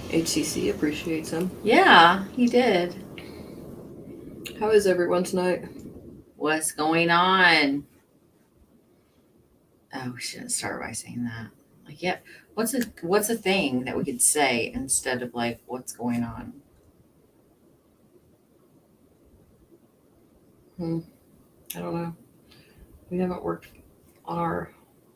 HCC appreciates him. Yeah, he did. How is everyone tonight? What's going on? Oh, we shouldn't start by saying that. Like, yeah, what's a thing that we could say instead of like what's going on? I don't know. We haven't worked on our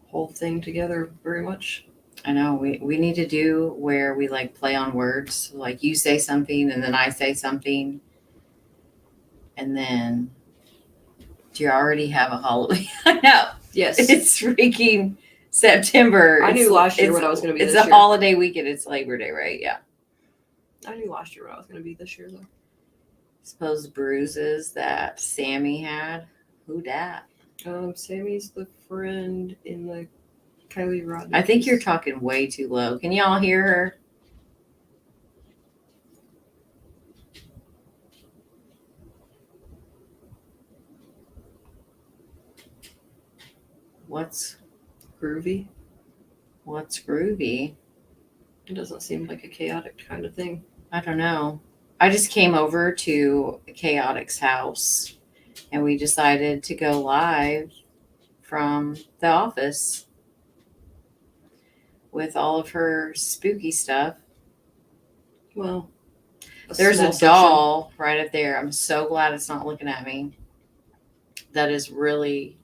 whole thing together very much. I know we need to do where we like play on words. Like you say something and then I say something, and then do you already have a Halloween? I know. Yes. It's freaking September. I knew last year what I was going to be It's this a year. holiday weekend. It's Labor Day, right? Yeah. I knew last year what I was going to be this year, though. Suppose bruises that Sammy had. Who dat? Sammy's the friend in the Kylie Rodney. I think you're talking way too low. Can y'all hear her? What's groovy? What's groovy? It doesn't seem like a chaotic kind of thing. I don't know. I just came over to Chaotic's house and we decided to go live from the office with all of her spooky stuff. Well, there's a doll right up there. I'm so glad it's not looking at me. That is really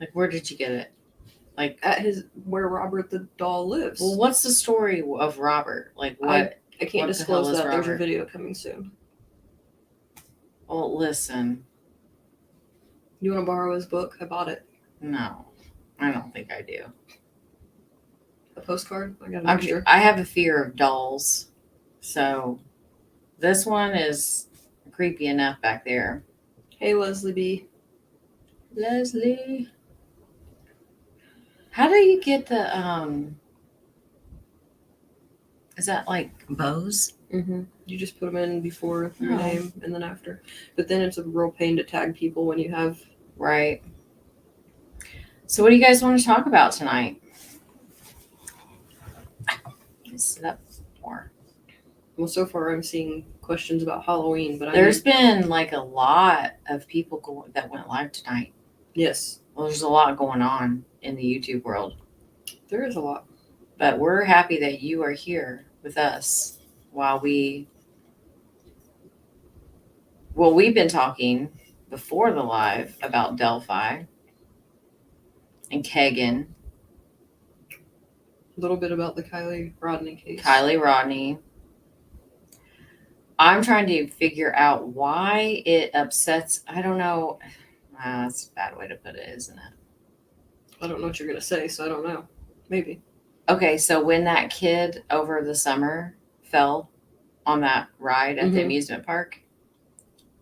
like, where did you get it? Like at where Robert the doll lives. Well, what's the story of Robert? Like what? I can't disclose that. There's a video coming soon. Well, listen. You want to borrow his book? I bought it. No, I don't think I do. A postcard? I have a fear of dolls, so this one is creepy enough back there. Hey, Leslie B. Leslie. How do you get the is that like bows? Mm-hmm. You just put them in before your name and then after. But then it's a real pain to tag people when you have... Right. So what do you guys want to talk about tonight? Sit up more. Well, so far I'm seeing questions about Halloween, but there's been like a lot of people that went live tonight. Yes. Well, there's a lot going on in the YouTube world. There is a lot. But we're happy that you are here with us while we've been talking before the live about Delphi and Kagan. A little bit about the Kylie Rodney case. Kylie Rodney. I'm trying to figure out why it upsets. I don't know. That's a bad way to put it, isn't it? I don't know what you're going to say, so I don't know. Maybe. Okay, so when that kid over the summer fell on that ride at the amusement park,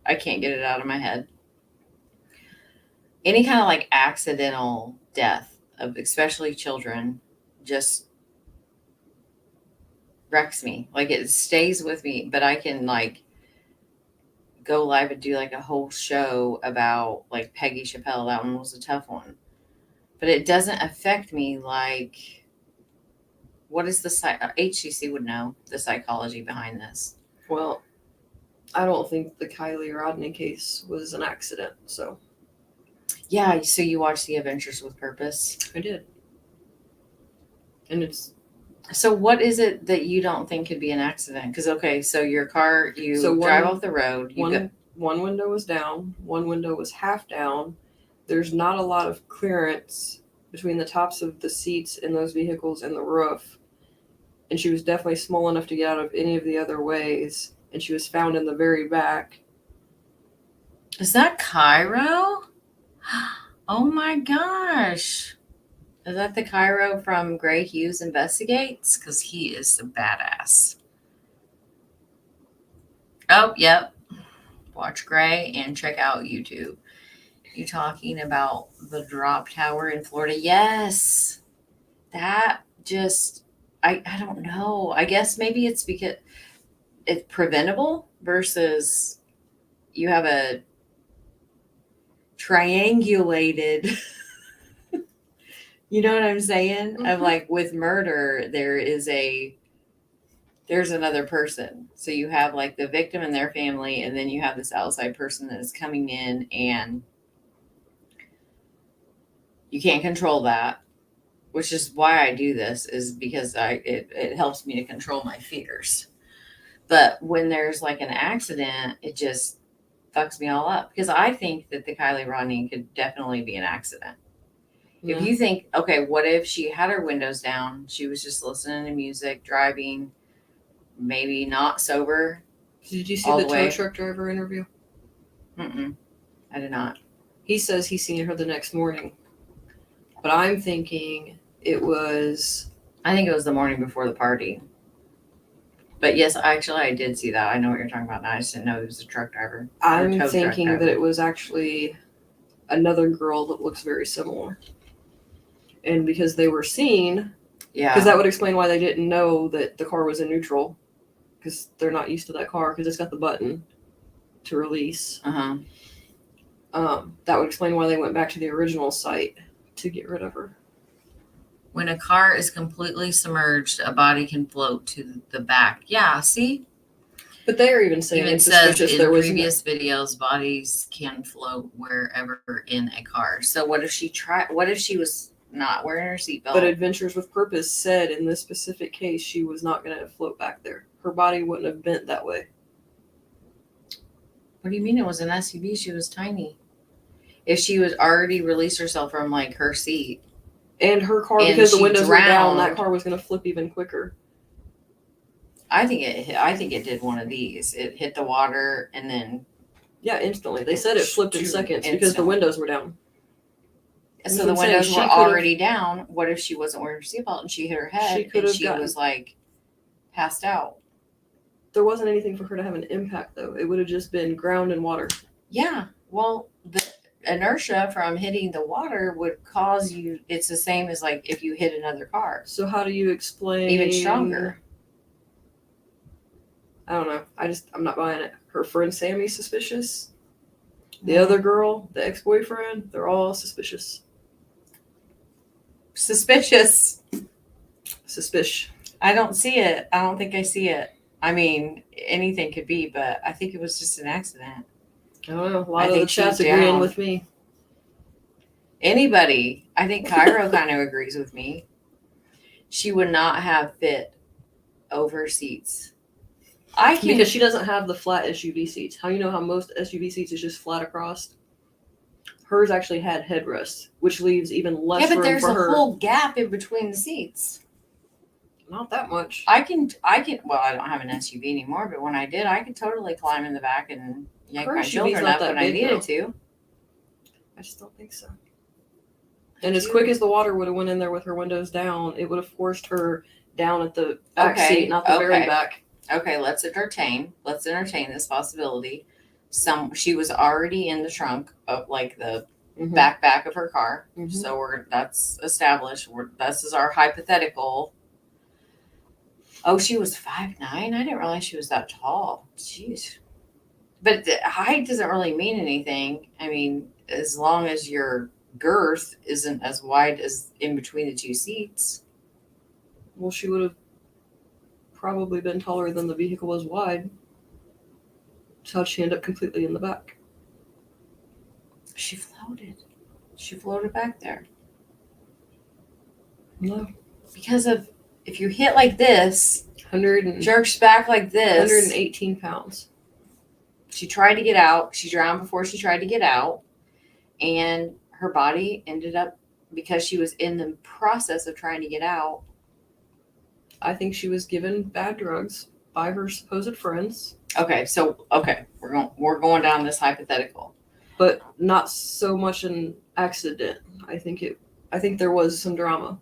I can't get it out of my head. Any kind of like accidental death of especially children just wrecks me. Like it stays with me, but I can like go live and do like a whole show about like Peggy Chappelle. That one was a tough one. But it doesn't affect me like what is the HCC would know the psychology behind this. Well, I don't think the Kylie Rodney case was an accident, so. Yeah, so you watched The Adventures with Purpose? I did. And it's... So what is it that you don't think could be an accident? Because, okay, so your car, drive off the road. One window was down. One window was half down. There's not a lot of clearance between the tops of the seats in those vehicles and the roof. And she was definitely small enough to get out of any of the other ways. And she was found in the very back. Is that Cairo? Oh my gosh. Is that the Cairo from Gray Hughes Investigates? Because he is a badass. Oh, yep. Watch Gray and check out YouTube. You talking about the drop tower in Florida? Yes. That just, I don't know. I guess maybe it's because it's preventable versus you have a triangulated... You know what I'm saying? Mm-hmm. Of like with murder, there is a there's another person. So you have like the victim and their family, and then you have this outside person that is coming in, and you can't control that, which is why I do this, is because it helps me to control my fears. But when there's like an accident, it just fucks me all up, because I think that the Kylie Rodney could definitely be an accident. If Yeah. you think, okay, what if she had her windows down, she was just listening to music, driving, maybe not sober Did you see all the the tow way? truck driver interview? Mm-mm, I did not. He says he's seen her the next morning. But I'm thinking it was. I think it was the morning before the party. But yes, actually, I did see that. I know what you're talking about now. I just didn't know he was a truck driver. I'm thinking that it was actually another girl that looks very similar. And because they were seen, Yeah. because that would explain why they didn't know that the car was in neutral, because they're not used to that car, because it's got the button to release. Uh-huh. That would explain why they went back to the original site to get rid of her. When a car is completely submerged, a body can float to the back. Yeah, see? But they are even saying Even it's says suspicious in there was previous videos, bodies can float wherever in a car. So what if she was not wearing her seatbelt? But Adventures with Purpose said in this specific case she was not going to float back there. Her body wouldn't have bent that way. What do you mean it was an SUV? She was tiny. If she was already released herself from like her seat. And her car, And because the she windows were down, that drowned. car was going to flip even quicker. I think it did one of these. It hit the water and then. Yeah, instantly. They said it flipped in seconds because the windows were down. So the windows were already down. What if she wasn't wearing her seatbelt and she hit her head and she was like passed out? There wasn't anything for her to have an impact, though. It would have just been ground and water. Yeah. Well, the inertia from hitting the water would cause you. It's the same as like if you hit another car. So how do you explain? Even stronger. I don't know. I'm not buying it. Her friend Sammy's suspicious. The other girl, the ex-boyfriend, they're all suspicious. Suspicious. Suspicious. I don't see it. I don't think I see it. I mean, anything could be, but I think it was just an accident. I don't know. A lot of the chat's agreeing with me. Anybody. I think Cairo kind of agrees with me. She would not have fit over seats. Because she doesn't have the flat SUV seats. How you know how most SUV seats is just flat across? Hers actually had headrests, which leaves even less room for her. Yeah, but there's a whole gap in between the seats. Not that much. I can. Well, I don't have an SUV anymore, but when I did, I could totally climb in the back and yank my children up when I needed to. I just don't think so. And as quick as the water would have went in there with her windows down, it would have forced her down at the back seat, not the very back. Okay, let's entertain this possibility. She was already in the trunk of like the back of her car. Mm-hmm. So that's established. This is our hypothetical. Oh, she was 5'9". I didn't realize she was that tall. Jeez. But height doesn't really mean anything. I mean, as long as your girth isn't as wide as in between the two seats. Well, she would have probably been taller than the vehicle was wide. That's how she ended up completely in the back. She floated. She floated back there. No. Because of, if you hit like this, jerks back like this. 118 pounds. She tried to get out. She drowned before she tried to get out. And her body ended up, because she was in the process of trying to get out. I think she was given bad drugs by her supposed friends. Okay, we're going down this hypothetical, but not so much an accident. I think there was some drama.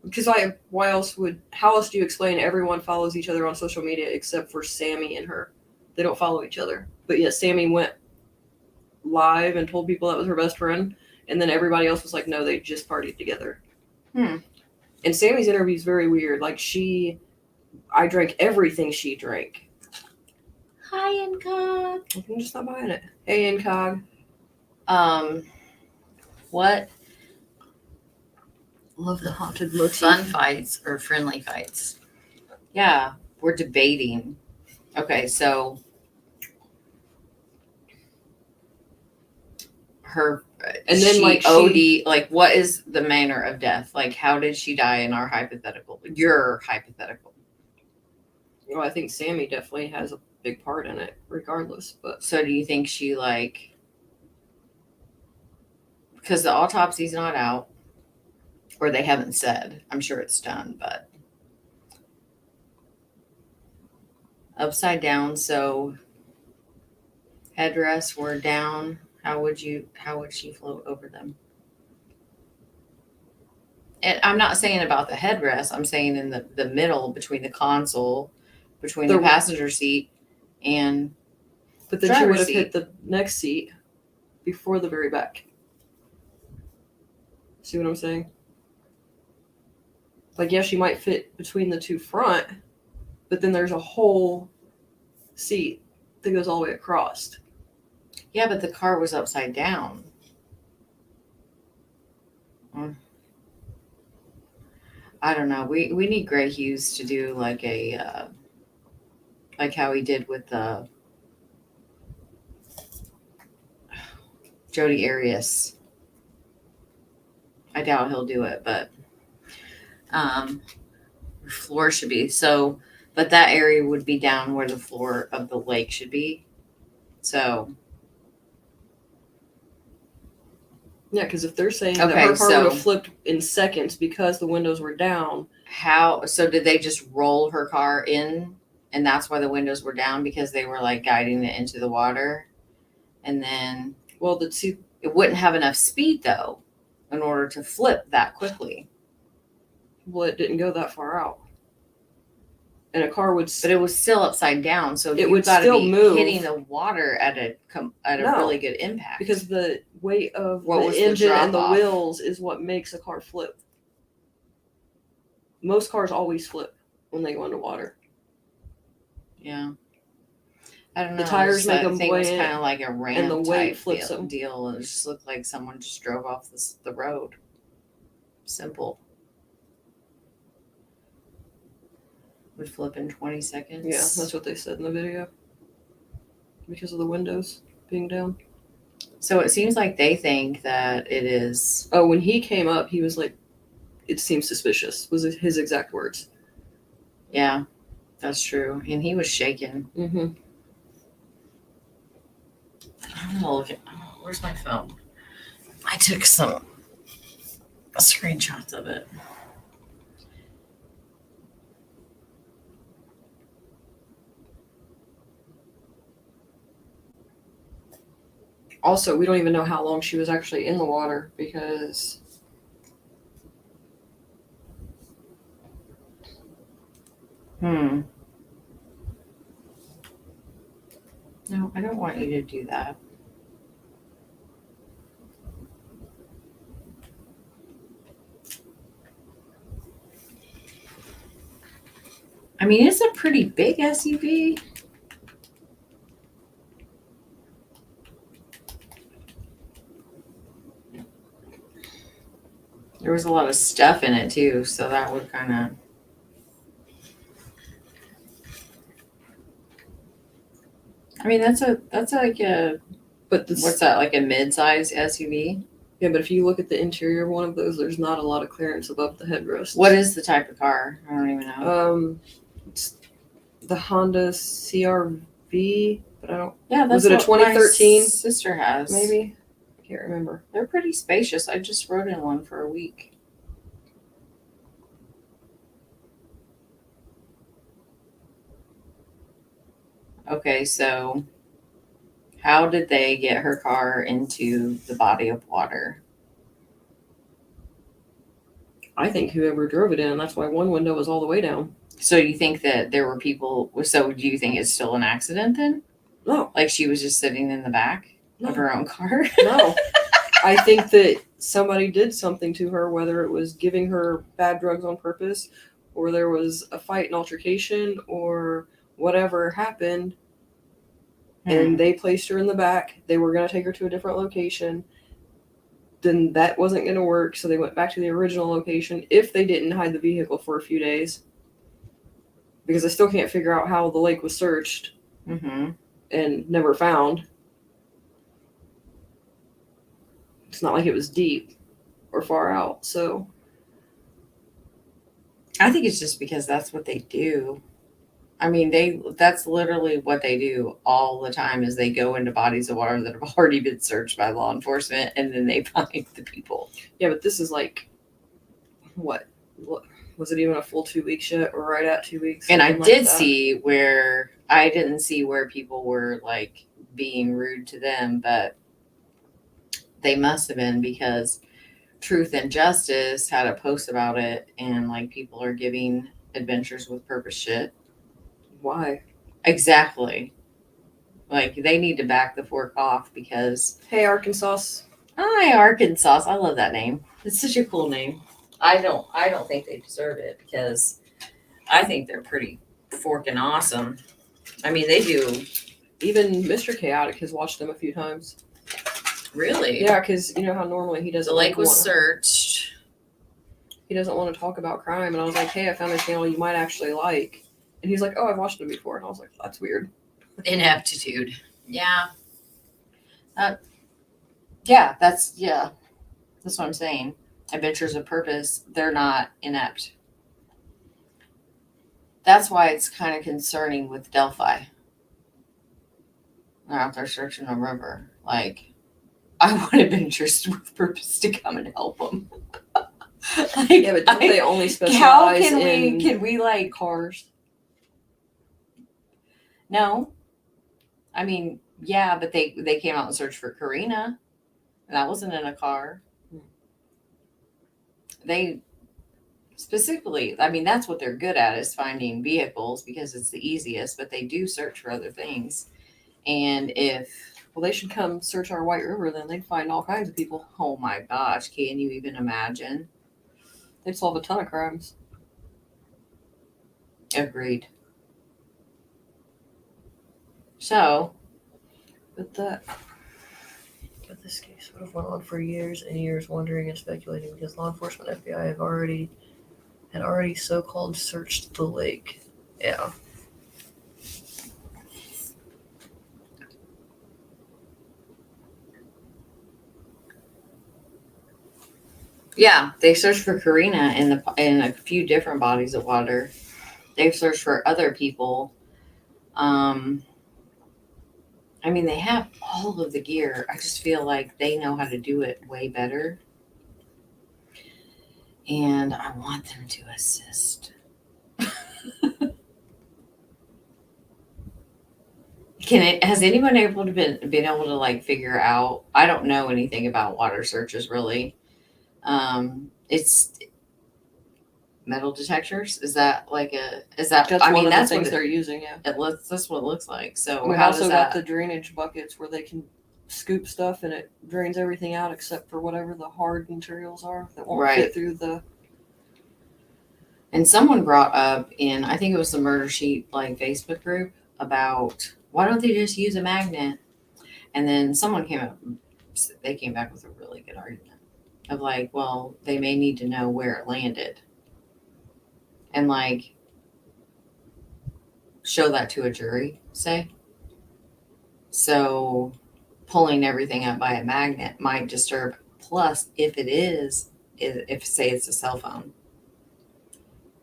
Because how else do you explain everyone follows each other on social media except for Sammy and her? They don't follow each other. But yet Sammy went live and told people that was her best friend, and then everybody else was like, no, they just partied together. And Sammy's interview is very weird. Like I drank everything she drank. Hi, Incog. I'm just not buying it. Hey, Incog. What? Love the haunted motif. Fun fights or friendly fights? Yeah, we're debating. Okay, so her And then, she like, OD, like, what is the manner of death? Like, how did she die in our hypothetical? Your hypothetical. Well, I think Sammy definitely has a big part in it, regardless. But So, do you think she, like, because the autopsy's not out, or they haven't said? I'm sure it's done, but upside down. So, headrests were down. How would she float over them? And I'm not saying about the headrest. I'm saying in the middle between the console, between the passenger seat and. But then she would have seat. hit the next seat before the very back. See what I'm saying? Like, yeah, she might fit between the two front, but then there's a whole seat that goes all the way across. Yeah, but the car was upside down. I don't know. We need Gray Hughes to do like a like how he did with the Jodi Arias. I doubt he'll do it, but floor should be so. But that area would be down where the floor of the lake should be. So yeah, because if they're saying that her car would have flipped in seconds because the windows were down, how? So did they just roll her car in, and that's why the windows were down because they were like guiding it into the water, and then it wouldn't have enough speed though, in order to flip that quickly. Well, it didn't go that far out. And a car would, but it was still upside down, so it would still move, hitting the water at a really good impact because the weight of the engine and the wheels is what makes a car flip. Most cars always flip when they go into water. Yeah, I don't know. The tires make them buoyant. It was kind of like a ramp and the weight flips them. Deal, and it just looked like someone just drove off the road. Simple. Would flip in 20 seconds. Yeah, that's what they said in the video. Because of the windows being down. So it seems like they think that it is. Oh, when he came up, he was like, "It seems suspicious," was his exact words. Yeah, that's true. And he was shaking. Mm-hmm. I'm gonna look at. Oh, where's my phone? I took some screenshots of it. Also, we don't even know how long she was actually in the water because No, I don't want you to do that. I mean, it's a pretty big SUV. There was a lot of stuff in it too, so that would kind of. I mean, that's like a. But what's that, like a mid-size SUV? Yeah, but if you look at the interior of one of those, there's not a lot of clearance above the headrest. What is the type of car? I don't even know. It's the Honda CR-V, but I don't. Yeah, that's was it a 2013? My sister has. Maybe. I can't remember. They're pretty spacious. I just rode in one for a week. Okay, so how did they get her car into the body of water? I think whoever drove it in, that's why one window was all the way down. So you think that there were people, so do you think it's still an accident then? No. Like she was just sitting in the back of her own car? No. I think that somebody did something to her, whether it was giving her bad drugs on purpose, or there was a fight and altercation, or whatever happened, and they placed her in the back. They were going to take her to a different location. Then that wasn't going to work, so they went back to the original location if they didn't hide the vehicle for a few days. because I still can't figure out how the lake was searched and never found. It's not like it was deep or far out, so I think it's just because that's what they do. I mean, that's literally what they do all the time is they go into bodies of water that have already been searched by law enforcement and then they find the people. yeah, but this is like what was it even a full 2 weeks yet or right at 2 weeks? And I Something like did that. see where I didn't see where people were like being rude to them, but they must have been because Truth and Justice had a post about it and like people are giving Adventures with Purpose shit. Why? Exactly. Like they need to back the fork off because Hey, Arkansas. hi Arkansas. I love that name. It's such a cool name. I don't think they deserve it because I think they're pretty forking awesome. I mean they do. Even Mr. Chaotic has watched them a few times. Really? Yeah, because you know how normally he doesn't. The lake was searched. He doesn't want to talk about crime, and I was like, "Hey, I found a channel you might actually like." And he's like, "Oh, I've watched them before," and I was like, "That's weird." Ineptitude. Yeah. Yeah, that's what I'm saying. Adventures of Purpose, they're not inept. That's why it's kind of concerning with Delphi. They're out there searching a river. Like, I want Adventures with Purpose to come and help them. Like, yeah, but don't they only specialize how in we like cars? No. I mean, yeah, but they came out and searched for Karina. And that wasn't in a car. They specifically, I mean, that's what they're good at is finding vehicles because it's the easiest, but they do search for other things. And well, they should come search our White River, then they'd find all kinds of people. Oh my gosh, can you even imagine? They'd solve a ton of crimes. Agreed. So, But this case would have went on for years and years, wondering and speculating because law enforcement, FBI, had already so-called searched the lake. Yeah. yeah, they searched for Karina in a few different bodies of water. They've searched for other people. I mean, they have all of the gear. I just feel like they know how to do it way better. And I want them to assist. Has anyone been able to like figure out? I don't know anything about water searches really. It's metal detectors. Is that That's one of the things they're using, yeah. That's what it looks like. So We've how also does got that? the drainage buckets where they can scoop stuff and it drains everything out except for whatever the hard materials are that won't fit through the. And someone brought up in, I think it was the Murder Sheet like Facebook group about why don't they just use a magnet? And then they came back with a really good argument of like, well, they may need to know where it landed. And like show that to a jury, say. So pulling everything up by a magnet might disturb. Plus, if say it's a cell phone,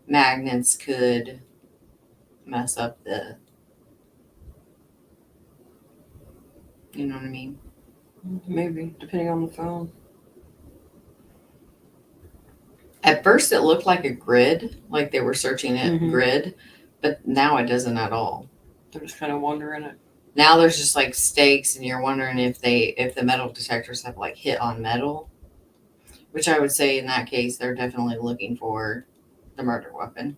magnets could mess up you know what I mean? Maybe, depending on the phone. At first, it looked like a grid, like they were searching it grid, but now it doesn't at all. They're just kind of wondering it. Now there's just like stakes, and you're wondering if the metal detectors have like hit on metal, which I would say in that case they're definitely looking for the murder weapon.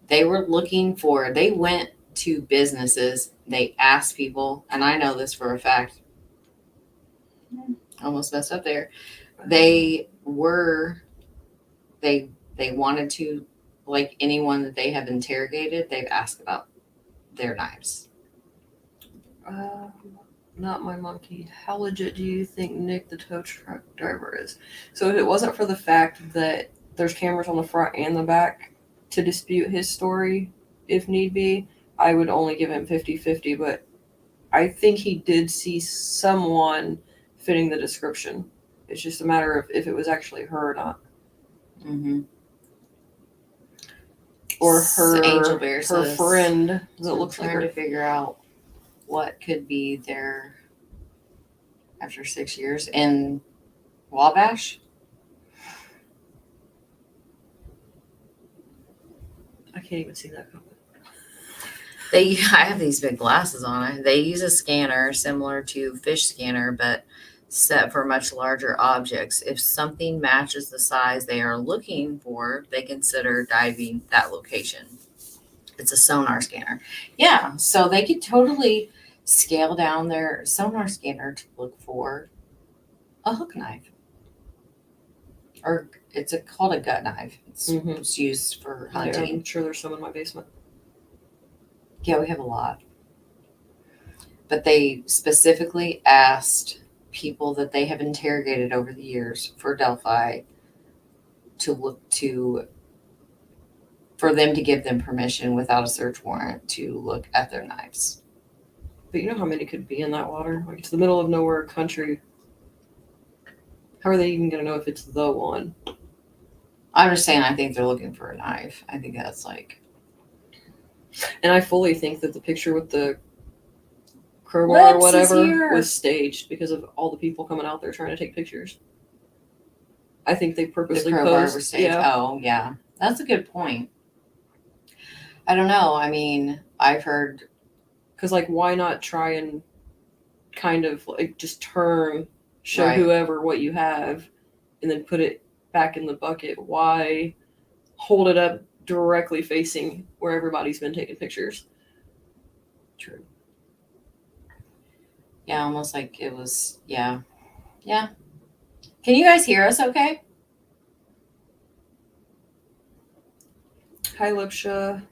They went to businesses, they asked people, and I know this for a fact. Almost messed up there. They wanted to, like anyone that they have interrogated, they've asked about their knives. Not my monkey. How legit do you think Nick the tow truck driver is? So if it wasn't for the fact that there's cameras on the front and the back to dispute his story if need be, I would only give him 50-50, but I think he did see someone fitting the description. It's just a matter of if it was actually her or not. Mm-hmm. Or Angel Bear her says, friend that so looks like trying her. to figure out what could be there after 6 years in Wabash. I can't even see that. I have these big glasses on. They use a scanner similar to fish scanner, but set for much larger objects. If something matches the size they are looking for, they consider diving that location. It's a sonar scanner. Yeah, so they could totally scale down their sonar scanner to look for a hook knife. Or it's called a gut knife. It's used for hunting. Yeah, I'm sure there's some in my basement. Yeah, we have a lot. But they specifically asked people that they have interrogated over the years for Delphi for them to give them permission without a search warrant to look at their knives. But you know how many could be in that water? Like, it's the middle of nowhere country. How are they even going to know if it's the one? I'm just saying, I think they're looking for a knife. I think that's like... And I fully think that the picture with the crowbar or whatever was staged because of all the people coming out there trying to take pictures. I think they purposely posed. Yeah. Oh, yeah. That's a good point. I don't know. I mean, I've heard... Because, like, why not try and kind of, like, just show whoever what you have, and then put it back in the bucket? Why hold it up directly facing where everybody's been taking pictures? True. Yeah, almost like it was, yeah. Yeah. Can you guys hear us okay? Hi, Lipsha.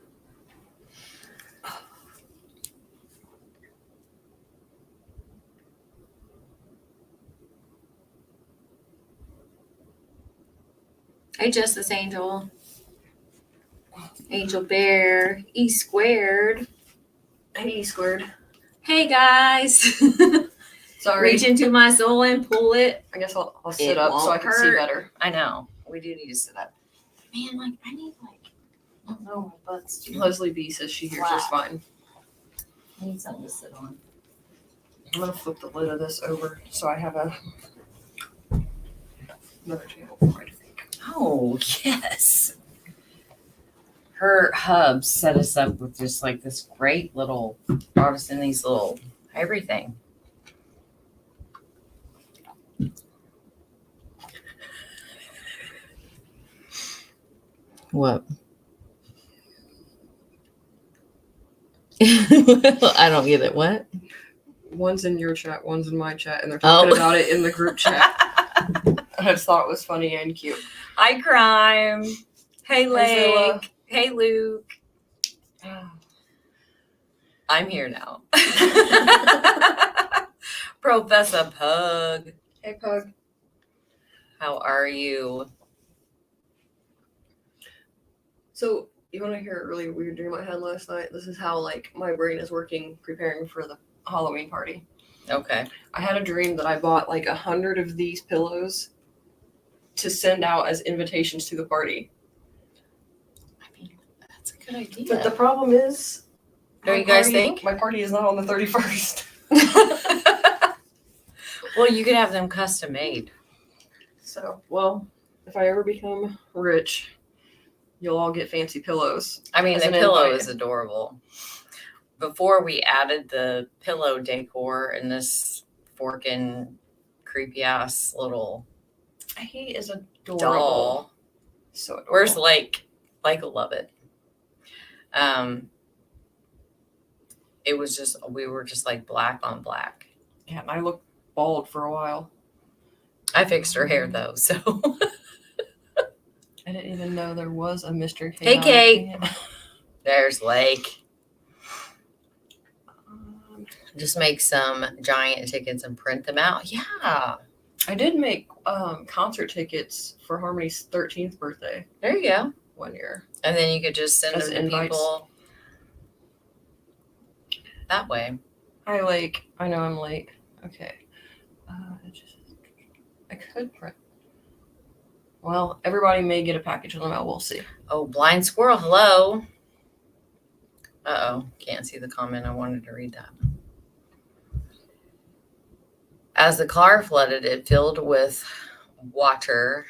Hey, Justice Angel. Angel Bear. E squared. Hey, E squared. Hey, guys. Sorry. Reach into my soul and pull it. I guess I'll sit up so I can see better. I know. We do need to sit up. Man, like, I need, like, I don't know, my butt's too... Leslie B says she hears us fine. I need something to sit on. I'm going to flip the lid of this over so I have another table for it, I think. Oh, yes. Her hub set us up with just like this great little, brought us in these little everything. What? I don't get it. What? One's in your chat, one's in my chat, and they're talking about it in the group chat. I just thought it was funny and cute. Hi, Crime. Hey, Lake. Hey, Luke. I'm here now. Professor Pug. Hey, Pug. How are you? So, you want to hear a really weird dream I had last night? This is how, like, my brain is working preparing for the Halloween party. Okay. I had a dream that I bought, like, 100 of these pillows to send out as invitations to the party. I mean, that's a good idea. But the problem is... What do you guys think? My party is not on the 31st. Well, you could have them custom made. So, well, if I ever become rich, you'll all get fancy pillows. I mean, the pillow is adorable. Before we added the pillow decor in this forking creepy ass little He is adorable. doll. So adorable. Where's Lake? Lake will love it. It was just, we were just like black on black. Yeah, and I looked bald for a while. I fixed her hair though, so. I didn't even know there was a Mr. K. Hey, Kate. There's Lake. Just make some giant tickets and print them out. Yeah. I did make concert tickets for Harmony's 13th birthday There you go. one year. And then you could just send As them to invites. people that way. I know I'm late. Okay. I could print. Well, everybody may get a package in the mail. We'll see. Oh, blind squirrel. Hello. Uh-oh. Can't see the comment. I wanted to read that. As the car flooded, it filled with water,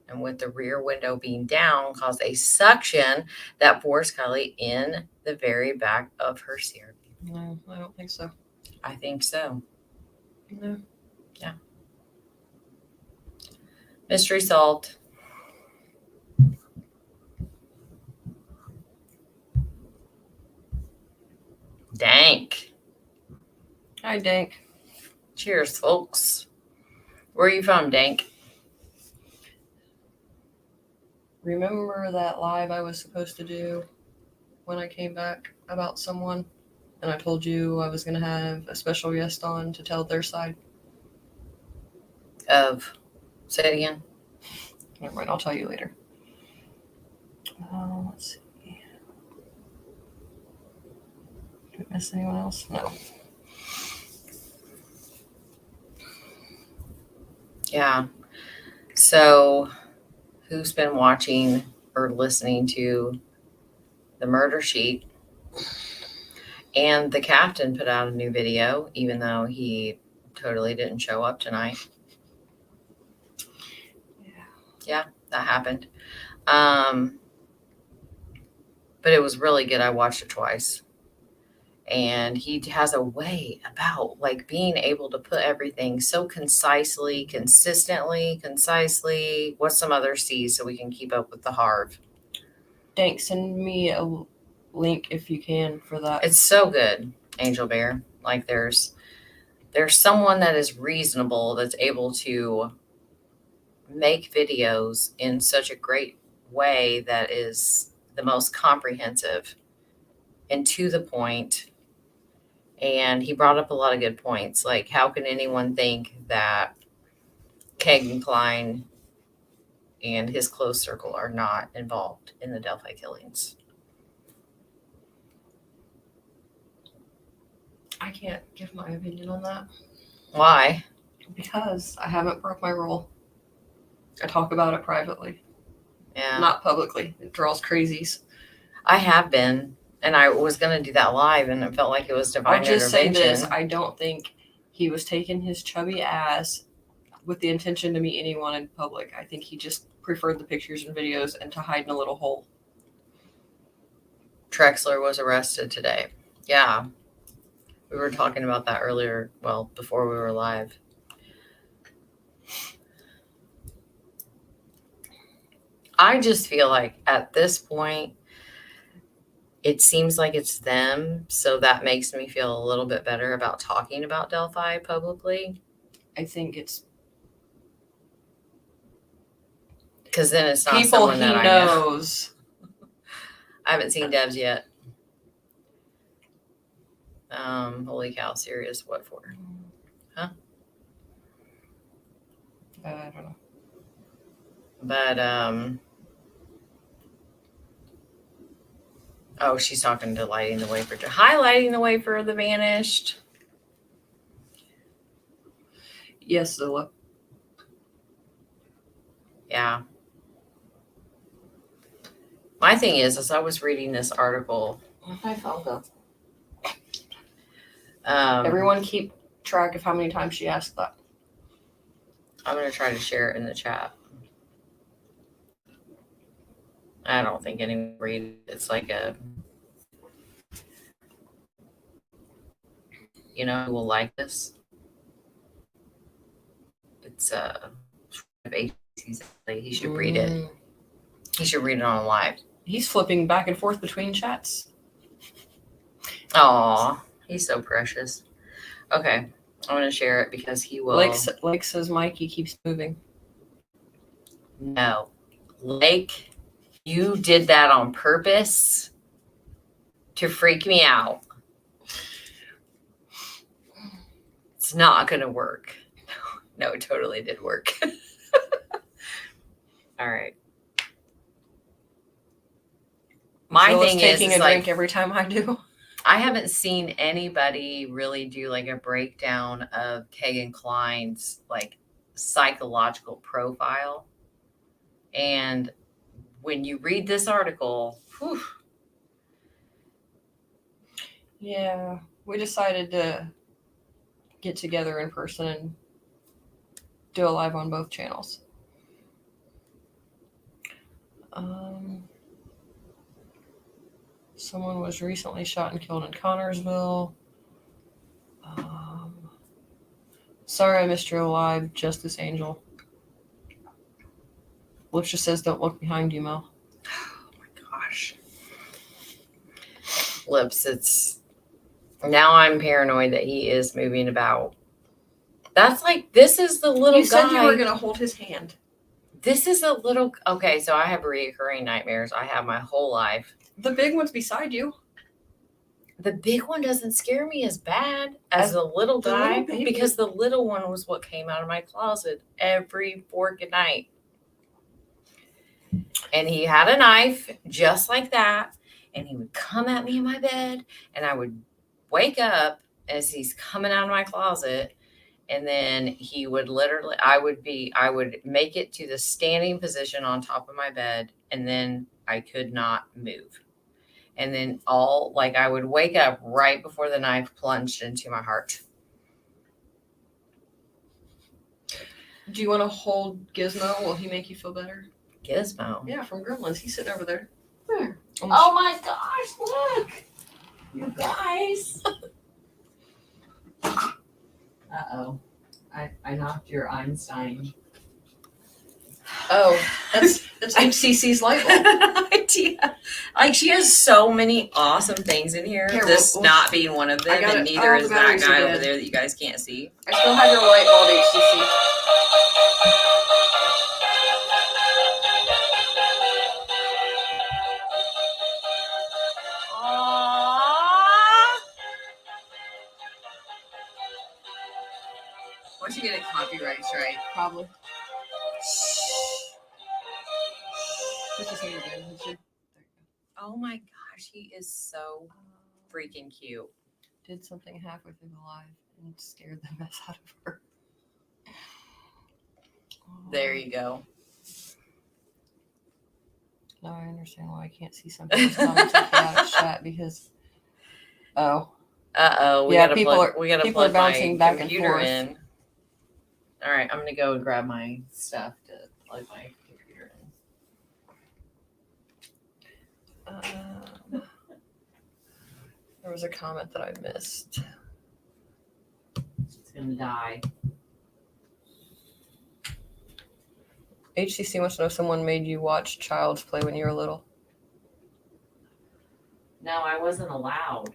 and with the rear window being down, caused a suction that forced Kylie in the very back of her CRV. No, I don't think so. I think so. No. Yeah. Mystery solved. Dank. Hi, Dank. Cheers, folks. Where are you from, Dank? Remember that live I was supposed to do when I came back about someone? And I told you I was going to have a special guest on to tell their side? Say it again. Never mind, I'll tell you later. Let's see. Did I miss anyone else? No. Yeah. So, who's been watching or listening to the Murder Sheet? And the captain put out a new video, even though he totally didn't show up tonight. Yeah, that happened. But it was really good. I watched it twice. And he has a way about like being able to put everything so concisely, concisely. What's some other C's so we can keep up with the Harv? Thanks. Send me a link if you can for that. It's so good, Angel Bear. Like there's someone that is reasonable that's able to make videos in such a great way that is the most comprehensive and to the point. And he brought up a lot of good points. Like, how can anyone think that Kegan Kline and his close circle are not involved in the Delphi killings? I can't give my opinion on that. Why? Because I haven't broke my rule. I talk about it privately. Yeah. Not publicly. It draws crazies. I have been. And I was going to do that live, and it felt like it was divine I'll just say intervention. this. I don't think he was taking his chubby ass with the intention to meet anyone in public. I think he just preferred the pictures and videos and to hide in a little hole. Trexler was arrested today. Yeah. We were talking about that earlier, well, before we were live. I just feel like at this point, it seems like it's them, so that makes me feel a little bit better about talking about Delphi publicly. I think it's because then it's not people someone he that I knows. I haven't seen Debs yet. Holy cow, serious, what for? Huh? I don't know. But oh, she's talking to Lighting the Way for Hi, Lighting the Way for the Vanished. Yes, Zilla. Yeah. My thing is, as I was reading this article, where'd my phone go? Everyone keep track of how many times she asked that. I'm going to try to share it in the chat. I don't think anyone read it. It's like a, you know, who will like this. It's he should read it. He should read it on live. He's flipping back and forth between chats. Aw, he's so precious. Okay, I'm going to share it because he will. Lake says Mikey keeps moving. No. Lake, you did that on purpose to freak me out. It's not going to work. No, it totally did work. All right. My Phyllis thing taking is a like, drink every time I do. I haven't seen anybody really do like a breakdown of Kagan Klein's like psychological profile. And when you read this article, whew, Yeah, we decided to get together in person and do a live on both channels. Someone was recently shot and killed in Connorsville. Sorry I missed your live, Justice Angel. Lips just says don't look behind you, Mel. oh my gosh. Lips, it's now I'm paranoid that he is moving about. That's like, this is the little You said you were guy. going to hold his hand. This is a little, okay, so I have reoccurring nightmares. I have my whole life. The big one's beside you. The big one doesn't scare me as bad as the little the guy little baby? because the little one was what came out of my closet every fork night. And he had a knife just like that. And he would come at me in my bed and I would wake up as he's coming out of my closet. And then he would literally, I would make it to the standing position on top of my bed. And then I could not move. And then I would wake up right before the knife plunged into my heart. Do you want to hold Gizmo? Will he make you feel better? Gizmo. Yeah, from Gremlins. He's sitting over there. Where? Oh my gosh, look. You guys. Uh-oh. I knocked your Einstein. Oh, that's HCC's light bulb. Idea. Like, she has so many awesome things in here. Here, This we'll- not being one of them, I got and it. neither All is the that batteries are guy dead. over there that you guys can't see. I still have your light bulb, HCC. Once you get a copyright strike. Probably. This is here again. There you go. Oh my gosh, he is so freaking cute. Did something halfway through the live and scared the mess out of her. There you go. Now I understand why I can't see some people's comments like that out of chat because. Oh. Uh-oh. Yeah, we people gotta are plug bouncing my back and computer forth. in. All right, I'm gonna go and grab my stuff to plug my computer in. There was a comment that I missed. It's gonna die. HCC wants to know if someone made you watch Child's Play when you were little. No, I wasn't allowed.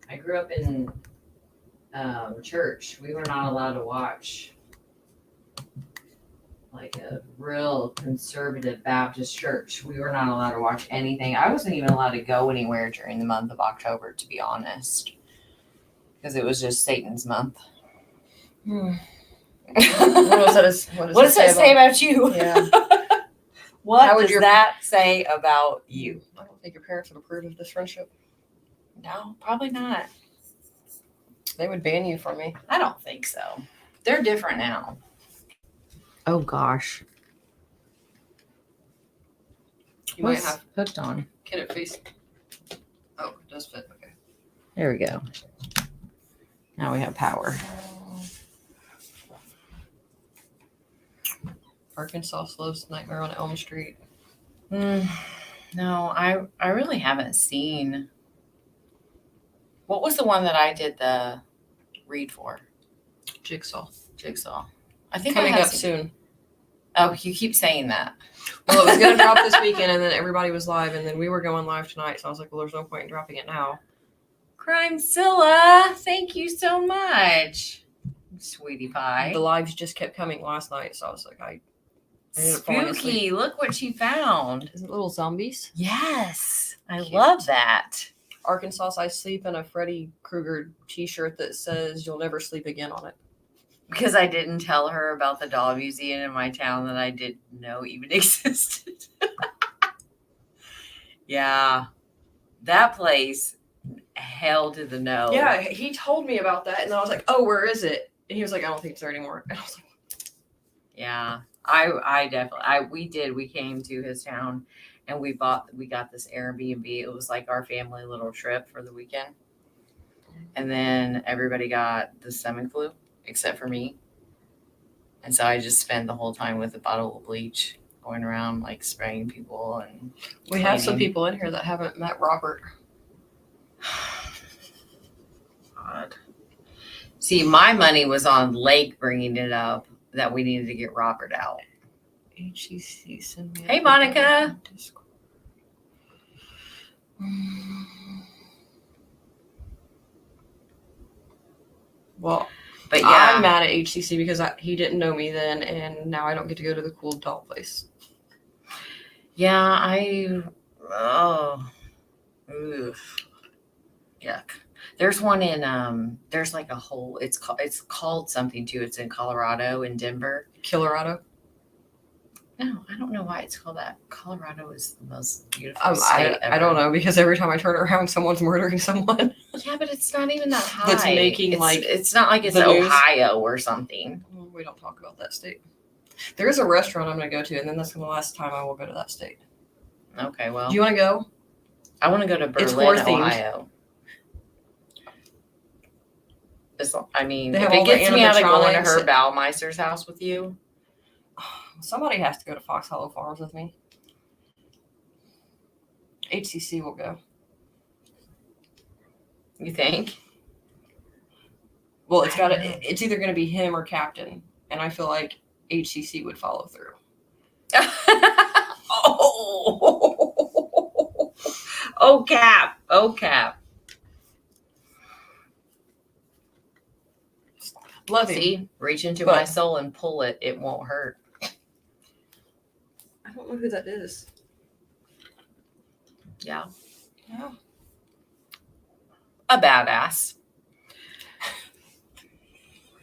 I grew up in church. We were not allowed to watch like a real conservative Baptist church. We were not allowed to watch anything. I wasn't even allowed to go anywhere during the month of October, to be honest, because it was just Satan's month. What does that say about you? Yeah. What How would does your- that say about you? I don't think your parents would approve of this friendship. No, probably not. They would ban you from me. I don't think so. They're different now. Oh gosh. You might What's have. hooked on? Can it face? Oh, it does fit. Okay. There we go. Now we have power. Arkansas loves Nightmare on Elm Street. No, I really haven't seen. What was the one that I did the read for? Jigsaw. I think Coming I have up soon. Oh, you keep saying that. Well, it was going to drop this weekend, and then everybody was live, and then we were going live tonight. So I was like, well, there's no point in dropping it now. Crimezilla, thank you so much, sweetie pie. The lives just kept coming last night, so I was like, I ended up falling asleep. Spooky, look what she found. Is it little zombies? Yes, I Cute. love that. Arkansas, I sleep in a Freddy Krueger t-shirt that says "You'll never sleep again" on it. Because I didn't tell her about the doll museum in my town that I didn't know even existed. Yeah. That place, hell to the no. Yeah, he told me about that, and I was like, "Oh, where is it?" And he was like, "I don't think it's there anymore." And I was like, Yeah. I definitely, we came to his town and we got this Airbnb. It was like our family little trip for the weekend. And then everybody got the stomach flu except for me. And so I just spent the whole time with a bottle of bleach going around like spraying people and we have some cleaning. people in here that haven't met Robert. God. See, my money was on Lake bringing it up that we needed to get Robert out. HEC send me. Hey, Monica. Well, but yeah, I'm mad at HCC because he didn't know me then, and now I don't get to go to the cool doll place. Yeah, yuck. There's one in there's like a whole. It's called something too. It's in Colorado, in Denver. Colorado. No, I don't know why it's called that. Colorado is the most beautiful state ever. I don't know, because every time I turn around, someone's murdering someone. Yeah, but it's not even that high. That's making it's not like it's the news. Ohio or something. We don't talk about that state. There is a restaurant I'm going to go to, and then that's the last time I will go to that state. Okay, well. Do you want to go? I want to go to Berlin, Ohio. I mean, if it gets me out of going to Herb Baumeister's house with you. Somebody has to go to Fox Hollow Farms with me. HCC will go. You think? Well, it's either going to be him or Captain, and I feel like HCC would follow through. Oh, Cap. Oh, Cap. Love See, him. reach into my soul and pull it. It won't hurt. I don't know who that is. Yeah. Yeah. A badass.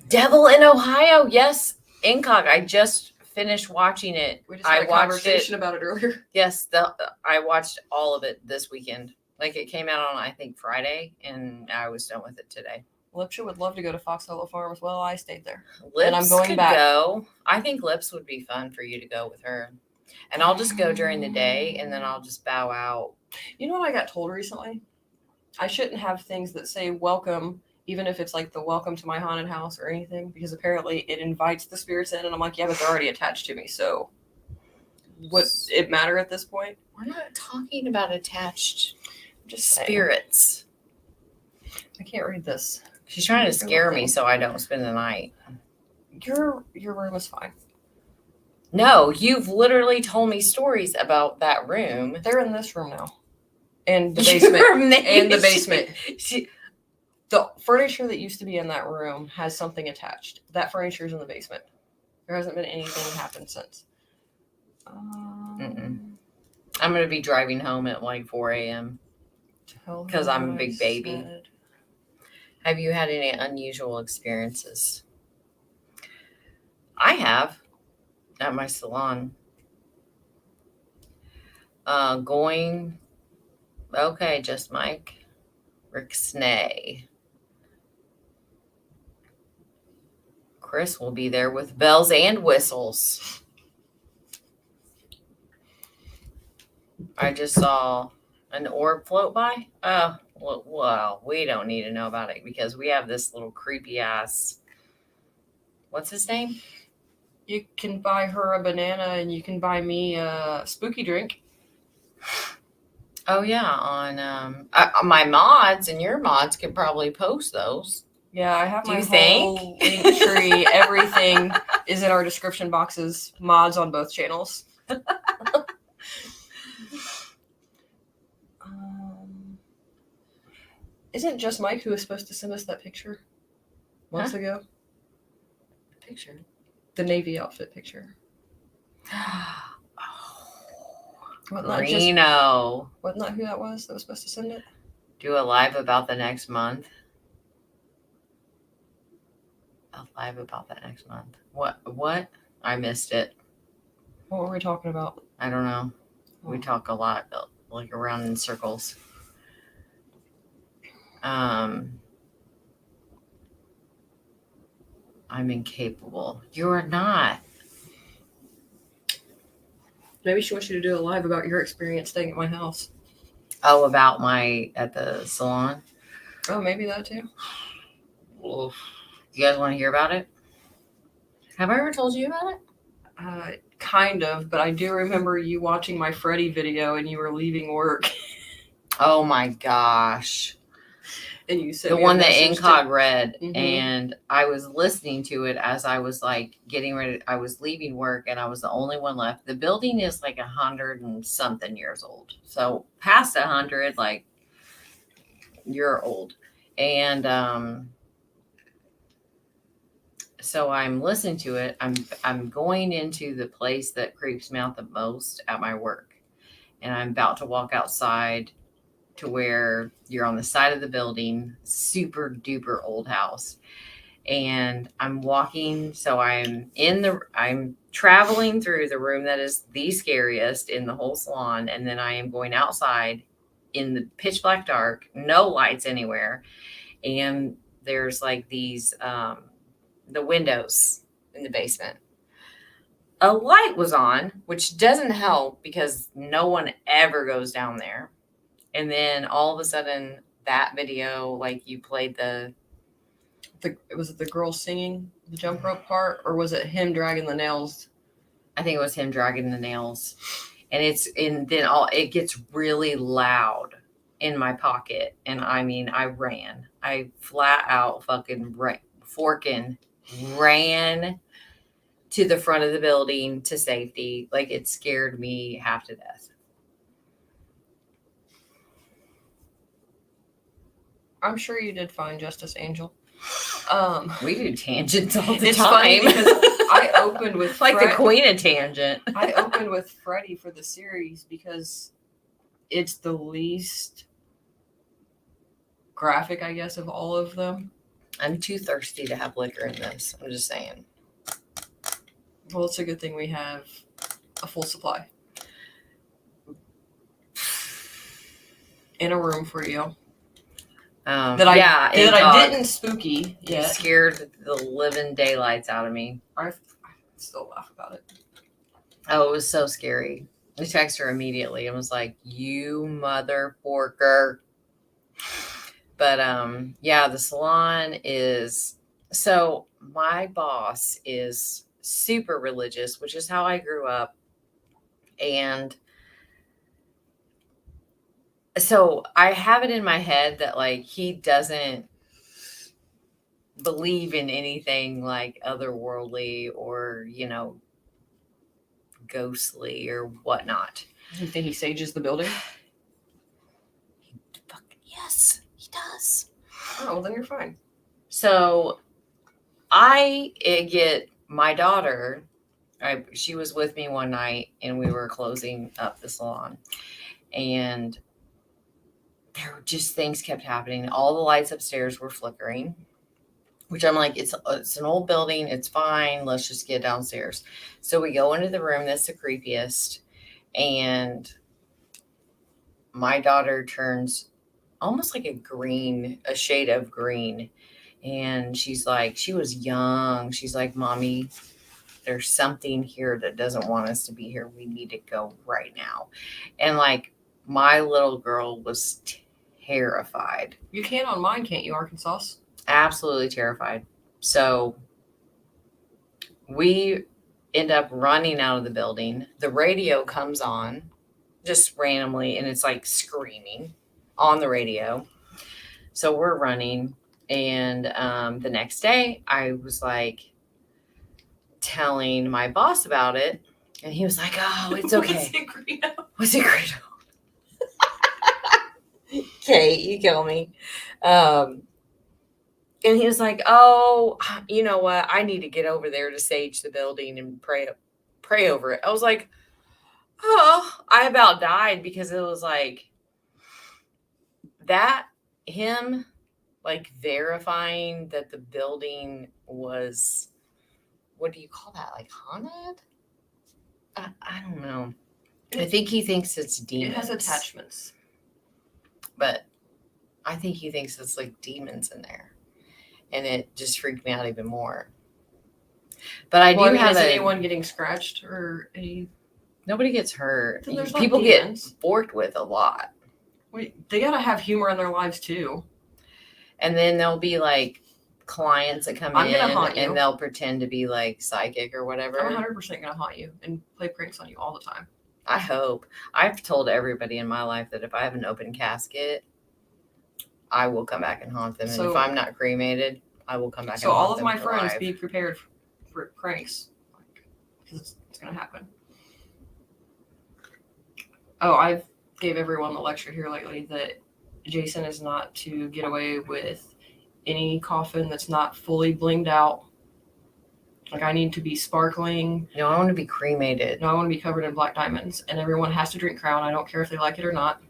Devil in Ohio. Yes. Incog. I just finished watching it. We just had a conversation about it earlier. Yes. I watched all of it this weekend. Like, it came out on, I think, Friday, and I was done with it today. Lipsha would love to go to Fox Hollow Farms. Well, I stayed there. Lips and I'm going could back. Go. I think Lips would be fun for you to go with her. And I'll just go during the day, and then I'll just bow out. You know what I got told recently? I shouldn't have things that say welcome, even if it's like the welcome to my haunted house or anything, because apparently it invites the spirits in, and I'm like, yeah, but they're already attached to me, so would it matter at this point? We're not talking about attached Just spirits. I can't read this. She's trying to scare me so I don't spend the night. Your room is fine. No, you've literally told me stories about that room. They're in this room now. And the basement. And the basement. The furniture that used to be in that room has something attached. That furniture is in the basement. There hasn't been anything happen since. I'm going to be driving home at like 4 a.m. because I'm a big baby. Have you had any unusual experiences? I have at my salon. Okay, just Mike. Rick Snay. Chris will be there with bells and whistles. I just saw an orb float by. Oh, well, we don't need to know about it because we have this little creepy ass. What's his name? You can buy her a banana and you can buy me a spooky drink. Oh yeah, on my mods and your mods could probably post those. Yeah, I have my whole link tree. Everything is in our description boxes. Mods on both channels. Isn't just Mike who was supposed to send us that picture months ago? Picture? The Navy outfit picture. Reno. Wasn't that who that was supposed to send it? Do a live about the next month. a live about that next month. What? I missed it. What were we talking about? I don't know. We talk a lot, like around in circles. I'm incapable. You're not. Maybe she wants you to do a live about your experience staying at my house. Oh, about at the salon? Oh, maybe that too. Oof. You guys want to hear about it? Have I ever told you about it? Kind of, but I do remember you watching my Freddy video and you were leaving work. Oh my gosh. And you said the one that Incog read, and I was listening to it as I was like getting ready. I was leaving work and I was the only one left. The building is like 100 and something years old. So past 100, like you're old. And so I'm listening to it. I'm going into the place that creeps me out the most at my work. And I'm about to walk outside to where you're on the side of the building, super duper old house. And I'm walking, so I'm traveling through the room that is the scariest in the whole salon. And then I am going outside in the pitch black dark, no lights anywhere. And there's like these, the windows in the basement. A light was on, which doesn't help because no one ever goes down there. And then all of a sudden, that video, like you played was it the girl singing the jump rope part, or was it him dragging the nails? I think it was him dragging the nails. And it gets really loud in my pocket. And I mean, I ran. I flat out fucking ran to the front of the building to safety. Like it scared me half to death. I'm sure you did fine, Justice Angel. We do tangents all the time. It's funny because I opened with like the queen of tangent. I opened with Freddy for the series because it's the least graphic, I guess, of all of them. I'm too thirsty to have liquor in this. I'm just saying. Well, it's a good thing we have a full supply in a room for you. That I didn't spooky yet. You scared the living daylights out of me. I still laugh about it. Oh, it was so scary. I texted her immediately and was like, "You mother porker." But yeah, the salon is so. My boss is super religious, which is how I grew up, and so I have it in my head that like he doesn't believe in anything like otherworldly or, ghostly or whatnot. You think he sages the building? Yes, he does. Oh, well, then you're fine. So I get my daughter, she was with me one night and we were closing up the salon. And there were just things kept happening. All the lights upstairs were flickering, which I'm like, it's an old building. It's fine. Let's just get downstairs. So we go into the room that's the creepiest. And my daughter turns almost like a shade of green. And she's like, she was young. She's like, "Mommy, there's something here that doesn't want us to be here. We need to go right now." And like, my little girl was terrified. You can on mine, can't you, Arkansas? Absolutely terrified. So we end up running out of the building. The radio comes on just randomly, and it's like screaming on the radio. So we're running. And the next day, I was like telling my boss about it. And he was like, "Oh, it's okay." Was it Greedo? Kate, you kill me. And he was like, "Oh, you know what? I need to get over there to sage the building and pray over it." I was like, "Oh," I about died because it was like him, like verifying that the building was, what do you call that? Like haunted? I don't know. I think he thinks it's demons. It has attachments. But I think he thinks it's like demons in there. And it just freaked me out even more. But I do have is anyone getting scratched or any? Nobody gets hurt. Then there's People not get demons. forked with a lot. Wait, they gotta have humor in their lives too. And then there'll be like clients that come I'm in gonna haunt you. and they'll pretend to be like psychic or whatever. I'm 100% gonna haunt you and play pranks on you all the time. I hope. I've told everybody in my life that if I have an open casket, I will come back and haunt them. And if I'm not cremated, I will come back and haunt them. So all of my friends, alive. be prepared for pranks, because it's gonna happen. Oh, I've gave everyone the lecture here lately that Jason is not to get away with any coffin that's not fully blinged out. Like, I need to be sparkling. No, I want to be cremated. No, I want to be covered in black diamonds. And everyone has to drink Crown. I don't care if they like it or not.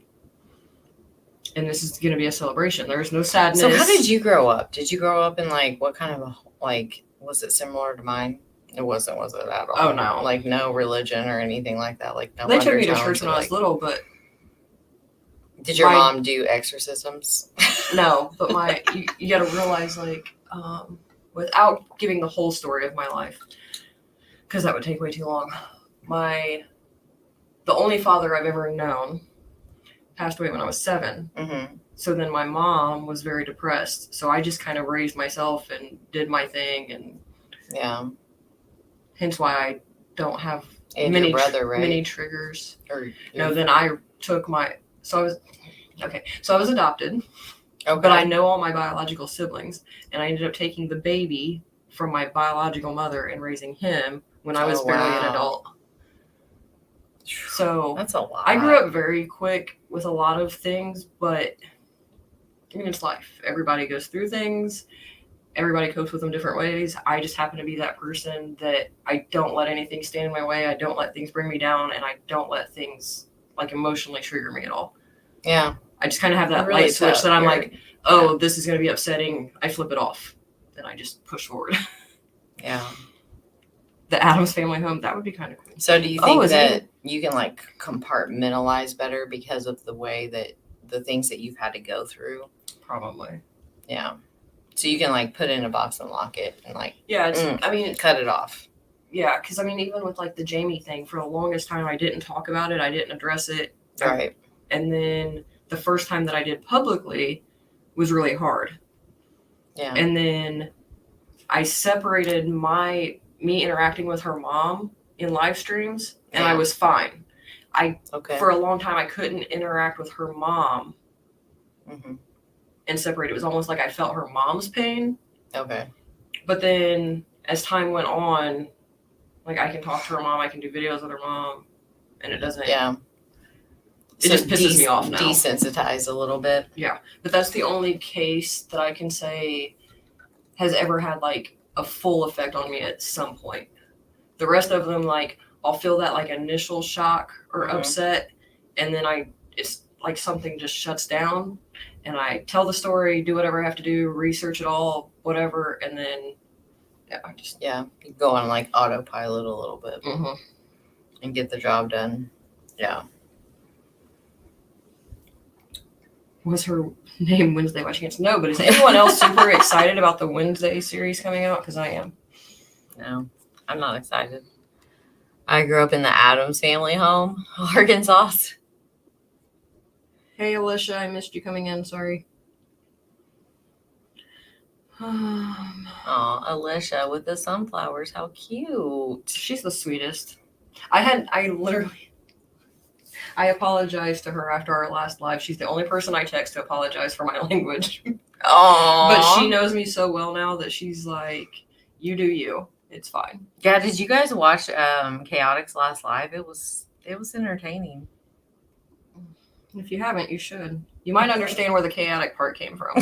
And this is going to be a celebration. There's no sadness. So how did you grow up? Did you grow up in like, what kind of, like, was it similar to mine? It wasn't, was it at all? Oh, no. Like, no religion or anything like that? Like, no. They took me to church when I was little, but... Did your mom do exorcisms? No, but you got to realize, like, without giving the whole story of my life, because that would take way too long. The only father I've ever known passed away when I was 7. Mm-hmm. So then my mom was very depressed. So I just kind of raised myself and did my thing, and hence why I don't have many triggers. No, then I took so I was adopted. Okay. But I know all my biological siblings, and I ended up taking the baby from my biological mother and raising him when I was barely an adult. So that's a lot. I grew up very quick with a lot of things, but I mean, it's life. Everybody goes through things. Everybody copes with them different ways. I just happen to be that person that I don't let anything stand in my way. I don't let things bring me down, and I don't let things like emotionally trigger me at all. Yeah. I just kind of have that light switch that I'm like, oh, this is going to be upsetting. I flip it off. Then I just push forward. Yeah. The Addams Family home, that would be kind of cool. So do you think that you can like compartmentalize better because of the way that the things that you've had to go through? Probably. Yeah. So you can like put it in a box and lock it and like, cut it off. Yeah. Cause I mean, even with like the Jamie thing, for the longest time, I didn't talk about it. I didn't address it. Right. And then the first time that I did publicly was really hard. Yeah. And then I separated me interacting with her mom in live streams, and I was fine. For a long time, I couldn't interact with her mom and separate. It was almost like I felt her mom's pain. Okay. But then as time went on, like I can talk to her mom, I can do videos with her mom, and it doesn't. Yeah. It just pisses me off now. Desensitized a little bit. Yeah. But that's the only case that I can say has ever had like a full effect on me at some point. The rest of them, like, I'll feel that like initial shock or upset, and then it's like something just shuts down, and I tell the story, do whatever I have to do, research it all, whatever, and then you go on like autopilot a little bit and get the job done. Yeah. Was her name Wednesday by chance? No, but is anyone else super excited about the Wednesday series coming out? Because I am. No, I'm not excited. I grew up in the Addams Family home, Arkansas. Hey, Alicia, I missed you coming in. Sorry. Oh, Alicia with the sunflowers. How cute. She's the sweetest. I apologized to her after our last live. She's the only person I text to apologize for my language. Oh, but she knows me so well now that she's like, you do you. It's fine. Yeah, did you guys watch Chaotic's last live? It was entertaining. If you haven't, you should. You might understand where the chaotic part came from.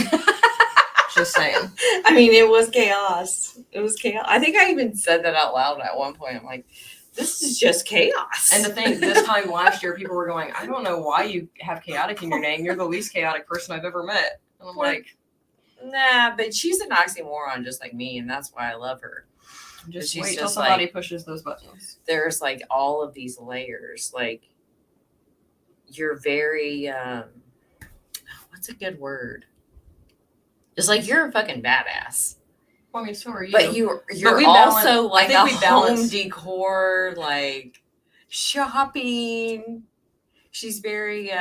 Just saying. I mean, it was chaos. It was chaos. I think I even said that out loud at one point. I'm like, this is just chaos. And the thing, this time last year, people were going, I don't know why you have chaotic in your name. You're the least chaotic person I've ever met. And I'm like, Nah, but she's an oxymoron just like me, and that's why I love her. Just she's wait till just somebody like- pushes those buttons. There's like all of these layers. Like you're very what's a good word? Just like you're a fucking badass. Well, I mean, so are you. But you're we also balance- like I think a we home balance- decor, like shopping. She's very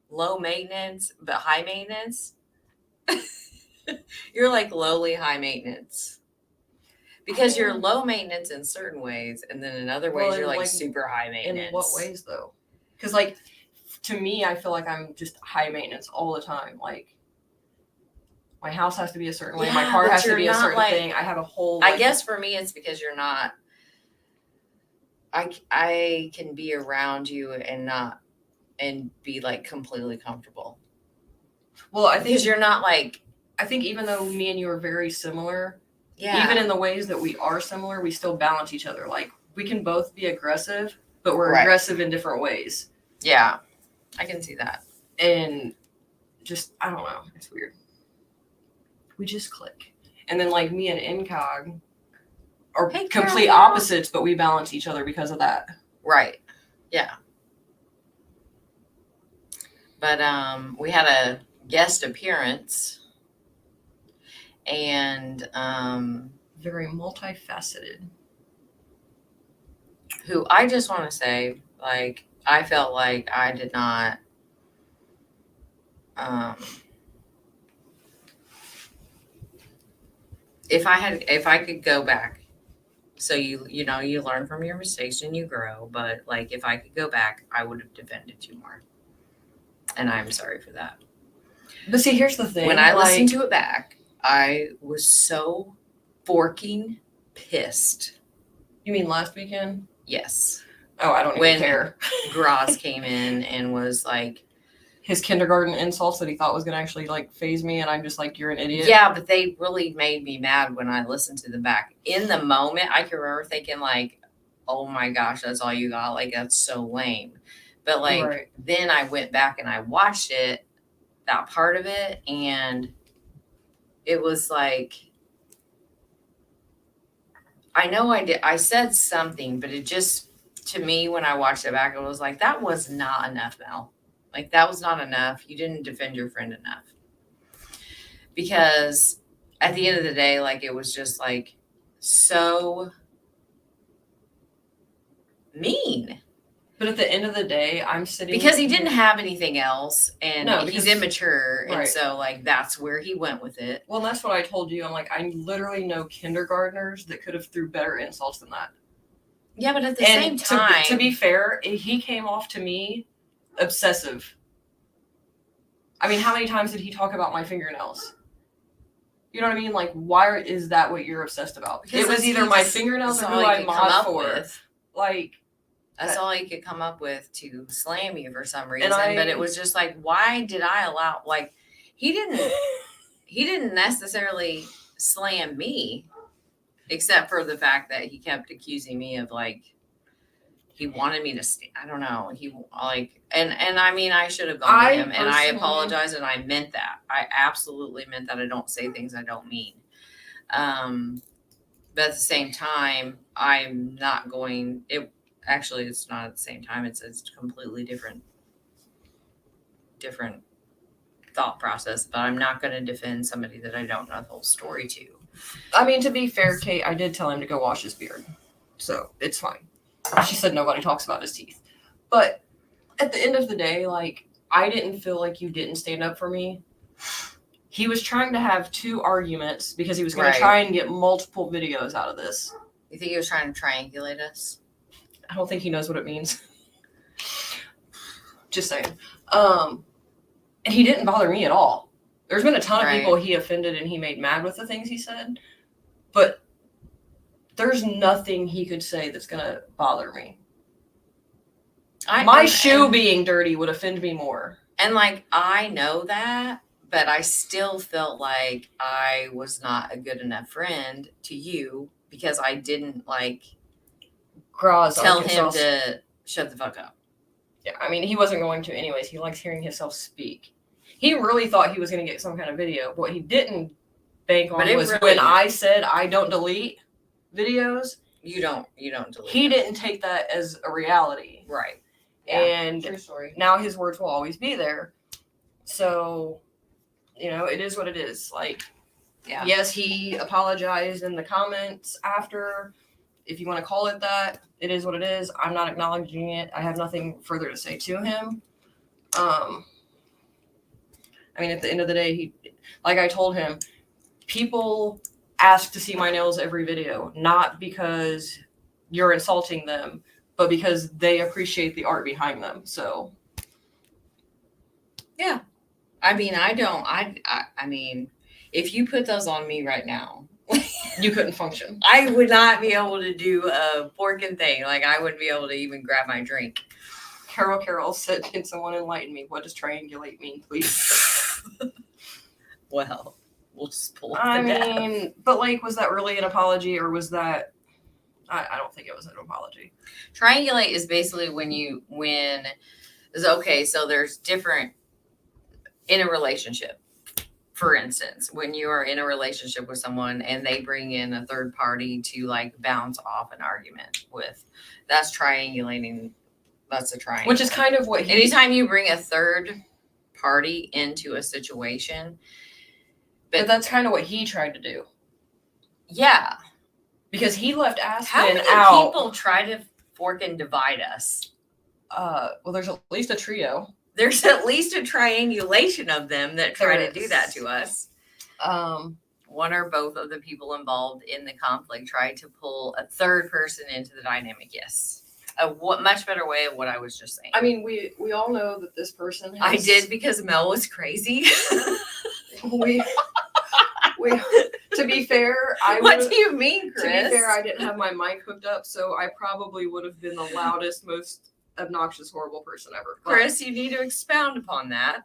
low maintenance, but high maintenance. You're like lowly high maintenance. Because you're low maintenance in certain ways, and then in other ways Well, you're like like, super high maintenance. In what ways, though? Because, like, to me, I feel like I'm just high maintenance all the time. Like, my house has to be a certain way. My Yeah, car but has to you're be a not, certain like- thing. I have a whole. I like- guess for me it's because you're not. I can be around you and be like completely comfortable. Well, I think Because you're not like, I think even though me and you are very similar, yeah, even in the ways that we are similar, we still balance each other. Like, we can both be aggressive, but we're Right. aggressive in different ways. yeah, I can see that. And just, I don't know. It's weird. We just click. And then, like, me and Incog are Hey, complete girl. opposites, but we balance each other because of that. Right. Yeah. But we had a guest appearance and Very multifaceted. who I just want to say, like, I felt like I did not if I could go back, so you know you learn from your mistakes and you grow, but like if I could go back, I would have defended you more, and I'm sorry for that. But see, here's the thing. When I listened to it back, I was so forking pissed. You mean last weekend? Yes, Oh, I don't even When- care. Graz came in and was like, His kindergarten insults that he thought was going to actually, like, phase me, and I'm just like, you're an idiot. yeah, but they really made me mad when I listened to them back. In the moment, I can remember thinking like, oh my gosh, that's all you got? Like, that's so lame. But like, Right. then I went back and I watched it, that part of it, and it was like, I know I said something, but it just, to me, when I watched it back, it was like, that was not enough, Mel. Like, that was not enough. You didn't defend your friend enough. Because at the end of the day, like, it was just like so mean. But at the end of the day, I'm sitting Because he didn't have anything else, and No, he's because- immature, and right. so like that's where he went with it. Well, that's what I told you. I'm like, I literally know kindergartners that could have threw better insults than that. Yeah, but at the same And time, to be fair, he came off to me obsessive. I mean, how many times did he talk about my fingernails? You know what I mean? Like, why is that what you're obsessed about? because It was that's- either he my just- fingernails or that's who all he I could come mod up for. with. Like, That's that- all he could come up with to slam you for some reason. I- But it was just like, why did I allow? Like, he didn't necessarily slam me, except for the fact that he kept accusing me of like he wanted me to I don't know. He like and I mean I should have gone to him, and I personally- apologize, and I meant that. I absolutely meant that. I don't say things I don't mean. But at the same time, I'm not going. It actually it's not at the same time. It's completely different thought process. But I'm not going to defend somebody that I don't know the whole story to. I mean, to be fair, Kate, I did tell him to go wash his beard. So it's fine. She said nobody talks about his teeth. But at the end of the day, like, I didn't feel like you didn't stand up for me. He was trying to have 2 arguments because he was going Right. to try and get multiple videos out of this. You think he was trying to triangulate us? I don't think he knows what it means. Just saying. And he didn't bother me at all. There's been a ton of Right. people he offended and he made mad with the things he said. But there's nothing he could say that's going to bother me. My shoe being dirty would offend me more. And like I know that, but I still felt like I was not a good enough friend to you because I didn't like Graz, tell him Arkansas. to shut the fuck up. Yeah, I mean, he wasn't going to anyways. He likes hearing himself speak. He really thought he was going to get some kind of video. What he didn't bank on was really, when I said I don't delete videos. You don't delete. He didn't take that as a reality. Right. Yeah, and true story. Now his words will always be there. So, it is what it is. Like, yeah. Yes, he apologized in the comments after. If you want to call it that, it is what it is. I'm not acknowledging it. I have nothing further to say to him. At the end of the day, like I told him, people ask to see my nails every video, not because you're insulting them, but because they appreciate the art behind them. So, yeah. I mean, if you put those on me right now, you couldn't function. I would not be able to do a forking thing. Like, I wouldn't be able to even grab my drink. Carol said, "Can someone enlighten me? What does triangulate mean, please?" Well, we'll just pull up but was that really an apology, or was that? I don't think it was an apology. Triangulate is basically so there's different in a relationship. For instance, when you are in a relationship with someone and they bring in a third party to bounce off an argument with, that's triangulating. That's a triangle. Which is kind of what anytime you bring a third party into a situation. But that's kind of what he tried to do. Yeah. Because he left Aspen How many out. people try to fork and divide us? Well, there's at least a trio. There's at least a triangulation of them that try to do that to us. One or both of the people involved in the conflict tried to pull a third person into the dynamic. Yes. Much better way of what I was just saying. We all know that this person has... I did because Mel was crazy. we to be fair, what do you mean, Chris? To be fair, I didn't have my mic hooked up, so I probably would have been the loudest, most obnoxious, horrible person ever. Chris, you need to expound upon that.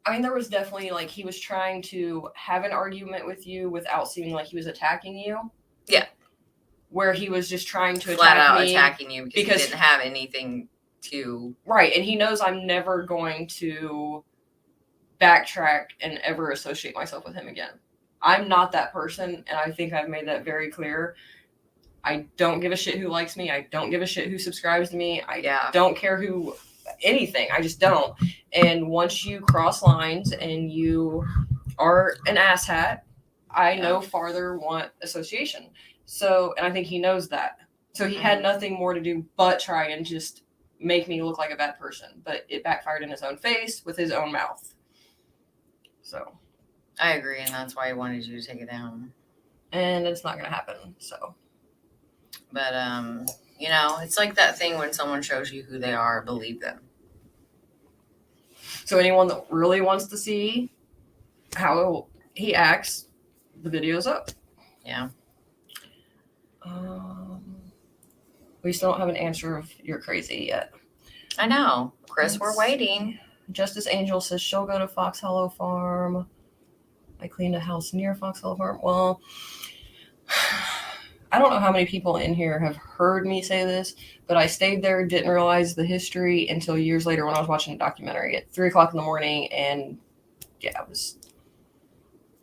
There was definitely he was trying to have an argument with you without seeming like he was attacking you. Yeah. Where he was just trying to flat attack out me attacking you because he didn't have anything to. Right, and he knows I'm never going to backtrack and ever associate myself with him again. I'm not that person, and I think I've made that very clear. I don't give a shit who likes me. I don't give a shit who subscribes to me. I don't care who anything. I just don't. And once you cross lines and you are an asshat, I no farther want association. So, and I think he knows that. So he had nothing more to do but try and just make me look like a bad person. But it backfired in his own face with his own mouth. So. I agree, and that's why I wanted you to take it down. And it's not going to happen, so. But, it's like that thing when someone shows you who they are, believe them. So anyone that really wants to see how he acts, the video's up. Yeah. We still don't have an answer if you're crazy yet. I know. Chris, we're waiting. Justice Angel says she'll go to Fox Hollow Farm. I cleaned a house near Fox Hollow Farm. Well, I don't know how many people in here have heard me say this, but I stayed there, didn't realize the history until years later when I was watching a documentary at 3 o'clock in the morning, and yeah, it was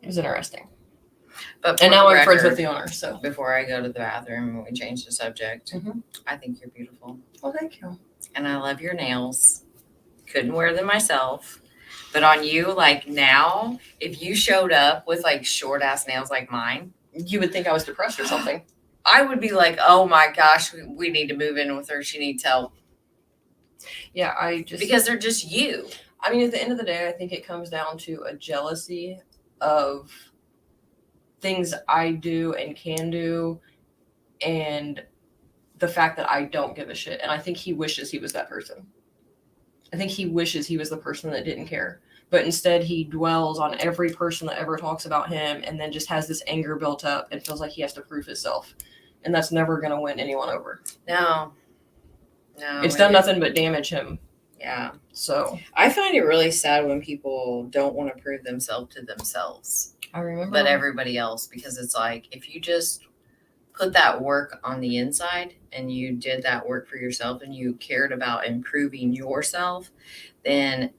interesting. But and now I'm friends with the owner. So before I go to the bathroom and we change the subject, I think you're beautiful. Well, thank you. And I love your nails. Couldn't wear them myself. But on you, now, if you showed up with short ass nails like mine, you would think I was depressed or something. I would be like, oh my gosh, we need to move in with her. She needs help. Yeah, because they're just you. At the end of the day, I think it comes down to a jealousy of things I do and can do, and the fact that I don't give a shit. And I think he wishes he was that person. I think he wishes he was the person that didn't care. But instead, he dwells on every person that ever talks about him and then just has this anger built up and feels like he has to prove himself. And that's never going to win anyone over. No. It's done nothing but damage him. Yeah. So I find it really sad when people don't want to prove themselves to themselves. I remember. But everybody else, because it's if you just put that work on the inside and you did that work for yourself and you cared about improving yourself, then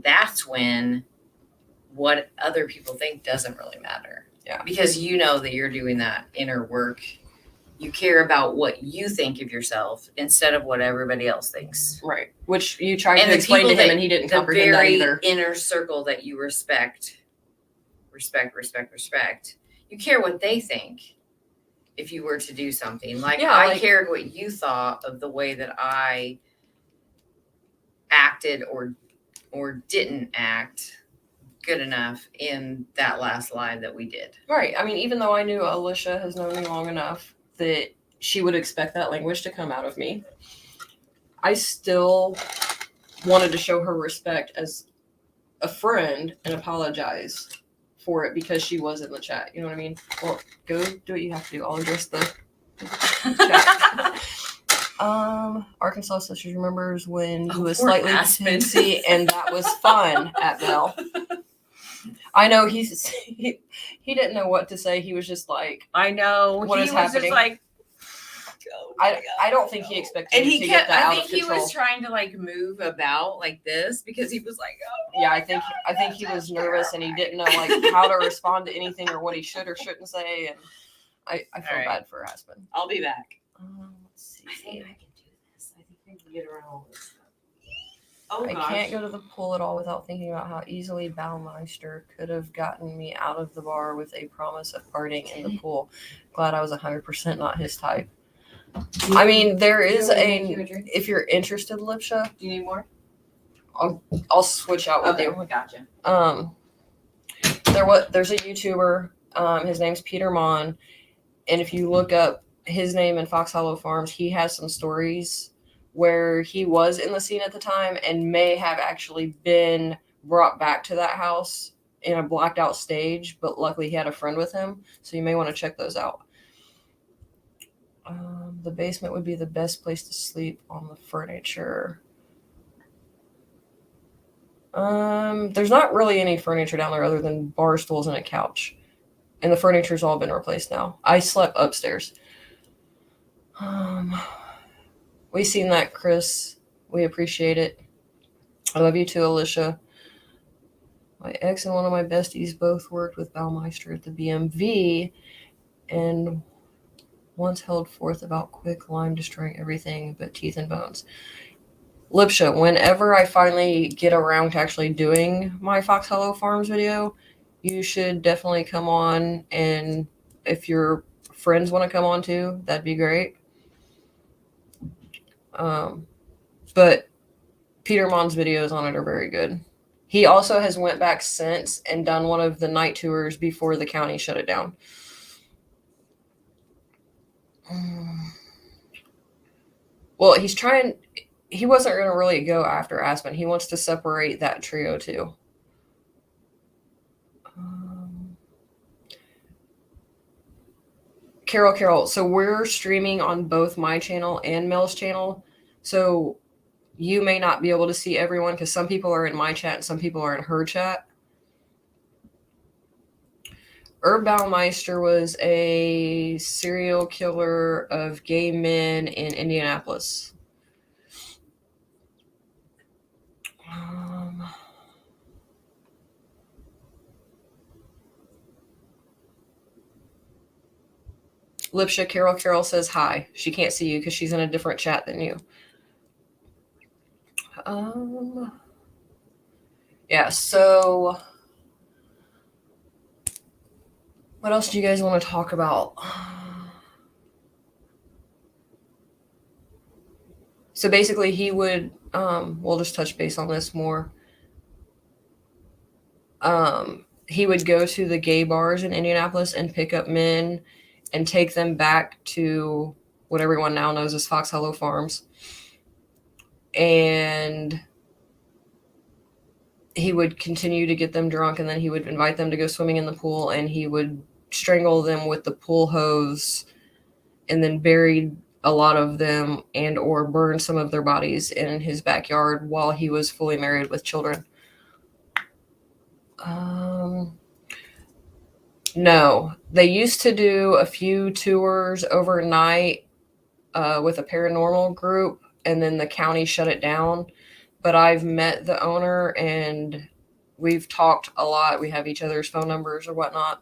that's when what other people think doesn't really matter. Yeah. Because you know that you're doing that inner work. You care about what you think of yourself instead of what everybody else thinks. Right. Which you tried And to the explain to people him that- and he didn't The comprehend that very either. inner circle that you respect. You care what they think if you were to do something. Like, Yeah, I like- cared what you thought of the way that I acted or didn't act good enough in that last live that we did. Right. I mean, even though I knew Alicia has known me long enough that she would expect that language to come out of me, I still wanted to show her respect as a friend and apologize for it because she was in the chat. You know what I mean? Well, go do what you have to do. I'll address the chat. Arkansas Sisters remembers when he was poor slightly Aspen. tipsy and that was fun at Bell. I know he didn't know what to say. He was just like, I know. What he is was happening? Just like, oh my God, I don't think he expected and me he to kept. get that I out think of he control. was trying to like move about like this because he was like, oh. Yeah, I think he was nervous and he didn't know like how to respond to anything or what he should or shouldn't say, and I feel All right. bad for Aspen. I'll be back. Let's see. I think I can do this. I think I can get around all this stuff. Oh I gosh. can't go to the pool at all without thinking about how easily Baumeister could have gotten me out of the bar with a promise of partying in the pool. Glad I was 100% not his type. I mean, there is if you're interested, Lipsha, Do you need more? I'll switch out with you. Gotcha. There's a YouTuber, his name's Peter Mon, and if you look up his name in Fox Hollow Farms, he has some stories where he was in the scene at the time and may have actually been brought back to that house in a blacked out stage, but luckily he had a friend with him, so you may want to check those out. The basement would be the best place to sleep on the furniture. There's not really any furniture down there other than bar stools and a couch. And the furniture's all been replaced now. I slept upstairs. We seen that, Chris. We appreciate it. I love you too, Alicia. My ex and one of my besties both worked with Baumeister at the BMV and once held forth about quick lime destroying everything but teeth and bones. Lipsha, whenever I finally get around to actually doing my Fox Hollow Farms video, you should definitely come on, and if your friends want to come on too, that'd be great. But Peter Mon's videos on it are very good. He also has went back since and done one of the night tours before the county shut it down. Well, he wasn't going to really go after Aspen. He wants to separate that trio too. Carol, so we're streaming on both my channel and Mel's channel. So you may not be able to see everyone because some people are in my chat and some people are in her chat. Herb Baumeister was a serial killer of gay men in Indianapolis. Lipsha, Carol says hi. She can't see you because she's in a different chat than you. Yeah, so what else do you guys want to talk about? So basically he would, we'll just touch base on this more. He would go to the gay bars in Indianapolis and pick up men and take them back to what everyone now knows as Fox Hollow Farms. And he would continue to get them drunk, and then he would invite them to go swimming in the pool, and he would strangle them with the pool hose and then buried a lot of them and or burned some of their bodies in his backyard while he was fully married with children. No, they used to do a few tours overnight with a paranormal group, and then the county shut it down. But I've met the owner, and we've talked a lot. We have each other's phone numbers or whatnot.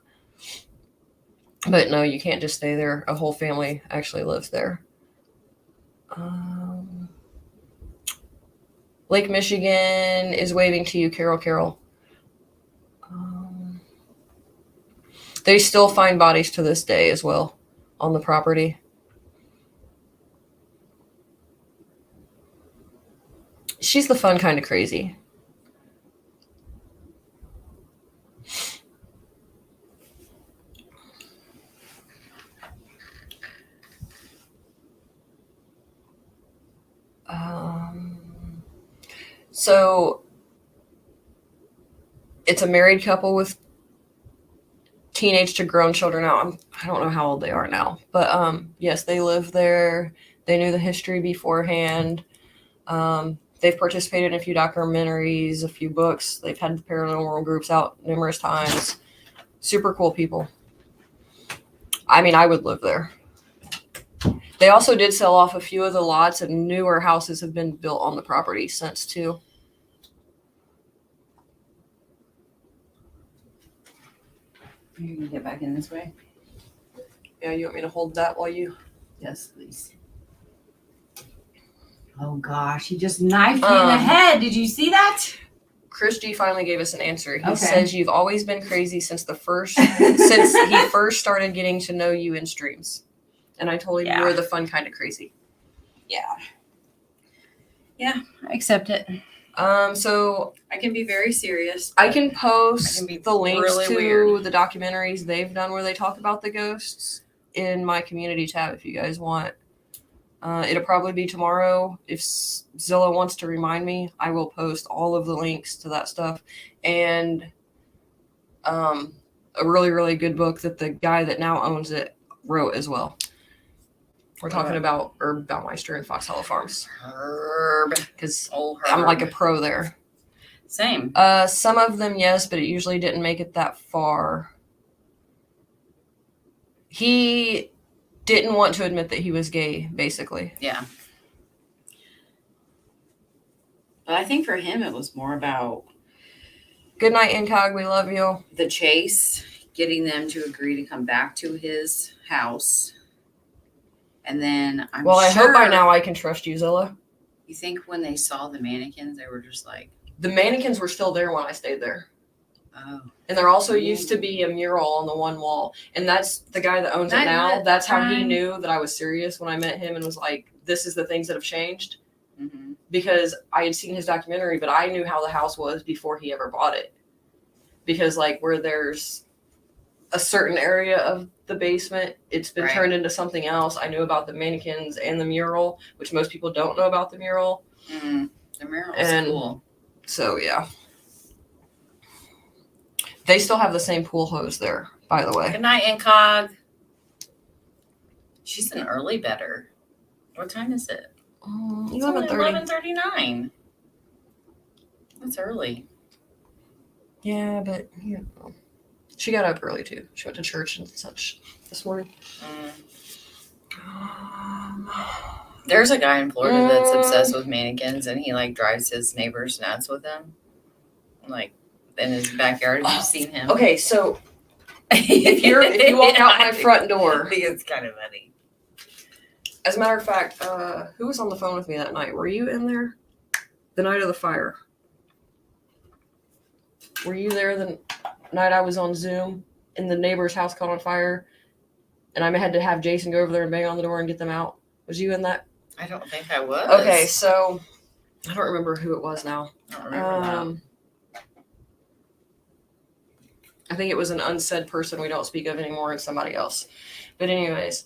But no, you can't just stay there. A whole family actually lives there. Lake Michigan is waving to you, Carol. Carol. They still find bodies to this day as well on the property. She's the fun kind of crazy. So it's a married couple with teenage to grown children now. I don't know how old they are now, but yes, they live there. They knew the history beforehand. They've participated in a few documentaries, a few books. They've had the paranormal groups out numerous times. Super cool people. I mean, I would live there. They also did sell off a few of the lots, and newer houses have been built on the property since too. You can get back in this way. Yeah, you want me to hold that while you? Yes, please. Oh gosh, he just knifed me in the head. Did you see that? Chris G finally gave us an answer. He Okay. says you've always been crazy since since he first started getting to know you in streams. And I told him you were the fun kind of crazy. Yeah, I accept it. So I can be very serious. I can post be the links really to weird. the documentaries they've done where they talk about the ghosts in my community tab if you guys want. It'll probably be tomorrow. If Zillow wants to remind me, I will post all of the links to that stuff. And a really, really good book that the guy that now owns it wrote as well. We're talking about Herb Baumeister and Fox Hollow Farms. Herb. Because Old I'm Herb. like a pro there. Same. Some of them, yes, but it usually didn't make it that far. He didn't want to admit that he was gay, basically. Yeah. But I think for him, it was more about Good night, Incog. We love you. the chase, getting them to agree to come back to his house. And then I hope by now I can trust you, Zilla. You think when they saw the mannequins, they were just like... The mannequins were still there when I stayed there. Oh. And there also used to be a mural on the one wall. And that's the guy that owns it now. That's how he knew that I was serious when I met him and was like, this is the things that have changed. Mm-hmm. Because I had seen his documentary, but I knew how the house was before he ever bought it. Because like where there's a certain area of the basement, it's been turned into something else. I knew about the mannequins and the mural, which most people don't know about the mural. Mm, the mural is cool. So yeah. They still have the same pool hose there, by the way. Good night, Incog. She's an early bedder. What time is it? 11:30. 11:39. That's early. Yeah, but you know, she got up early too. She went to church and such this morning. There's a guy in Florida that's obsessed with mannequins, and he like drives his neighbors nuts with them. Like in his backyard. Have you seen him? Okay, so if you walk out my front door, I think it's kind of funny. As a matter of fact, who was on the phone with me that night? Were you in there? The night of the fire. Were you there the night I was on Zoom and the neighbor's house caught on fire and I had to have Jason go over there and bang on the door and get them out? Was you in that? I don't think I was. Okay, so I don't remember who it was now. I don't remember that. I think it was an unsaid person we don't speak of anymore and somebody else. But anyways,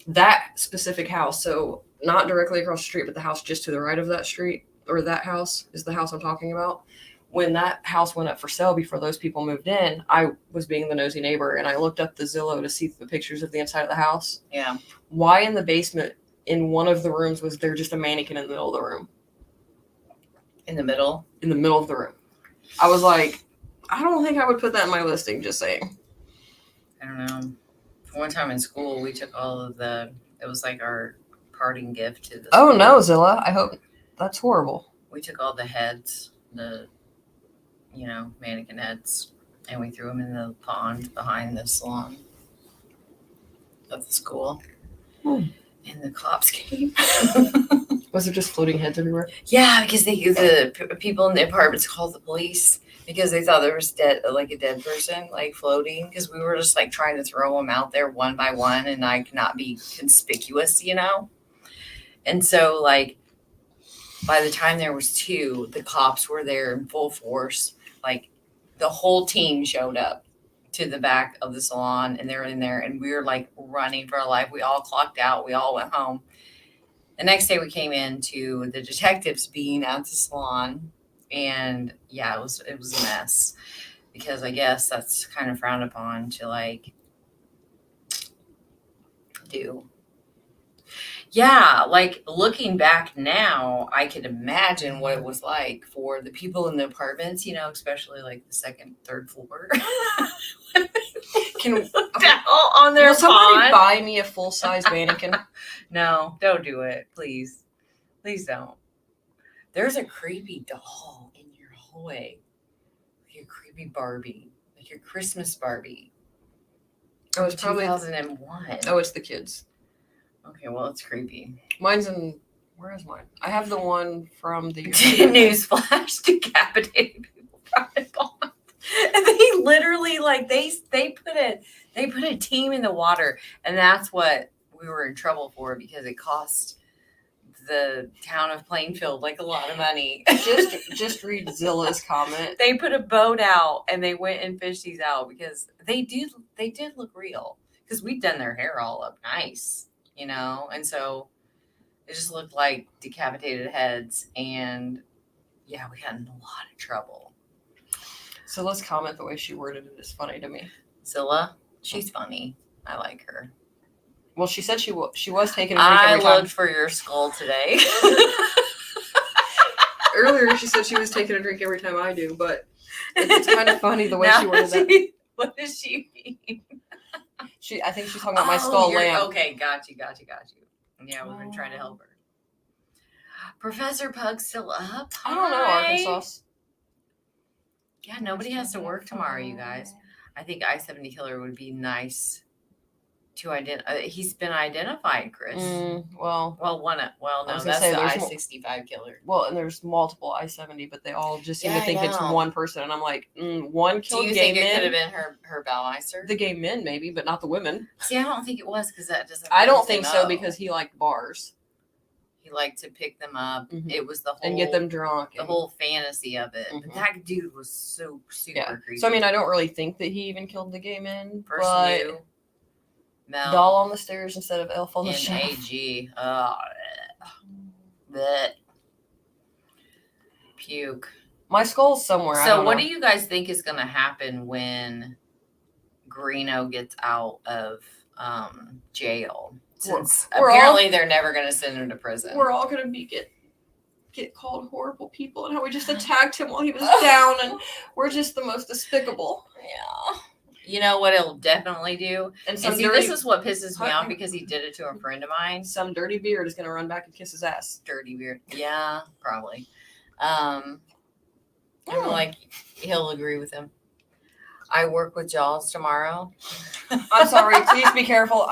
that specific house, so not directly across the street, but the house just to the right of that street, or that house is the house I'm talking about. When that house went up for sale before those people moved in, I was being the nosy neighbor and I looked up the Zillow to see the pictures of the inside of the house. Yeah. Why in the basement in one of the rooms was there just a mannequin in the middle of the room? In the middle? In the middle of the room. I was like, I don't think I would put that in my listing, just saying. I don't know. One time in school, we took all of the. It was like our parting gift to the. Oh school. no, Zilla! I hope that's horrible. We took all the heads, the mannequin heads, and we threw them in the pond behind the salon of the school. And the cops came. Was there just floating heads everywhere? Yeah, because the people in the apartments called the police because they thought there was a dead person floating, because we were just trying to throw them out there one by one and not be conspicuous, And so by the time there was two, the cops were there in full force. The whole team showed up to the back of the salon, and they were in there, and we were running for our life. We all clocked out. We all went home. The next day we came in to the detectives being at the salon, and yeah, it was a mess, because I guess that's kind of frowned upon to do. Yeah, looking back now, I could imagine what it was like for the people in the apartments, especially the second, third floor. Can Down on their will somebody pond. buy me a full-size mannequin? No, don't do it, please. Please don't. There's a creepy doll in your hallway. Like a creepy Barbie. Like your Christmas Barbie. Oh, it's probably 2001. Oh, it's the kids. Okay, well, it's creepy. Mine's in. Where is mine? I have the one from the Newsflash: decapitated people from the pond. And they literally they put a team in the water, and that's what we were in trouble for, because it cost the town of Plainfield a lot of money. Just read Zilla's comment. They put a boat out and they went and fished these out because they did look real, because we'd done their hair all up nice, and so it just looked like decapitated heads, and yeah, we got in a lot of trouble. Zilla's comment, the way she worded it, is funny to me. Zilla, she's funny. I like her. Well, she said she was taking a drink every time. I looked for your skull today. Earlier, she said she was taking a drink every time I do, but it's kind of funny the way she worded that. What does she mean? I think she's talking about my skull lamp. Okay, got you. Yeah, we've been trying to help her. Professor Pug's still up? I don't know, Arkansas. Yeah, nobody has to work tomorrow, you guys. I think I-70 killer would be nice to identify. He's been identified, Chris. No, that's the I-65 killer. Well, and there's multiple I-70, but they all just seem to think it's one person, and I'm like, one killed gay men. Do you think it could have been her Bowmeister? The gay men, maybe, but not the women. See, I don't think it was, because that doesn't. I don't think so, because he liked bars. He liked to pick them up. Mm-hmm. It was the whole and get them drunk. The whole fantasy of it. Mm-hmm. But that dude was so super creepy. So I mean, I don't really think that he even killed the gay men. First but you, Mel, doll on the stairs instead of elf on the shelf. AG. Puke. My skull's somewhere. So what do you guys think is going to happen when Greeno gets out of jail? Since apparently they're never going to send him to prison. We're all going to get called horrible people, and how we just attacked him while he was down, and we're just the most despicable. Yeah. You know what it'll definitely do? And this is what pisses me off, because he did it to a friend of mine. Some dirty beard is going to run back and kiss his ass. Dirty beard. Yeah, probably. And he'll agree with him. I work with Jaws tomorrow. I'm sorry. Please be careful.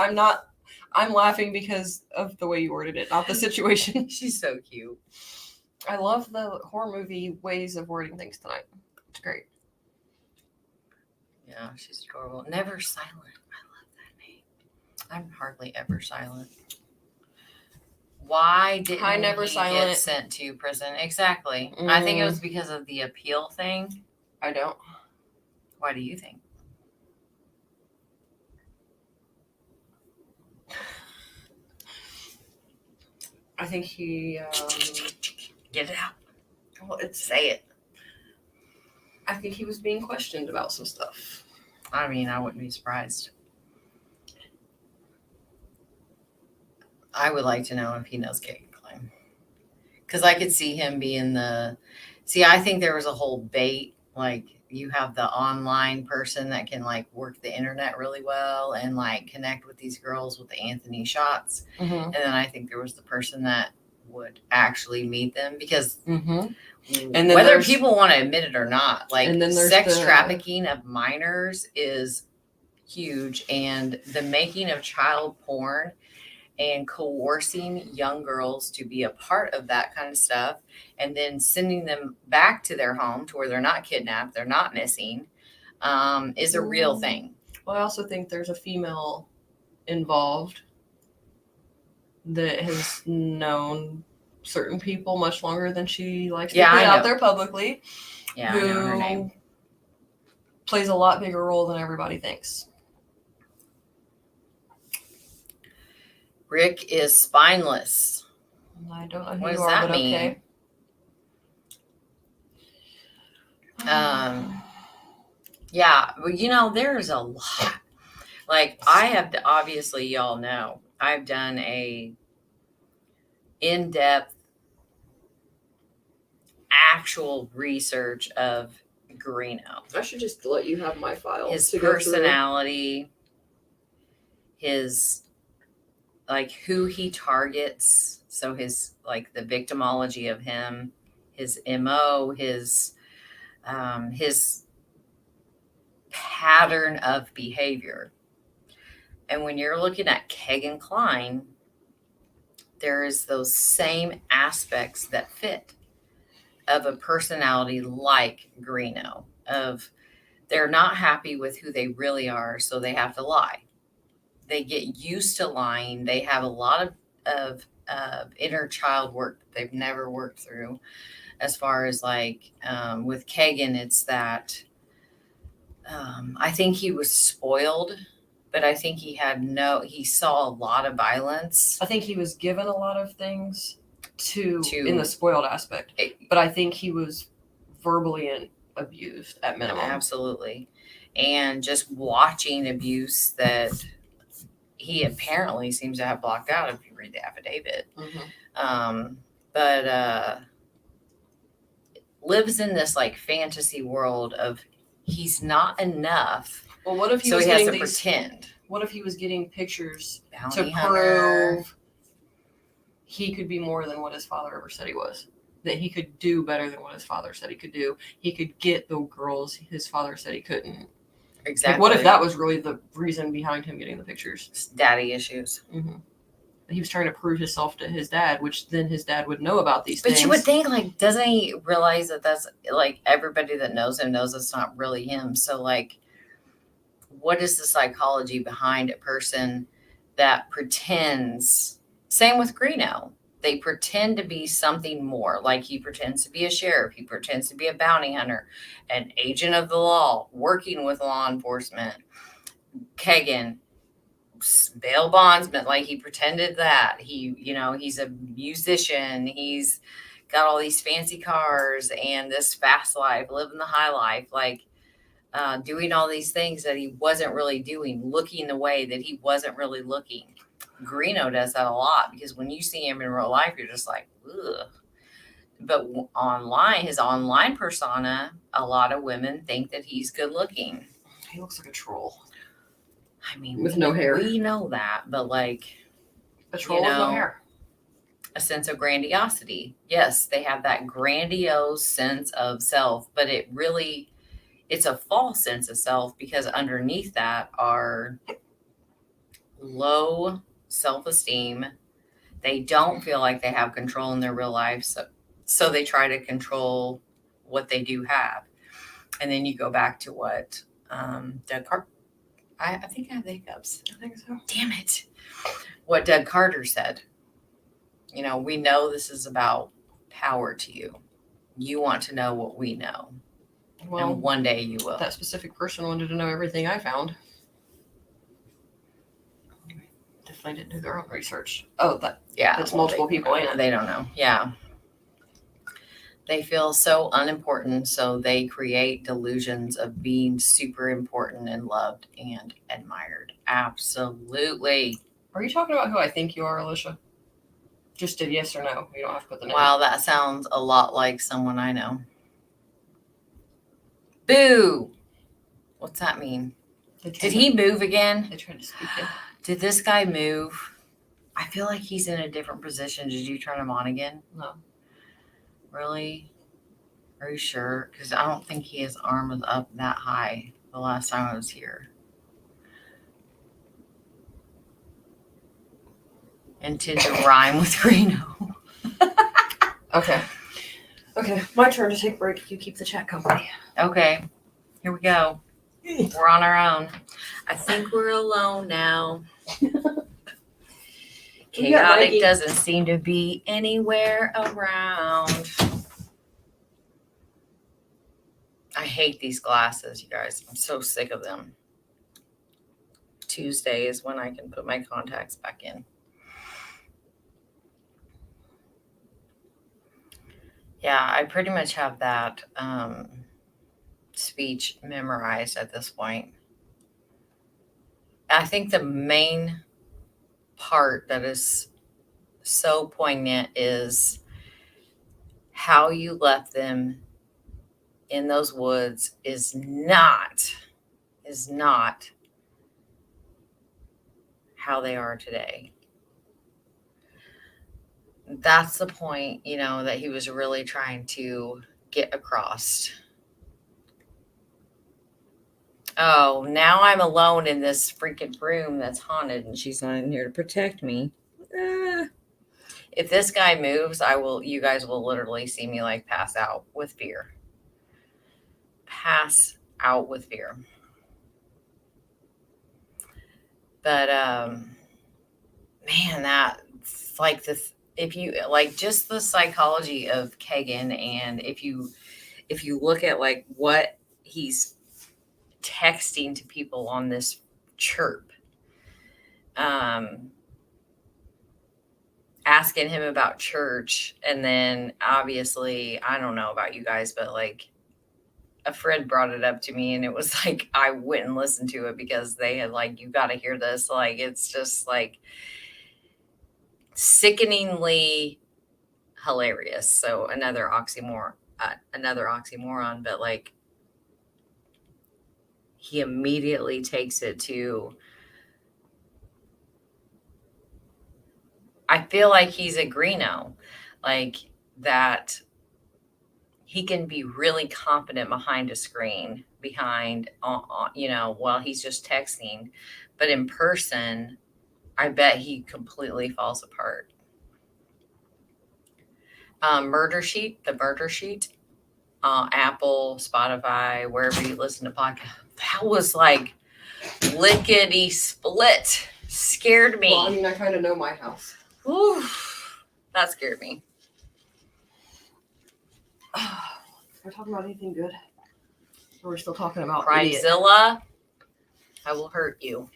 I'm laughing because of the way you worded it, not the situation. She's so cute. I love the horror movie ways of wording things tonight. It's great. Yeah, she's adorable. Never Silent. I love that name. I'm hardly ever silent. Why didn't he get sent to prison? Exactly. I think it was because of the appeal thing. I don't. Why do you think? I think he... Get it out. Well, say it. I think he was being questioned about some stuff. I mean, I wouldn't be surprised. I would like to know if he knows Kate Klein. Because I could see him being I think there was a whole bait, you have the online person that can like work the internet really well and like connect with these girls with the Anthony shots. Mm-hmm. And then I think there was the person that would actually meet them, because Mm-hmm. and whether people want to admit it or not, like sex trafficking of minors is huge, and the making of child porn and coercing young girls to be a part of that kind of stuff, and then sending them back to their home to where they're not kidnapped, they're not missing, is a real thing. Well, I also think there's a female involved that has known certain people much longer than she likes to put out there publicly. Yeah, I know her name. Plays a lot bigger role than everybody thinks. Rick is spineless. I don't know who what you does are, that but mean? Okay. Yeah, well, there's a lot. Like, I have obviously, y'all know, I've done a in-depth actual research of Greeno. I should just let you have my file. His personality, his like who he targets. So his like the victimology of him, his MO, his pattern of behavior. And when you're looking at Kegan Kline, there is those same aspects that fit of a personality like Greeno, of they're not happy with who they really are, so they have to lie. They get used to lying. They have a lot of inner child work that they've never worked through. As far as like with Kegan, it's that I think he was spoiled, but I think he saw a lot of violence. I think he was given a lot of things to in the spoiled aspect, but I think he was verbally abused at minimum. Absolutely. And just watching abuse that he apparently seems to have blocked out if you read the affidavit. Mm-hmm. But lives in this like fantasy world of he's not enough. Well, what if he has to pretend? What if he was getting pictures Bounty to hunter. prove he could be more than what his father ever said he was? That he could do better than what his father said he could do. He could get the girls his father said he couldn't. Exactly. Like, what if that was really the reason behind him getting the pictures? Daddy issues. Mm-hmm. He was trying to prove himself to his dad, which then his dad would know about these things. But you would think, like, doesn't he realize that that's, like, everybody that knows him knows it's not really him? So, like, what is the psychology behind a person that pretends? Same with Greeno. They pretend to be something more. Like, he pretends to be a sheriff. He pretends to be a bounty hunter, an agent of the law, working with law enforcement. Kegan, bail bondsman, like he pretended that. He's a musician. He's got all these fancy cars and this fast life, living the high life, like doing all these things that he wasn't really doing, looking the way that he wasn't really looking. Greeno does that a lot, because when you see him in real life, you're just like, ugh. But online, his online persona, a lot of women think that he's good looking. He looks like a troll. I mean, with no hair. We know that, but like a troll with no hair. A sense of grandiosity. Yes, they have that grandiose sense of self, but it's a false sense of self, because underneath that are low self-esteem. They don't feel like they have control in their real life, so they try to control what they do have. And then you go back to what Doug Carter. I think I have the hiccups. I think so. Damn it. What Doug Carter said. We know this is about power to you. You want to know what we know. Well, and one day you will. That specific person wanted to know everything I found. Definitely didn't do their own research. Oh, that's multiple people, ain't it? They don't know. Yeah. They feel so unimportant, so they create delusions of being super important and loved and admired. Absolutely. Are you talking about who I think you are, Alicia? Just did yes or no. You don't have to put the name. Wow, that sounds a lot like someone I know. Boo. What's that mean? Did he move again? They tried to speak in. Did this guy move? I feel like he's in a different position. Did you turn him on again? No. Really? Are you sure? Because I don't think his arm was up that high the last time I was here. Intend to rhyme with Greeno. Okay. Okay, my turn to take a break. You keep the chat company. Okay, here we go. We're on our own. I think we're alone now. Chaotic doesn't seem to be anywhere around. I hate these glasses, you guys. I'm so sick of them. Tuesday is when I can put my contacts back in. Yeah, I pretty much have that speech memorized at this point. I think the main part that is so poignant is how you left them in those woods is not how they are today. That's the point, that he was really trying to get across. Oh, now I'm alone in this freaking room that's haunted and she's not in here to protect me. If this guy moves, you guys will literally see me like pass out with fear. Pass out with fear. But man, that's like this. If you like just the psychology of Kagan, and if you look at like what he's texting to people on this chirp, asking him about church, and then obviously I don't know about you guys, but like a friend brought it up to me and it was like I went and listened to it because they had like, you got to hear this. Like it's just like sickeningly hilarious. So another oxymoron, but like he immediately takes it to, I feel like he's a Greeno, like that he can be really confident behind a screen, while he's just texting, but in person, I bet he completely falls apart. The Murder Sheet, Apple, Spotify, wherever you listen to podcasts. That was like lickety split. Scared me. Well, I mean, I kind of know my house. Ooh, that scared me. We're talking about anything good? Or we're still talking about Crimezilla? I will hurt you.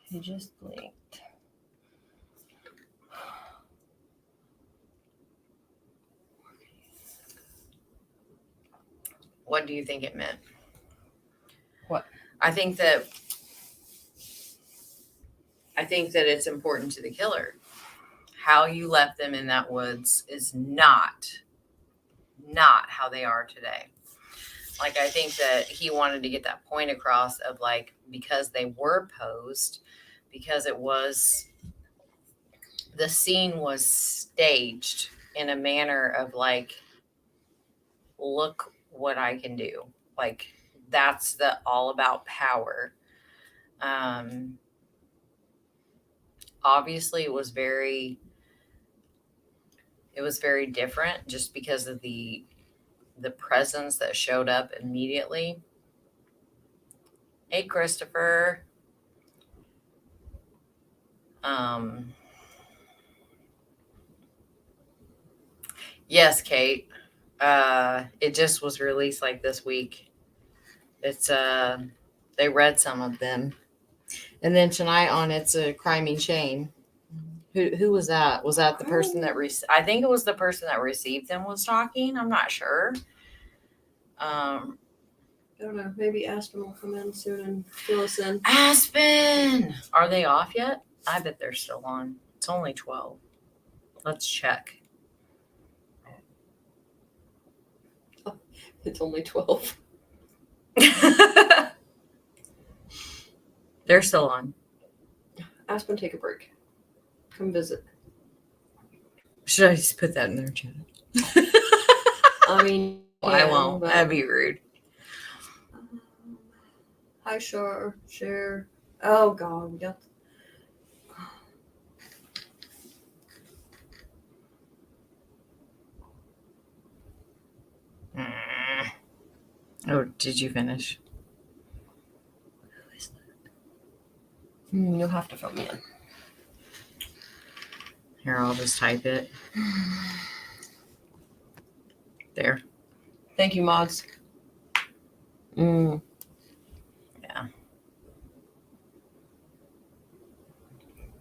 He just blinked. What do you think it meant? What? I think that it's important to the killer. How you left them in that woods is not how they are today. Like, I think that he wanted to get that point across of like, because they were posed, because the scene was staged in a manner of like, look what I can do. Like, that's the all about power. Obviously it was very different just because of the presence that showed up immediately. Hey, Christopher. Yes, Kate. It just was released like this week. It's they read some of them. And then tonight on It's a Criming Shame. Who was that? Was that the person that I think it was the person that received them was talking. I'm not sure. I don't know. Maybe Aspen will come in soon and fill us in. Aspen! Are they off yet? I bet they're still on. It's only 12. Let's check. It's only 12. They're still on. Aspen, take a break. Come visit. Should I just put that in their chat? I mean, I yeah, won't. but- That'd be rude. Hi, share. Oh God, we got. Oh, did you finish? You'll have to fill me in. Here, I'll just type it. There. Thank you, mods. Yeah.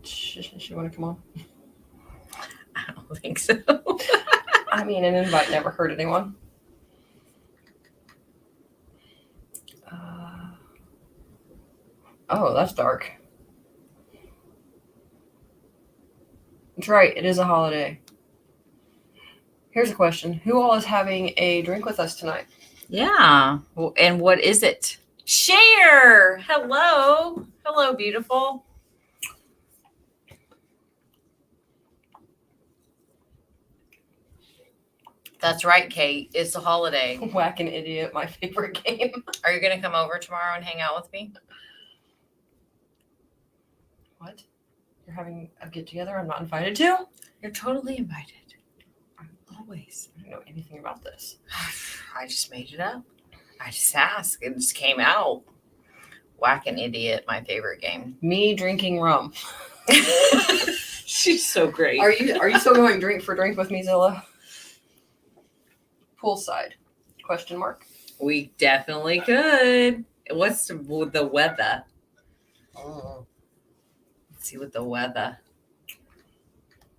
She want to come on? I don't think so. I mean, an invite never hurt anyone. Oh, that's dark. That's right. It is a holiday. Here's a question. Who all is having a drink with us tonight? Yeah. Well, and what is it? Share. Hello. Hello, beautiful. That's right, Kate. It's a holiday. Whack an idiot, my favorite game. Are you going to come over tomorrow and hang out with me? What? You're having a get together I'm not invited to? You're totally invited. Always. I don't know anything about this. I just made it up. I just asked. It just came out. Whack an idiot, my favorite game. Me drinking rum. She's so great. Are you still going drink for drink with me, Zilla? Poolside? Question mark. We definitely could. What's the weather? Oh. Let's see what the weather.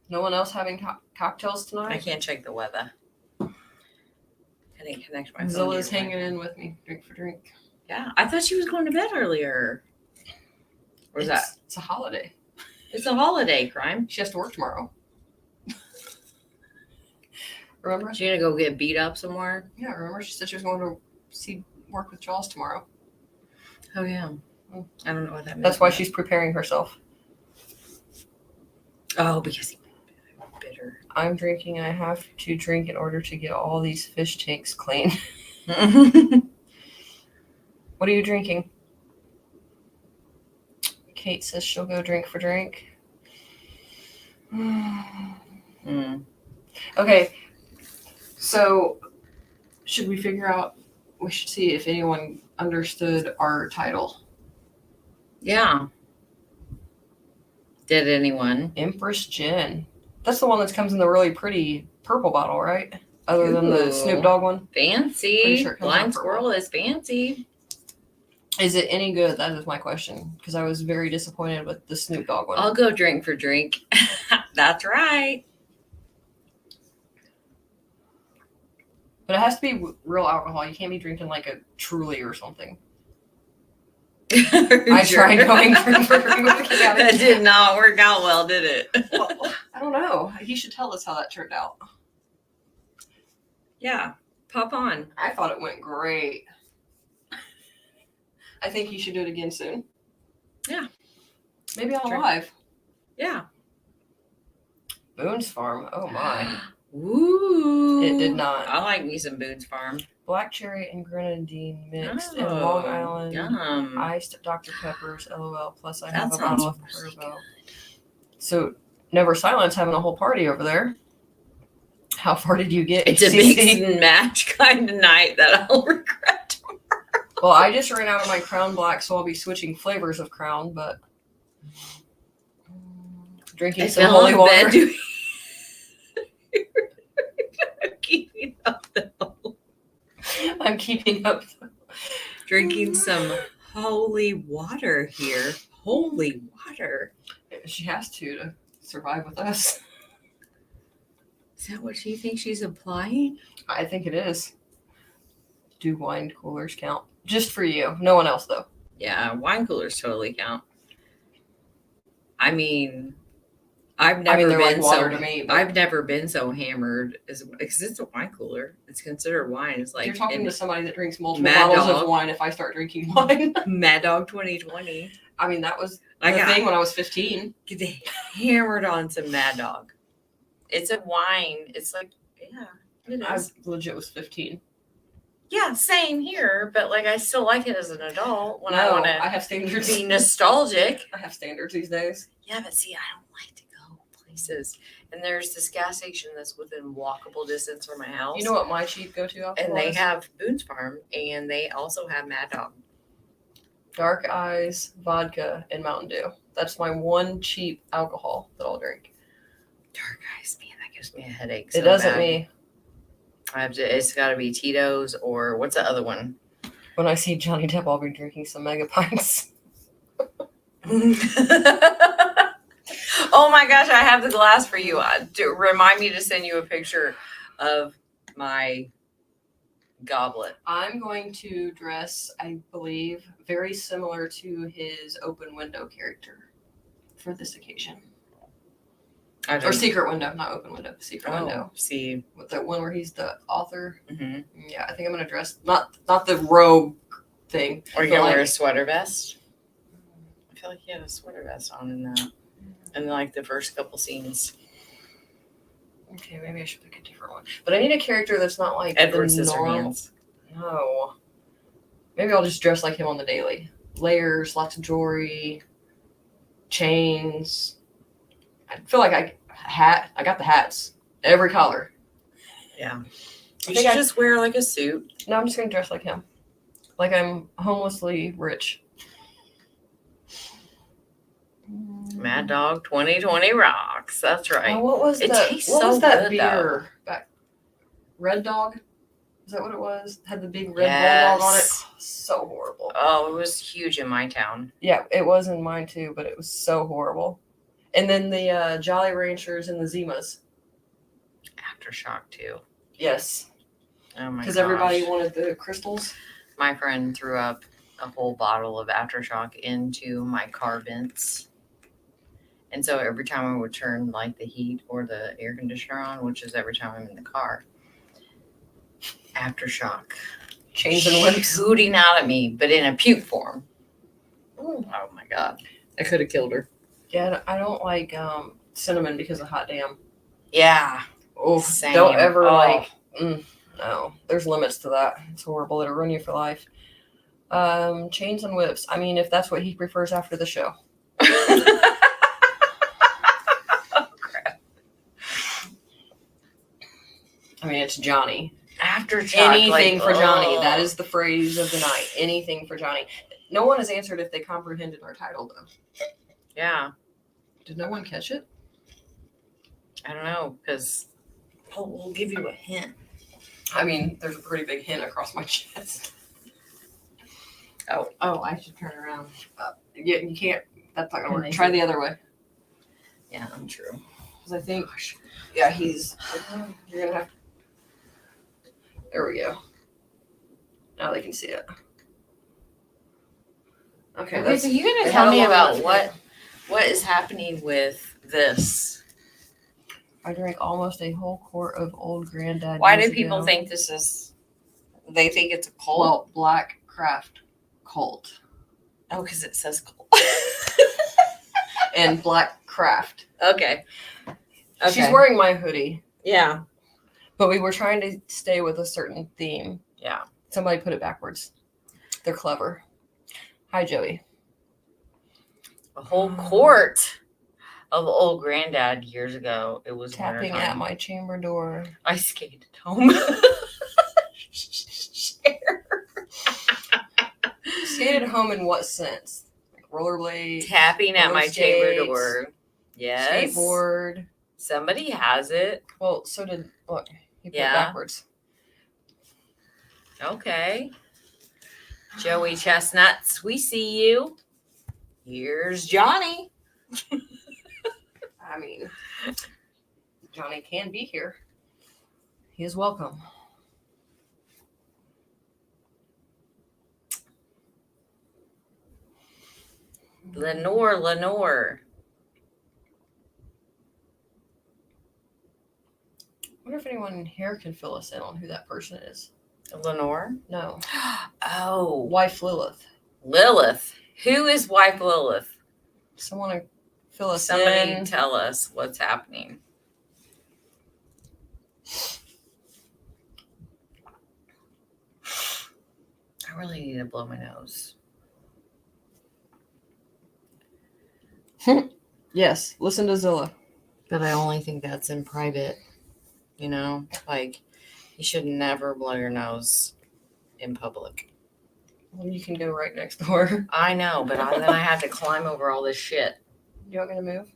No one else having cocktails I tonight? can't check the weather. I didn't connect my phone. Zilla's to your hanging in with me. Drink for drink. Yeah, I thought she was going to bed earlier. Or is that? It's a holiday. It's a holiday, crime. She has to work tomorrow. Remember? She gonna go get beat up somewhere? Yeah, remember she said she was going to work with Jaws tomorrow. Oh yeah. I don't know what that means. That's why she's preparing herself. Oh, because he's bitter. I'm drinking. I have to drink in order to get all these fish tanks clean. What are you drinking? Kate says she'll go drink for drink. Okay. So, should we figure out? We should see if anyone understood our title. Yeah. Did anyone? Empress Gin. That's the one that comes in the really pretty purple bottle, right? Other than the Ooh. Snoop Dogg one. Pretty Fancy. sure it comes Blind out squirrel is fancy. Is it any good? That is my question. Because I was very disappointed with the Snoop Dogg one. I'll go drink for drink. That's right. But it has to be real alcohol. You can't be drinking like a Truly or something. I tried going drink for drink with the That did not work out well, did it? Well, I don't know. He should tell us how that turned out. Yeah. Pop on. I thought it went great. I think he should do it again soon. Yeah. Maybe on Sure. live. Yeah. Boone's Farm. Oh my. Ooh. It did not. I like me some Boone's Farm. Black cherry and grenadine mixed in Oh, Long Island. Yum. Iced Dr. Pepper's, LOL. Plus, I That have a sounds bottle of really Cuervo. So, Never Silence having a whole party over there. How far did you get? It's a HCC? mix and match kind of night that I'll regret. Well, I just ran out of my Crown Black, so I'll be switching flavors of Crown, but drinking I some fell holy in water. bed doing- I'm keeping up though. I'm keeping up. Drinking some holy water here. Holy water. She has to survive with us. Is that what she thinks she's applying? I think it is. Do wine coolers count? Just for you. No one else, though. Yeah, wine coolers totally count. I mean, I've never they're been like water so. to me. But I've never been so hammered because it's a wine cooler. It's considered wine. It's like you're talking to somebody that drinks multiple Mad bottles Dog. of wine. If I start drinking wine, Mad Dog 2020. I mean, that was I the got thing when I was 15. get hammered on some Mad Dog. It's a wine. It's like it I is. legit was 15. Yeah, same here. But like, I still like it as an adult when I No, want I to have standards. be nostalgic. I have standards these days. Yeah, but see, I don't like to go places. And there's this gas station that's within walkable distance from my house. You know what my cheap go-to alcohol And they is? have Boone's Farm, and they also have Mad Dog. Dark Eyes, vodka, and Mountain Dew. That's my one cheap alcohol that I'll drink. Dark Eyes, man, that gives me a headache. It doesn't me. I have to. It's got to be Tito's or what's the other one? When I see Johnny Depp, I'll be drinking some Mega Pints. Oh my gosh, I have the glass for you. Remind me to send you a picture of my goblet. I'm going to dress, I believe, very similar to his Open Window character for this occasion. Or Secret Window, not Open Window, Secret Window. See, with the one where he's the author. Mm-hmm. Yeah, I think I'm gonna dress not the robe thing. Or you're gonna wear a sweater vest. I feel like he had a sweater vest on in that, in like the first couple scenes. Okay, maybe I should pick a different one. But I need a character that's not like Edward the normal. Scissorhands. No. Maybe I'll just dress like him on the daily. Layers, lots of jewelry, chains. I feel like I got the hats. Every color. Yeah. You should just wear like a suit. No, I'm just gonna dress like him. Like I'm homelessly rich. Mad Dog 2020 rocks. That's right. Oh, what was that good, beer back? Red Dog? Is that what it was? Had the big red bulldog on it. Oh, so horrible. Oh, it was huge in my town. Yeah, it was in mine too, but it was so horrible. And then the Jolly Ranchers and the Zimas. Aftershock too. Yes. Oh my gosh. Because everybody wanted the crystals. My friend threw up a whole bottle of Aftershock into my car vents. And so every time I would turn like the heat or the air conditioner on, which is every time I'm in the car, Aftershock. Chains and whips. Hooting out at me, but in a puke form. Ooh. Oh my God. I could have killed her. Yeah, I don't like cinnamon because of hot damn. Yeah. Oh, Same. don't ever no. There's limits to that. It's horrible. It'll ruin you for life. Chains and whips. I mean, if that's what he prefers after the show. Oh, crap. I mean, it's Johnny. Aftershock. Anything for Johnny. That is the phrase of the night. Anything for Johnny. No one has answered if they comprehended our title, though. Yeah. Did no one catch it? I don't know, because we'll give you a hint. I mean, there's a pretty big hint across my chest. Oh, I should turn around. Yeah, you can't. That's not gonna work. Try the other way. Yeah, I'm true. Because I think, yeah, he's. You're gonna have. There we go. Now they can see it. Okay, so you're gonna tell me about what is happening with this? I drank almost a whole quart of Old Granddad. Why do people think this is? They think it's a cult. Well, Black Craft Cult. Oh, because it says cult. And Black Craft. Okay. She's wearing my hoodie. Yeah. But we were trying to stay with a certain theme. Yeah. Somebody put it backwards. They're clever. Hi, Joey. A whole quart of Old Granddad years ago. It was Tapping at my chamber door. I skated home. Skated home in what sense? Like rollerblade? Tapping at my chamber skates, door. Yes. Skateboard. Somebody has it. Well, so did, look, he put it Yeah. backwards. Okay. Joey Chestnuts, we see you. Here's Johnny. I mean, Johnny can be here. He is welcome. Lenore. wonder if anyone here can fill us in on who that person is. Lenore? No. Oh. Wife Lilith. Lilith. Who is wife Lilith? Someone to fill us Somebody in. tell us what's happening. I really need to blow my nose. Yes, listen to Zilla. But I only think that's in private. You know, like you should never blow your nose in public. Well, you can go right next door. I know, but then I have to climb over all this shit. You want me to move?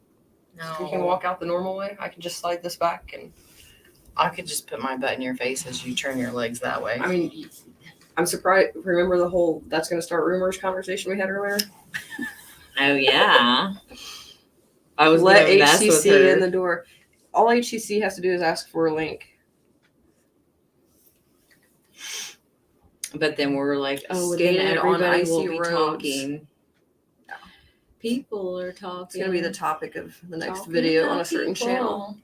No. So we can walk out the normal way. I can just slide this back and. I could just put my butt in your face as you turn your legs that way. I mean, I'm surprised. Remember the whole "that's going to start rumors" conversation we had earlier? Oh yeah. I was Let gonna mess with HCC her. in the door. All HCC has to do is ask for a link. But then we're like, oh, Skated then on everybody icy will be roads. talking. Yeah. People are talking. It's going to be the topic of the next video on a certain channel.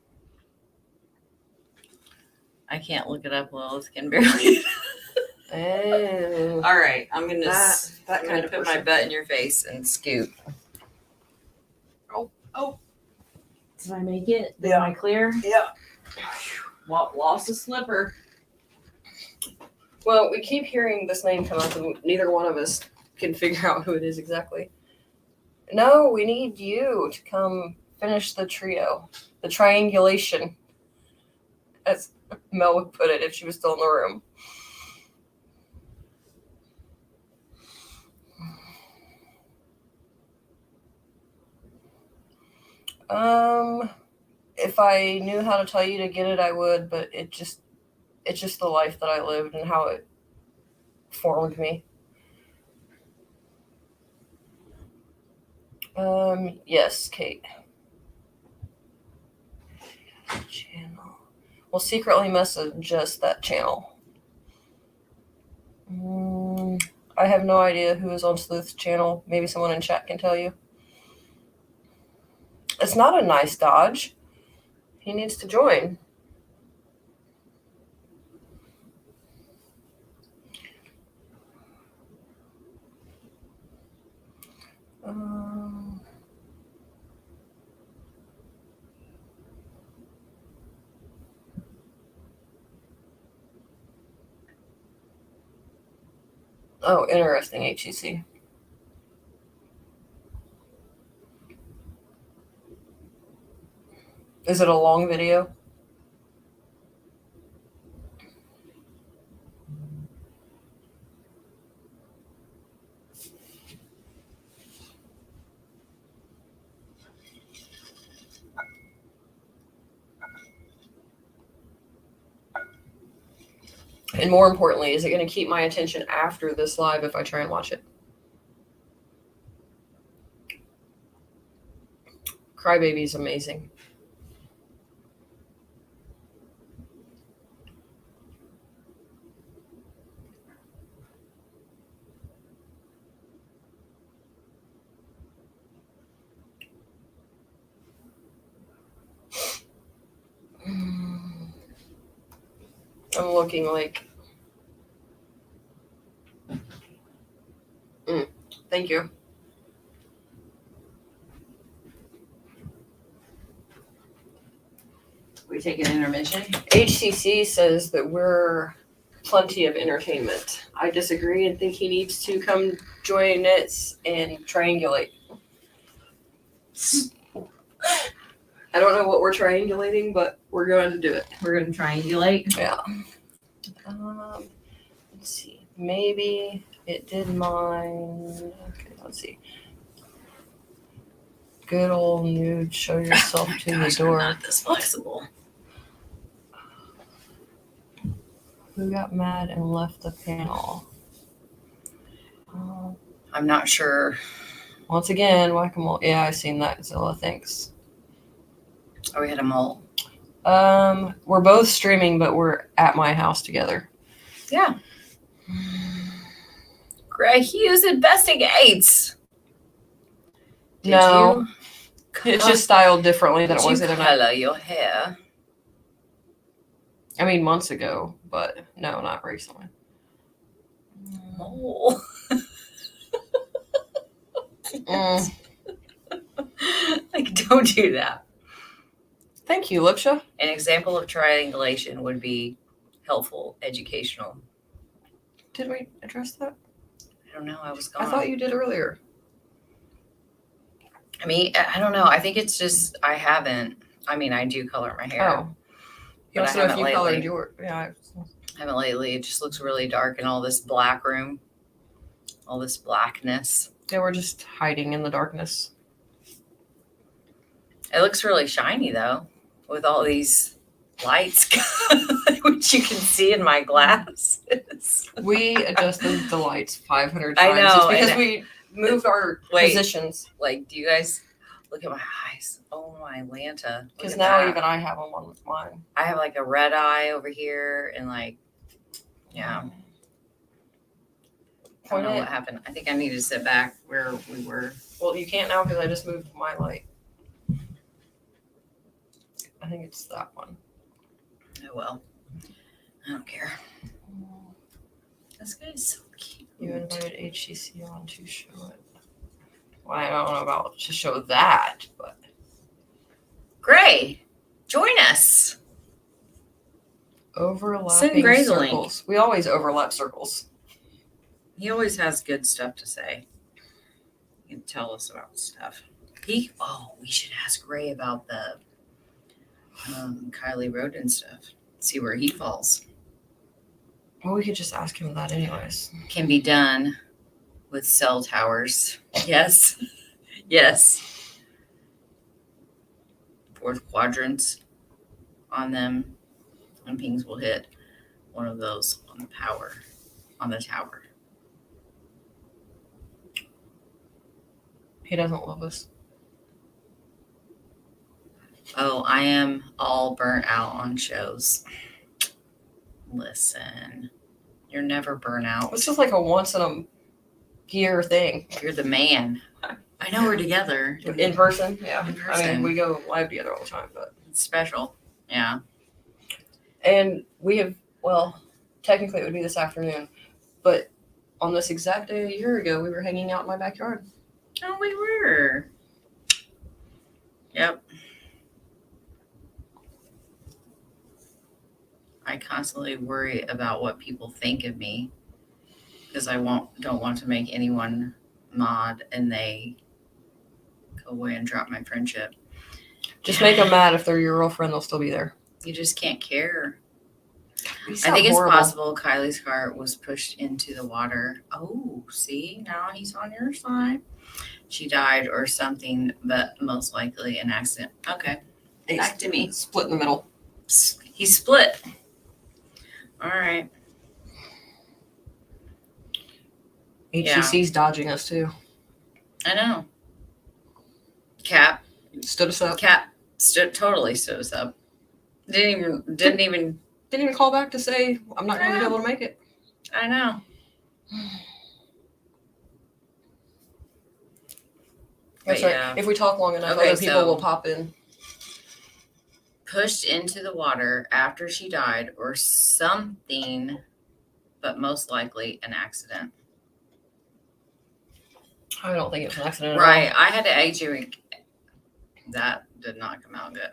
I can't look it up. Lilith can barely. Oh. All right, I'm gonna That kind of put person. my butt in your face and scoot. Oh! Did I make it? Yeah. Am I clear? Yeah. Lost a slipper. Well, we keep hearing this name come up, and neither one of us can figure out who it is exactly. No, we need you to come finish the trio, the triangulation, as Mel would put it if she was still in the room. If I knew how to tell you to get it, I would, but it's just the life that I lived and how it formed me. Yes, Kate. Channel. We'll secretly message just that channel. I have no idea who is on Sleuth's channel. Maybe someone in chat can tell you. It's not a nice dodge. He needs to join. Oh, interesting, HEC. Is it a long video? And more importantly, is it going to keep my attention after this live if I try and watch it? Crybaby is amazing. I'm looking like... Thank you. We take an intermission. HCC says that we're plenty of entertainment. I disagree and think he needs to come join us and triangulate. I don't know what we're triangulating, but we're going to do it. We're going to triangulate. Yeah. Let's see. Maybe it did mine. Okay, let's see. Good old nude. Show yourself to the door. I'm not this flexible. Who got mad and left the panel? I'm not sure. Once again, whack-a-mole. Yeah, I've seen that. Zilla, thanks. Oh, we had a mole. We're both streaming, but we're at my house together. Yeah. Greg Hughes investigates. No. It's just styled differently than it was in color your hair? I mean, months ago, but no, not recently. Mole. Mm. Like, don't do that. Thank you, Lipsha. An example of triangulation would be helpful, educational. Did we address that? I don't know. I was gone. I thought you did earlier. I mean, I don't know. I think it's just I haven't. I mean, I do color my hair. Oh. You But also I know if haven't you colored lately. your. Yeah. I haven't lately. It just looks really dark in all this black room. All this blackness. Yeah, we're just hiding in the darkness. It looks really shiny though, with all these lights, which you can see in my glasses. We adjusted the lights 500 I times. know, It's because and- we moved our Wait. positions. Like, do you guys look at my eyes? Oh my Lanta! Look Because at now that. even I have them on mine. I have like a red eye over here, and like, yeah. I don't know what happened. I think I need to sit back where we were. Well, you can't now because I just moved my light. I think it's that one. Oh well. I don't care. This guy's so cute. You invited HCC on to show it. Well, I don't know about to show that, but Gray, join us. overlapping Gray's a link. circles. We always overlap circles. He always has good stuff to say. He can tell us about stuff. We should ask Gray about the Kylie Rodney stuff. See where he falls. Well, we could just ask him that anyways. Can be done with cell towers. Yes. Yes. Fourth quadrants on them, and pings will hit one of those on the tower. He doesn't love us. Oh, I am all burnt out on shows. Listen, you're never burnt out. This is like a once in a year thing. You're the man. I know we're together. In person, yeah. In I person. mean, we go live together all the time, but It's special. Yeah. and we have technically it would be this afternoon, but on this exact day a year ago, we were hanging out in my backyard. Oh, we were. Yep. I constantly worry about what people think of me because I don't want to make anyone mad and they go away and drop my friendship. Just make them mad. If they're your real friend, they'll still be there. You just can't care. You I sound think horrible. it's possible Kylie's car was pushed into the water. Oh, see, now he's on your side. She died or something, but most likely an accident. Okay, back to me. Split in the middle. He split. All right. HCC's dodging us too. I know. Cap Stood us up. totally stood us up. Didn't even. Didn't even call back to say I'm not going to be able to make it. I know. That's But right. yeah. If we talk long enough, Okay, other people so- will pop in. Pushed into the water after she died or something, but most likely an accident. I don't think it's an accident. Right. I had to educate. That did not come out good.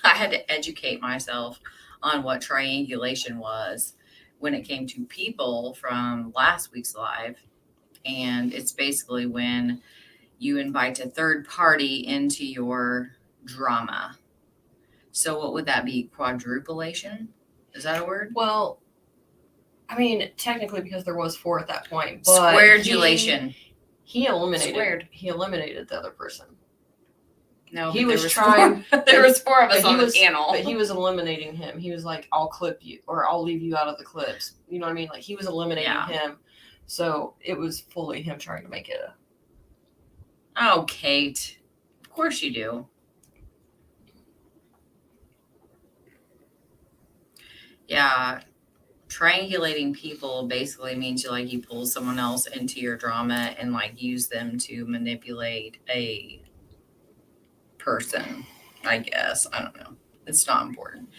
I had to educate myself on what triangulation was when it came to people from last week's live. And it's basically when you invite a third party into your drama. So what would that be? Quadrupulation? Is that a word? Well, I mean, technically because there was 4 at that point. But Squaredulation. He eliminated. Squared. He eliminated the other person. No, He but was there trying. 4, there was 4 of us but he on was- the panel. But he was eliminating him. He was like, "I'll clip you, or I'll leave you out of the clips." You know what I mean? Like he was eliminating Yeah. him. So it was fully him trying to make it a. Oh, Kate. Of course you do. Yeah. Triangulating people basically means you pull someone else into your drama and use them to manipulate a person, I guess. I don't know. It's not important.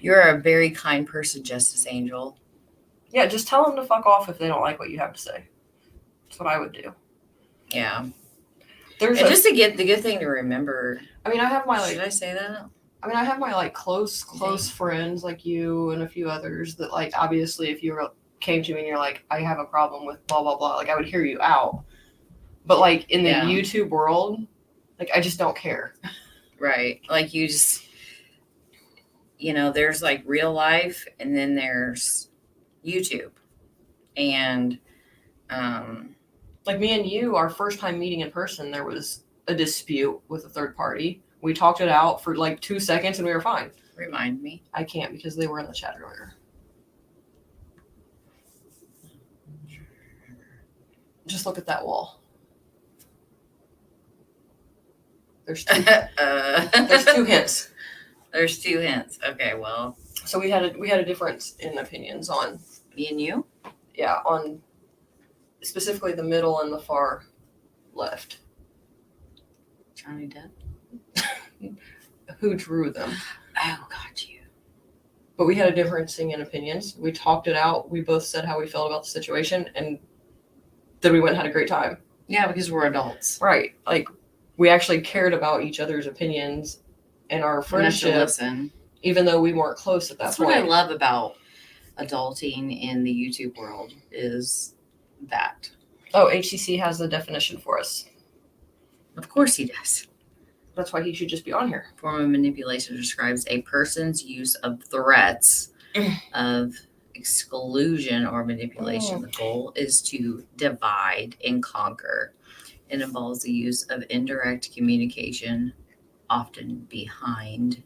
You're a very kind person, Justice Angel. Yeah, just tell them to fuck off if they don't like what you have to say. That's what I would do. Yeah. There's And just to get the good thing to remember. I mean, I have my Should I say that? I mean, I have my like close friends like you and a few others that like obviously if you came to me and you're like, I have a problem with blah blah blah, like I would hear you out. But like in the YouTube world, like I just don't care. Right. Like you just, there's like real life and then there's YouTube. And like me and you, our first time meeting in person, there was a dispute with a third party. We talked it out for like 2 seconds and we were fine. Remind me. I can't because they were in the chat earlier. Just look at that wall. There's two, there's 2 hints. There's 2 hints. Okay, well. So we had a difference in opinions on Me and you? Yeah, on specifically the middle and the far left. Johnny Depp? Who drew them? Oh, got you. But we had a difference in opinions. We talked it out. We both said how we felt about the situation, and then we went and had a great time. Yeah, because we're adults. Right. Like, we actually cared about each other's opinions and our friendship, listen. even though we weren't close at that point. That's what I love about adulting in the YouTube world is that. Oh, HCC has the definition for us. Of course he does. That's why he should just be on here. Form of manipulation describes a person's use of threats of exclusion or manipulation. The goal is to divide and conquer. It involves the use of indirect communication, often behind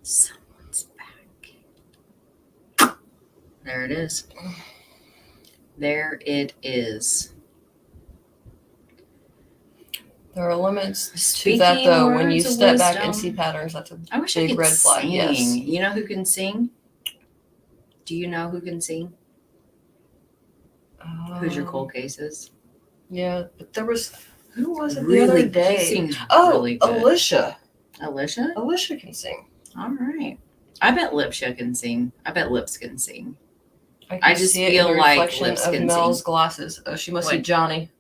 someone's back. There it is. There it is. There are limits to that, though. When you step back and see patterns, that's a big red flag. Yes. You know who can sing? Do you know who can sing? Who's your cold cases? Yeah, but there was who was it Really, the other day? Really good. Alicia. Alicia? Alicia can sing. All right. I bet Lipsha can sing. I bet Lips can sing. I just see feel it in the like reflection Lips of can Mel's sing. Glasses. Oh, she must see Johnny.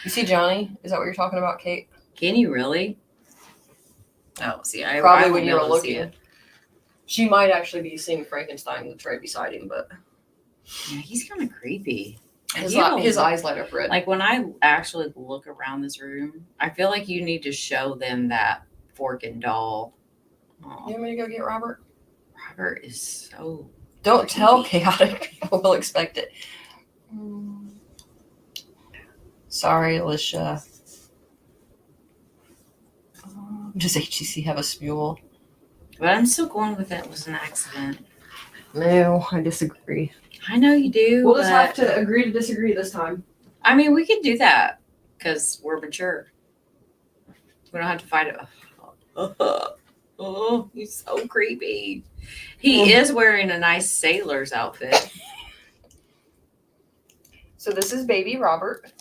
You see Johnny? Is that what you're talking about, Kate? Can you really? Oh, see, I probably when you were looking. She might actually be seeing Frankenstein that's right beside him, but yeah, he's kind of creepy. His eyes light up red. Like when I actually look around this room, I feel like you need to show them that fork and doll. Oh. You want me to go get Robert? Robert is so. Don't tell chaotic. People will expect it. Sorry, Alicia. Does HCC have a smule? But I'm still going with it was an accident. No, I disagree. I know you do. We'll just have to agree to disagree this time. I mean, we could do that because we're mature. We don't have to fight it. Oh, he's so creepy. He is wearing a nice sailor's outfit. So this is baby Robert.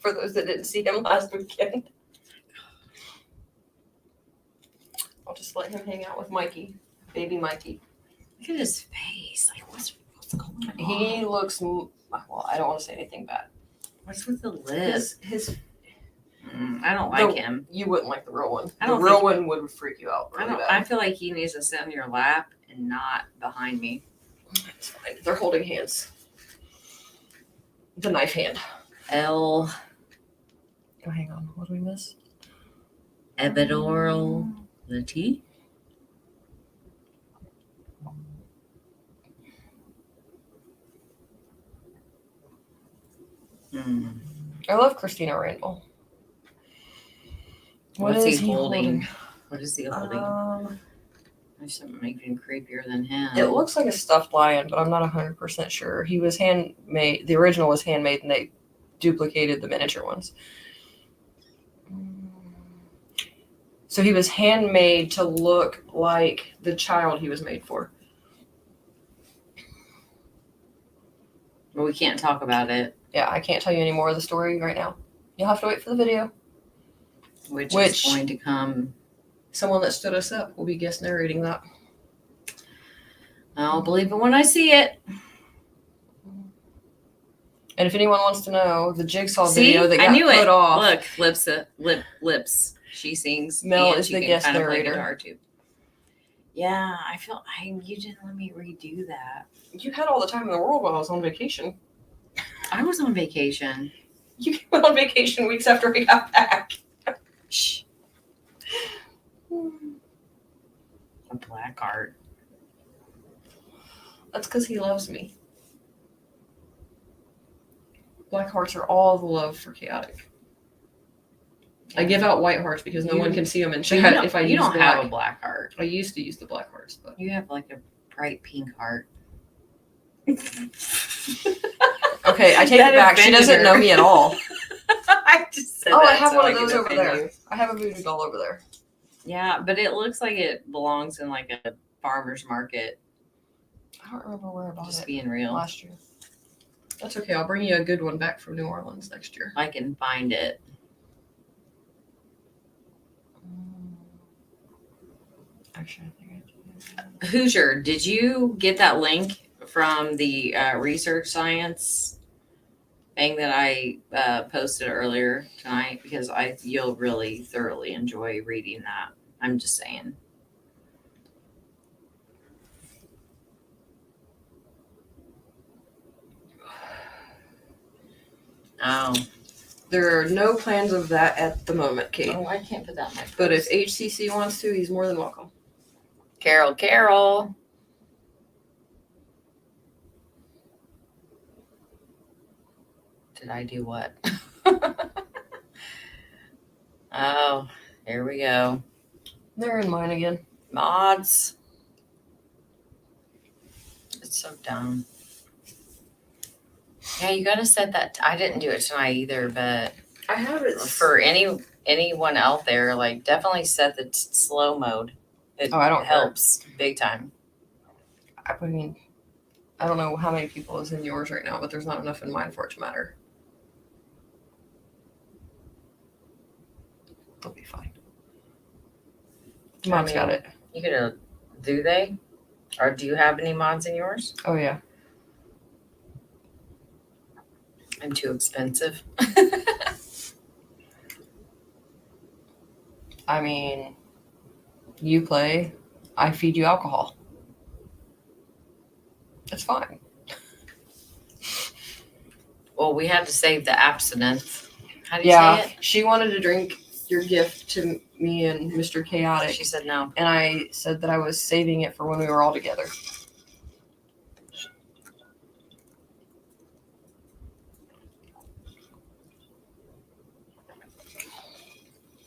For those that didn't see him last weekend. I'll just let him hang out with Mikey. Baby Mikey. Look at his face. Like, what's going on? He looks, well, I don't want to say anything bad. What's with the lips? I don't like him. You wouldn't like the real one. The real one would freak you out really bad. I feel like he needs to sit on your lap and not behind me. It's fine. They're holding hands. The knife hand. Oh, hang on. What did we miss? Evidorality. I love Christina Randall. What's he holding? What is he holding? There's something even creepier than him. It looks like a stuffed lion, but I'm not 100% sure. He was handmade. The original was handmade, and they duplicated the miniature ones. So he was handmade to look like the child he was made for. Well, we can't talk about it. Yeah, I can't tell you any more of the story right now. You'll have to wait for the video. Which is going to come Someone that stood us up will be guest narrating that. I'll believe it when I see it. And if anyone wants to know, the Jigsaw See, video that I got knew put it. off. Look, lips. She sings. Mel and is she the can guest kind of play narrator. guitar too. Yeah, you didn't let me redo that. You had all the time in the world while I was on vacation. I was on vacation. You came on vacation weeks after we got back. Shh. A black heart. That's because he loves me. Black hearts are all the love for chaotic. I give out white hearts because no one can see them in chat if I use black. You don't have a black heart. I used to use the black hearts, but You have like a bright pink heart. okay, I take it back. She doesn't know me at all. I just said I have one of those over there. I have a voodoo doll over there. Yeah, but it looks like it belongs in like a farmer's market. I don't remember where I bought Just it being real. last year. That's okay. I'll bring you a good one back from New Orleans next year. I can find it. Actually, I think I do. Hoosier, did you get that link from the research science thing that I posted earlier tonight? Because you'll really thoroughly enjoy reading that. I'm just saying. Oh. There are no plans of that at the moment, Kate. Oh, I can't put that in my purse. But if HCC wants to, he's more than welcome. Carol. Did I do what? Oh, here we go. They're in mine again. Mods. It's so dumb. Yeah, you gotta set that. I didn't do it tonight either, but I have it for anyone out there, like definitely set the slow mode. It I don't helps big time. I mean, I don't know how many people is in yours right now, but there's not enough in mine for it to matter. They'll be fine. Mom's got it. You could do they? Or do you have any mods in yours? Oh yeah. I'm too expensive. I mean, you play, I feed you alcohol. It's fine. Well, we had to save the absinthe. How do you say it? She wanted to drink your gift to me and Mr. Chaotic. She said no. And I said that I was saving it for when we were all together.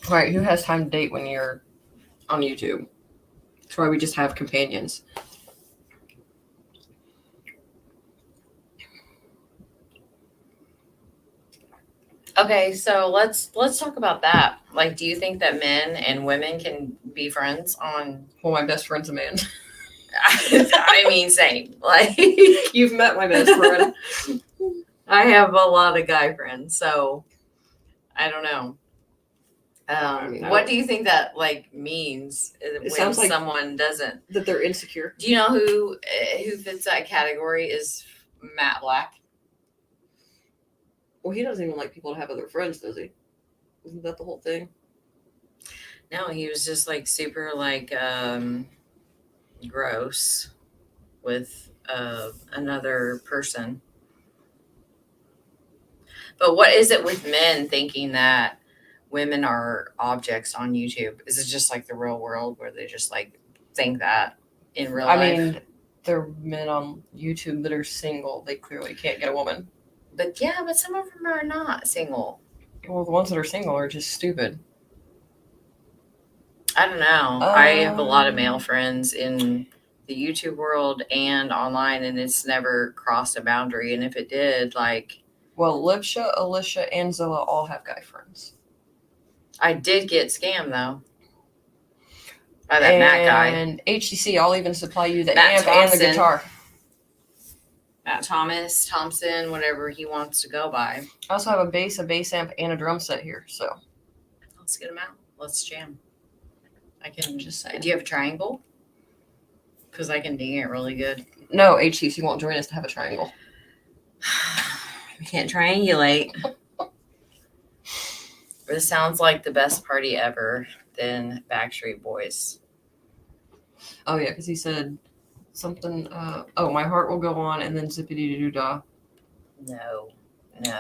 All right, who has time to date when you're on YouTube? That's why we just have companions. Okay, so let's talk about that. Like, do you think that men and women can be friends on? Well, my best friend's a man. I mean, same. Like, You've met my best friend. I have a lot of guy friends, so I don't know. What do you think that like means when sounds like someone doesn't? That they're insecure. Do you know who fits that category? Is Matt Black? Well, he doesn't even like people to have other friends, does he? Isn't that the whole thing? No, he was just like super like gross with another person. But what is it with men thinking that women are objects on YouTube? Is it just like the real world where they just like think that in real life? I mean, there are men on YouTube that are single. They clearly can't get a woman. But some of them are not single. Well, the ones that are single are just stupid. I don't know. I have a lot of male friends in the YouTube world and online, and it's never crossed a boundary. And if it did, like... Well, Livsha, Alicia, and Zilla all have guy friends. I did get scammed, though. By that Matt guy. And HCC, I'll even supply you the Matt amp Thompson. and the guitar. Matt Thompson, whatever he wants to go by. I also have a bass amp, and a drum set here, so. Let's get him out. Let's jam. I can Just saying. Do you have a triangle? Because I can ding it really good. No, HCC won't join us to have a triangle. We can't triangulate. This sounds like the best party ever than Backstreet Boys. Oh yeah, because he said something. My heart will go on, and then zippity doo dah. No.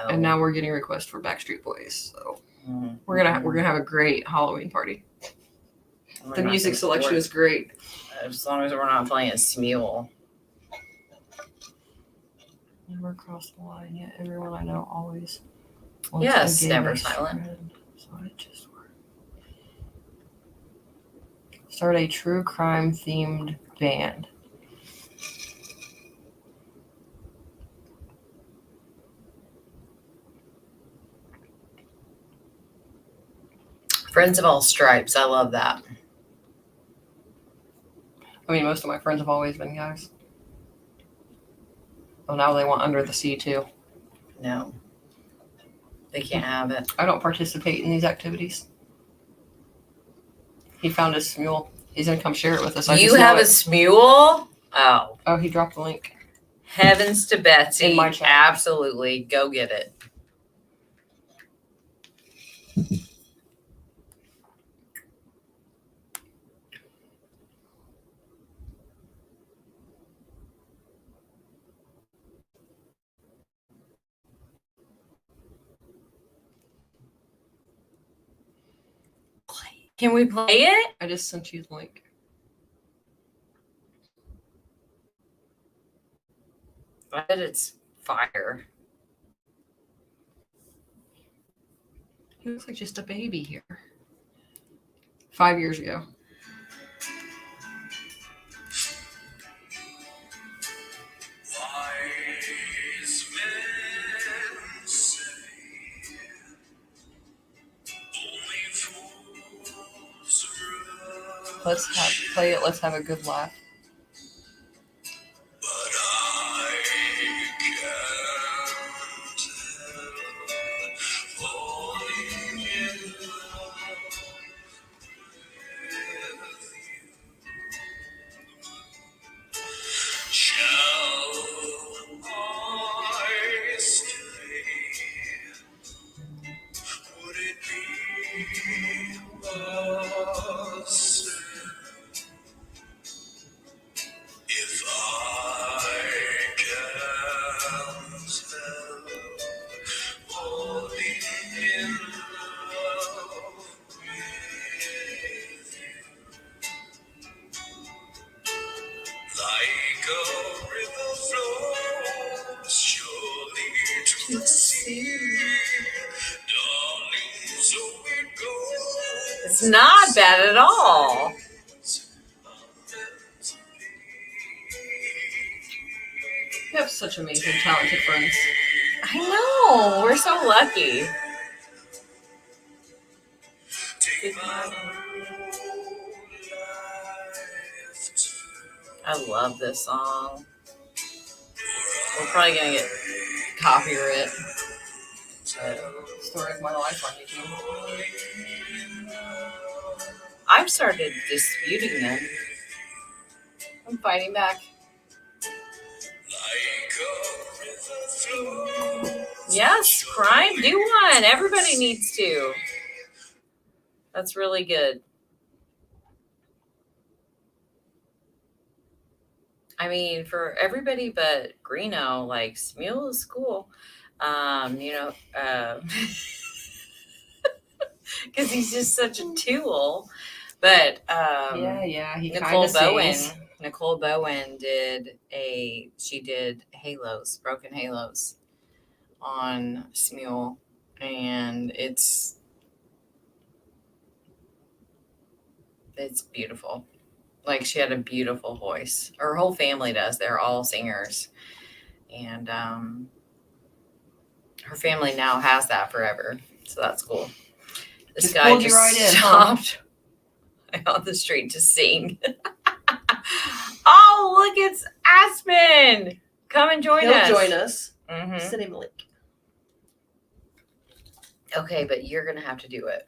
And now we're getting requests for Backstreet Boys, so Mm-hmm. we're gonna have a great Halloween party. The music selection is great. As long as we're not playing Smule. Never crossed the line yet. Everyone I know always. Yes, never silent. So it just worked. Start a true crime themed band. Friends of all stripes. I love that. I mean, most of my friends have always been guys. Oh, now they want Under the Sea too. No. They can't have it. I don't participate in these activities. He found his Smule. He's gonna come share it with us. You have a Smule? Oh. Oh, he dropped the link. Heavens to Betsy. In my chat. Absolutely. Go get it. Can we play it? I just sent you the link. I bet it's fire. He looks like just a baby here. 5 years ago. Wise men say only fools rush. Let's play it. Let's have a good laugh. But I can't help falling in love with you. Shall I stay? Would it be a sin if I can't help falling in love with you? Like a river flows surely to the sea, darling, so it goes. It's not bad at all. You have such amazing, talented friends. I know. We're so lucky. Take my whole life too. I love this song. We're probably going to get copyright. Story of my life on YouTube. I've started disputing them. I'm fighting back. Like a river flows. Yes, crime. Do one. Everybody needs to. That's really good. I mean, for everybody but Greeno, like Smule is cool. Because he's just such a tool. But Yeah, he Nicole kinda Bowen. sings. Nicole Bowen did Halos, Broken Halos on Smule, and it's beautiful. Like, she had a beautiful voice. Her whole family does. They're all singers. And her family now has that forever. So that's cool. This Just guy pulled you just right in, huh? stopped on the street to sing. Oh, look, it's Aspen. Come and join us. He'll join us. Mhm. Send him a link. Okay, but you're going to have to do it.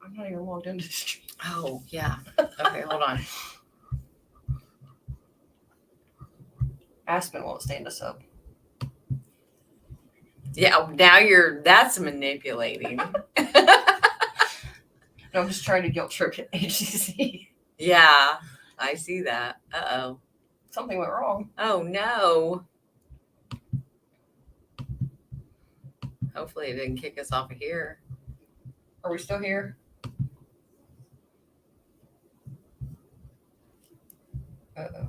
I'm not even logged into the stream. Oh, yeah. Okay, hold on. Aspen won't stand us up. Yeah, now that's manipulating. No, I'm just trying to guilt trip HCC. Yeah, I see that. Uh-oh. Something went wrong. Oh, no. Hopefully it didn't kick us off of here. Are we still here? Uh-oh.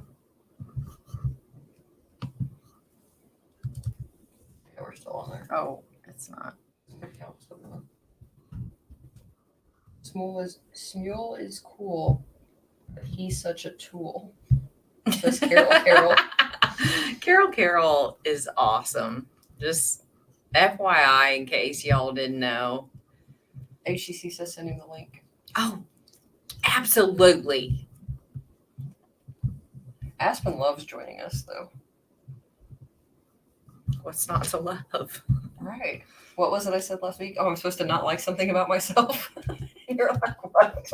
Yeah, we're still on there. Oh, it's not. Smule is cool, but he's such a tool. Says Carol. Carol is awesome. Just FYI, in case y'all didn't know. HCC says send him the link. Oh, absolutely. Aspen loves joining us, though. What's not to love? Right. What was it I said last week? Oh, I'm supposed to not like something about myself. You're like, what?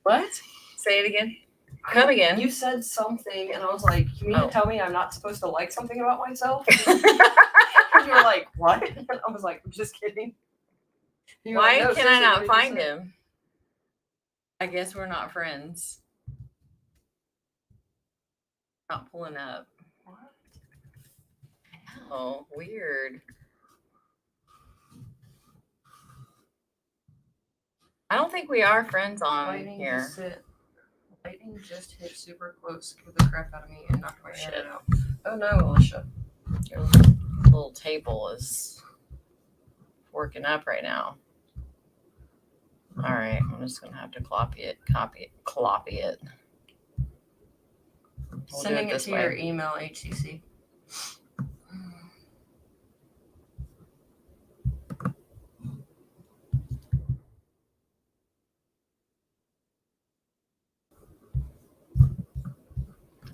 What? Say it again. Come again. You said something, and I was like, you mean to tell me I'm not supposed to like something about myself? And you were like, what? And I was like, I'm just kidding. You were Why like, no, can I seriously, not what did you find say? him? I guess we're not friends. Not pulling up. What? Oh, weird. I don't think we are friends on Lightning here. Lightning just hit super close, scared the crap out of me, and knocked my Shit. head out. Oh no, Alicia. Your little table is working up right now. All right, I'm just gonna have to copy it. We'll Sending do it this to way. your email, HCC.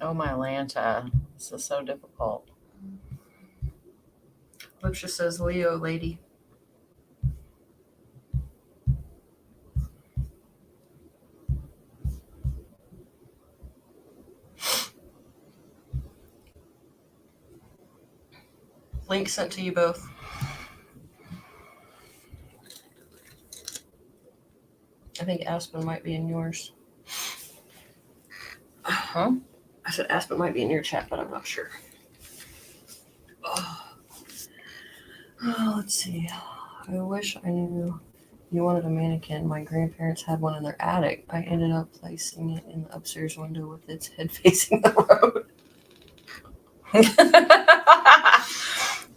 Oh my Lanta, this is so difficult. Alicia says, Leo lady. Link sent to you both. I think Aspen might be in yours. Huh? I said Aspen might be in your chat, but I'm not sure. Oh, let's see. I wish I knew you wanted a mannequin. My grandparents had one in their attic. I ended up placing it in the upstairs window with its head facing the road.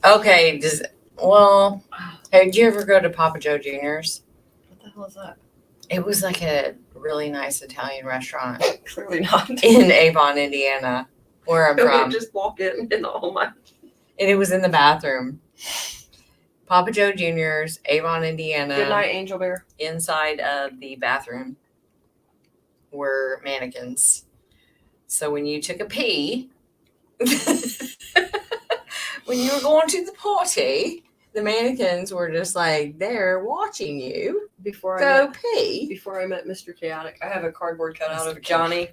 Okay, did you ever go to Papa Joe Jr.'s? What the hell is that? It was like a really nice Italian restaurant Clearly not. in Avon, Indiana, where I'm from. Just walk in and oh my. And it was in the bathroom. Papa Joe Jr.'s, Avon, Indiana. Good night, Angel Bear. Inside of the bathroom were mannequins. So when you took a pee, when you were going to the party, the mannequins were just like there watching you Before go pee. Before I met Mr. Chaotic, I have a cardboard cutout Mr. of Johnny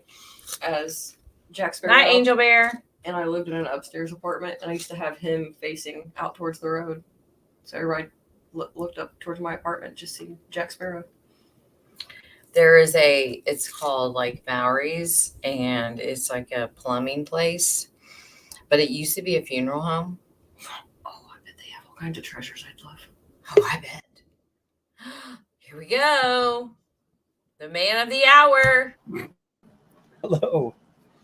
as Jack Sparrow. Night, Angel Bear. And I lived in an upstairs apartment, and I used to have him facing out towards the road. So everybody looked up towards my apartment just see Jack Sparrow. There is it's called like Bowery's, and it's like a plumbing place, but it used to be a funeral home. Oh, I bet they have all kinds of treasures I'd love. Oh, I bet. Here we go. The man of the hour. Hello.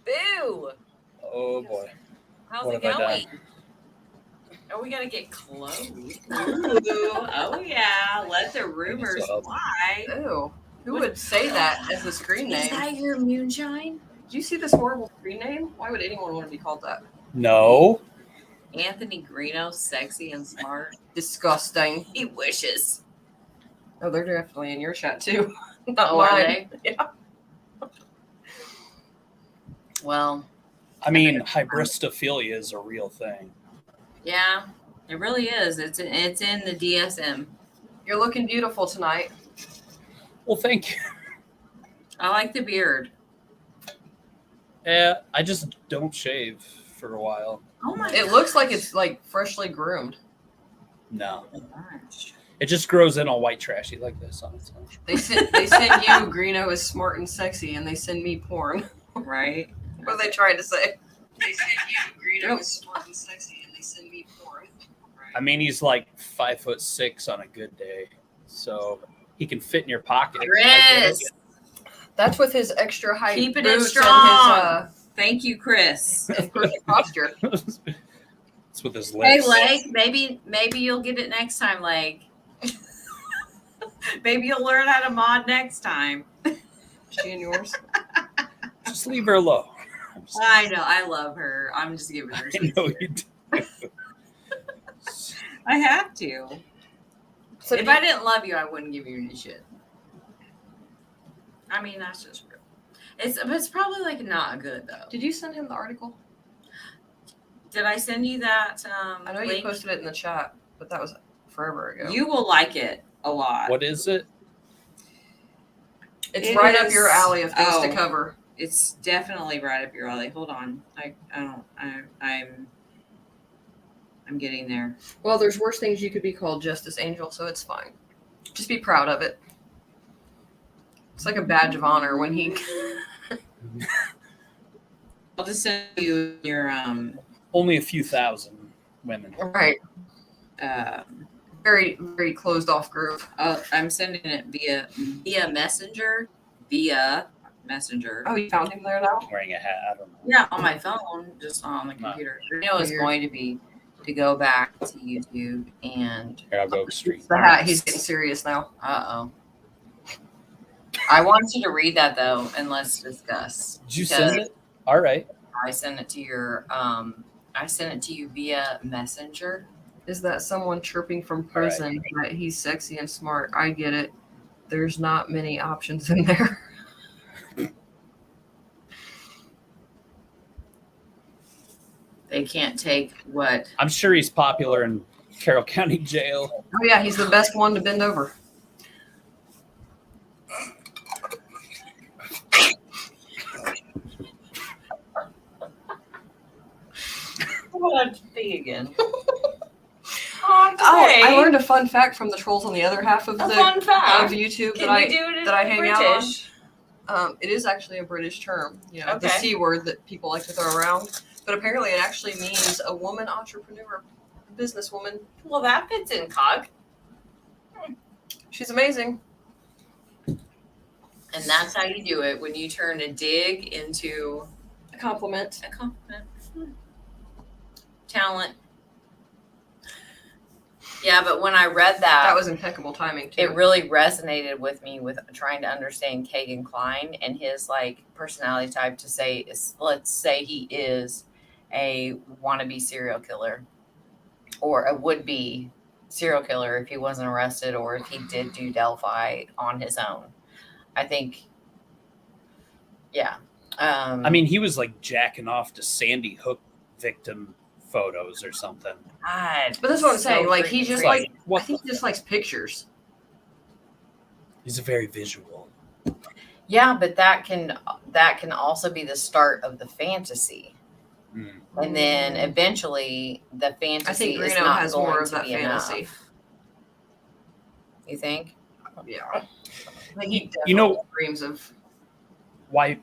Boo. Oh boy. How's What it have I going? Oh, we gotta get close. Ooh, oh yeah. Let the rumors What's up? fly. Ew. Who would say that as a screen Is name? that your moonshine? Do you see this horrible screen name? Why would anyone want to be called that? No. Anthony Greeno, sexy and smart. Disgusting. He wishes. Oh, they're definitely in your chat too. Not Oh, are mine. they? Yeah. Well, I mean, hybristophilia is a real thing. yeah, it really is. It's in the DSM. You're looking beautiful tonight. Well, thank you. I like the beard. Yeah, I just don't shave for a while. Oh my It looks like gosh. it's like freshly groomed. No, Oh my gosh. it just grows in all white trashy like this on its own. They send you Greeno is smart and sexy, and they send me porn. Right? What are they trying to say? They send you Greeno is smart and sexy, and they send me porn. I mean, he's like 5'6" on a good day, so he can fit in your pocket. I get it. Chris. That's with his extra height Keeping it boots strong. Thank you, Chris. and his perfect posture. It's with his Hey, legs. Leg, maybe you'll get it next time, Leg. Maybe you'll learn how to mod next time. She and yours. Just leave her alone. I know, I love her. I'm just giving her I shit. know you do. I have to. So If I didn't love you, I wouldn't give you any shit. I mean, that's just real. It's probably like not good though. did you send him the article? Did I send you that? I know you link? posted it in the chat, but that was forever ago. You will like it a lot. What is it? It's It right up is- your alley of things oh. to cover. It's definitely right up your alley. Hold on, I'm getting there. Well, there's worse things you could be called, Justice Angel, so it's fine. Just be proud of it. It's like a badge of honor when he. I'll just send you your Only a few thousand women. Right. Very, very closed off group. I'm sending it via Messenger. Via Messenger. Oh, you found him there now? Wearing a hat. I don't know. Yeah, on my phone, just on the computer. You know, it's Weird. going to be to go back to YouTube and Here, I'll go extreme. The hat. He's getting serious now. oh. I want you to read that though, and let's discuss. Did you because send it? All right. I sent it to your I sent it to you via Messenger. Is that someone chirping from prison that he's sexy and smart? I get it. There's not many options in there. They can't take what I'm sure he's popular in Carroll County Jail. Oh yeah, he's the best one to bend over. I want to pee again. Oh, I learned a fun fact from the trolls on the other half of a the fun of fact. YouTube Can that you do it that I hang out on. British? It is actually a British term, you know, the Okay. C word that people like to throw around. But apparently it actually means a woman entrepreneur, businesswoman. Well, that fits in cog. She's amazing. And that's how you do it when you turn a dig into A compliment. a compliment. Talent. Yeah, but when I read That was impeccable timing too. it really resonated with me with trying to understand Kagan Klein and his like personality type to say, let's say he is a wannabe serial killer or a would-be serial killer if he wasn't arrested or if he did do Delphi on his own. I think, yeah. I mean, he was like jacking off to Sandy Hook victim photos or something. God, But that's what I'm so saying. Like he freaking just crazy. like I What think he just likes pictures. He's a very visual. Yeah, but that can also be the start of the fantasy. Mm. And then eventually the fantasy I think is Greeno not has going more of to that be fantasy. enough. You think? Yeah. I think he You know- definitely dreams of Why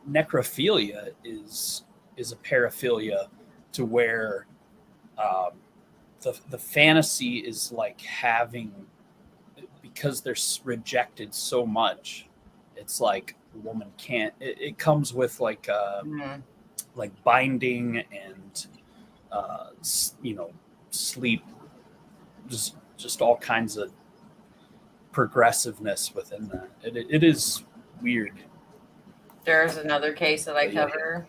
necrophilia is a paraphilia to where the fantasy is like having, because they're rejected so much, it's like a woman can't, it comes with like like binding and sleep, just all kinds of progressiveness within that. It is weird. There's another case that I cover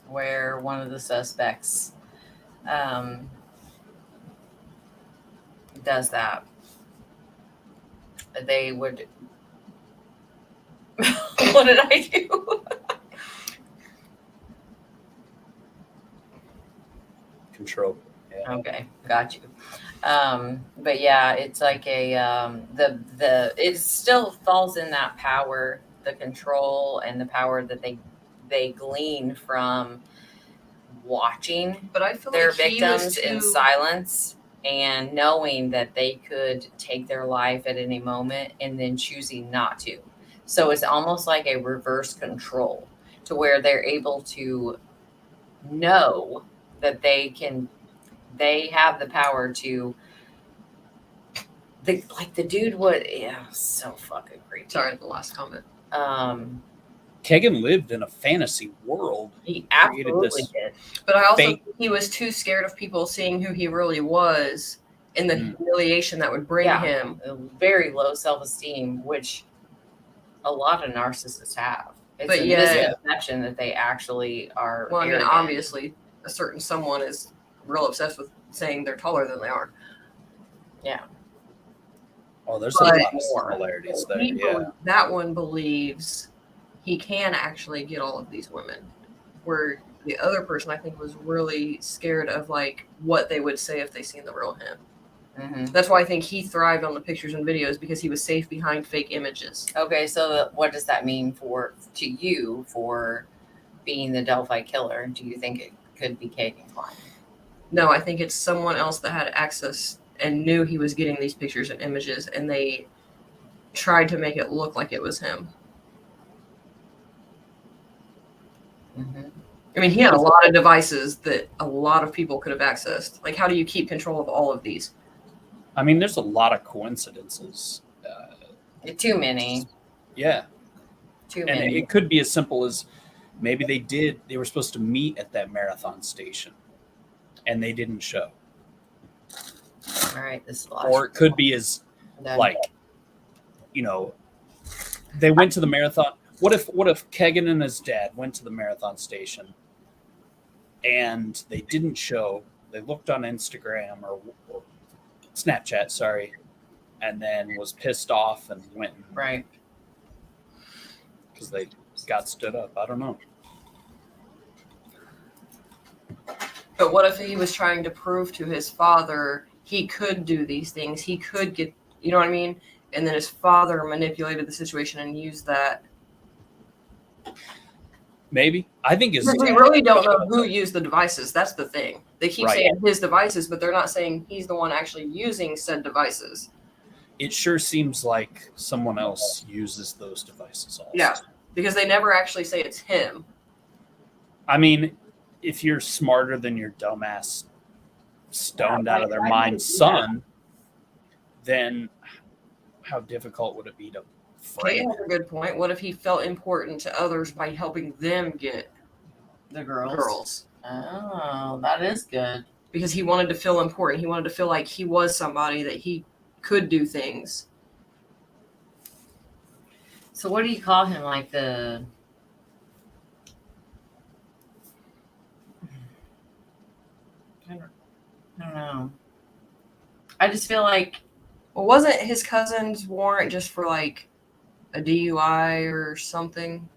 where one of the suspects does that. They would. What did I do? Control. Yeah. Okay, got you. But yeah, it's like a the it still falls in that power, the control and the power that they glean from watching But I feel their like he was victims in too. silence and knowing that they could take their life at any moment and then choosing not to. So it's almost like a reverse control to where they're able to know that they have the power to the dude would, yeah, so fucking creepy. Sorry, the last comment. Kagan lived in a fantasy world. He Created absolutely this did. But I also fake- think he was too scared of people seeing who he really was and the Mm. humiliation that would bring Yeah. him. A very low self-esteem, which a lot of narcissists have. It's But a yet- misconception that they actually are. Well, I mean, arrogant. obviously, a certain someone is real obsessed with saying they're taller than they are. Oh, there's But a lot of similarities there. Yeah. That one believes he can actually get all of these women, where the other person, I think, was really scared of like what they would say if they seen the real him. Mhm. That's why I think he thrived on the pictures and videos, because he was safe behind fake images. Okay, so what does that mean to you for being the Delphi killer? Do you think it could be Kagan Klein? No, I think it's someone else that had access and knew he was getting these pictures and images, and they tried to make it look like it was him. Mhm. I mean, he had a lot of devices that a lot of people could have accessed. Like, how do you keep control of all of these? I mean, there's a lot of coincidences. Too many. Yeah. Too And many. it could be as simple as maybe they were supposed to meet at that marathon station and they didn't show. All right, this is the last Or it could be as one. like, they went to the marathon. What if Kegan and his dad went to the marathon station and they didn't show? They looked on Instagram or Snapchat, sorry, and then was pissed off and went Right. because they got stood up. I don't know. But what if he was trying to prove to his father he could do these things? He could get, you know what I mean? And then his father manipulated the situation and used that. Maybe. I think his We dad- really don't know who used the devices. That's the thing. They keep Right. saying his devices, but they're not saying he's the one actually using said devices. It sure seems like someone else uses those devices also. Yeah. Because they never actually say it's him. I mean, if you're smarter than your dumbass, stoned out of their mind son, then how difficult would it be to Kate frame has a good point. What if he felt important to others by helping them get The girls. girls? Oh, that is good. Because he wanted to feel important. He wanted to feel like he was somebody, that he could do things. So what do you call him? Like the I don't know. I just feel like Well, wasn't his cousin's warrant just for like a DUI or something?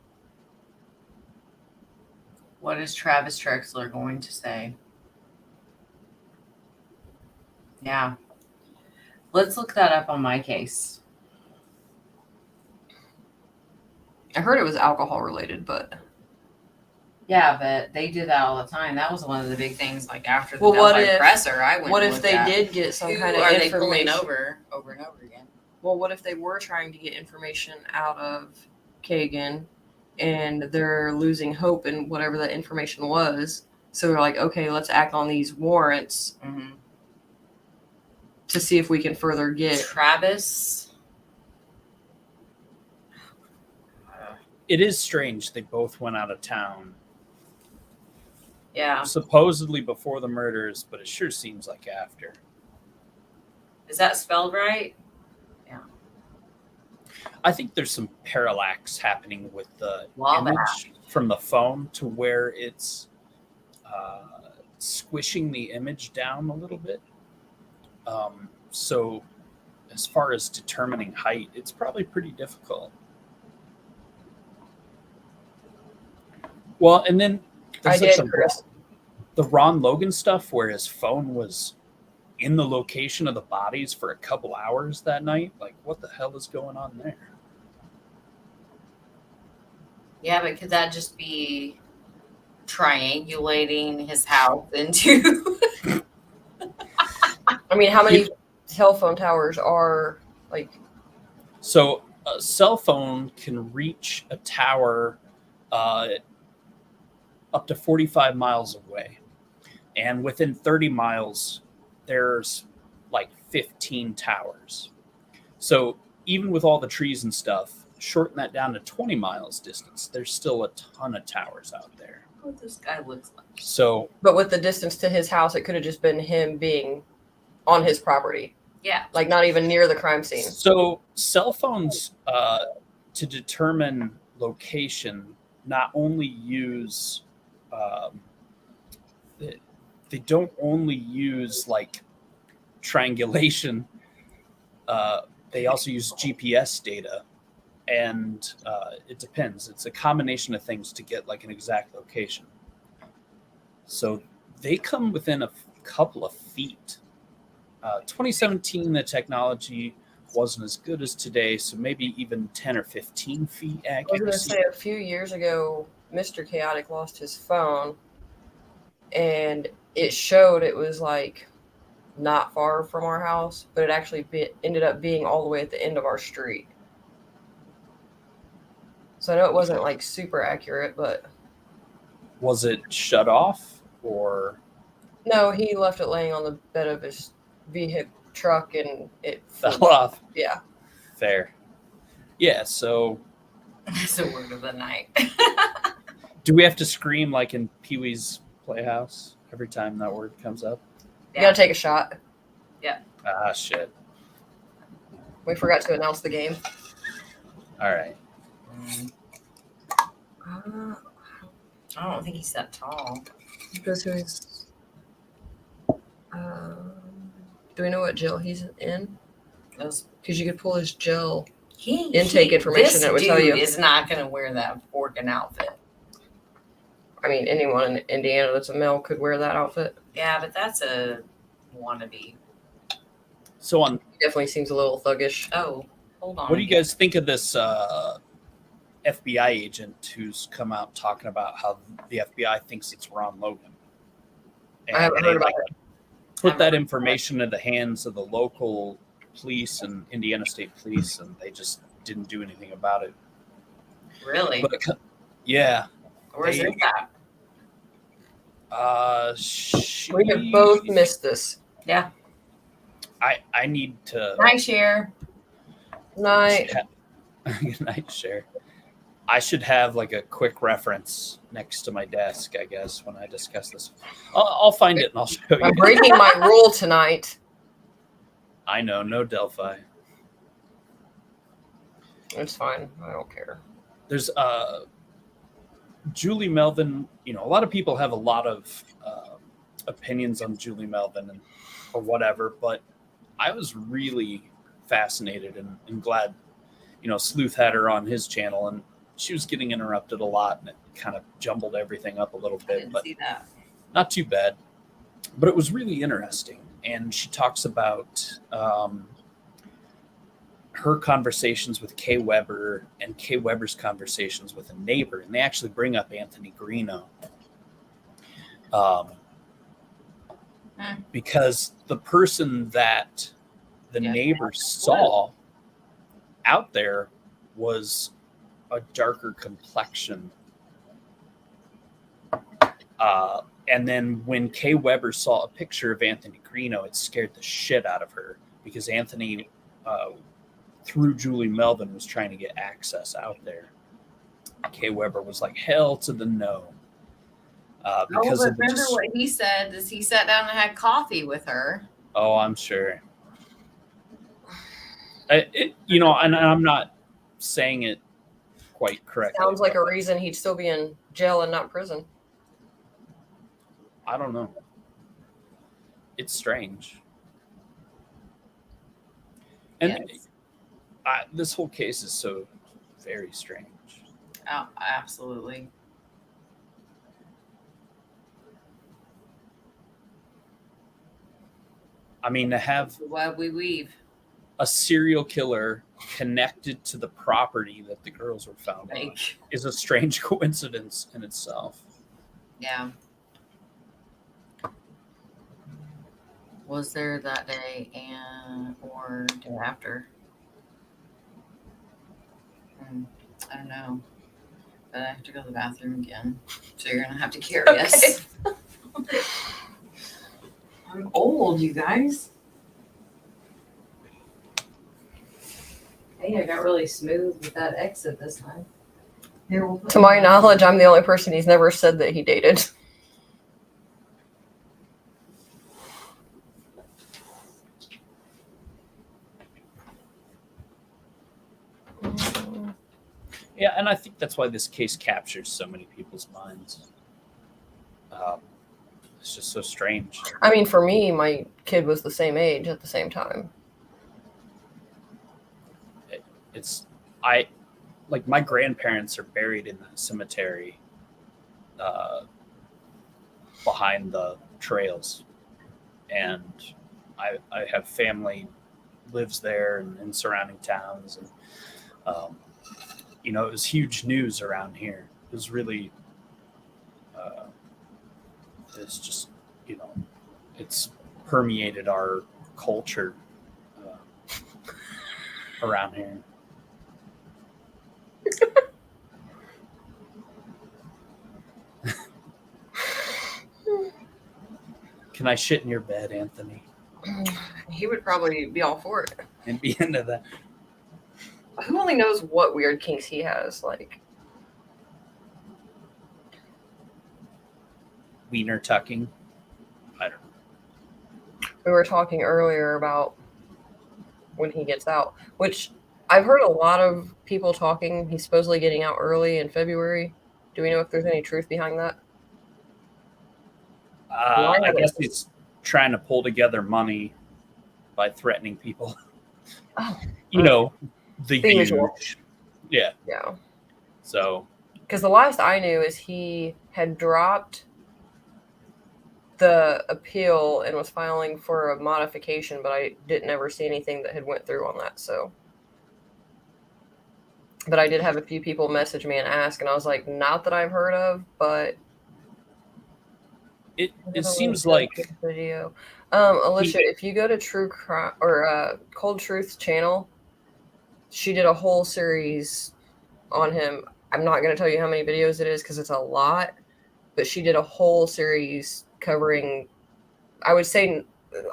what is Travis Trexler going to say? Yeah. Let's look that up on my case. I heard it was alcohol related, but Yeah, but they do that all the time. That was one of the big things. Like after the Well, what Delphi if- presser, I went. what and if looked they at did get some who kind of are they pulling information? over and over again? Well, what if they were trying to get information out of Kagan and they're losing hope in whatever that information was? So they're like, okay, let's act on these warrants Mm-hmm. to see if we can further get. Travis. it is strange they both went out of town Yeah. supposedly before the murders, but it sure seems like after. Is that spelled right? I think there's some parallax happening with the Lava. image from the phone to where it's squishing the image down a little bit. So as far as determining height, it's probably pretty difficult. Well, and then I there's did, like Chris. the Ron Logan stuff where his phone was in the location of the bodies for a couple hours that night. Like, what the hell is going on there? Yeah, but could that just be triangulating his house into? I mean, how many cell phone towers are like? So a cell phone can reach a tower up to 45 miles away. And within 30 miles, there's like 15 towers. So even with all the trees and stuff, shorten that down to 20 miles distance, there's still a ton of towers out there. What this guy looks like. So, But with the distance to his house, it could have just been him being on his property, Yeah. like not even near the crime scene. so cell phones to determine location not only use they don't only use like triangulation. They also use GPS data, and it depends. It's a combination of things to get like an exact location. So they come within a couple of feet. 2017, the technology wasn't as good as today, so maybe even 10 or 15 feet I was going to accuracy. say a few years ago, Mr. Chaotic lost his phone, and it showed it was like not far from our house, but it actually ended up being all the way at the end of our street. So I know it wasn't like super accurate, but Was it shut off or no, he left it laying on the bed of his vehicle truck, and it fell off? Yeah. Fair. Yeah, so That's the word of the night. do we have to scream like in Pee-wee's Playhouse every time that word comes up? You gotta take a shot. Ah, shit. We forgot to announce the game. All right. I don't think he's that tall. Goes to his. Do we know what jail he's in? Those Because you could pull his jail. He, Intake information, this it would tell dude you. is not going to wear that working outfit. I mean, anyone in Indiana that's a male could wear that outfit. Yeah, but that's a wannabe. So on, He definitely seems a little thuggish. Oh, hold on. what do you guys think of this FBI agent who's come out talking about how the FBI thinks it's Ron Logan? And I haven't they, heard about like, it. put that information in the hands of the local police and Indiana State Police, and they just didn't do anything about it. Really? But yeah, Where's they- this at? We have both missed this. Yeah. I need to. Night share. Night. Good night, Cher. I should have like a quick reference next to my desk, I guess, when I discuss this. I'll find it and I'll show you. I'm breaking my rule tonight. I know, no Delphi. It's fine. I don't care. There's Julie Melvin. You know, a lot of people have a lot of opinions on Julie Melvin or whatever, but I was really fascinated and glad, you know, Sleuth had her on his channel, and she was getting interrupted a lot, and it kind of jumbled everything up a little I bit, didn't but see that. not too bad. But it was really interesting, and she talks about her conversations with Kay Weber and Kay Weber's conversations with a neighbor, and they actually bring up Anthony Greeno. Because the person that the neighbor saw out there was a darker complexion. And then when Kay Weber saw a picture of Anthony Greeno, it scared the shit out of her because Anthony, through Julie Melvin, was trying to get access out there. Kay Weber was like, hell to the no. Because of remember what he said is he sat down and had coffee with her. Oh, I'm sure. You know, and I'm not saying it quite correctly. Sounds like a reason he'd still be in jail and not prison. I don't know. It's strange. And Yes. this whole case is so very strange. Oh, absolutely. I mean, to have Web we weave. a serial killer connected to the property that the girls were found on Like, is a strange coincidence in itself. yeah. Was there that day or day after? I don't know. But I have to go to the bathroom again. So you're gonna have to carry us. I'm old, you guys. Hey, I got really smooth with that exit this time. Here, we'll put To my knowledge, I'm the only person he's never said that he dated. Yeah, and I think that's why this case captures so many people's minds. It's just so strange. I mean, for me, my kid was the same age at the same time. Like my grandparents are buried in the cemetery behind the trails, and I have family lives there and in surrounding towns, and it was huge news around here. It was really it's just it's permeated our culture around here. Can I shit in your bed, Anthony? He would probably be all for it. And be into that. Who only knows what weird kinks he has? Like, Wiener tucking. I don't know. we were talking earlier about when he gets out, which I've heard a lot of people talking. He's supposedly getting out early in February. Do we know if there's any truth behind that? I guess he's trying to pull together money by threatening people. Oh, The usual. huge. Yeah. Yeah. So. Because the last I knew is he had dropped the appeal and was filing for a modification, but I didn't ever see anything that had went through on that. So, but I did have a few people message me and ask, and I was like, not that I've heard of, but it seems like video. Alicia, if you go to True Crime or Cold Truth's channel, she did a whole series on him. I'm not going to tell you how many videos it is because it's a lot, but she did a whole series covering, I would say,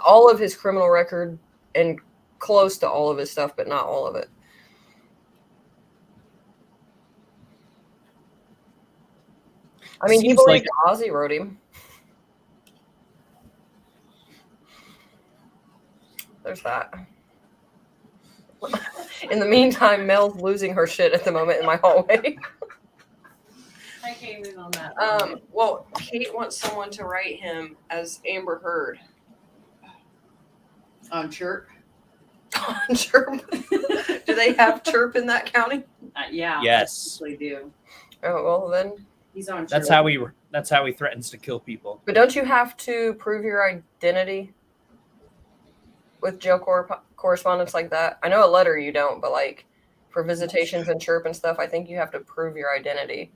all of his criminal record and close to all of his stuff, but not all of it. I mean, he believed Ozzy wrote him. There's that. In the meantime, Mel's losing her shit at the moment in my hallway. I came in on that. Well, Kate wants someone to write him as Amber Heard. On Chirp? On Chirp? Do they have Chirp in that county? Yeah. Yes. They do. Oh, well then. He's on Chirp. That's how he threatens to kill people. But don't you have to prove your identity with jail correspondence like that? I know a letter you don't, but like for visitations and Chirp and stuff, I think you have to prove your identity.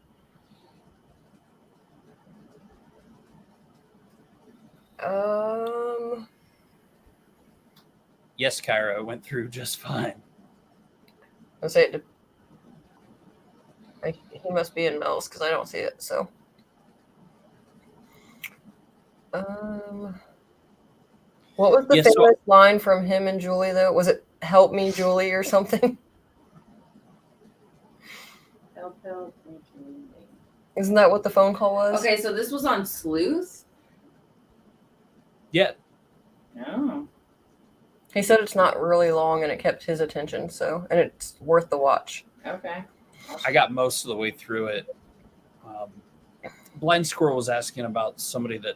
Yes, Kyra, it went through just fine. I'll say it. He must be in Mel's because I don't see it. So, what was the famous line from him and Julie though? Was it "Help me, Julie" or something? Help me, Julie. Isn't that what the phone call was? Okay, so this was on Sleuth? Yeah. Oh. He said it's not really long and it kept his attention, and it's worth the watch. Okay. I got most of the way through it. Blind Squirrel was asking about somebody that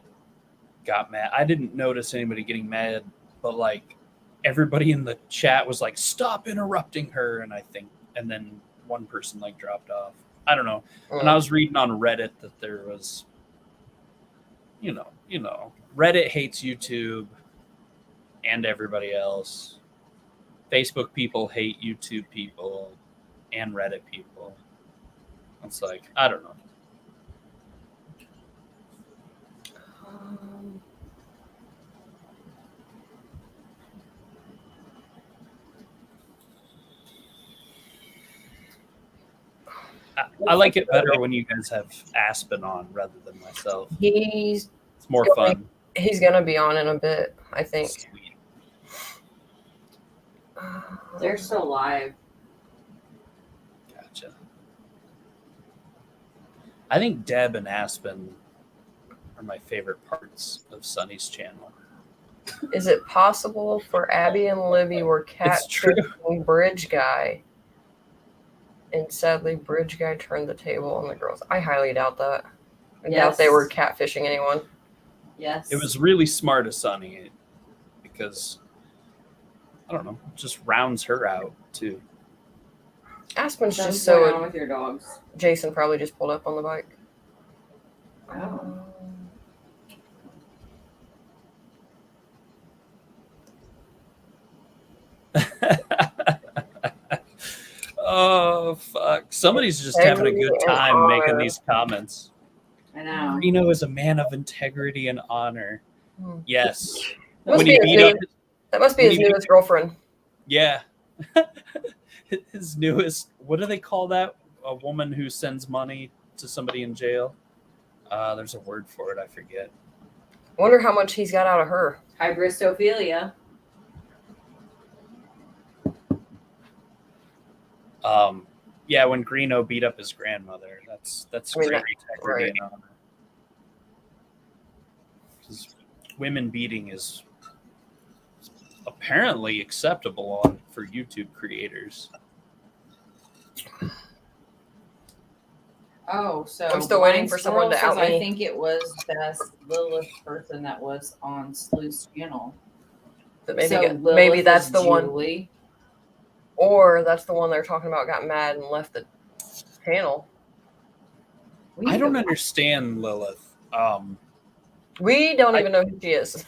got mad. I didn't notice anybody getting mad, but like everybody in the chat was like, "Stop interrupting her," and then one person like dropped off. I don't know. And I was reading on Reddit that there was, Reddit hates YouTube, and everybody else. Facebook people hate YouTube people and Reddit people. It's like, I don't know. I like it better when you guys have Aspen on rather than myself. He's It's more fun. He's gonna be on in a bit, I think. Sweet. They're still live. Gotcha. I think Deb and Aspen are my favorite parts of Sunny's channel. Is it possible for Abby and Livy were It's true. catfishing Bridge Guy? And sadly, Bridge Guy turned the table on the girls. I highly doubt that. I doubt they were catfishing anyone. Yes. It was really smart of Sunny because, I don't know, just rounds her out too. Aspen's What's just going so. on with your dogs? Jason probably just pulled up on the bike. Oh. Oh, fuck. Somebody's just having a good time making these comments. I know. Reno is a man of integrity and honor. Yes. Must When be he his beat new- up, That must be when his he beat- newest girlfriend. yeah. His newest, what do they call that? A woman who sends money to somebody in jail? There's a word for it. I forget. I wonder how much he's got out of her. Hybristophilia. Yeah, when Greeno beat up his grandmother, that's I mean, great that- integrity right. and honor. 'Cause women beating is apparently acceptable for YouTube creators. Oh, so I'm still waiting for someone to out I me. think it was this Lilith person that was on Sleuth's channel. But maybe, So maybe Lilith that's is the one. Julie. Or that's the one they're talking about got mad and left the channel. I don't understand Lilith. We don't even know who she is.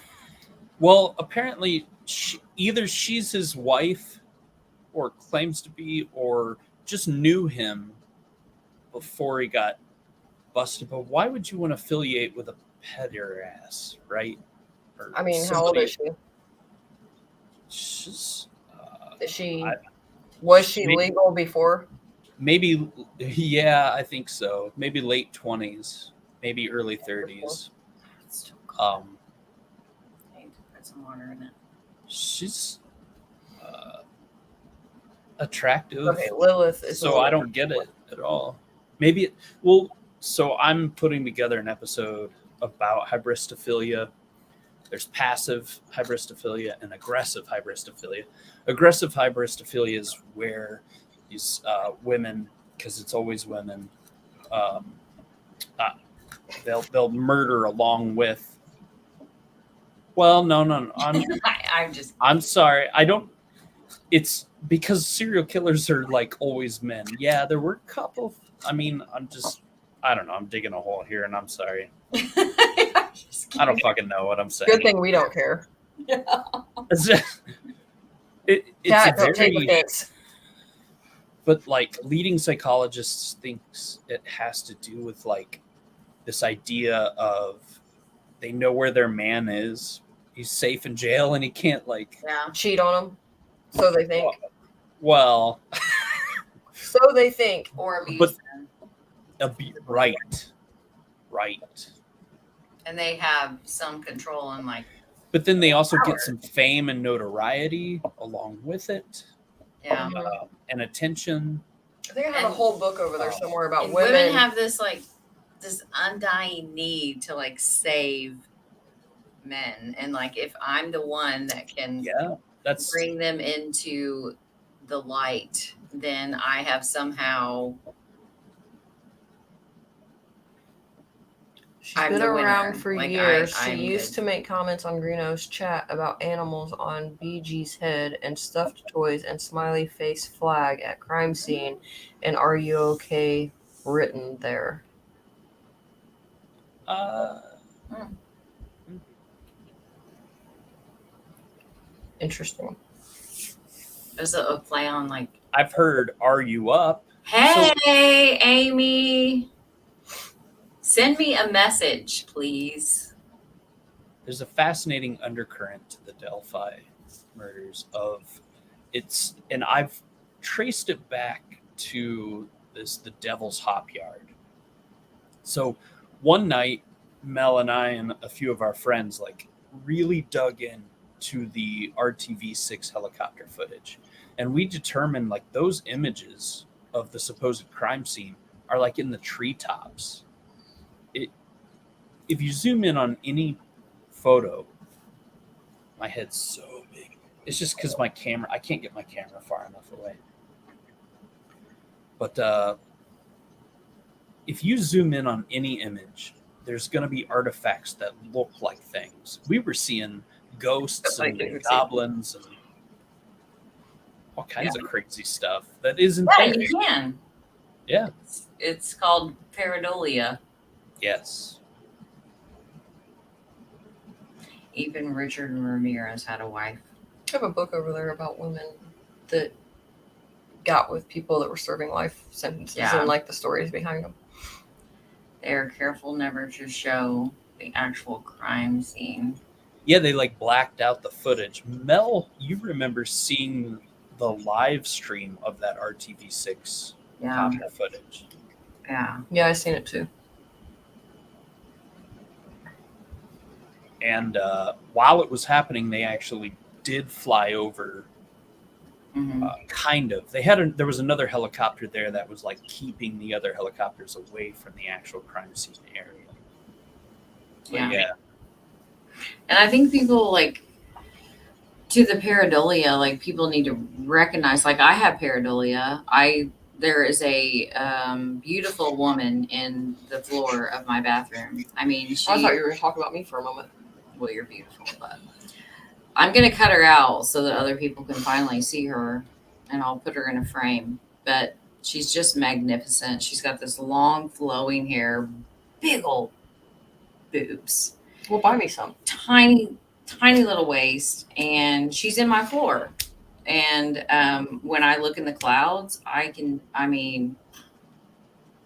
Well, apparently, either she's his wife, or claims to be, or just knew him before he got busted. But why would you want to affiliate with a pederast, right? Or I mean, how old is she? She's, Is she? I- Was she maybe- legal before? maybe, yeah, I think so. Maybe late 20s, maybe early 30s. I need to put some water in it. She's attractive. Okay, Lilith is. So I don't get it at all. Maybe so I'm putting together an episode about hybristophilia. There's passive hybristophilia and aggressive hybristophilia. Aggressive hybristophilia is where these women, because it's always women, they'll murder along with. Well, no. I'm sorry. I don't. It's because serial killers are like always men. Yeah, there were a couple. I mean, I don't know. I'm digging a hole here, and I'm sorry. I don't fucking know what I'm saying. Good thing we don't care. It's Cat, a don't take very, offense. but like leading psychologists thinks it has to do with like this idea of they know where their man is. He's safe in jail, and he can't like. Yeah. Cheat on them. So they think. Well, So they think. Or abuse But- them. Right. And they have some control and like, But then they also Power. get some fame and notoriety along with it, yeah. and attention. I think I have a whole book over there somewhere about And women. have this like this undying need to like save men, and like if I'm the one that can Yeah, that's bring them into the light, then I have somehow She's I'm been the around winner. for Like, years. I'm She used good. to make comments on Greeno's chat about animals on BG's head and stuffed toys and smiley face flag at crime scene. And "Are you okay?" written there. Interesting. Is it a play on like, I've heard "Are You Up?" hey, Amy, send me a message, please. There's a fascinating undercurrent to the Delphi murders of and I've traced it back to the Devil's Hop Yard. So one night, Mel and I and a few of our friends like really dug in to the RTV6 helicopter footage, and we determined like those images of the supposed crime scene are like in the treetops. If you zoom in on any photo, my head's so big. It's just because my camera, I can't get my camera far enough away. But if you zoom in on any image, there's going to be artifacts that look like things. We were seeing ghosts and goblins and all kinds of crazy stuff that isn't Yeah, there. you can. Yeah. It's called pareidolia. Yes. Even Richard Ramirez had a wife. I have a book over there about women that got with people that were serving life sentences and like the stories behind them. They are careful never to show the actual crime scene. Yeah, they like blacked out the footage. Mel, you remember seeing the live stream of that RTV6 copter footage. Yeah. Yeah, I seen it too. And while it was happening, they actually did fly over. Kind of. There was another helicopter there that was like keeping the other helicopters away from the actual crime scene area. Yeah. And I think people like to the pareidolia, like people need to recognize, like I have pareidolia. There is a beautiful woman in the floor of my bathroom. I mean, I thought you were going to talk about me for a moment. Well, you're beautiful, but I'm going to cut her out so that other people can finally see her, and I'll put her in a frame. But she's just magnificent. She's got this long flowing hair, big old boobs. Well, buy me some. Tiny little waist, and she's in my floor. And when I look in the clouds,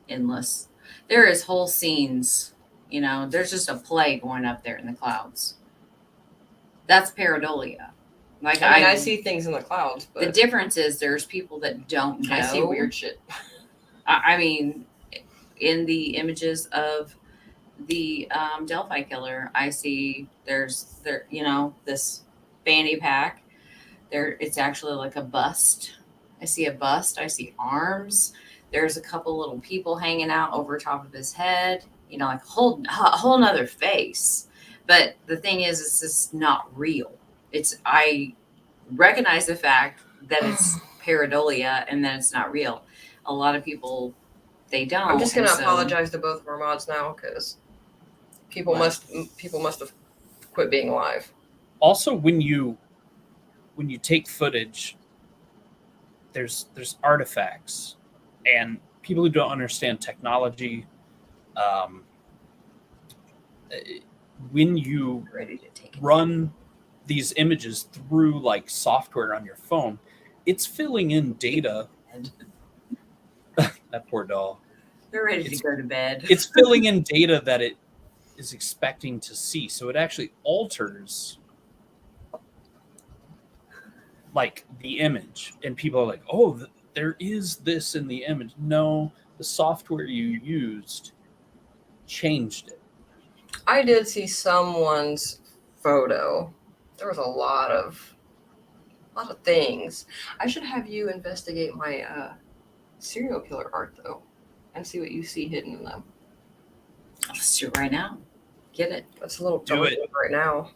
endless. There is whole scenes, there's just a play going up there in the clouds. That's pareidolia. Like I see things in the clouds. But the difference is there's people that don't know. I see weird shit. I mean, in the images of the Delphi killer, I see there's this fanny pack. It's actually like a bust. I see a bust. I see arms. There's a couple little people hanging out over top of his head. Like a whole nother face. But the thing is, it's just not real. I recognize the fact that it's pareidolia and that it's not real. A lot of people, they don't. I'm just going to apologize to both of our mods now because people must have quit being alive. Also, when you take footage, there's artifacts, and people who don't understand technology, when you run these images through like software on your phone, it's filling in data. That poor doll. They're ready to go to bed. It's filling in data that it is expecting to see. So it actually alters like the image. And people are like, oh, there is this in the image. No, the software you used changed it. I did see someone's photo. There was a lot of things. I should have you investigate my serial killer art though, and see what you see hidden in them. Let's do it right now. Get it. That's a little Do it right now.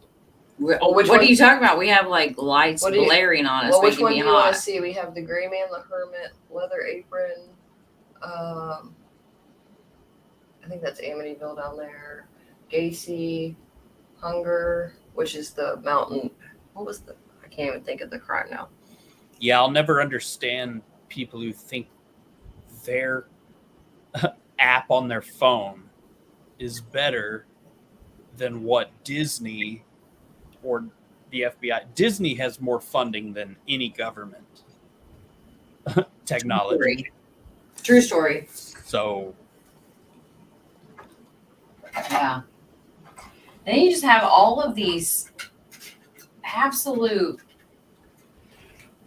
What are you talking about? We have like lights blaring on us. Well, which one do you want to see? We have the Gray Man, the Hermit, Leather Apron. I think that's Amityville down there. Gacy, Hunger, which is the mountain. What was I can't even think of the crime now. Yeah, I'll never understand people who think their app on their phone is better than what Disney or the FBI. Disney has more funding than any government technology. True story. So Yeah. Then you just have all of these absolute,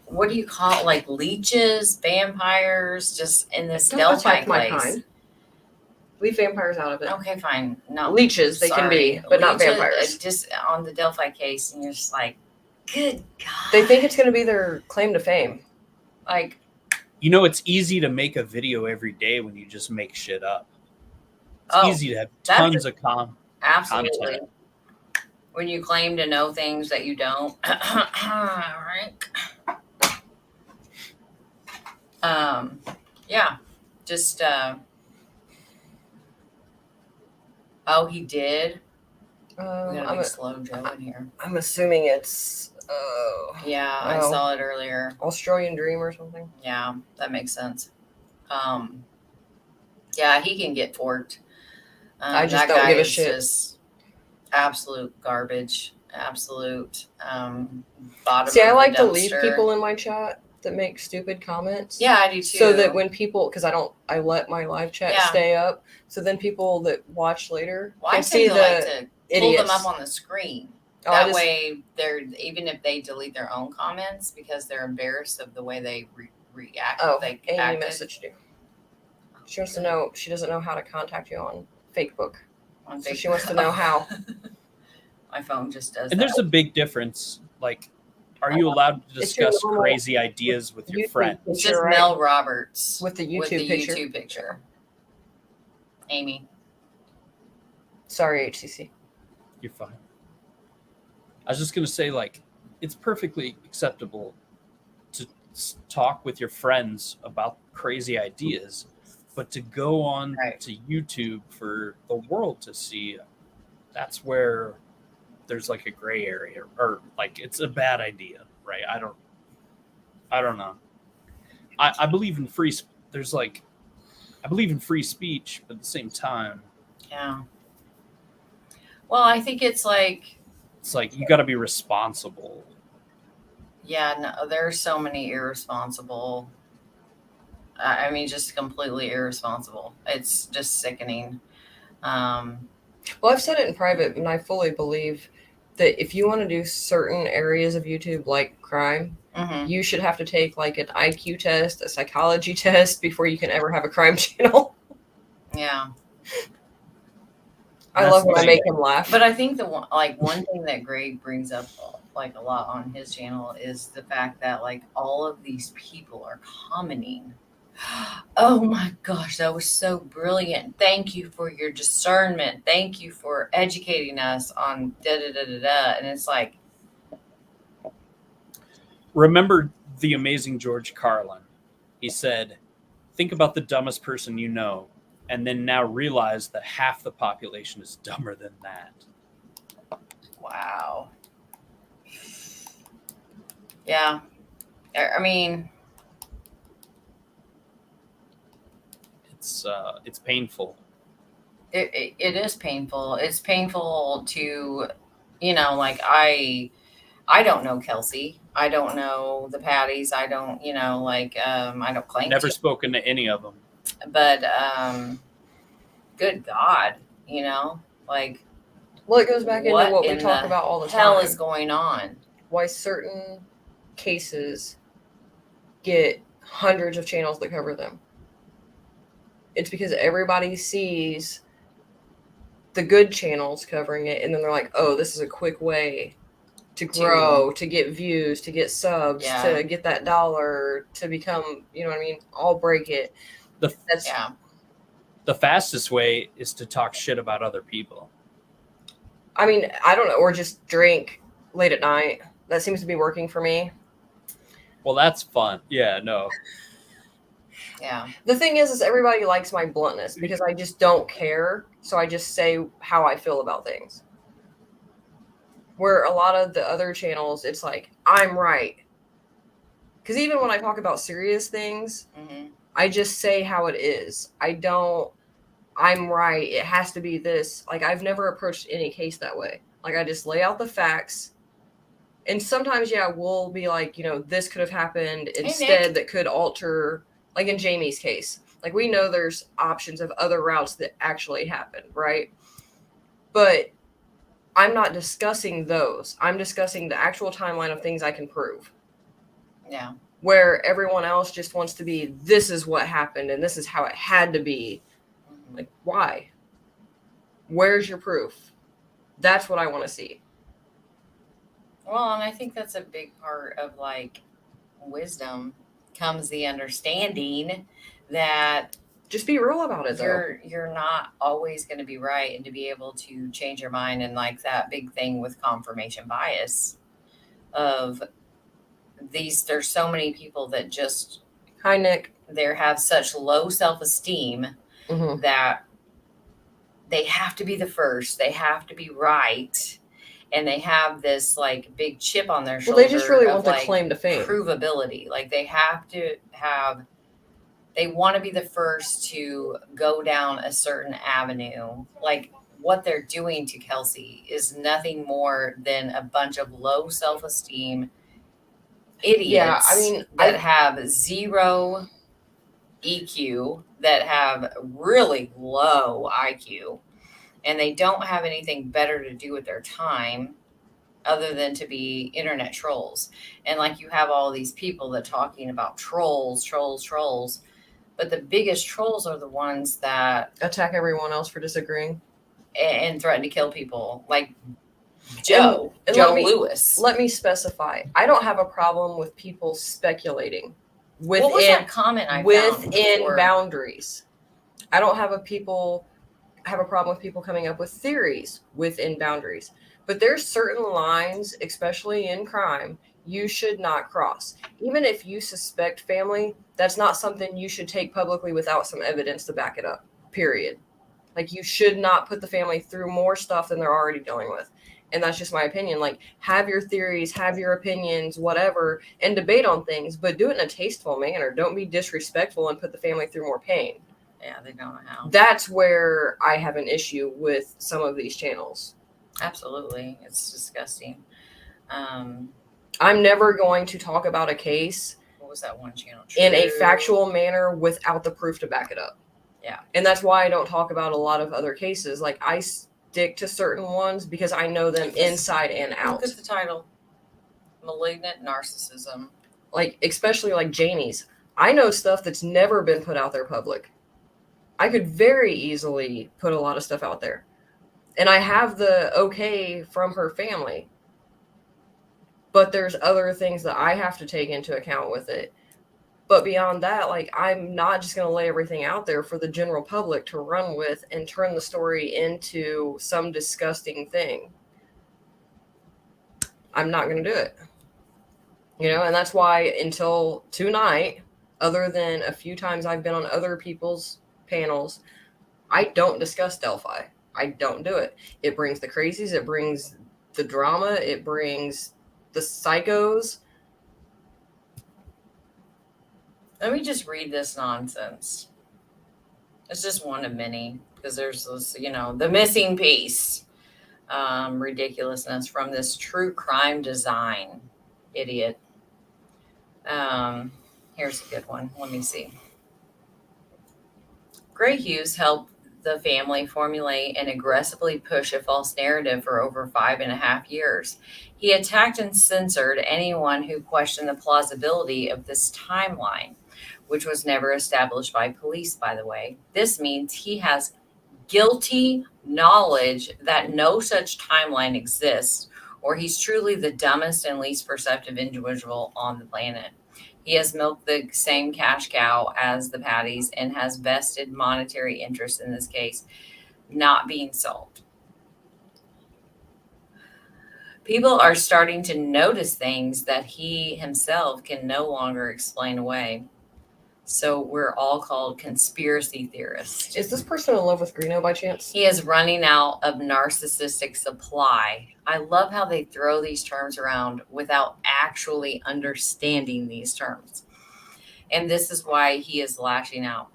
what do you call it? Like leeches, vampires, just in this Don't Delphi attack my place. kind. Leave vampires out of it. Okay, fine. No. Leeches, they can be, but not Leeches, vampires. Just on the Delphi case, and you're just like, good God. They think it's going to be their claim to fame. like, you know, it's easy to make a video every day when you just make shit up. It's Oh, easy to have that's tons of absolutely. content. When you claim to know things that you don't. Right? Yeah. Just, oh, he did? We got a big slow Joe in here. I'm assuming it's Yeah, I Oh. saw it earlier. Australian Dream or something. Yeah, that makes sense. Yeah, he can get forked. I just that don't guy give a is shit. just absolute garbage. Absolute bottom See, of I the like to leave dumpster. people in my chat that make stupid comments. Yeah, I do too. So that when people, because I let my live chat Yeah. stay up, so then people that watch later well, I can tend see to the like to pull idiots. them up on the screen. Oh, I That just- way, they're even if they delete their own comments because they're embarrassed of the way they react. Oh, they Amy acted. messaged you. She wants to know. She doesn't know how to contact you on Facebook. On So she Facebook. wants to know how. My phone just does And that. there's a big difference. Like, are you allowed to It's your discuss normal crazy ideas with your YouTube friends? It's picture, just right? Mel Roberts With the with YouTube the picture. YouTube picture. Amy. Sorry, HCC. You're fine. I was just gonna say, like, it's perfectly acceptable to talk with your friends about crazy ideas, but to go on Right. to YouTube for the world to see, that's where there's like a gray area, or like it's a bad idea, right? I don't know. I believe in free. There's like, I believe in free speech, but at the same time, Yeah. Well, I think it's like, you got to be responsible. yeah, no, there's so many irresponsible. I mean, just completely irresponsible. It's just sickening. Well, I've said it in private, and I fully believe that if you want to do certain areas of YouTube, like crime, Mhm. you should have to take like an IQ test, a psychology test before you can ever have a crime channel. Yeah. I That's love the when I thing. make him laugh. But I think one thing that Greg brings up like a lot on his channel is the fact that like all of these people are commenting. Oh my gosh, that was so brilliant. Thank you for your discernment. Thank you for educating us on da da da da da. And it's like, Remember the amazing George Carlin? He said, "Think about the dumbest person you know, and then now realize that half the population is dumber than that." wow. Yeah. I mean, It's painful. it is painful. It's painful to, like I don't know Kelsey. I don't know the Patties. I don't, I don't claim Never to. spoken to any of them. But good God, like Well, it goes back into what we in talk the about all the hell time. is going on? Why certain cases get hundreds of channels that cover them. It's because everybody sees the good channels covering it, and then they're like, oh, this is a quick way to grow, to get views, to get subs, Yeah. to get that dollar, to become, you know what I mean? I'll break it. That's Yeah. The fastest way is to talk shit about other people. I mean, I don't know, or just drink late at night. That seems to be working for me. Well, that's fun. Yeah, no. Yeah. The thing is everybody likes my bluntness because I just don't care. So I just say how I feel about things. Where a lot of the other channels, it's like, I'm right. Because even when I talk about serious things, Mm-hmm. I just say how it is. I don't, I'm right. It has to be this. Like, I've never approached any case that way. Like, I just lay out the facts And sometimes, yeah, we'll be like, this could have happened Nick. instead that could alter, like in Jamie's case. Like, we know there's options of other routes that actually happened, right? But I'm not discussing those. I'm discussing the actual timeline of things I can prove. Yeah. Where everyone else just wants to be, this is what happened and this is how it had to be. Like, why? Where's your proof? That's what I want to see. Well, and I think that's a big part of like wisdom comes the understanding that Just be real about it, though. you're not always going to be right, and to be able to change your mind, and like that big thing with confirmation bias of there's so many people that just Hi, Nick. they have such low self-esteem Mm-hmm. that they have to be the first, they have to be right, and they have this like big chip on their Well, shoulder. they just really of, want the like, claim to fame. provability. Like they want to be the first to go down a certain avenue. Like what they're doing to Kelsey is nothing more than a bunch of low self-esteem idiots Yeah, I mean, that have zero EQ, that have really low IQ, and they don't have anything better to do with their time other than to be internet trolls. And like you have all these people that talking about trolls, but the biggest trolls are the ones that attack everyone else for disagreeing and threaten to kill people, like Joe Lewis. Let me specify. I don't have a problem with people speculating What was within that comment I found within before? boundaries. I don't have a problem with people coming up with theories within boundaries. But there's certain lines, especially in crime, you should not cross. Even if you suspect family, that's not something you should take publicly without some evidence to back it up. Period. Like, you should not put the family through more stuff than they're already dealing with. And that's just my opinion. Like, have your theories, have your opinions, whatever, and debate on things, but do it in a tasteful manner. Don't be disrespectful and put the family through more pain. Yeah, they don't know how. That's where I have an issue with some of these channels. Absolutely. It's disgusting. I'm never going to talk about a case What was that one channel? in a factual manner without the proof to back it up. Yeah. And that's why I don't talk about a lot of other cases. Like, I stick to certain ones because I know them inside and out. Look at the title. Malignant narcissism. Like, especially like Janie's. I know stuff that's never been put out there public. I could very easily put a lot of stuff out there. And I have the okay from her family. But there's other things that I have to take into account with it. But beyond that, like, I'm not just going to lay everything out there for the general public to run with and turn the story into some disgusting thing. I'm not going to do it. And that's why until tonight, other than a few times I've been on other people's panels, I don't discuss Delphi. I don't do it. It brings the crazies. It brings the drama. It brings the psychos. Let me just read this nonsense. It's just one of many, because there's this, the missing piece. Ridiculousness from this true crime design idiot. Here's a good one. Let me see. Gray Hughes helped the family formulate and aggressively push a false narrative for over 5.5 years. He attacked and censored anyone who questioned the plausibility of this timeline, which was never established by police, by the way. This means he has guilty knowledge that no such timeline exists, or he's truly the dumbest and least perceptive individual on the planet. He has milked the same cash cow as the Patties and has vested monetary interest in this case not being solved. People are starting to notice things that he himself can no longer explain away. So we're all called conspiracy theorists. Is this person in love with Greeno by chance? He is running out of narcissistic supply. I love how they throw these terms around without actually understanding these terms. And this is why he is lashing out.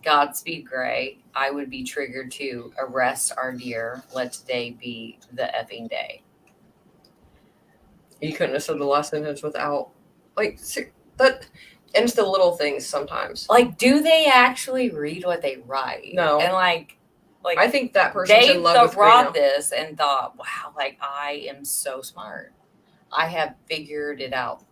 Godspeed, Gray. I would be triggered too. Arrest our dear. Let today be the effing day. You couldn't have said the last sentence without, like, that. And it's the little things sometimes. Like, do they actually read what they write? No. And like I think that person's they in love with robbed Reno. this and thought, wow, like I am so smart. I have figured it out.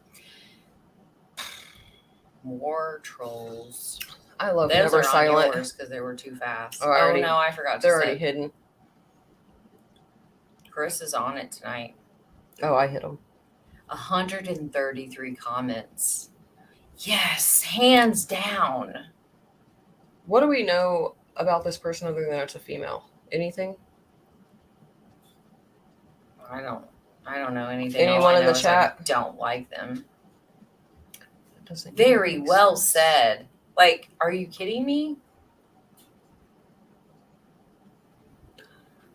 More trolls. I love Those Never are Silent. because they were too fast. Oh, No, I forgot. They're already hidden. Chris is on it tonight. Oh, I hit them. 133 comments. Yes, hands down. What do we know about this person other than it's a female? Anything? I don't know anything. Anyone in the I chat? don't like them. Doesn't Very make well sense. said. Like, are you kidding me?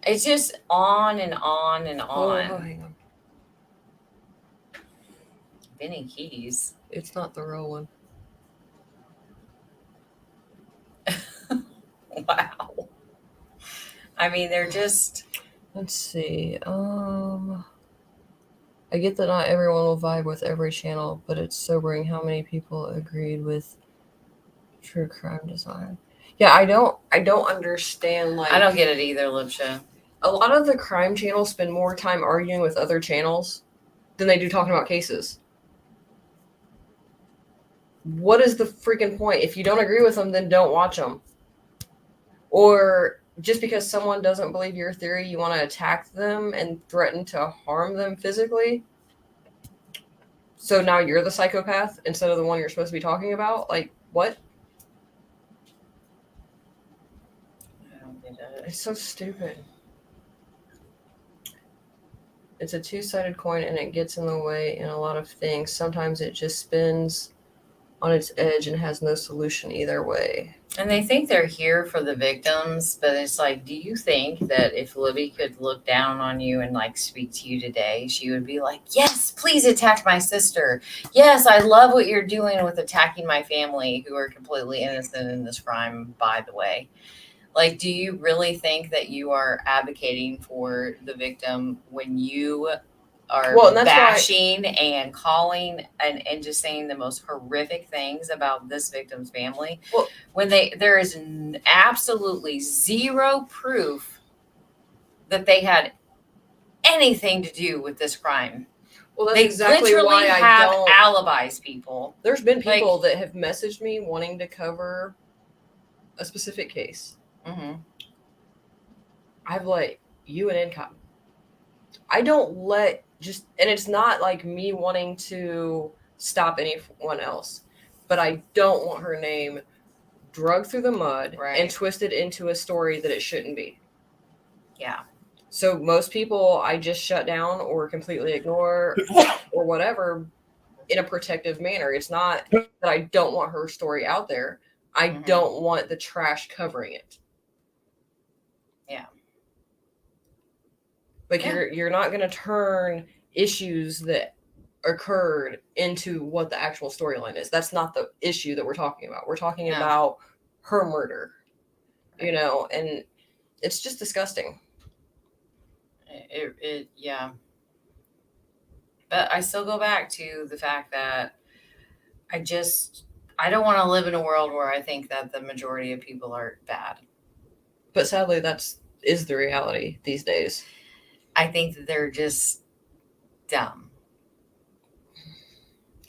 It's just on and on and on. Oh, hang on. Benny Keys. It's not the real one. Wow. I mean, they're just. Let's see. I get that not everyone will vibe with every channel, but it's sobering how many people agreed with true crime design. Yeah, I don't understand. Like, I don't get it either, Lipsha. A lot of the crime channels spend more time arguing with other channels than they do talking about cases. What is the freaking point? If you don't agree with them, then don't watch them. Or just because someone doesn't believe your theory, you want to attack them and threaten to harm them physically? So now you're the psychopath instead of the one you're supposed to be talking about? Like, what? I don't get it. It's so stupid. It's a two-sided coin and it gets in the way in a lot of things. Sometimes it just spins on its edge and has no solution either way. And they think they're here for the victims, but it's like, do you think that if Libby could look down on you and like speak to you today, she would be like, yes, please attack my sister. Yes, I love what you're doing with attacking my family who are completely innocent in this crime, by the way. Like, do you really think that you are advocating for the victim when you are bashing and calling and just saying the most horrific things about this victim's family? Well, when there is absolutely zero proof that they had anything to do with this crime. Well, that's they exactly literally why I have don't. Alibis, people. There's been people that have messaged me wanting to cover a specific case. Mm-hmm. I've let you and income. I don't let just, and it's not like me wanting to stop anyone else, but I don't want her name drugged through the mud and twisted into a story that it shouldn't be. Yeah. So most people I just shut down or completely ignore or whatever in a protective manner. It's not that I don't want her story out there. I don't want the trash covering it. Yeah. Like you're not going to turn issues that occurred into what the actual storyline is. That's not the issue that we're talking about. We're talking about her murder, you know, and it's just disgusting. Yeah. But I still go back to the fact that I don't want to live in a world where I think that the majority of people are bad. But sadly, is the reality these days. I think that they're just dumb.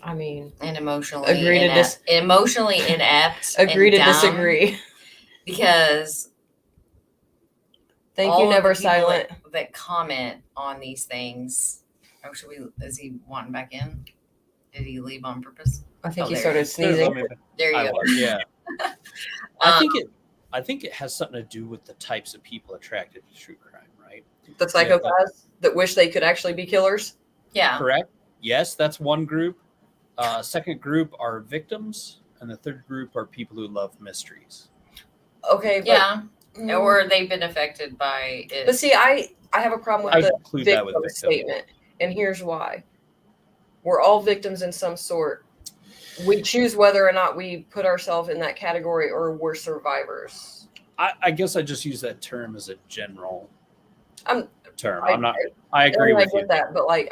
I mean, and emotionally emotionally inept. Agree to disagree. Because thank you, Never Silent. That comment on these things. Oh, is he wanting back in? Did he leave on purpose? I think he started sneezing. There you go. Yeah. I think it has something to do with the types of people attracted to true crime, right? The psychopaths that wish they could actually be killers. Yeah. Correct. Yes, that's one group. Second group are victims, and the third group are people who love mysteries. Okay. But, or they've been affected by it. But see, I have a problem with the victim statement, and here's why. We're all victims in some sort. We choose whether or not we put ourselves in that category or we're survivors. I guess I just use that term as a general term. I agree with you. I get that, but like,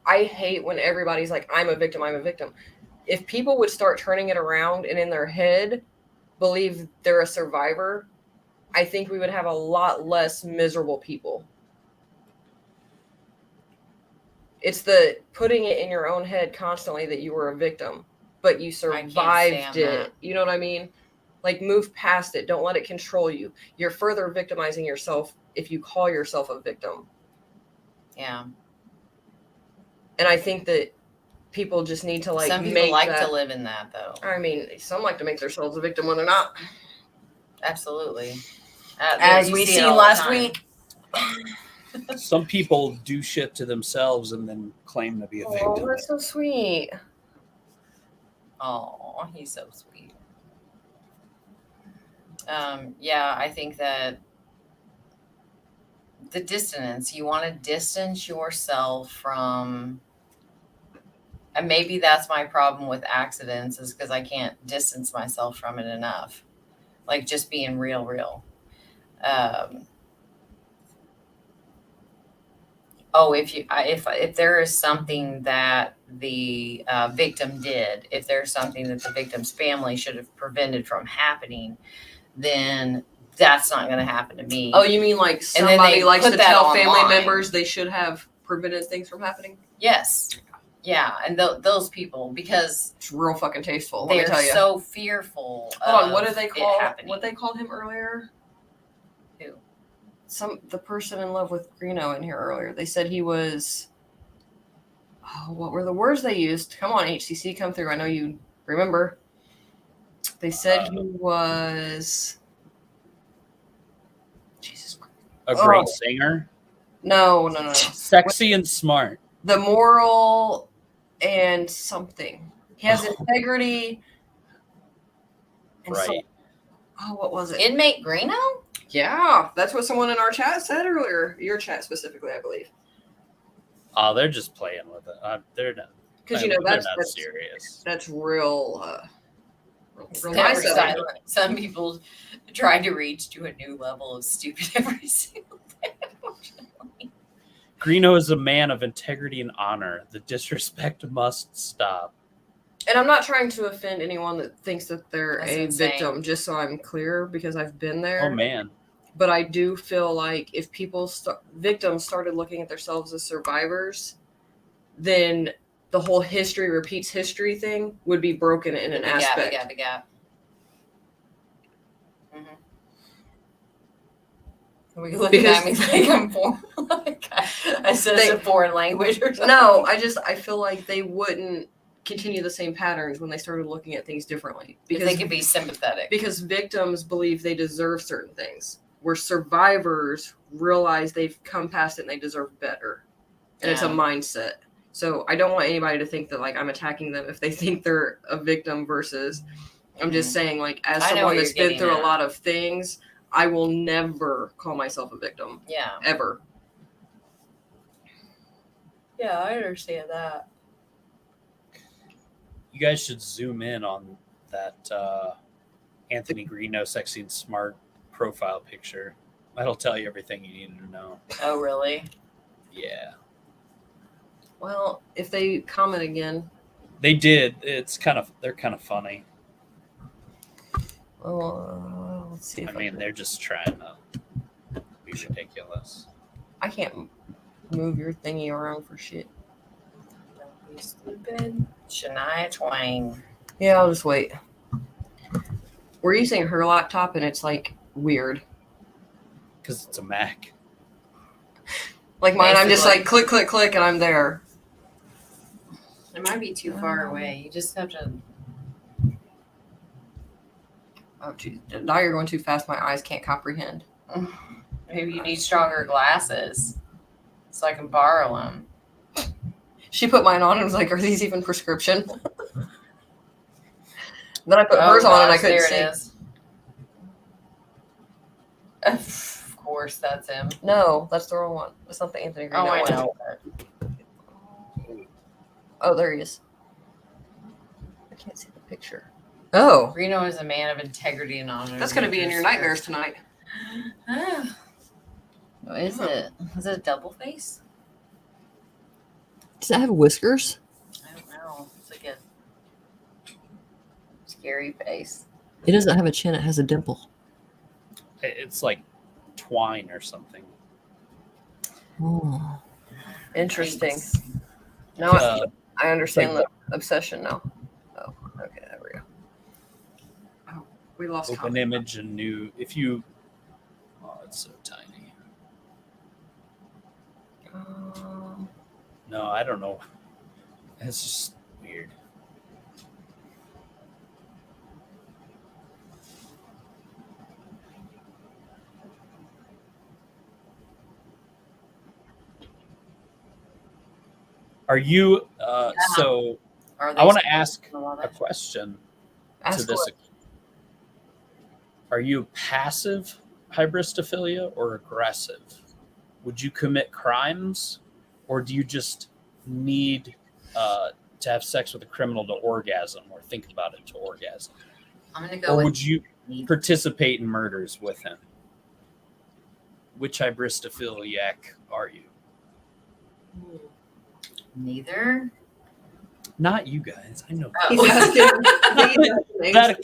I hate when everybody's like, I'm a victim, I'm a victim. If people would start turning it around and in their head believe they're a survivor, I think we would have a lot less miserable people. It's the putting it in your own head constantly that you were a victim, but you survived stand it. that. You know what I mean? Like, move past it. Don't let it control you. You're further victimizing yourself if you call yourself a victim. Yeah. And I think that people just need to like Some people make like that. to live in that, though. I mean, some like to make themselves a victim when they're not. Absolutely. As you we see it seen all the last time. week. Some people do shit to themselves and then claim to be a Oh, victim. that's so sweet. Oh, he's so sweet. Yeah, I think that the distance, you want to distance yourself from, and maybe that's my problem with accidents, is because I can't distance myself from it enough. Like, just being real. If there is something that the victim did, if there's something that the victim's family should have prevented from happening, then that's not going to happen to me. Oh, you mean like And then somebody they likes put to that tell family online. members they should have prevented things from happening? Yes. Yeah, and those people, because It's real fucking tasteful, let me they're tell you. so fearful. Hold on, what did of they it call happening. what they called him earlier? Who? The person in love with Greeno in here earlier. They said he was, what were the words they used? Come on, HCC, come through. I know you remember. They said he was, Jesus Christ. A great singer, No. sexy and smart. The moral and something. He has integrity. And Right. what was it? Inmate Greeno? Yeah, that's what someone in our chat said earlier. Your chat specifically, I believe. Oh, they're just playing with it. They're not. Because they're that's not serious. That's real. Real Never nice of silent. them. Some people try to reach to a new level of stupid every single day. Greeno is a man of integrity and honor. The disrespect must stop. And I'm not trying to offend anyone that thinks that they're That's a insane. victim, just so I'm clear, because I've been there. Oh man. But I do feel like if victims started looking at themselves as survivors, then the whole history repeats history thing would be broken in an aspect. The gap. Are you looking at me like I'm foreign? Like I said it's a foreign language or something? No, I feel like they wouldn't continue the same patterns when they started looking at things differently. Because they could be sympathetic. Because victims believe they deserve certain things, where survivors realize they've come past it and they deserve better. And it's a mindset. So I don't want anybody to think that like I'm attacking them if they think they're a victim versus I'm just saying, like, as someone that's been through a lot of things, I will never call myself a victim. Yeah. Ever. Yeah, I understand that. You guys should zoom in on that Anthony Greeno sexy and smart profile picture. That'll tell you everything you need to know. Oh, really? Yeah. Well, if they comment again. They did. They're kind of funny. Well, let's see. I mean, they're just trying to be ridiculous. I can't move your thingy around for shit. Don't be stupid. Shania Twain. Yeah, I'll just wait. We're using her laptop and it's like weird. Because it's a Mac. Like mine, I'm just like click, click, click, and I'm there. It might be too far away. You just have to. Oh, geez. Now you're going too fast. My eyes can't comprehend. Maybe you need stronger glasses so I can borrow them. She put mine on and was like, "Are these even prescription?" Then I put hers on and I couldn't see. There it is. Of course, that's him. No, that's the wrong one. That's not the Anthony Greeno Oh, I one. know. Oh, there he is. I can't see the picture. Oh, Greeno is a man of integrity and honor. that's going to be in your nightmares tonight. What is it? Is it a double face? Does it have whiskers? I don't know. It's like a scary face. It doesn't have a chin. It has a dimple. It's like twine or something. Oh. Interesting. Thanks. Now I understand the obsession now. Oh, okay, there we go. Oh, we lost Open copy. image and new. If you, oh, it's so tiny. No, I don't know. It's just weird. Are you? So Are I want to supposed ask to love a it? question to Ask this. what? Are you passive hybristophilia or aggressive? Would you commit crimes, or do you just need to have sex with a criminal to orgasm, or think about it to orgasm? I'm gonna go Or with would you neither. participate in murders with him? Which hybristophiliac are you? Neither. Not you guys. I know. He's Oh, asking That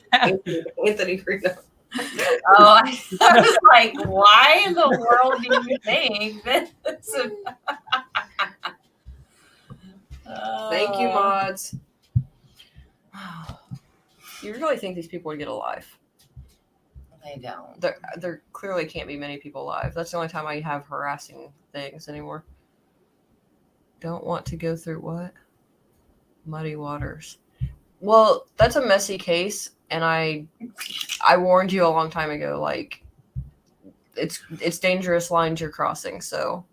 Anthony Freedom. I was like, why in the world do you think this? Thank you, mods. You really think these people would get alive? They don't. There clearly can't be many people alive. That's the only time I have harassing things anymore. Don't want to go through what? Muddy waters. Well, that's a messy case, and I warned you a long time ago. Like, it's dangerous lines you're crossing. So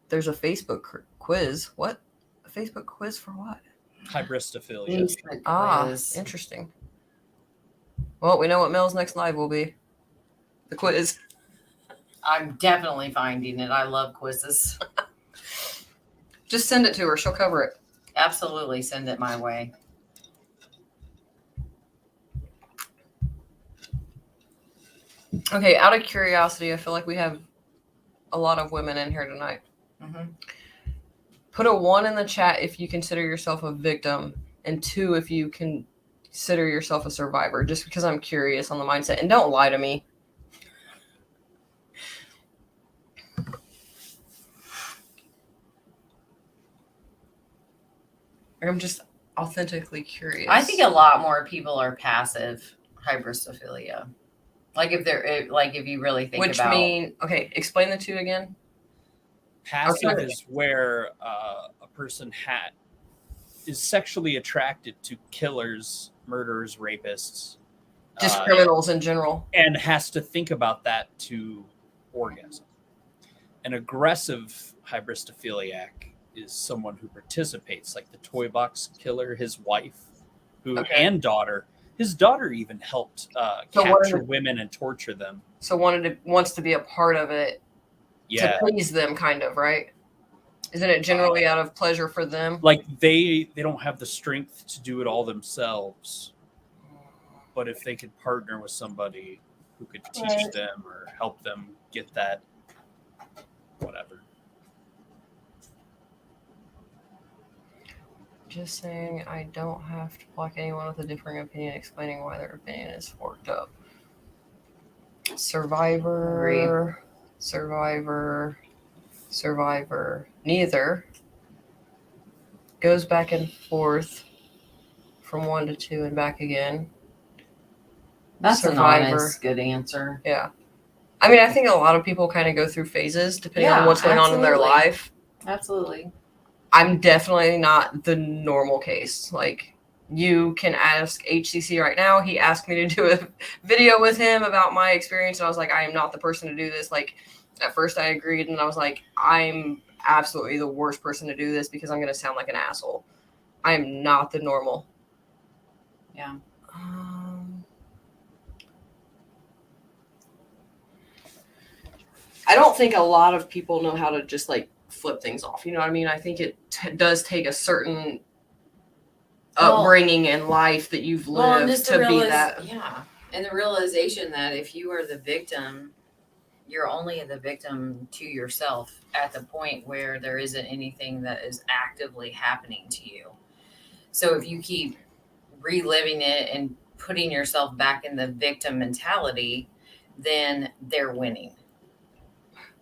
there's a Facebook quiz. What? A Facebook quiz for what? hybristophilia. Interesting. Well, we know what Mel's next live will be. The quiz. I'm definitely finding it. I love quizzes. Just send it to her. She'll cover it. Absolutely, send it my way. Okay, out of curiosity, I feel like we have a lot of women in here tonight. Mm-hmm. Put a 1 in the chat if you consider yourself a victim, and 2 if you consider yourself a survivor, just because I'm curious on the mindset. And don't lie to me. I'm just authentically curious. I think a lot more people are passive hybristophilia. Like if you really think about. Okay, explain the 2 again. Passive is where a person is sexually attracted to killers, murderers, rapists, Just criminals in general. and has to think about that to orgasm. An aggressive hybristophiliac is someone who participates, like the toy box killer, his wife, and daughter. His daughter even helped capture women and torture them. So wants to be a part of it. Yeah. To please them, kind of, right? Isn't it generally out of pleasure for them? Like they don't have the strength to do it all themselves. But if they could partner with somebody who could teach them or help them get that, whatever. Just saying, I don't have to block anyone with a differing opinion, explaining why their opinion is forked up. Survivor. Neither. Goes back and forth from 1 to 2 and back again. That's Survivor. an honest, good answer. Yeah. I mean, I think a lot of people kind of go through phases depending on what's going on in their life. Absolutely. I'm definitely not the normal case. Like, you can ask HCC right now. He asked me to do a video with him about my experience, and I was like, I am not the person to do this. Like, at first I agreed, and I was like, I'm absolutely the worst person to do this because I'm going to sound like an asshole. I am not the normal. Yeah. I don't think a lot of people know how to just, like, flip things off. You know what I mean? I think it does take a certain upbringing and life that you've lived to be that. Yeah. And the realization that if you are the victim, you're only the victim to yourself at the point where there isn't anything that is actively happening to you. So if you keep reliving it and putting yourself back in the victim mentality, then they're winning.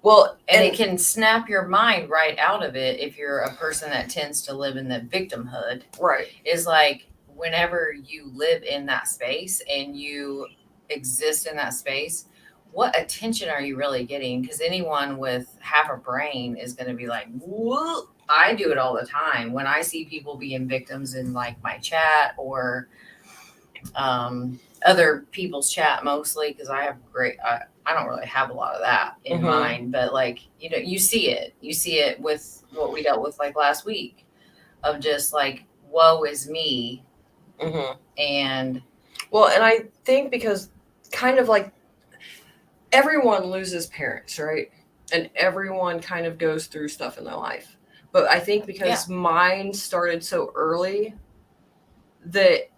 Well, And it can snap your mind right out of it if you're a person that tends to live in the victimhood. right. Is like whenever you live in that space and you exist in that space, what attention are you really getting? Because anyone with half a brain is going to be like, whoa. I do it all the time when I see people being victims in like my chat or other people's chat, mostly because I have I don't really have a lot of that in mine, but like, you know, you see it with what we dealt with like last week of just like, woe is me. And Well, and I think because kind of like everyone loses parents, right? And everyone kind of goes through stuff in their life. But I think because mine started so early that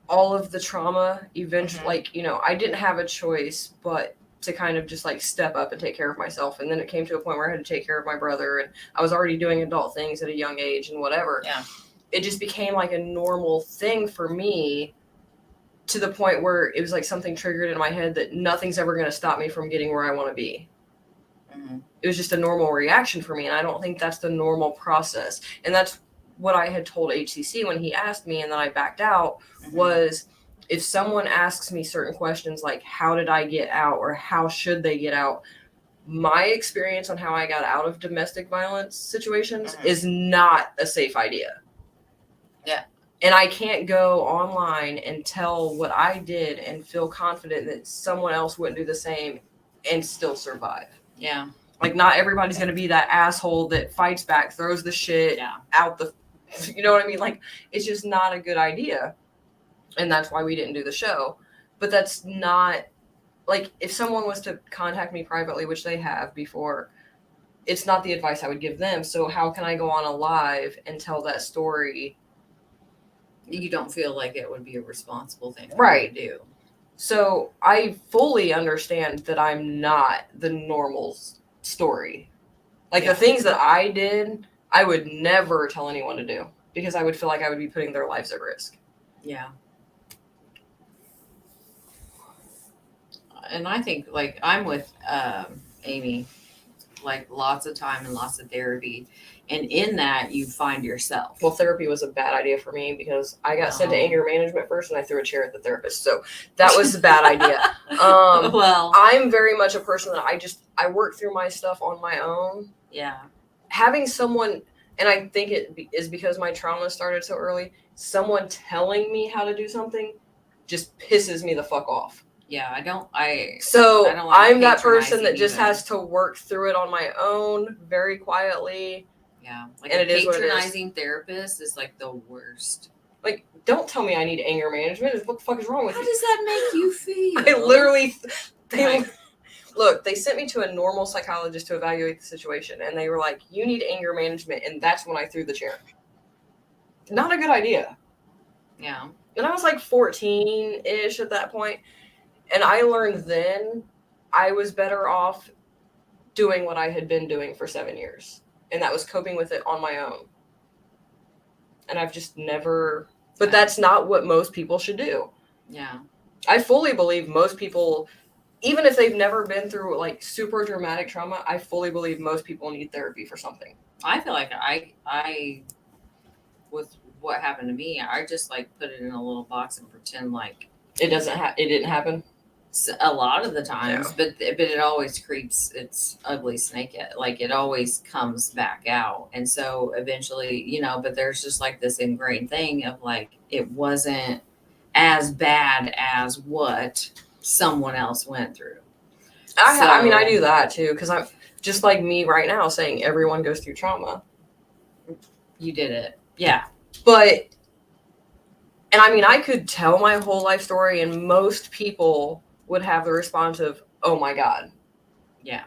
all of the trauma eventually, like, you know, I didn't have a choice but to kind of just like step up and take care of myself. And then it came to a point where I had to take care of my brother, and I was already doing adult things at a young age and whatever. Yeah. It just became like a normal thing for me, to the point where it was like something triggered in my head that nothing's ever going to stop me from getting where I want to be. It was just a normal reaction for me, and I don't think that's the normal process. And that's what I had told HCC when he asked me, and then I backed out, was if someone asks me certain questions like how did I get out or how should they get out, my experience on how I got out of domestic violence situations is not a safe idea. Yeah. And I can't go online and tell what I did and feel confident that someone else wouldn't do the same and still survive. Yeah. Like, not everybody's going to be that asshole that fights back, throws the shit out the, you know what I mean? Like, it's just not a good idea. And that's why we didn't do the show. But that's not, like, if someone was to contact me privately, which they have before, it's not the advice I would give them. So how can I go on a live and tell that story? You don't feel like it would be a responsible thing Right. to do. So I fully understand that I'm not the normal story. Like, the things that I did, I would never tell anyone to do because I would feel like I would be putting their lives at risk. Yeah. And I think, like, I'm with Amy, like, lots of time and lots of therapy. And in that, you find yourself. Well, therapy was a bad idea for me because I got sent to anger management first, and I threw a chair at the therapist. So that was a bad idea. Well, I'm very much a person that I work through my stuff on my own. Yeah. Having someone, and I think it is because my trauma started so early, someone telling me how to do something just pisses me the fuck off. Yeah, I don't like I'm that person that just either. has to work through it on my own, very quietly. Yeah, like and a it is what it is. patronizing therapist is like the worst. Like, don't tell me I need anger management. What the fuck is wrong with How you? does that make you feel? I literally, look, they sent me to a normal psychologist to evaluate the situation, and they were like, you need anger management, and that's when I threw the chair. Not a good idea. Yeah. And I was like 14-ish at that point, and I learned then I was better off doing what I had been doing for 7 years, and that was coping with it on my own. And I've just never, but that's not what most people should do. Yeah. I fully believe most people, even if they've never been through like super dramatic trauma, I fully believe most people need therapy for something. I feel like I with what happened to me, I just like put it in a little box and pretend like it didn't happen. A lot of the times, but it always creeps its ugly snake head. Like, it always comes back out. And so eventually, you know, but there's just like this ingrained thing of like, it wasn't as bad as what someone else went through. I mean, I do that too, because I'm just like me right now saying everyone goes through trauma. You did it. Yeah. But, and I mean, I could tell my whole life story and most people would have the response of, oh my God. Yeah.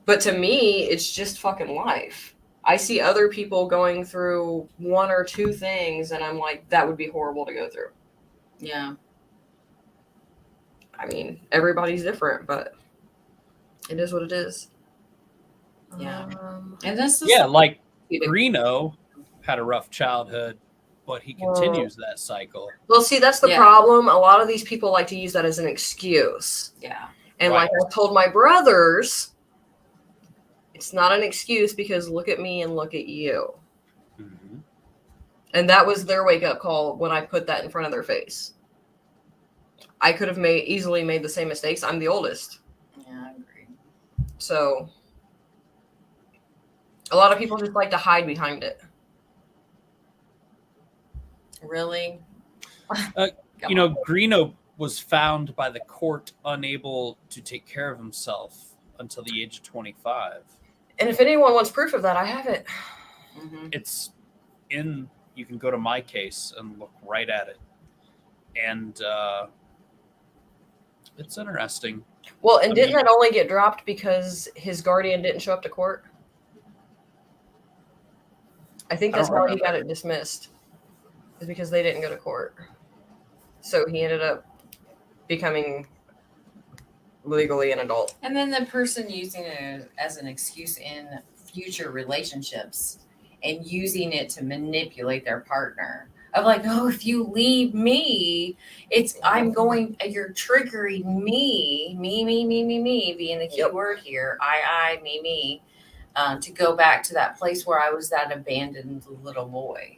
But to me, it's just fucking life. I see other people going through one or two things, and I'm like, that would be horrible to go through. Yeah. I mean, everybody's different, but It is what it is. Yeah. And this is Yeah, like You do. Greeno had a rough childhood, but he continues that cycle. Well, see, that's the Yeah. problem. A lot of these people like to use that as an excuse. yeah. And Right. like I told my brothers, it's not an excuse because look at me and look at you. Mm-hmm. And that was their wake up call when I put that in front of their face. I could have easily made the same mistakes. I'm the oldest. Yeah, I agree. So a lot of people just like to hide behind it. Really? You know, Greeno was found by the court unable to take care of himself until the age of 25. And if anyone wants proof of that, I have it. Mm-hmm. It's in, you can go to my case and look right at it. And it's interesting. Well, and didn't that only get dropped because his guardian didn't show up to court? I think that's how he got it dismissed. Is because they didn't go to court. So he ended up becoming legally an adult. And then the person using it as an excuse in future relationships and using it to manipulate their partner. Of like, oh, if you leave me, you're triggering me, being the key word here, me, to go back to that place where I was that abandoned little boy.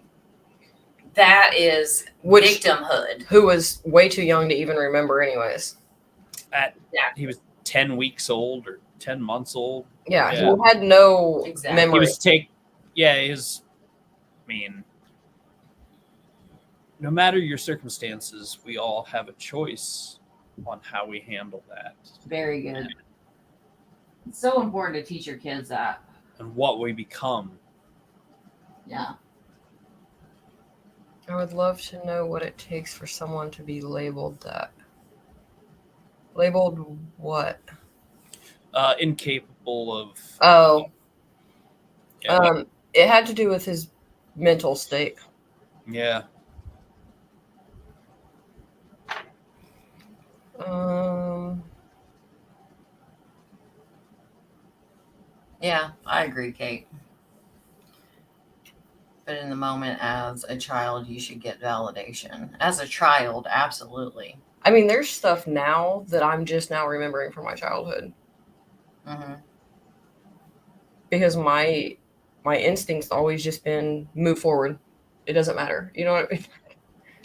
That is victimhood. Who was way too young to even remember anyways. He was 10 weeks old or 10 months old. Yeah. He had no memory. He was no matter your circumstances, we all have a choice on how we handle that. Very good. It's so important to teach your kids that. And what we become. Yeah. I would love to know what it takes for someone to be labeled that. Labeled what? Incapable of. Oh. Yeah. It had to do with his mental state. Yeah. Yeah, I agree, Kate. But in the moment, as a child, you should get validation. As a child, absolutely. I mean, there's stuff now that I'm just now remembering from my childhood. Mm-hmm. Because my instinct's always just been move forward. It doesn't matter. You know what I mean?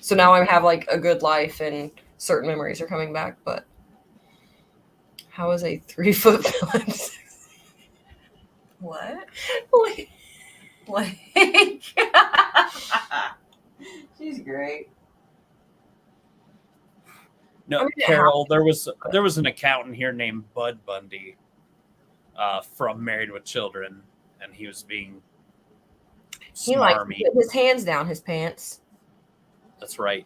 So now I have like a good life and certain memories are coming back, but how is a 3-foot villain? What? Like, she's great. No, I mean, Carol, there was an accountant here named Bud Bundy from Married with Children, and he was being he like smarmy. put his hands down his pants. That's right.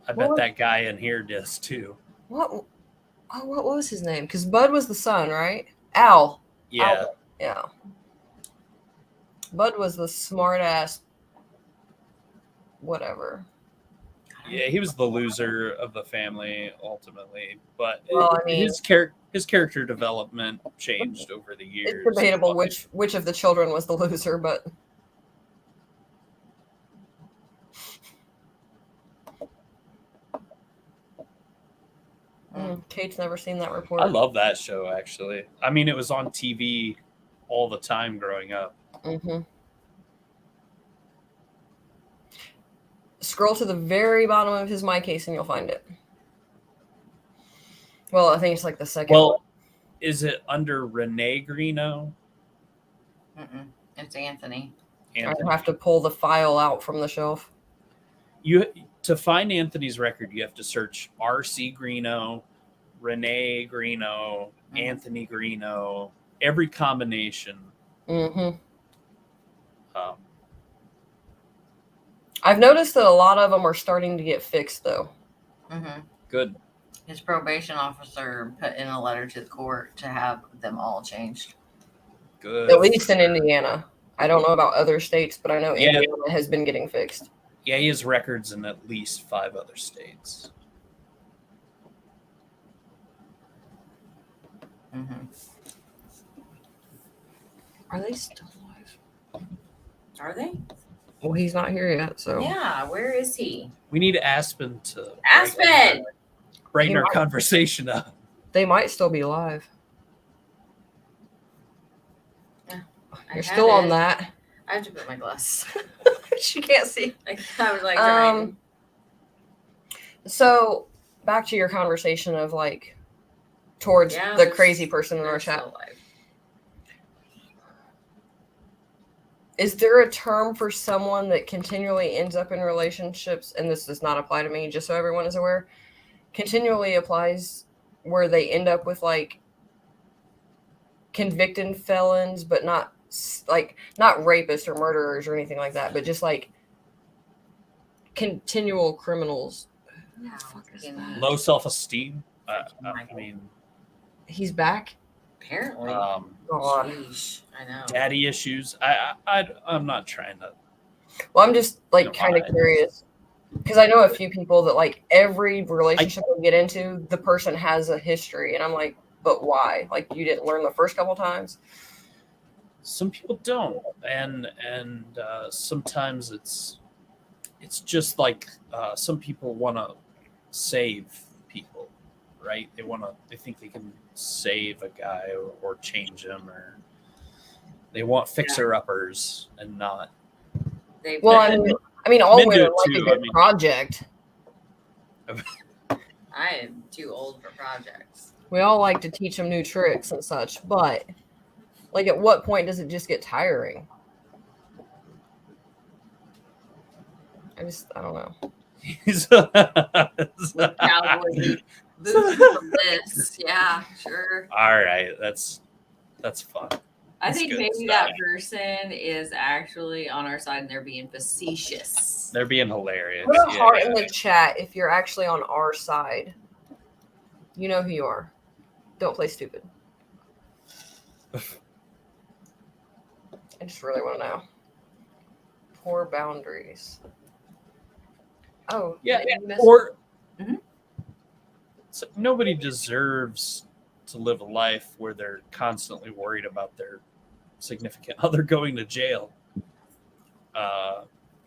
I bet that guy in here does too. What was his name? Because Bud was the son, right? Al. Yeah. Al. Yeah. Bud was the smart ass whatever. Yeah, he was the loser of the family ultimately, but Well, I mean, his character development changed over the years. It's debatable which of the children was the loser, but Kate's never seen that report. I love that show, actually. I mean, it was on TV all the time growing up. Mm-hmm. Scroll to the very bottom of his My Case and you'll find it. Well, I think it's like the second one. Is it under Renee Greeno? Mm-mm. It's Anthony. I have to pull the file out from the shelf. To find Anthony's record, you have to search R.C. Greeno, Renee Greeno, Anthony Greeno, every combination. Mm-hmm. I've noticed that a lot of them are starting to get fixed, though. Mm-hmm. Good. His probation officer put in a letter to the court to have them all changed. Good. At least in Indiana. I don't know about other states, but I know Indiana has been getting fixed. Yeah, he has records in at least 5 other states. Mm-hmm. Are they still alive? Are they? Well, he's not here yet, so Yeah. Where is he? We need Aspen to Aspen. brighten He our might- conversation up. they might still be alive. I You're had still on it. that. I have to put my glasses. She can't see. I was like, trying. So back to your conversation of like towards Yeah, the they're crazy person in They're our chat. still alive. Is there a term for someone that continually ends up in relationships, and this does not apply to me, just so everyone is aware, continually applies where they end up with like convicted felons, but not like not rapists or murderers or anything like that, but just like continual criminals. Who the fuck is that? Low self-esteem. I Michael. mean, He's back. Apparently. God. Sheesh, I know. daddy issues. I'm not trying to. Well, I'm just like No, kind of I- curious because I know a few people that like every relationship they get into, the person has a history, and I'm like, but why? Like you didn't learn the first couple times. Some people don't, and sometimes it's just like some people want to save people, right? They think they can save a guy or change him, or they want fixer uppers and not. Well, And I mean, all men do women it like too, a good I mean- project. I am too old for projects. We all like to teach them new tricks and such, but like, at what point does it just get tiring? I don't know. With cowboy boots from this. Yeah, sure. All right, that's fun. I That's think good maybe stuff. that person is actually on our side and they're being facetious. They're being hilarious. Put a Yeah, heart yeah. in the chat if you're actually on our side. You know who you are. Don't play stupid. I just really want to know. Poor boundaries. Oh, Yeah, you missed- or Mhm. so nobody deserves to live a life where they're constantly worried about their significant other going to jail.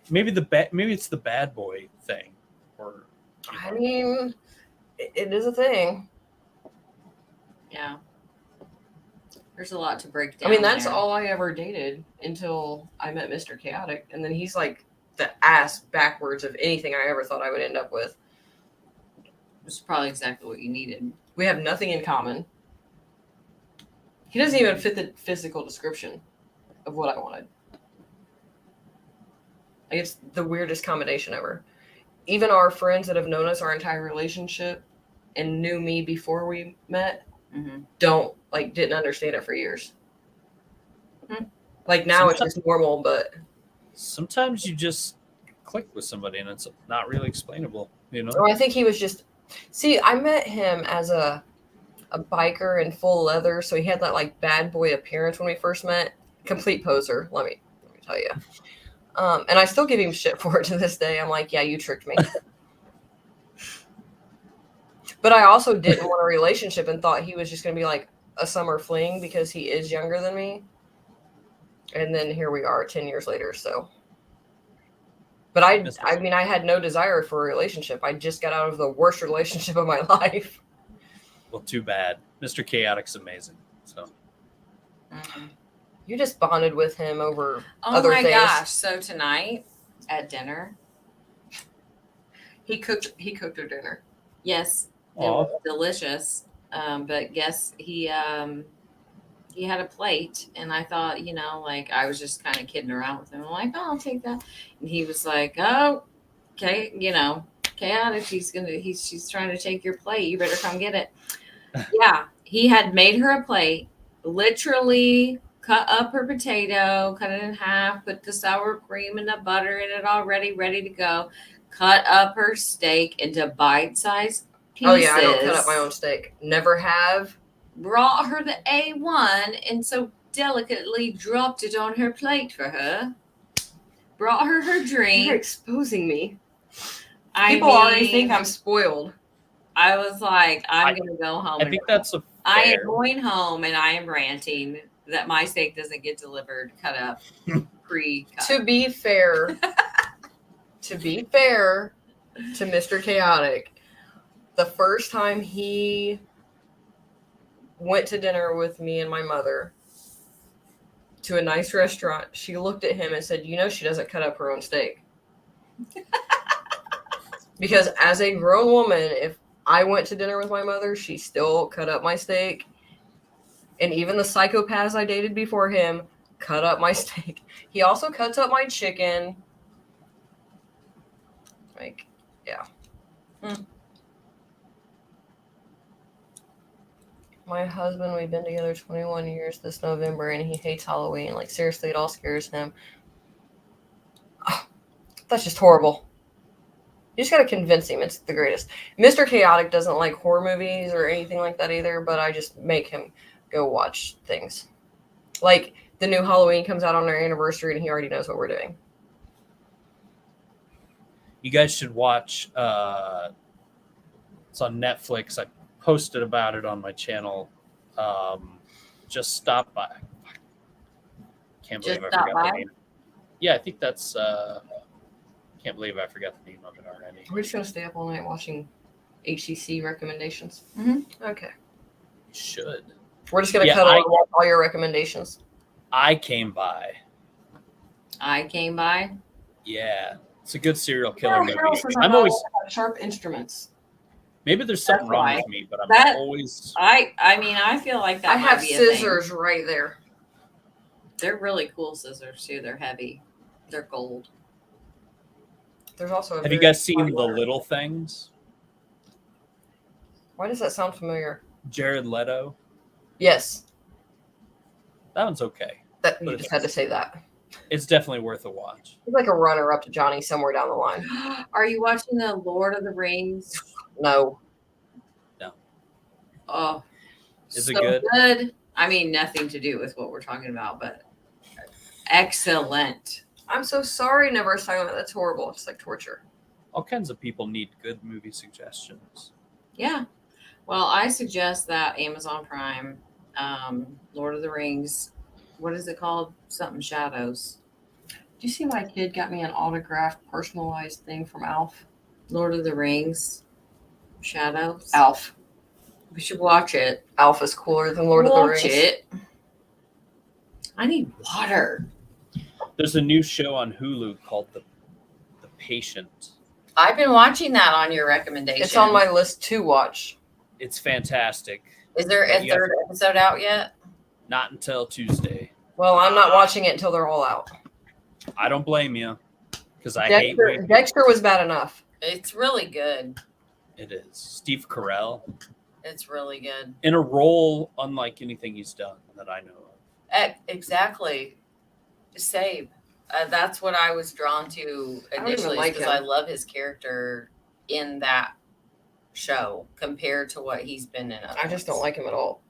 Maybe it's the bad boy thing, or I mean, it is a thing. Yeah. There's a lot to break down. I mean, that's there. all I ever dated until I met Mr. Chaotic, and then he's like the ass backwards of anything I ever thought I would end up with. It's probably exactly what you needed. We have nothing in common. He doesn't even fit the physical description of what I wanted. Like, it's the weirdest combination ever. Even our friends that have known us our entire relationship and knew me before we met Mm-hmm. didn't understand it for years. Hmm. Like now it's just normal, but sometimes you just click with somebody and it's not really explainable, you know? I think he was just. See, I met him as a biker in full leather, so he had that like bad boy appearance when we first met. Complete poser, let me tell you. And I still give him shit for it to this day. I'm like, yeah, you tricked me. But I also didn't want a relationship and thought he was just going to be like a summer fling because he is younger than me. And then here we are 10 years later, so. But I mean, I had no desire for a relationship. I just got out of the worst relationship of my life. Well, too bad. Mr. Chaotic's amazing. So Mm-hmm. You just bonded with him over Oh other my things. gosh. So tonight at dinner, He cooked her dinner. yes, it Aw. was delicious. But guess he had a plate, and I thought, like I was just kind of kidding around with him. I'm like, oh, I'll take that. And he was like, oh, okay, Chaotic. She's trying to take your plate. You better come get it. Yeah, he had made her a plate, literally cut up her potato, cut it in half, put the sour cream and the butter in it already, ready to go. Cut up her steak into bite-sized pieces. Oh yeah, I don't cut up my own steak. Never have. Brought her the A1 and so delicately dropped it on her plate for her. Brought her her You're drink. exposing me. I People already mean, think I'm spoiled. I was like, I'm gonna go home. I and think that's a I am Fair. going home and I am ranting that my steak doesn't get delivered cut up pre-cut. To be fair, to Mr. Chaotic, the first time he went to dinner with me and my mother to a nice restaurant, she looked at him and said, "You know, she doesn't cut up her own steak." Because as a grown woman, if I went to dinner with my mother, she still cut up my steak. And even the psychopaths I dated before him cut up my steak. He also cuts up my chicken. Like, yeah. My husband, we've been together 21 years this November, and he hates Halloween. Like, seriously, it all scares him. Oh, that's just horrible. You just gotta convince him it's the greatest. Mr. Chaotic doesn't like horror movies or anything like that either, but I just make him go watch things. Like, the new Halloween comes out on our anniversary, and he already knows what we're doing. You guys should watch. It's on Netflix. I posted about it on my channel. Just stop by. Can't believe Just I stop forgot by? the name. Yeah, I think that's. Can't believe I forgot the name of it already. We're just gonna stay up all night watching HCC recommendations. Mhm. Okay. Should. We're just gonna Yeah, cut all your recommendations. I came by. I came by. Yeah, it's a good serial killer movie. Harold says I'm not always. allowed to have sharp instruments. Maybe there's something That's wrong why. with me, but I'm That- always. I mean, I feel like that I might have be a thing. scissors right there. They're really cool scissors too. They're heavy. They're gold. There's also. Have you guys seen The Little Things? Why does that sound familiar? Jared Leto. Yes, That one's okay. that you But just had to say that. It's definitely worth a watch. He's like a runner-up to Johnny somewhere down the line. Are you watching the Lord of the Rings? No, Oh, Is it good? Good. I mean, nothing to do with what we're talking about, but excellent. I'm so sorry. Never silent. That's horrible. It's like torture. All kinds of people need good movie suggestions. Yeah. Well, I suggest that Amazon Prime, Lord of the Rings, what is it called? Something Shadows. Do you see my kid got me an autographed, personalized thing from Alf? Lord of the Rings, Shadows. Alf. We should watch it. Alf is cooler than Lord of the Watch Rings. it. I need water. There's a new show on Hulu called The Patient. I've been watching that on your recommendation. It's on my list to watch. It's fantastic. Is there a You have- third episode out yet? Not until Tuesday. Well, I'm not watching it until they're all out. I don't blame you because I hate waiting. Dexter was bad enough. It's really good. It is. Steve Carell It's really good. in a role unlike anything he's done that I know of. Exactly. Same. That's what I was drawn to I don't even initially like because him. I love his character in that show compared to what he's been in. I just don't like him at all.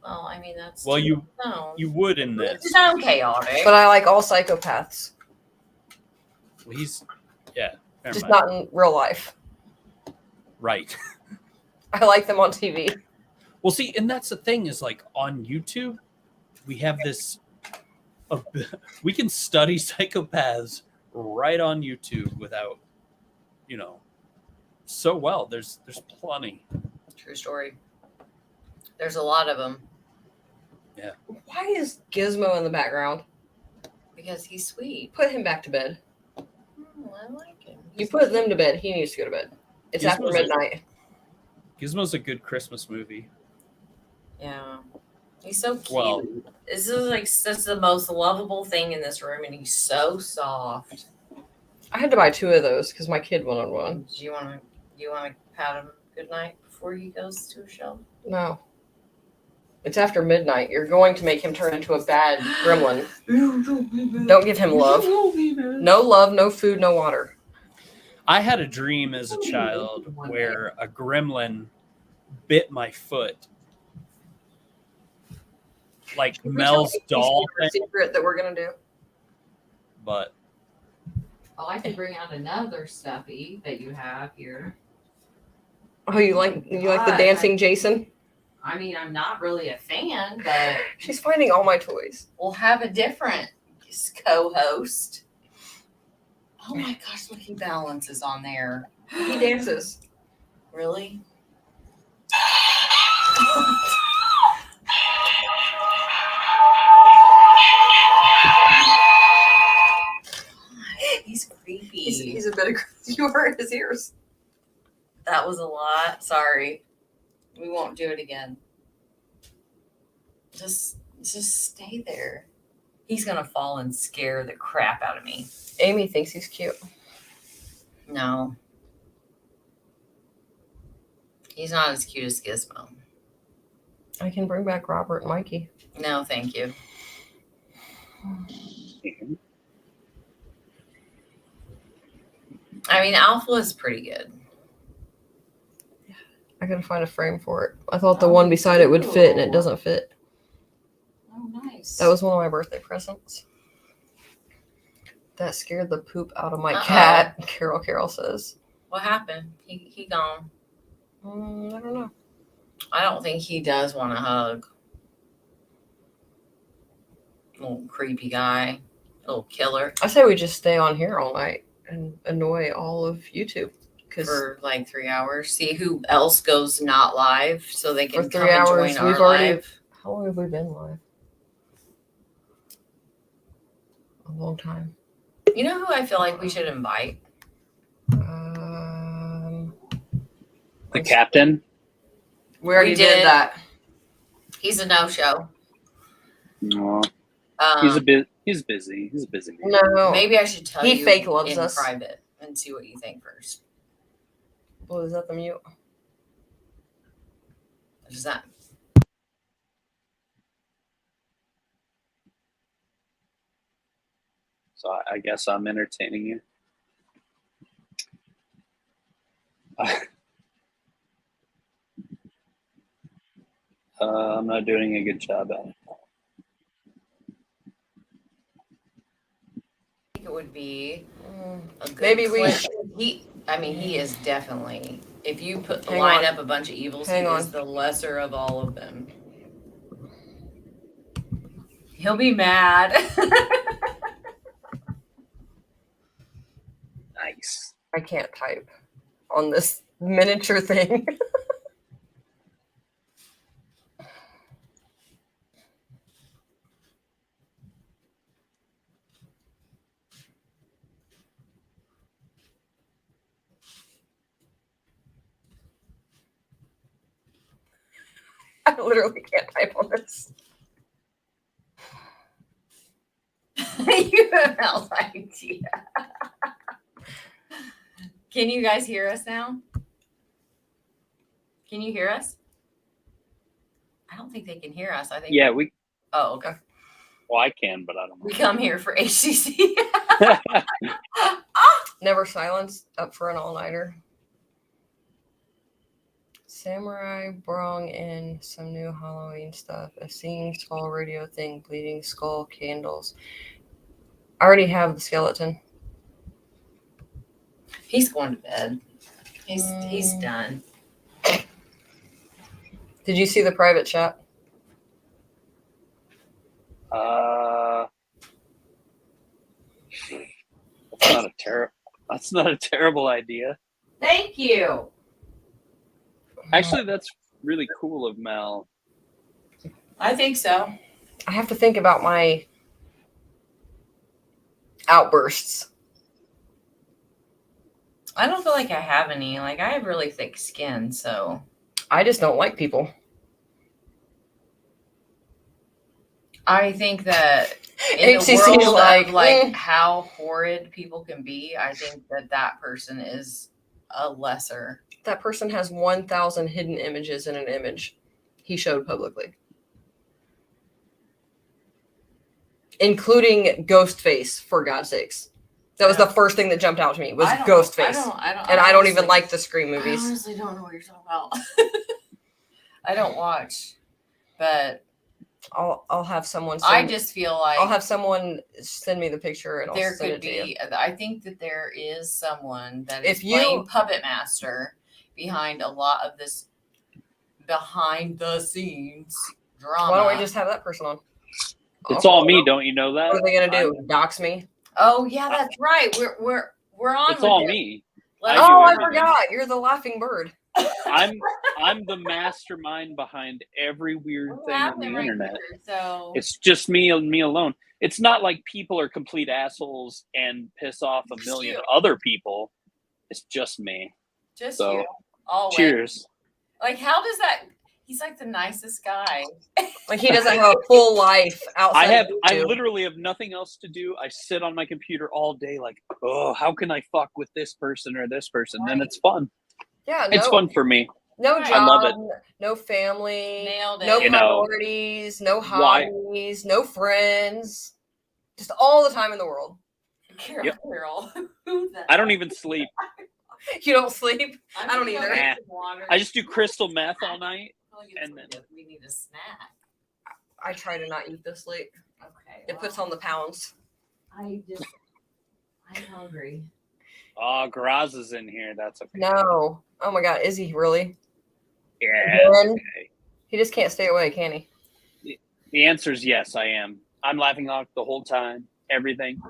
Well, I mean that's Well, you no. would in this. It's not chaotic. But I like all psychopaths, Well, he's yeah. Never just mind. not in real life. Right. I like them on TV. Well, see, and that's the thing is like on YouTube, we have this. We can study psychopaths right on YouTube without, so well. There's plenty. True story. There's a lot of them Why is Gizmo in the background? because he's sweet. Put him back to bed. I like him. You put them to bed. He needs to go to bed. It's after Gizmo's midnight. Gizmo's a good Christmas movie. Yeah. He's so cute. Well- This is like such the most lovable thing in this room, and he's so soft. I had to buy 2 of those because my kid wanted one. Do you want to pat him good night before he goes to a shelf? No. It's after midnight. You're going to make him turn into a bad gremlin. Don't give him love. No love, no food, no water. I had a dream as a child where a gremlin bit my foot. Like Can we tell Mel's me doll the thing, secret that we're gonna do. but Oh, I can bring out another stuffy that you have here. Oh, you like the God, dancing Jason? I mean, I'm not really a fan, but She's finding all my toys. we'll have a different co-host. Oh my gosh, look, he balances on there. He dances. Really? He's creepy. He's a bit aggressive. You were in his ears. That was a lot. Sorry. We won't do it again. Just stay there. He's gonna fall and scare the crap out of me. Amy thinks he's cute. No. He's not as cute as Gizmo. I can bring back Robert and Mikey. No, thank you. I mean, Alpha is pretty good. I gotta find a frame for it. I thought the one beside it would fit, and it doesn't fit. Oh, nice. That was one of my birthday presents. That scared the poop out of my cat, Carol says. What happened? He gone. I don't know. I don't think he does want a hug. Little creepy guy. Little killer. I say we just stay on here all night and annoy all of YouTube. For like 3 hours. See who else goes not live so they can For come 3 and hours, join we've our already. live. How long have we been live? A long time. You know who I feel like we should invite? The captain. We already We did did. that. He's a no-show. No, he's busy. He's a busy man. No. Maybe I should tell He you fake loves in us. private and see what you think first. Well, is that the mute? What is that? So I guess I'm entertaining you. I'm not doing a good job at it. I think it would be a good Maybe we clip. should. He is definitely, if you Hang line on. up a bunch of evils, Hang he on. is the lesser of all of them. He'll be mad. Nice. I can't type on this miniature thing. I literally can't type on this. You have no idea. Can you guys hear us now? Can you hear us? I don't think they can hear us. I think. Yeah, we. Oh, okay. Well, I can, but I don't know. We come here for HCC. Never Silence, up for an all-nighter. Samurai brung in some new Halloween stuff. A singing skull radio thing, bleeding skull candles. I already have the skeleton. He's going to bed. He's done. Did you see the private chat? That's not a terrible idea. Thank you. Actually, that's really cool of Mel. I think so. I have to think about my outbursts. I don't feel like I have any. Like, I have really thick skin, so. I just don't like people. I think that in the HCC is world like, of like how horrid people can be, I think that person is a lesser. That person has 1,000 hidden images in an image he showed publicly. Including Ghostface, for God's sakes. That was the first thing that jumped out to me, was Ghostface. I don't even like the Scream movies. I honestly don't know what you're talking about. I don't watch, but I'll have someone I just feel like I'll have someone send me the picture and I'll there send could it to you. be. I think that there is someone that is If you- playing puppet master behind a lot of this behind the scenes drama. Why don't we just have that person on? It's all me, don't you know that? What are they gonna do? Dox me? Oh yeah, that's right. We're on. It's with all it. me. Let's- I do I everything. forgot. You're the laughing bird. I'm the mastermind behind every weird We'll thing have on the them right internet. here, so It's just me and me alone. It's not like people are complete assholes and piss off a million other people. It's just me. just So, you. Always. Cheers. Like, how does that? He's like the nicest guy. Like he doesn't have a full life outside. I literally have nothing else to do. I sit on my computer all day like, oh, how can I fuck with this person or this person? And it's fun. Yeah, no, It's fun for me. no Right. job, I love it. no family, Nailed it. no You know, priorities, no why- hobbies, no friends. Just all the time in the world. Carol, Yep. Carol. Who the? I don't even sleep. You don't sleep. I'm I don't gonna go either. get some water. I just do crystal meth all night. I'll get and some- then- we need a snack. I try to not eat this late. Okay. It puts on the pounds. I'm hungry. Oh, Graz is in here. That's okay. No. Oh my God. Is he really? Yeah. Again? Okay. He just can't stay away, can he? The answer is yes, I am. I'm Laughing Hawk the whole time. Everything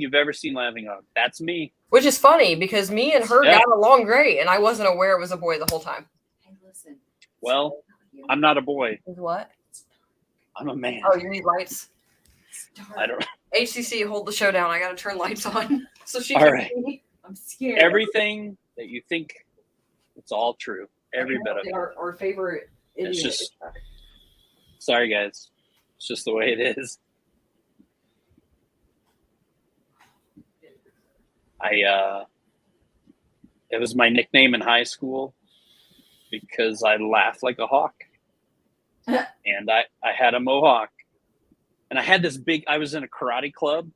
you've ever seen Laughing Hawk. That's me. Which is funny because me and her Yeah. got along great, and I wasn't aware it was a boy the whole time. Hey, listen. Well, I'm not a boy. Is what? I'm a man. Oh, you need lights. I don't. HCC, hold the show down. I gotta turn lights on so she All can right. see. I'm scared. Everything that you think, it's all true. Every bit of it. Our favorite It's idiot. just- Sorry, guys. It's just the way it is. It was my nickname in high school because I laughed like a hawk. And I had a mohawk. And I had this big, I was in a karate club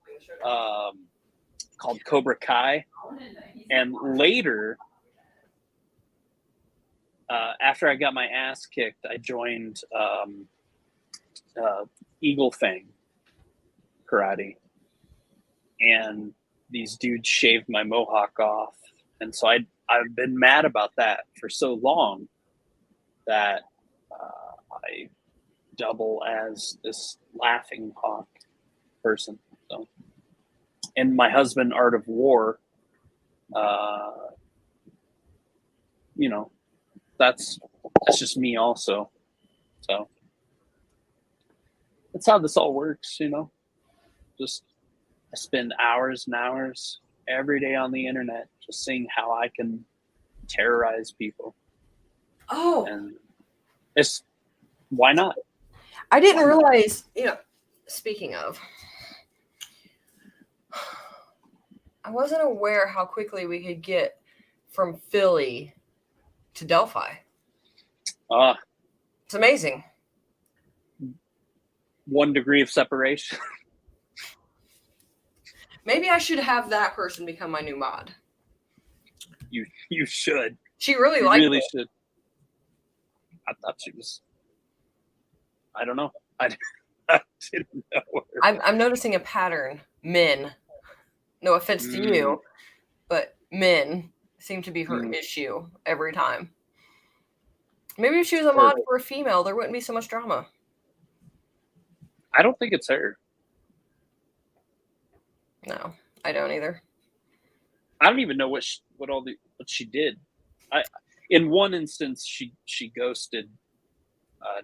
called Cobra Kai. And later, after I got my ass kicked, I joined Eagle Fang karate. And these dudes shaved my mohawk off. And so I've been mad about that for so long that I double as this Laughing Hawk person. So, and my husband, Art of War, you know, that's just me also. So that's how this all works, you know. Just I spend hours and hours every day on the internet just seeing how I can terrorize people. Oh, And it's why not? I didn't realize, speaking of, I wasn't aware how quickly we could get from Philly to Delphi. It's amazing. 1 degree of separation. Maybe I should have that person become my new mod. You should. She really You liked really it. should. I thought she was. I don't know. I didn't know her. I'm noticing a pattern. Men, no offense to you, but men seem to be her issue every time. Maybe if she was a mod for a female, there wouldn't be so much drama. I don't think it's her. No, I don't either. I don't even know what she did. In one instance, she ghosted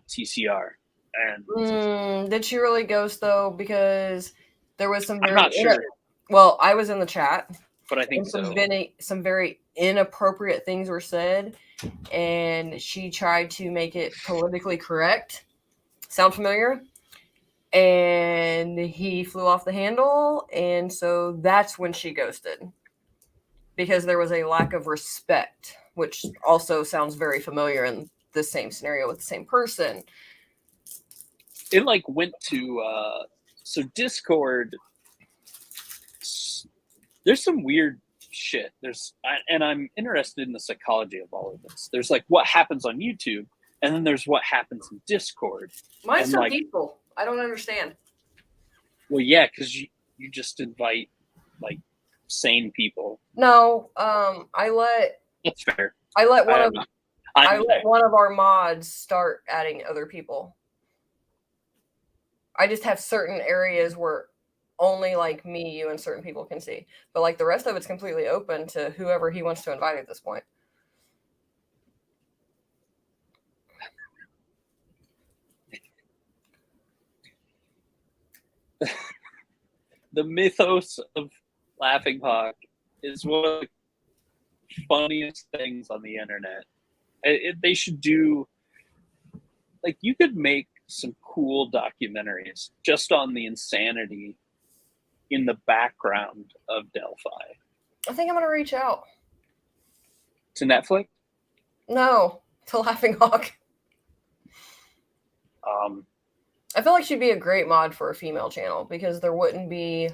TCR, and Did she really ghost though? Because there was some. I'm not sure, Well, I was in the chat, but I think and so. some very inappropriate things were said, and she tried to make it politically correct. Sound familiar? And he flew off the handle, and so that's when she ghosted. Because there was a lack of respect, which also sounds very familiar in the same scenario with the same person. It like went to so Discord. There's some weird shit. And I'm interested in the psychology of all of this. There's like what happens on YouTube, and then there's what happens in Discord. Mine's And, so like, peaceful. I don't understand. Well, yeah, because you just invite like sane people. No, I let That's fair. one of I let one of our mods start adding other people. I just have certain areas where only like me, you, and certain people can see. But like the rest of it's completely open to whoever he wants to invite at this point. The mythos of Laughing Hawk is one of the funniest things on the internet. They should do, like, you could make some cool documentaries just on the insanity in the background of Delphi. I think I'm gonna reach out. To Netflix? No, to Laughing Hawk. I feel like she'd be a great mod for a female channel because there wouldn't be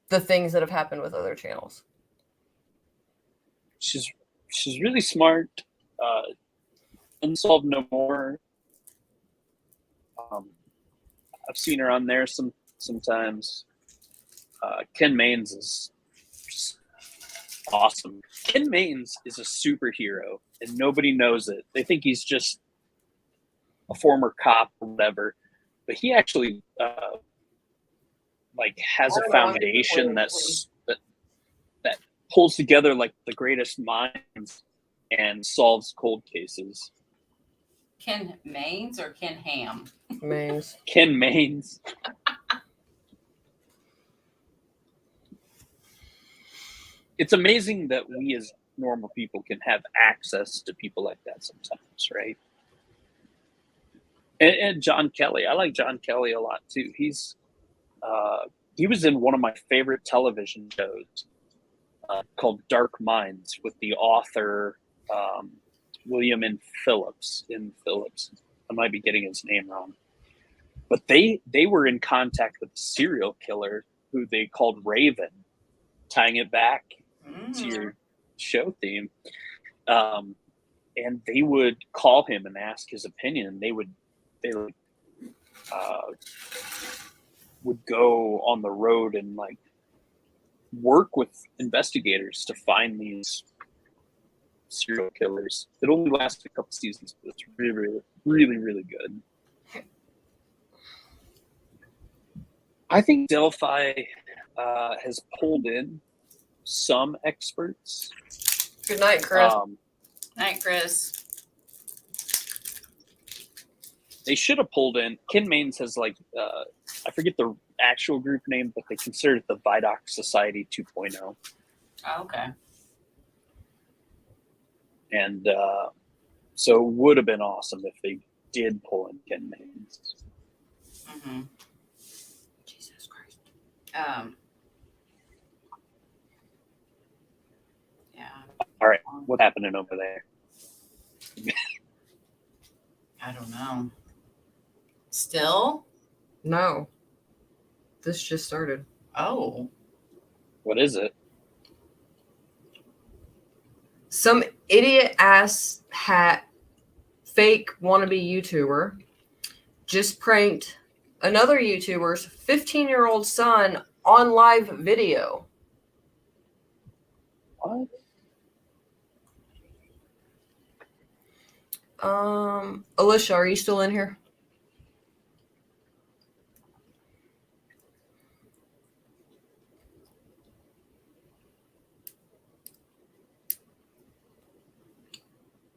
the things that have happened with other channels. She's really smart. Unsolved No More. I've seen her on there sometimes. Ken Maines is just awesome. Ken Maines is a superhero, and nobody knows it. They think he's just a former cop or whatever, but he actually has a foundation that pulls together like the greatest minds and solves cold cases. Ken Maines or Ken Ham? Maines. Ken Maines. It's amazing that we as normal people can have access to people like that sometimes, right? And John Kelly. I like John Kelly a lot too. He was in one of my favorite television shows called Dark Minds with the author William Phillips. I might be getting his name wrong. But they were in contact with a serial killer who they called Raven, tying it back to your show theme. And they would call him and ask his opinion. They would go on the road and like work with investigators to find these serial killers. It only lasted a couple seasons, but it's really, really, really, really good. I think Delphi has pulled in some experts. Good night, Chris. Night, Chris. They should have pulled in. Ken Maines has I forget the actual group name, but they consider it the Vidoc Society 2.0. Oh, okay. And so it would have been awesome if they did pull in Ken Maines. Mm-hmm. Jesus Christ. Yeah. All right, what's happening over there? I don't know. Still? No. This just started. Oh. What is it? Some idiot ass hat fake wannabe YouTuber just pranked another YouTuber's 15-year-old son on live video. What? Alicia, are you still in here?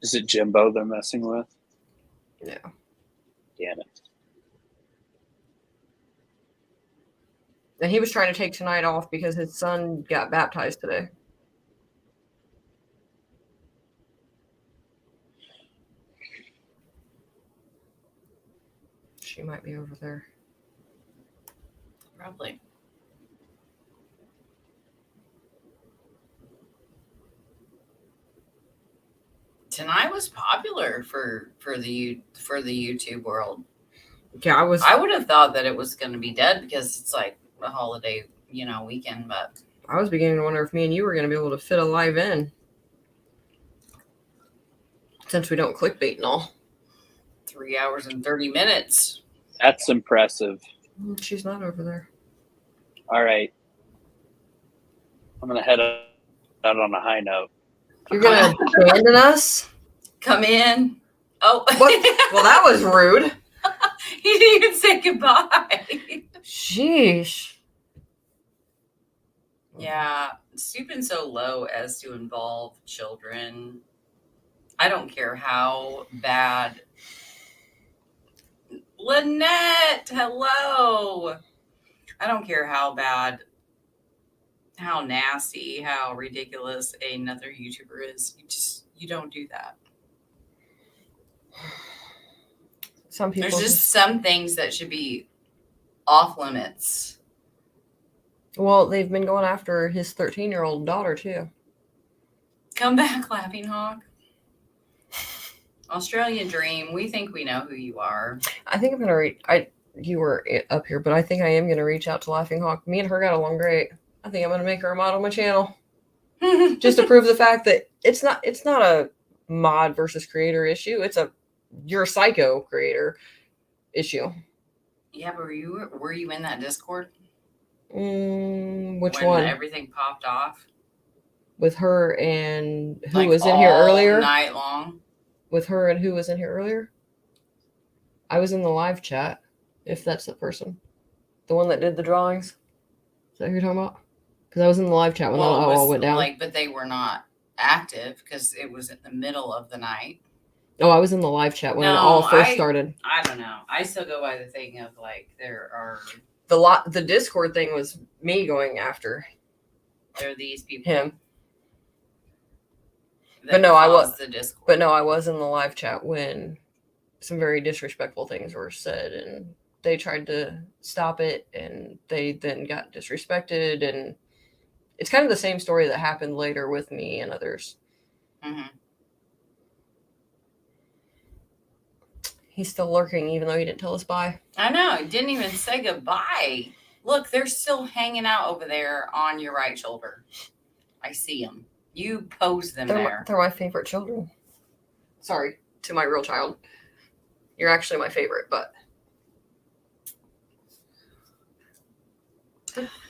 Is it Jimbo they're messing with? No. Damn it. And he was trying to take tonight off because his son got baptized today. She might be over there. Probably. Tonight was popular for the YouTube world. Yeah, I would have thought that it was going to be dead because it's like a holiday, weekend. But I was beginning to wonder if me and you were going to be able to fit a live in, since we don't clickbait and all. 3 hours and 30 minutes. That's impressive. She's not over there. All right. I'm going to head out on a high note. You're gonna abandon us? Come in. Oh. What? Well, that was rude. He didn't even say goodbye. Sheesh. Yeah, stooping so low as to involve children. I don't care how bad. Lynette, hello. I don't care how bad, how nasty, how ridiculous another YouTuber is. You don't do that. Some people There's just some things that should be off limits. Well, they've been going after his 13-year-old daughter too. Come back, Laughing Hawk. Australian Dream. We think we know who you are. I think I'm gonna reach. You were up here, but I think I am gonna reach out to Laughing Hawk. Me and her got along great. I think I'm gonna make her a mod on my channel just to prove the fact that it's not a mod versus creator issue. It's you're a psycho creator issue. Yeah, but were you in that Discord? Which when one? Everything popped off With her and who like was in here earlier? all night long. With her and who was in here earlier? I was in the live chat, if that's the person. The one that did the drawings. Is that who you're talking about? Because I was in the live chat when that all went down. But they were not active because it was in the middle of the night. Oh, I was in the live chat when it all first started. I don't know. I still go by the thing of like there are the Discord thing was me going after there are these people. him. that But no, I was caused the Discord. But no, I was in the live chat when some very disrespectful things were said, and they tried to stop it, and they then got disrespected, and it's kind of the same story that happened later with me and others. Mm-hmm. He's still lurking, even though he didn't tell us bye. I know. He didn't even say goodbye. Look, they're still hanging out over there on your right shoulder. I see them. You pose them there. They're my favorite children. Sorry to my real child. You're actually my favorite, but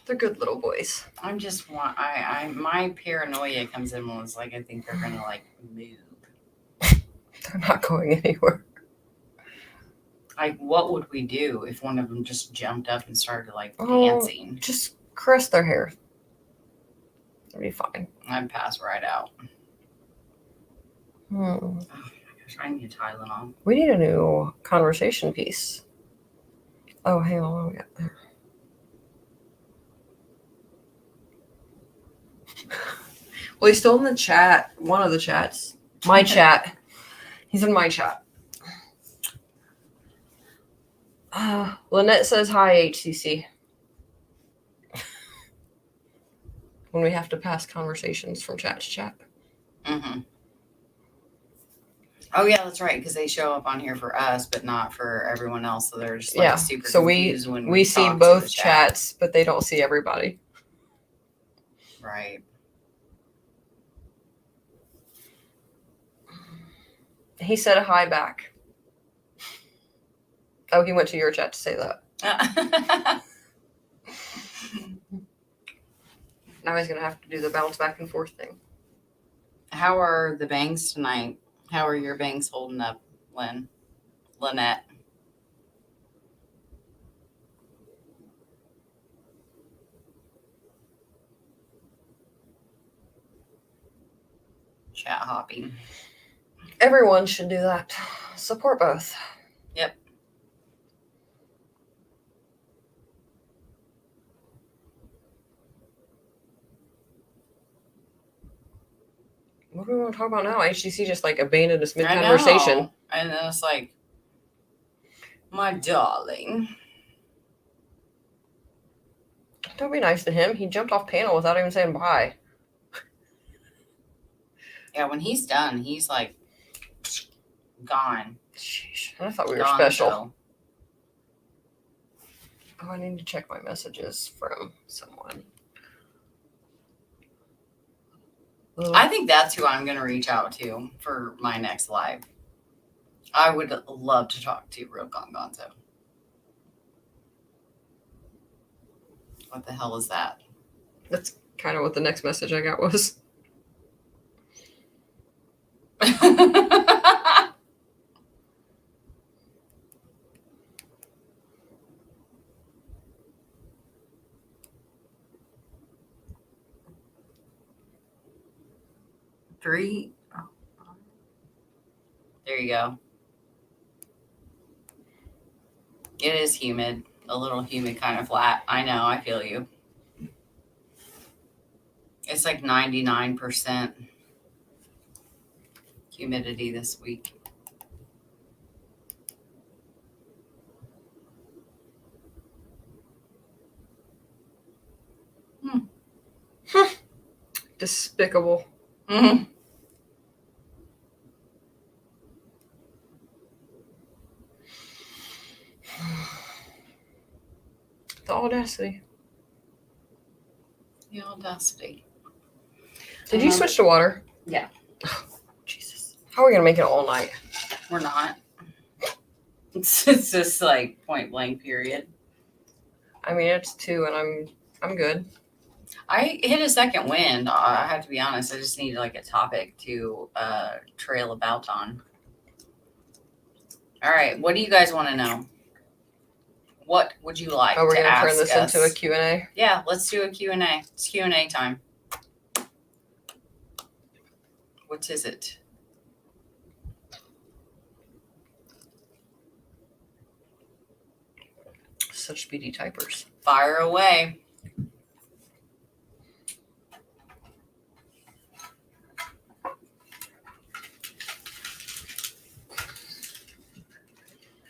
they're good little boys. I'm just my paranoia comes in when it's like I think they're gonna like move. They're not going anywhere. Like, what would we do if one of them just jumped up and started like dancing? Just caress their hair. It'll be fine. I'd pass right out. Hmm. Oh my gosh, I need Tylenol. We need a new conversation piece. Oh, hang on, we got there. Well, he's still in the chat. One of the chats. My chat. He's in my chat. Lynette says hi, HCC. When we have to pass conversations from chat to chat. Mm-hmm. Oh yeah, that's right. Because they show up on here for us, but not for everyone else. So they're just like super so confused when we see talk to both the chat. chats, but they don't see everybody. Right. He said a hi back. Oh, he went to your chat to say that. Now he's gonna have to do the bounce back and forth thing. How are the bangs tonight? How are your bangs holding up, Lynette? Chat hopping. Everyone should do that. Support both. Yep. What do we want to talk about now? HTC just like abandoned us I mid-conversation. know. And then it's like, my darling. Don't be nice to him. He jumped off panel without even saying bye. Yeah, when he's done, he's like gone. Sheesh. I thought we were Gone, special. though. Oh, I need to check my messages from someone. I think that's who I'm going to reach out to for my next live. I would love to talk to Real Gongonzo. What the hell is that? That's kind of what the next message I got was. Three. Oh. There you go. It is humid. A little humid, kind of flat. I know. I feel you. It's like 99% humidity this week. Despicable. Mm-hmm. The audacity. The audacity. Did you switch to water? Yeah. Oh, Jesus. How are we gonna make it all night? We're not. It's just like point blank period. I mean, it's 2 and I'm good. I hit a second wind. I have to be honest. I just need like a topic to trail about on. All right. What do you guys want to know? What would you like Oh, we're to gonna ask turn this us? into a Q&A? Yeah, let's do a Q&A. It's Q&A time. What is it? Such speedy typers. Fire away.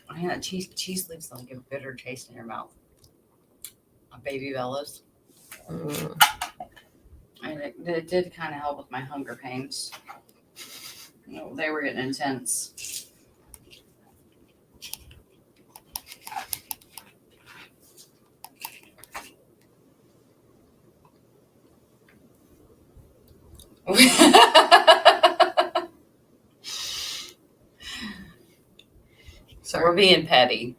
Oh, yeah, cheese leaves like a bitter taste in your mouth. Baby Bella's. Mm. And it did kind of help with my hunger pains. You know, they were getting intense. Sorry. We're being petty.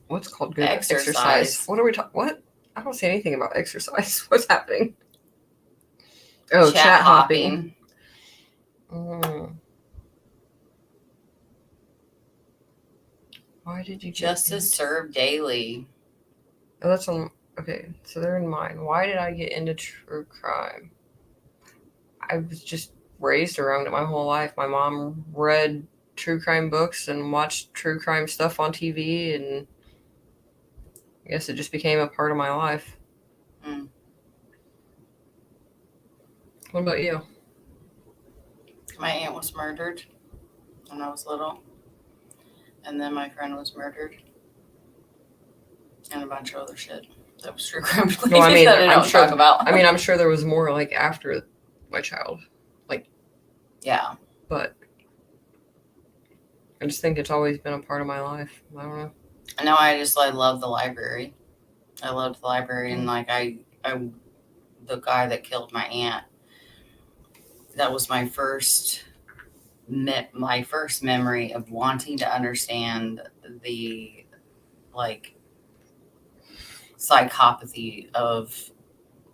What's called good Exercise. What are we talking? What? I don't see anything about exercise. What's happening? Oh, chat hopping. Mm. Why did you Justice served daily. Oh, that's on. Okay, so they're in mine. Why did I get into true crime? I was just raised around it my whole life. My mom read true crime books and watched true crime stuff on TV, and I guess it just became a part of my life. Mm. What about you? My aunt was murdered when I was little. And then my friend was murdered. And a bunch of other shit. That was true crime related No, I mean, that I I'm don't sure. talk about. I mean, I'm sure there was more like after my child, Yeah. but I just think it's always been a part of my life. I don't know. No, I love the library. I loved the library, and like I the guy that killed my aunt. That was my first memory of wanting to understand the like psychopathy of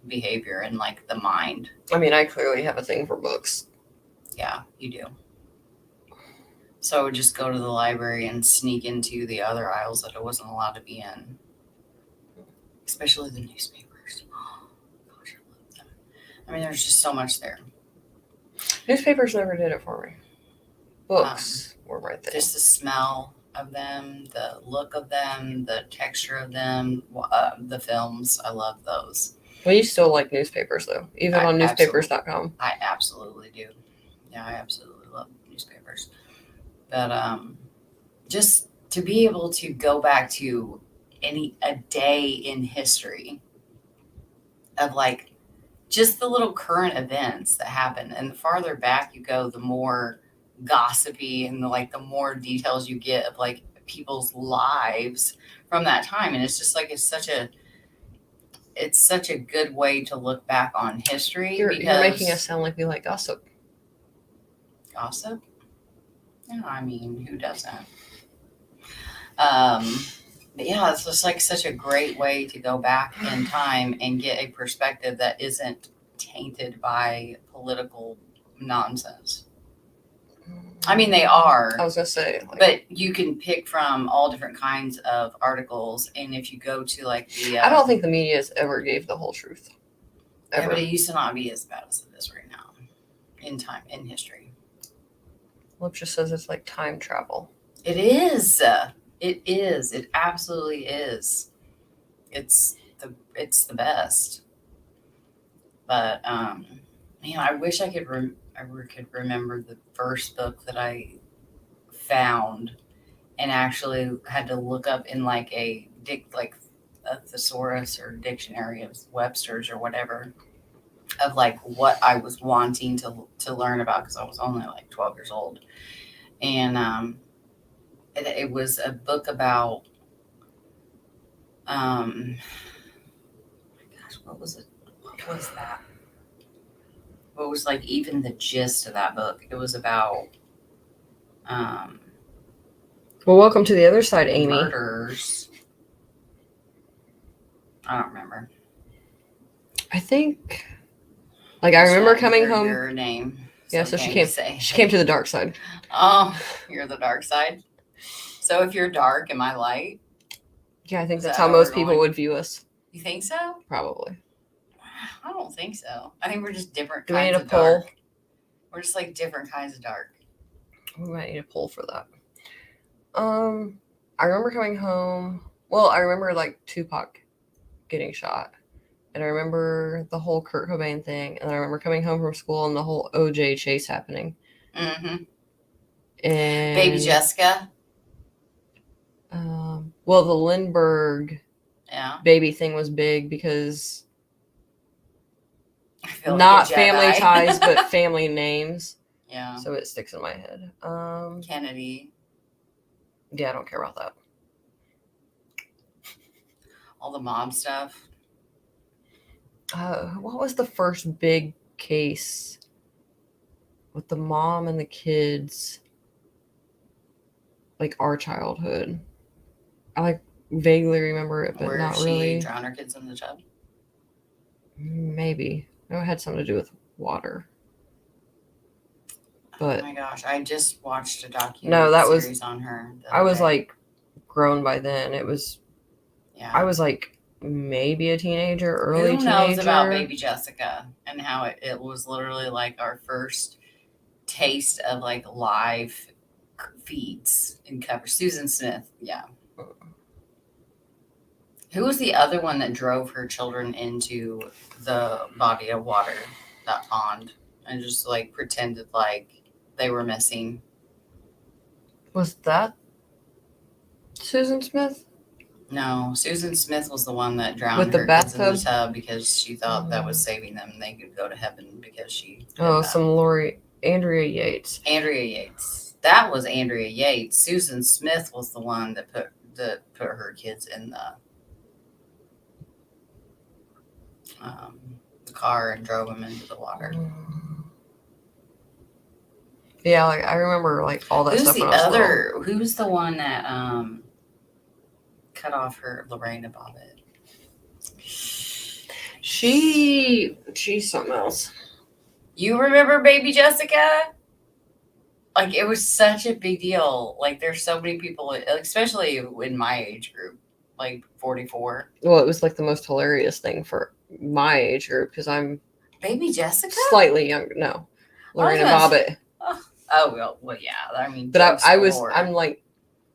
behavior and like the mind. I mean, I clearly have a thing for books. Yeah, you do. So I would just go to the library and sneak into the other aisles that I wasn't allowed to be in. Especially the newspapers. Oh, gosh, I love them. I mean, there's just so much there. Newspapers never did it for me. Books were right there. Just the smell of them, the look of them, the texture of them, the films. I love those. Well, you still like newspapers, though, even on newspapers.com. I absolutely do. Yeah, I absolutely love newspapers. But just to be able to go back to a day in history of like just the little current events that happen, and the farther back you go, the more gossipy and the more details you get of like people's lives from that time. And it's just like it's such a good way to look back on history. You're making us sound like we like gossip. Gossip? Yeah, I mean, who doesn't? But yeah, it's just like such a great way to go back in time and get a perspective that isn't tainted by political nonsense. I mean, they are. I was gonna say, like, But you can pick from all different kinds of articles, and if you go to like the, I don't think the media's ever gave the whole truth. yeah, Ever. but it used to not be as bad as it is right now, in history. Lip just says it's like time travel. It is. It is. It absolutely is. It's the best. But man, I wish I could could remember the first book that I found and actually had to look up in like a thesaurus or dictionary of Webster's or whatever of like what I was wanting to learn about, because I was only like 12 years old. And it was a book about my gosh, what was it? What was that? What was like even the gist of that book? It was about Well, welcome to the other side, Amy. murders. I don't remember. I think, like, I remember coming home. Your name. Yeah, so okay she came to the dark side. Oh, you're the dark side. So if you're dark, am I light? Yeah, I think Is that's that how how most we're people going? would view us. You think so? Probably. I don't think so. I think we're just different Do we need kinds a of poll? dark. We're just like different kinds of dark. We might need a poll for that. I remember coming home. Well, I remember like Tupac getting shot, and I remember the whole Kurt Cobain thing, and I remember coming home from school and the whole OJ chase happening. Mm-hmm. And Baby Jessica. well, the Lindbergh Yeah. baby thing was big because I feel not like a family Jedi. ties, but family names. Yeah. So it sticks in my head. Kennedy. Yeah, I don't care about that. All the mob stuff. What was the first big case with the mom and the kids? Like our childhood. I like vaguely remember it, but Where not she really. drowned her kids in the tub. Maybe. No, it had something to do with water. But oh my gosh, I just watched a documentary No, that was- series on her. the I other was day. like grown by then. It was yeah. I was like maybe a teenager, early Who teenager. knows about Baby Jessica and how it was literally like our first taste of like live feeds and cover. Susan Smith, yeah. Who was the other one that drove her children into the body of water, that pond, and just like pretended like they were missing? Was that Susan Smith? No, Susan Smith was the one that drowned With the her kids in the bathtub? tub because she thought that was saving them and they could go to heaven because she did Oh, that. Andrea Yates. Andrea Yates. That was Andrea Yates. Susan Smith was the one that put her kids in the car and drove them into the water. Yeah, like I remember like all that Who's stuff the when I was little. other? Who's the one that cut off her Lorena Bobbitt? She's something else. You remember Baby Jessica? Like it was such a big deal. Like there's so many people, especially in my age group, like 44. Well, it was like the most hilarious thing for my age group because I'm Baby Jessica? slightly younger. No, Lorena gonna Bobbitt. Oh well, yeah. I mean, But jokes I'm galore. like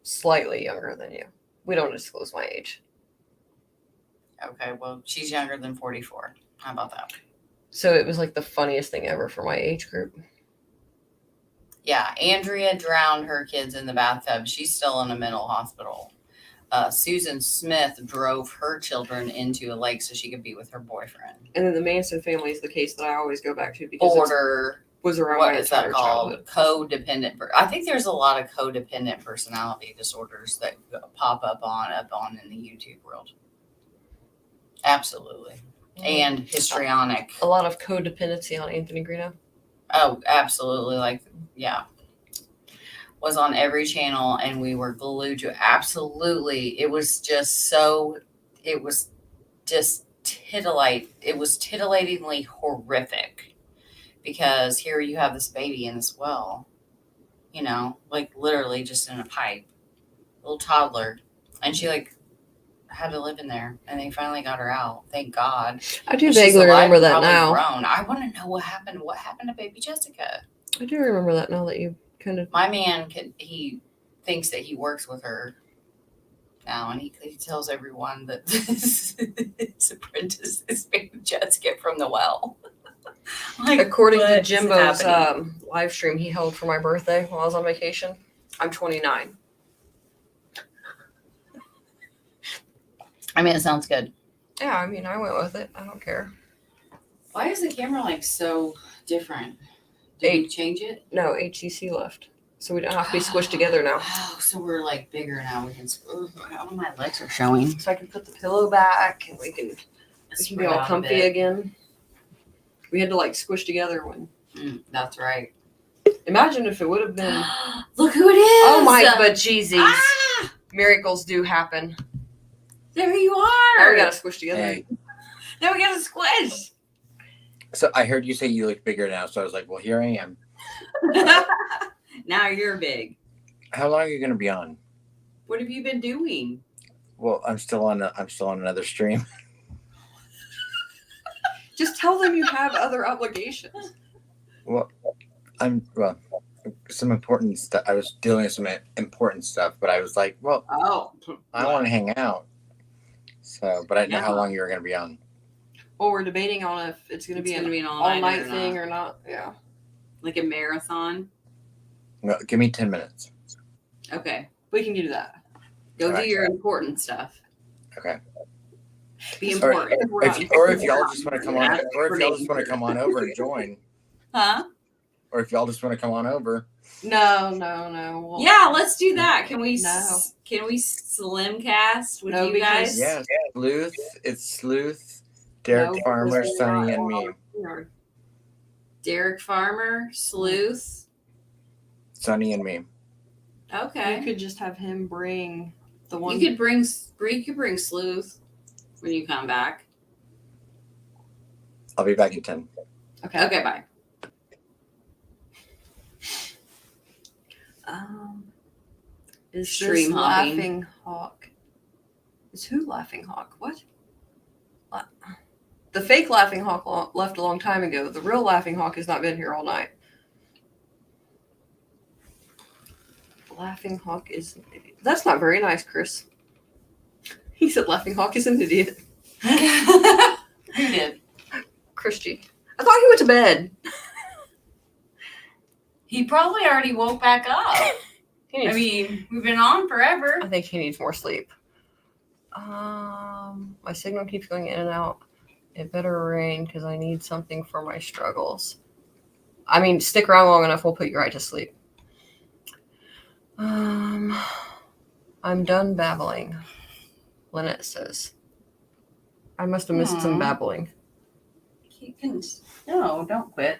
slightly younger than you. We don't disclose my age. Okay, well, she's younger than 44. How about that? So it was like the funniest thing ever for my age group. Yeah, Andrea drowned her kids in the bathtub. She's still in a mental hospital. Susan Smith drove her children into a lake so she could be with her boyfriend. And then the Manson family is the case that I always go back to because It was around what my is that entire called? childhood. Codependent. I think there's a lot of codependent personality disorders that pop up on in the YouTube world. Absolutely. And histrionic. A lot of codependency on Anthony Greeno. Oh, absolutely. Like, yeah. Was on every channel and we were glued to absolutely. It was just titillatingly horrific because here you have this baby in this well, you know, like literally just in a pipe, little toddler, and she like had to live in there, and they finally got her out. Thank God. I do And she's vaguely alive remember and that probably now. grown. I want to know what happened. What happened to baby Jessica? I do remember that now that you kind of. My man he thinks that he works with her now, and he tells everyone that his apprentice is baby Jessica from the well. Like, According to what is Jimbo's happening? live stream he held for my birthday while I was on vacation, I'm 29. I mean, it sounds good. Yeah, I mean, I went with it. I don't care. Why is the camera like so different? Did you change it? No, HEC left. So we don't have to be squished together now. Oh, so we're like bigger now. We can. All my legs are showing. So I can put the pillow back and we can be all comfy again. We had to like squish together when. That's right. Imagine if it would have been. Look who it is! Oh my bejesus. Ah! Miracles do happen. There you are! Now we gotta squish together. Hey. Now we gotta squish! So I heard you say you look bigger now, so I was like, well, here I am. Now you're big. How long are you going to be on? What have you been doing? Well, I'm still on another stream. Just tell them you have other obligations. Well, some important stuff. I was dealing with some important stuff, but I was like, well, Oh. I want to hang out. So, but I didn't know how long you were going to be on. Well, we're debating on if it's going to be an all-night thing or not. Yeah. Like a marathon? Well, give me 10 minutes. Okay. We can do that. Go do Alright. your important stuff. Okay. Be Or important. if y'all just want to come on, or if y'all just want to come on over and join, Huh? or if y'all just want to come on over. No. Well, Yeah, let's do that. Can we No. can we slim cast with No, you because- guys? Yes, Sleuth, Derek No, Farmer, because Sonny, and me. Derek Farmer, Sleuth. Sonny and me. Okay. You could just have him bring the one. You could bring Sleuth when you come back. I'll be back in 10. Okay, bye. Is Stream this hopping. Laughing Hawk? Is who Laughing Hawk? What? The fake Laughing Hawk left a long time ago. The real Laughing Hawk has not been here all night. Laughing Hawk is an idiot. That's not very nice, Chris. He said Laughing Hawk is an idiot. Who did? Christy. I thought he went to bed. He probably already woke back up. He needs, I mean, we've been on forever. I think he needs more sleep. My signal keeps going in and out. It better rain because I need something for my struggles. I mean, stick around long enough, we'll put you right to sleep. I'm done babbling, Lynette says. I must have missed some babbling. You can, no, don't quit.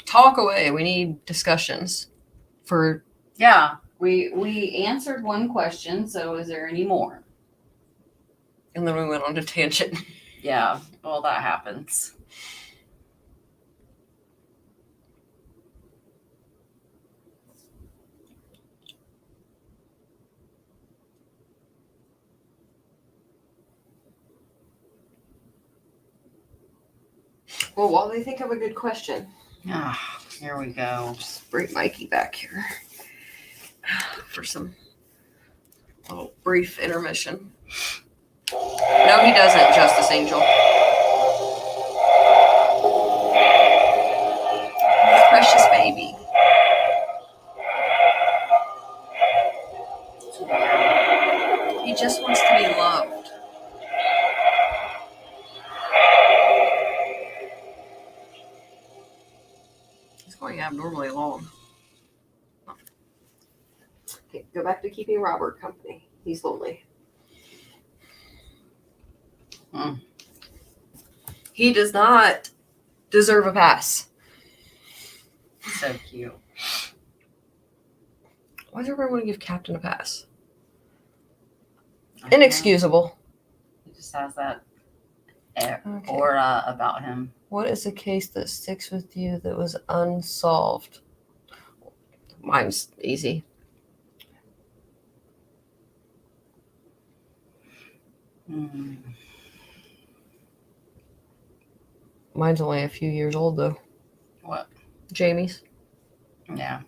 Talk away. We need discussions for. Yeah, we answered one question, so is there any more? And then we went on a tangent. Yeah, well, that happens. Well, while they think of a good question, Ah, here we go. just bring Mikey back here for some little brief intermission. No, he doesn't, Justice Angel. Precious baby. He just wants to be loved. He's going abnormally long. Okay, go back to keeping Robert company. He's lonely. He does not deserve a pass. So cute. Why does everyone want to give Captain a pass? I don't know. Inexcusable. He just has that Okay. aura about him. What is a case that sticks with you that was unsolved? Mine's easy. Mine's only a few years old, though. What? Jamie's. Yeah.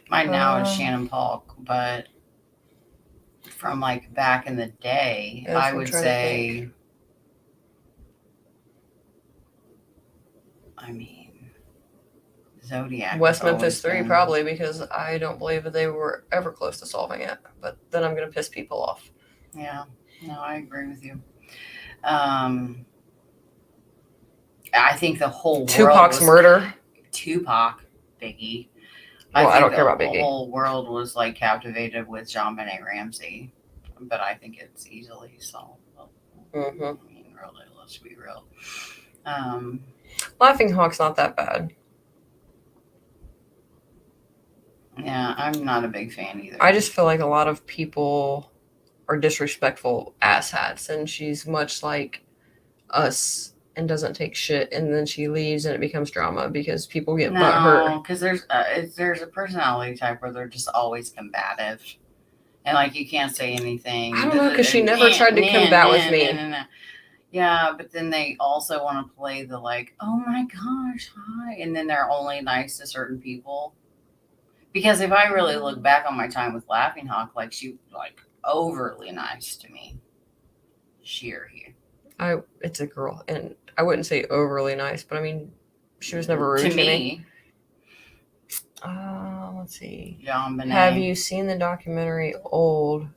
Mine now is Uh, Shannon Polk, but from like back in the day, Yeah, that's I what I'm would trying to say, I mean, Zodiac. West has Memphis always 3, been- probably, because I don't believe that they were ever close to solving it. But then I'm going to piss people off. Yeah, no, I agree with you. I think the whole world Tupac's was murder. Tupac, Biggie. Well, I think don't care about the Biggie. whole world was like captivated with JonBenet Ramsey, but I think it's easily solvable. Mm-hmm. I mean, really, let's be real. Laughing Hawk's not that bad. Yeah, I'm not a big fan either. I just feel like a lot of people are disrespectful asshats, and she's much like us and doesn't take shit, and then she leaves and it becomes drama because people get butthurt. No, because there's a personality type where they're just always combative, and like you can't say anything. I don't know, because she never tried to combat with me. Yeah, but then they also want to play the like, oh my gosh, hi, and then they're only nice to certain people. Because if I really look back on my time with Laughing Hawk, like she like overly nice to me. Sheer here. It's a girl, and I wouldn't say overly nice, but I mean, she was never rude to me. Let's see. JonBenet. Have you seen the documentary Old?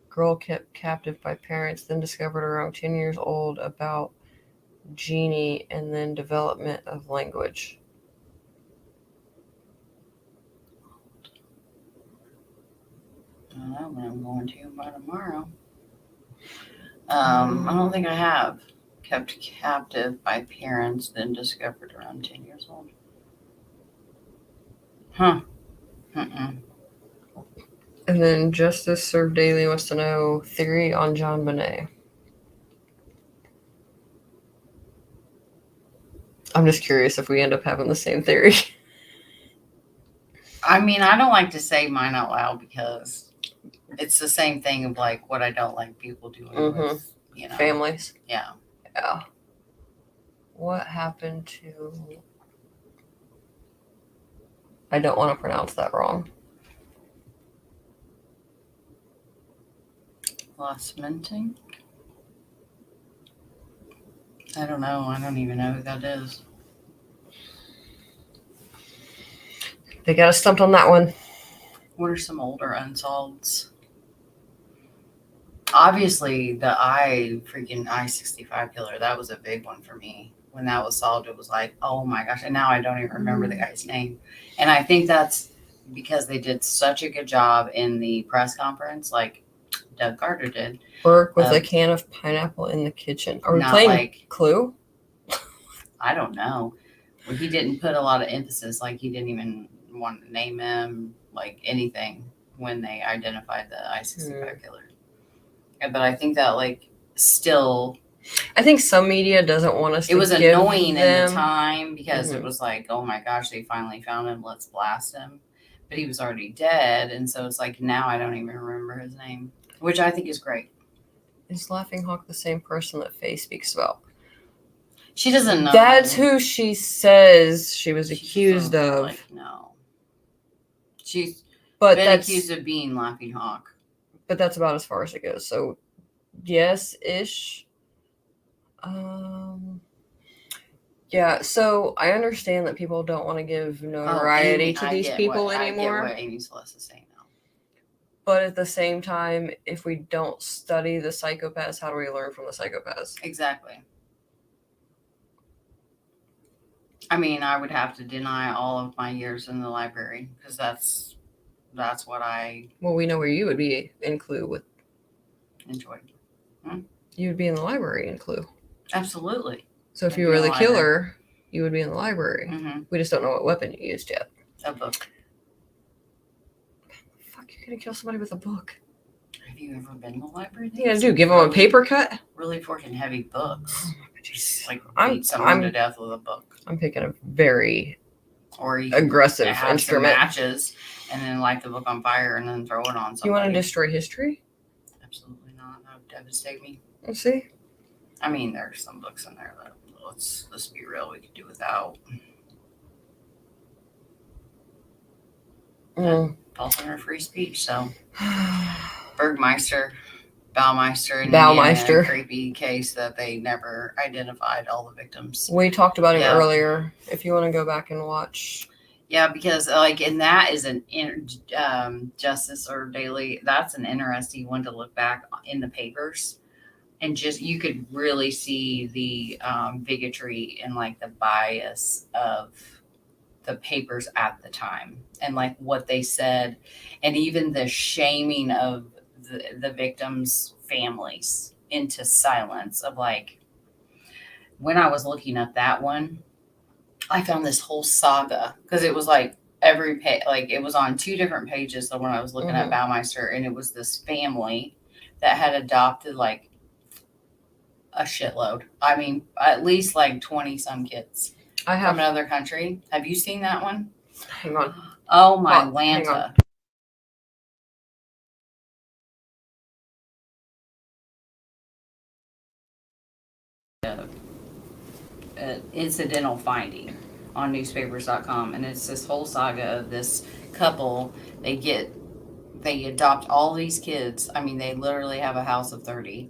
Girl kept captive by parents, then discovered around 10 years old about genie and then development of language. I don't know, but I'm going to by tomorrow. I don't think I have. Kept captive by parents, then discovered around 10 years old. Huh. Mm-mm. And then Justice Served Daily wants to know theory on JonBenet. I'm just curious if we end up having the same theory. I mean, I don't like to say mine out loud because it's the same thing of like what I don't like people doing with, Families. Yeah. Yeah. What happened to... I don't want to pronounce that wrong. Lossmenting? I don't know. I don't even know who that is. They got us stumped on that one. What are some older unsolveds? Obviously, the I-65 killer, that was a big one for me. When that was solved, it was like, oh my gosh. And now I don't even remember the guy's name. And I think that's because they did such a good job in the press conference, like Doug Carter did. Burke with a can of pineapple in the kitchen. Are we not playing like- Clue? I don't know. Well, he didn't put a lot of emphasis. Like, he didn't even want to name him, like, anything when they identified the I-65 killer. Yeah, but I think that, like, still... I think some media doesn't want us to It was give annoying them... in the time because it was like, oh my gosh, they finally found him. Let's blast him. But he was already dead. And so it's like, now I don't even remember his name, which I think is great. Is Laughing Hawk the same person that Faye speaks about? She doesn't know. That's who she says she was accused of. Like, no. She's But been that's accused of being Laughing Hawk. But that's about as far as it goes. So, yes-ish. Yeah, so I understand that people don't want to give notoriety to these people anymore. I get what Amy Celeste is saying now. But at the same time, if we don't study the psychopaths, how do we learn from the psychopaths? Exactly. I mean, I would have to deny all of my years in the library because that's what I Well, we know where you would be in Clue with. enjoyed. You would be in the library in Clue. Absolutely. So if I'd you be were in the the killer, you would be in the library. Mm-hmm. We just don't know what weapon you used yet. A book. Fuck, you're gonna kill somebody with a book. Have you ever been to the library? What are you gonna do? Give them a paper cut? Really freaking heavy books. Oh my Just like I'm- beat someone I'm- to death with a book. I'm picking a very Or you can aggressive have some instrument. matches and then light the book on fire and then throw it on somebody. You want to destroy history? Absolutely not. That would devastate me. Let's see. I mean, there's some books in there that let's be real, we could do without. Mm. Falls under free speech, so Baumeister, and Baumeister. a creepy case that they never identified all the victims. We talked about him Yeah. earlier. If you want to go back and watch. Yeah, because like, and that is an Justice or Daily. That's an interesting one to look back in the papers, and just you could really see the bigotry and like the bias of the papers at the time, and like what they said, and even the shaming of the victims' families into silence. Of like, when I was looking up that one, I found this whole saga because it was like every page, like it was on 2 different pages. So when I was looking at Baumeister, and it was this family that had adopted like a shitload. I mean, at least like 20 some kids I from have. another country. Have you seen that one? Hang on. Oh my Oh, hang on. Lanta. Incidental finding on newspapers.com, and it's this whole saga of this couple. They adopt all these kids. I mean, they literally have a house of 30,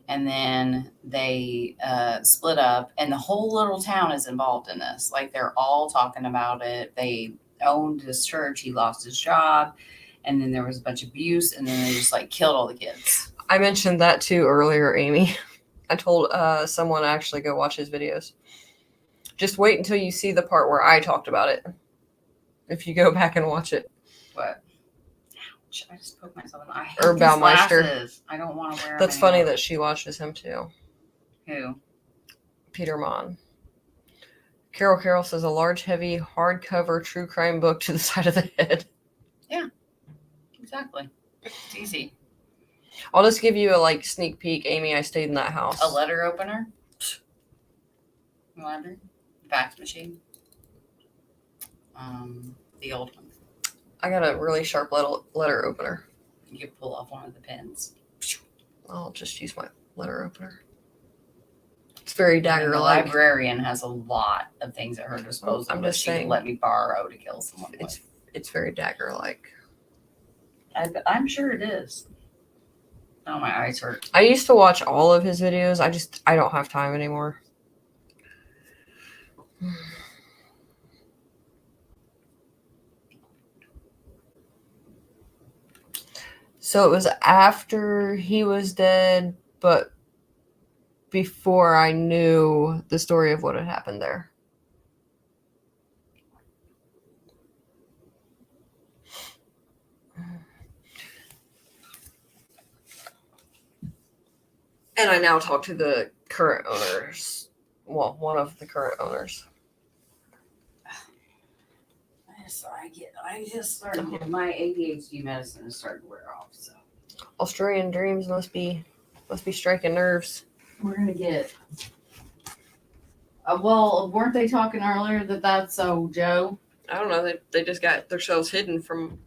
and then they split up, and the whole little town is involved in this. Like, they're all talking about it. They owned this church. He lost his job, and then there was a bunch of abuse, and then they just like killed all the kids. I mentioned that too earlier, Amy. I told someone to actually go watch his videos. Just wait until you see the part where I talked about it. If you go back and watch it. What? Ouch, I just poked myself in the eye. Or These Baumeister. glasses. I don't want to wear them. That's funny anymore. that she watches him too. Who? Peter Mon. Carol says a large, heavy, hardcover true crime book to the side of the head. Exactly. It's easy. I'll just give you a sneak peek, Amy. I stayed in that house. A letter opener. Letter. Fax machine. The old one. I got a really sharp letter opener. You could pull off one of the pins. I'll just use my letter opener. It's very And the dagger-like. librarian has a lot of things at her disposal. I'm that just she could saying. let me borrow to kill someone with. It's very dagger-like. I'm sure it is. Oh, my eyes hurt. I used to watch all of his videos. I don't have time anymore. So it was after he was dead, but before I knew the story of what had happened there. And I now talk to the current owners. Well, one of the current owners. I just started getting my ADHD medicine is starting to wear off. So Australian dreams must be striking nerves. we're gonna get. Well, weren't they talking earlier that that's Joe? I don't know. They just got themselves hidden from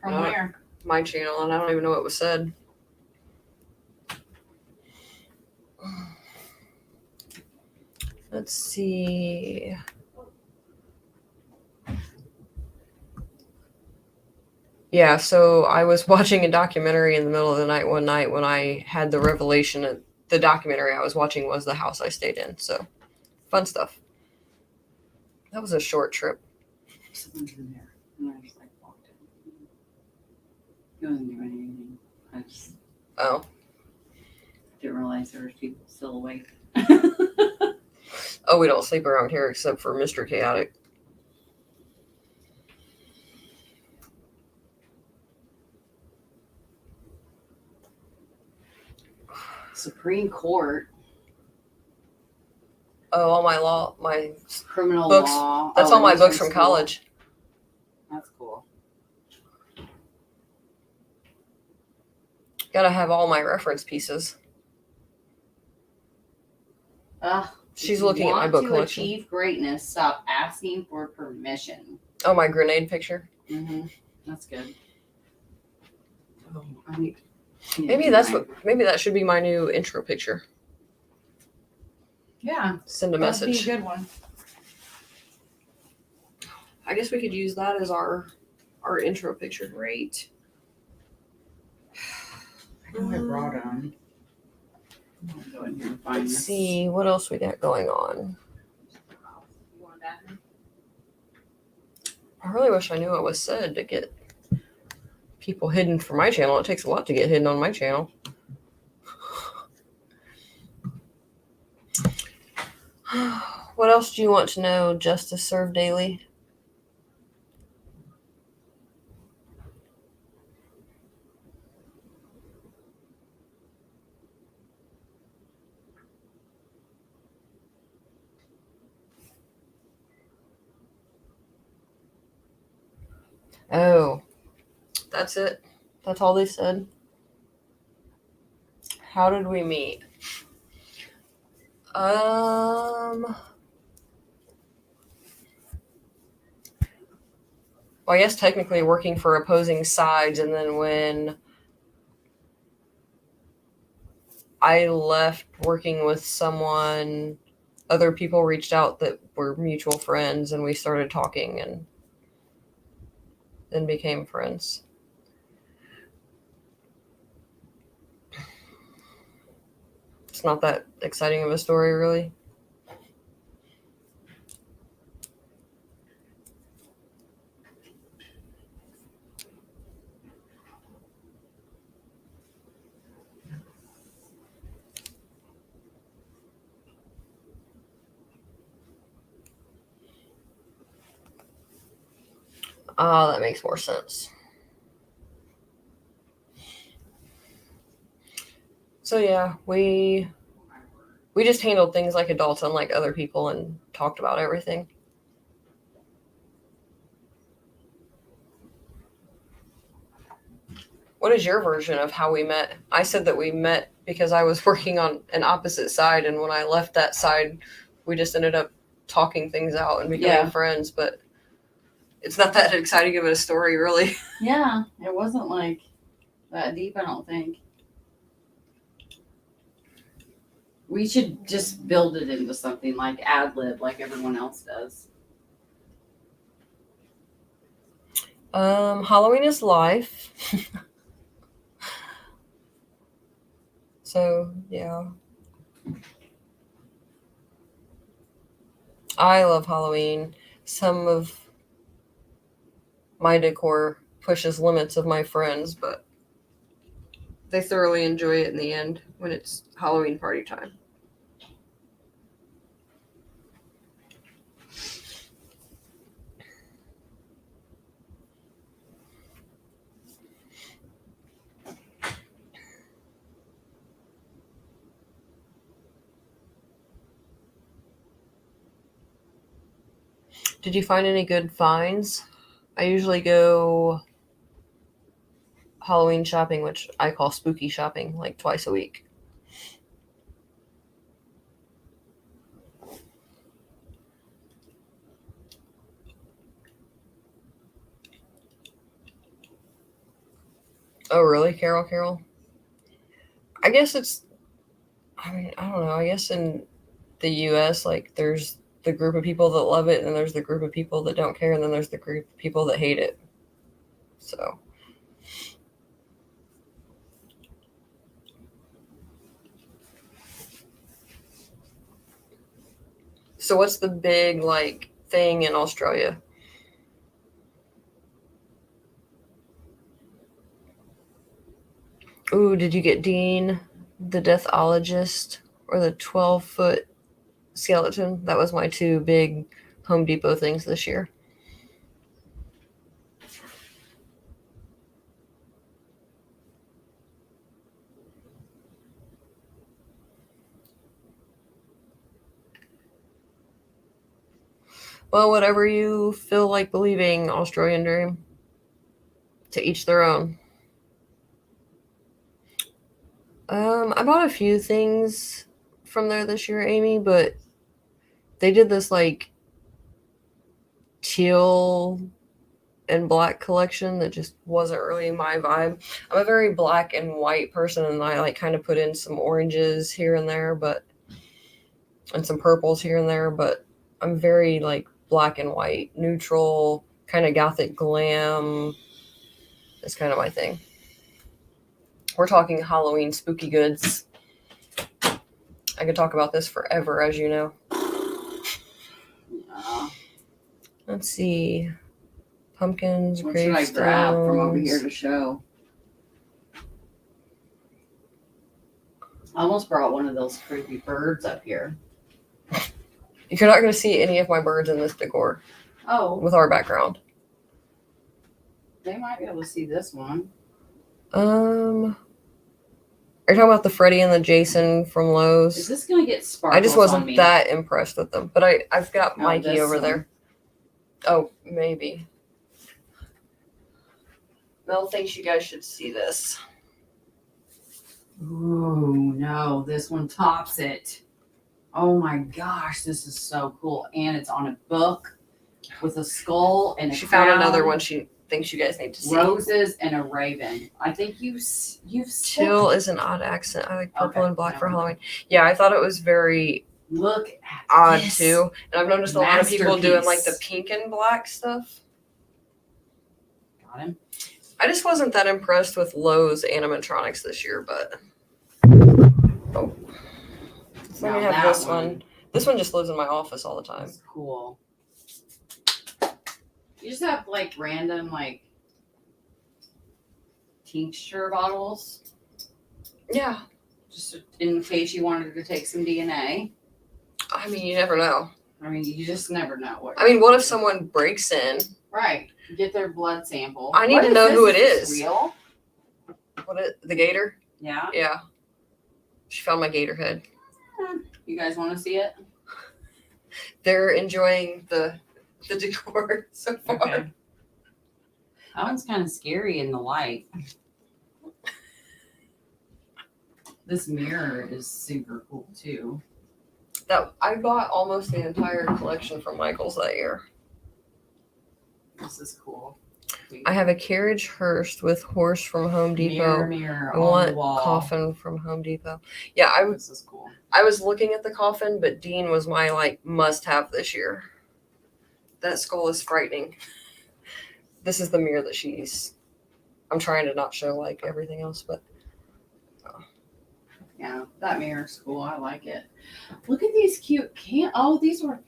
From No. where? my channel, and I don't even know what was said. Let's see. Yeah, so I was watching a documentary in the middle of the night one night when I had the revelation that the documentary I was watching was the house I stayed in. So, fun stuff. That was a short trip. Someone's in there, and I just walked in. He wasn't doing anything. I just Oh, didn't realize there were people still awake. we don't sleep around here except for Mr. Chaotic. Supreme Court, Oh, all my criminal books. law. That's all my books from college. That's cool. Gotta have all my reference pieces. She's If you looking at my want book to collection. achieve greatness, stop asking for permission. Oh, my grenade picture. Mm-hmm. That's good. Oh, Maybe maybe that should be my new intro picture. Yeah, Send a that'd be a message. good one. I guess we could use that as our intro picture. Great. I know I brought them. I'm gonna go in here and find Let's this. see what else we got going on. You want a bathroom? I really wish I knew what was said to get people hidden from my channel. It takes a lot to get hidden on my channel. What else do you want to know? Justice served daily. Oh, that's it. That's all they said. How did we meet? Well, I guess technically working for opposing sides, and then when I left working with someone, other people reached out that were mutual friends, and we started talking and then became friends. It's not that exciting of a story, really. Ah, that makes more sense. So yeah, we just handled things like adults, unlike other people, and talked about everything. What is your version of how we met? I said that we met because I was working on an opposite side, and when I left that side, we just ended up talking things out and becoming friends, but it's not that exciting of a story, really. Yeah, it wasn't like that deep, I don't think. We should just build it into something like ad lib, like everyone else does. Halloween is life. So, yeah. I love Halloween. Some of my decor pushes limits of my friends, but they thoroughly enjoy it in the end when it's Halloween party time. Did you find any good finds? I usually go Halloween shopping, which I call spooky shopping, like twice a week. Oh, really, Carol? I guess I don't know. I guess in the US, like, there's the group of people that love it, and then there's the group of people that don't care, and then there's the group of people that hate it. So what's the big, like, thing in Australia? Ooh, did you get Dean, the deathologist, or the 12-foot skeleton? That was my two big Home Depot things this year. Well, whatever you feel like believing, Australian dream. To each their own. I bought a few things from there this year, Amy, but they did this like teal and black collection that just wasn't really my vibe. I'm a very black and white person, and I like kind of put in some oranges here and there, and some purples here and there, but I'm very like black and white, neutral, kind of gothic glam. Is kind of my thing. We're talking Halloween spooky goods. I could talk about this forever, as you know. Yeah. Let's see. Pumpkins, What should I grab from over here gravestones. to show? I almost brought one of those creepy birds up here. You're not going to see any of my birds in this decor Oh, with our background. they might be able to see this one. Are you talking about the Freddy and the Jason from Is Lowe's? this gonna get sparkles I just on wasn't me? that impressed with them, but I've got No, Mikey this over one. there. Oh, maybe. Mel thinks you guys should see this. Ooh, no, this one tops it. Oh my gosh, this is so cool. And it's on a book with a skull and a She found another crown, one she thinks you guys need to see. roses and a raven. I think you've Teal is an odd accent. I like purple Okay, and black for never mind. Halloween. Yeah, I thought it was very Look at odd this. too. And I've noticed a lot of people doing like the Masterpiece. pink and black stuff. Got him. I just wasn't that impressed with Lowe's animatronics this year, but oh. So let Now me have that this one. This one just lives in my office all the time. That's cool. You just have like random like tincture bottles, Yeah. just in case you wanted to take some DNA. I mean, you never know. I mean, you just never know what. I mean, what if someone breaks in? Right. Get their blood sample. I need What to is know this? who it this is. Real? The gator? Yeah. Yeah. She found my gator head. You guys want to see it? They're enjoying the decor so far. Okay. That one's kind of scary in the light. This mirror is super cool too. That I bought almost the entire collection from Michael's that year. This is cool. I have a carriage hearse with horse from Home Depot. Mirror I on want the wall. coffin from Home Depot. Yeah, This is cool. I was looking at the coffin, but Dean was my like must have this year. That skull is frightening. This is the mirror that I'm trying to not show like everything else, but Yeah, that mirror's cool. I like it. Look at these cute oh, these were.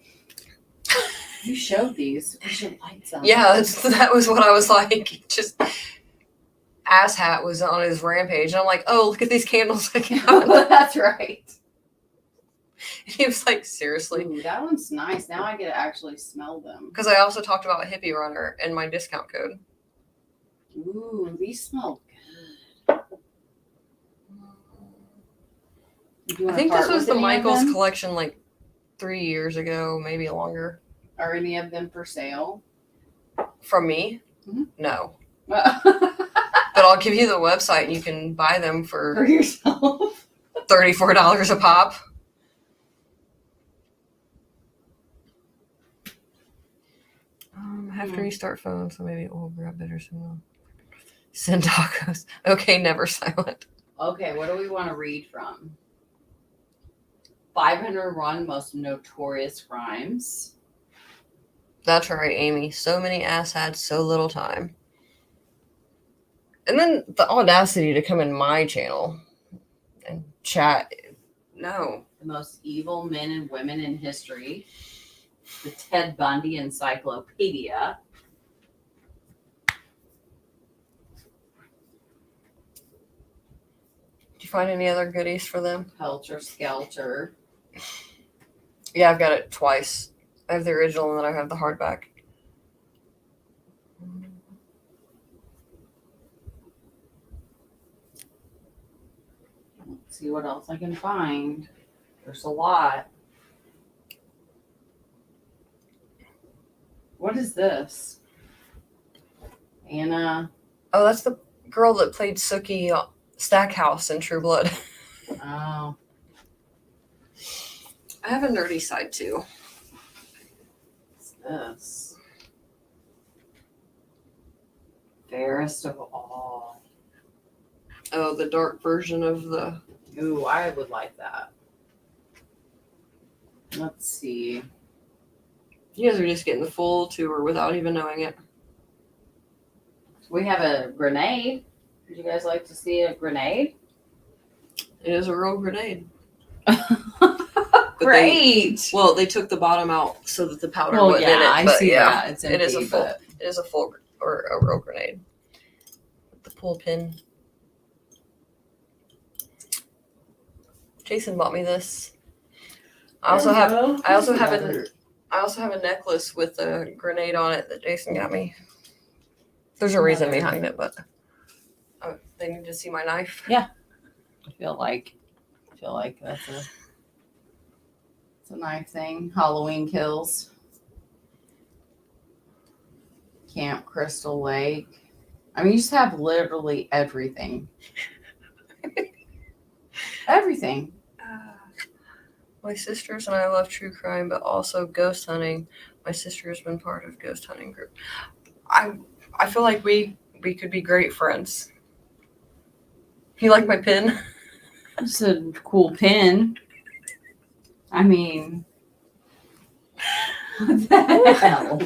You showed these. We should light some. yeah, that was what I was like. Just ass hat was on his rampage, and I'm like, oh, look at these candles I got. That's right. He was like, seriously. Ooh, that one's nice. Now I get to actually smell them. Because I also talked about Hippie Runner and my discount code. Ooh, these smell good. You I wanna think this part was with the any of Michaels them? collection like 3 years ago, maybe longer. Are any of them for sale? From me? Mhm. No. For But I'll give you the website and you can buy them for yourself. $34 a pop. I have to restart phone, so maybe it will grab better soon. Send tacos. Okay, never silent. Okay, what do we want to read from? 501 most notorious crimes. That's right, Amy. So many ass had so little time. And then the audacity to come in my channel and chat. No. The most evil men and women in history. The Ted Bundy Encyclopedia. Did you find any other goodies for them? Helter Skelter. Yeah, I've got it twice. I have the original and then I have the hardback. Let's see what else I can find. There's a lot. What is this? Anna. Oh, that's the girl that played Sookie Stackhouse in True Blood. Oh. I have a nerdy side too. What's this? Fairest of all. Oh, the dark version of the. Ooh, I would like that. Let's see. You guys are just getting the full tour without even knowing it. We have a grenade. Would you guys like to see a grenade? It is a real grenade. But Great. They took the bottom out so that the powder Well, wasn't in it. yeah, I But see yeah, that. It's empty, it is a full. but It is a full or a real grenade. The pull pin. Jason bought me this. I also have a necklace with a grenade on it that Jason got me. There's a reason behind it, but they need to see my knife. Yeah. I feel like that's a knife thing. Halloween Kills. Camp Crystal Lake. I mean, you just have literally everything. Everything. My sisters and I love true crime, but also ghost hunting. My sister has been part of ghost hunting group. I feel like we could be great friends. You like my pin? It's a cool pin. I mean, what the hell?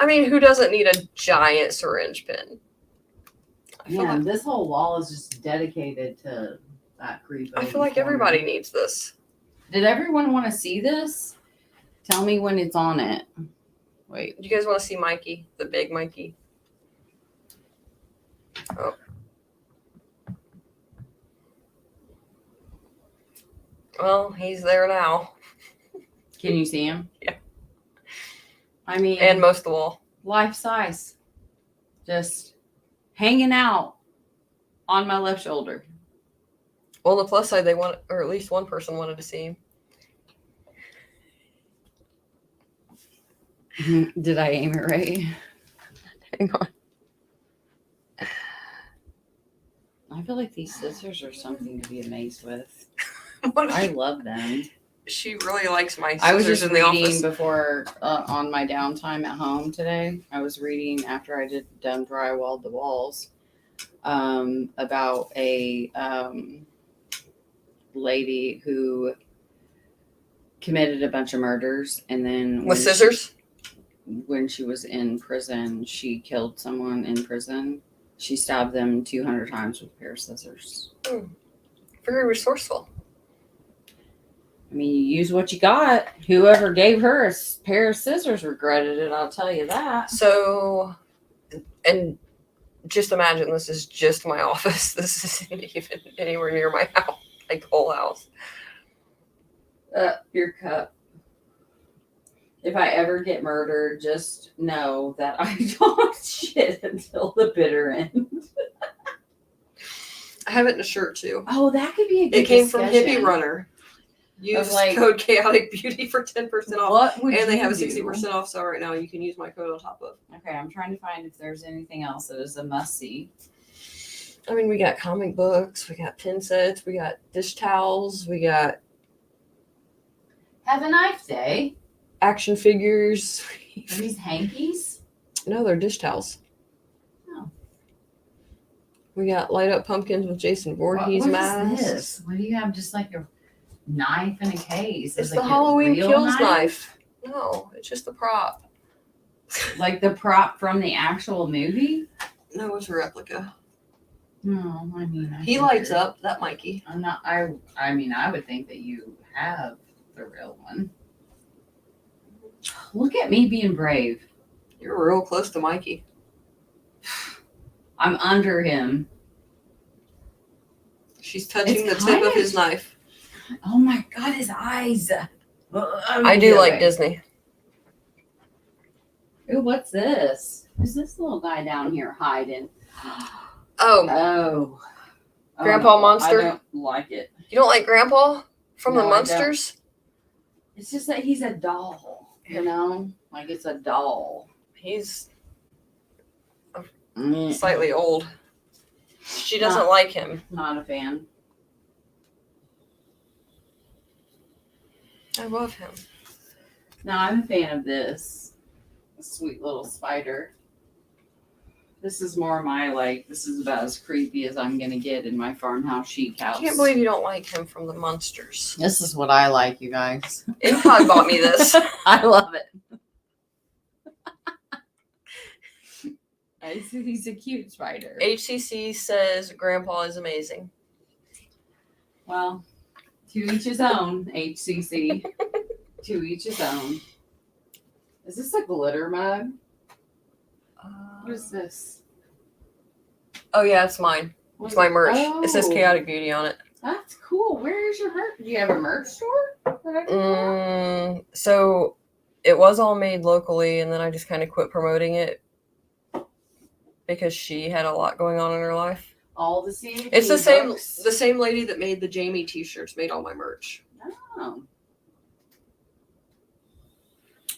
I mean, who doesn't need a giant syringe pin? Yeah, this whole wall is just dedicated to that creep. I feel like everybody needs this. Did everyone want to see this? Tell me when it's on it. Wait. Do you guys want to see Mikey, the big Mikey? Oh. Well, he's there now. Can you see him? Yeah. I mean, And most of all. life size. Just hanging out on my left shoulder. Well, on the plus side, or at least one person wanted to see him. Did I aim it right? Hang on. I feel like these scissors are something to be amazed with. What I love them. She really likes my scissors I was just in the reading office. before on my downtime at home today. I was reading after I done drywalled the walls about a lady who committed a bunch of murders, and then With scissors? when she was in prison, she killed someone in prison. She stabbed them 200 times with a pair of scissors. Very resourceful. I mean, you use what you got. Whoever gave her a pair of scissors regretted it, I'll tell you that. So, and just imagine this is just my office. This isn't even anywhere near my house, like the whole house. Your cup. If I ever get murdered, just know that I talked shit until the bitter end. I have it in a shirt too. Oh, that could be a good It came from discussion. Hippie Runner. Use like- code Chaotic Beauty for 10% off. What would And they you have a do? 60% off sale right now. You can use my code on top of. Okay, I'm trying to find if there's anything else that is a must-see. I mean, we got comic books, we got pin sets, we got dish towels, we got Have a knife day. action figures. Are these hankies? No, they're dish towels. Oh. We got light up pumpkins with Jason Voorhees what masks. is this? What do you have? Just like a knife in a case? It's Is the it a Halloween real Kills knife. No, it's just the prop. Like the prop from the actual movie? No, it's a replica. No, I mean He lights up, that Mikey. I'm not. I mean, I would think that you have the real one. Look at me being brave. You're real close to Mikey. I'm under him. She's touching It's the tip kind of his of- knife. Oh my god, his eyes. I do like Disney. Ooh, what's this? Who's this little guy down here hiding? Oh, Oh. Grandpa no, Monster? I don't like it. you don't like Grandpa from No, the I don't. Munsters? It's just that he's a doll, you know? Like it's a doll. He's Mm, slightly old. She doesn't like him. Not a fan. I love him. Now I'm a fan of this sweet little spider. This is more my this is about as creepy as I'm gonna get in my farmhouse chic house. I can't believe you don't like him from the Munsters. This is what I like, you guys. You probably bought me this. I love it. He's a cute spider. HCC says Grandpa is amazing. Well, to each his own, HCC. To each his own. Is this a glitter mug? What is this? Oh yeah, it's mine. It's my merch. Oh, It says Chaotic Beauty on it. That's cool. Where is your merch? Do you have a merch store? that I can buy? So it was all made locally, and then I just kind of quit promoting it because she had a lot going on in her life. All the same. It's the same lady that made the Jamie t-shirts made all my merch. Oh.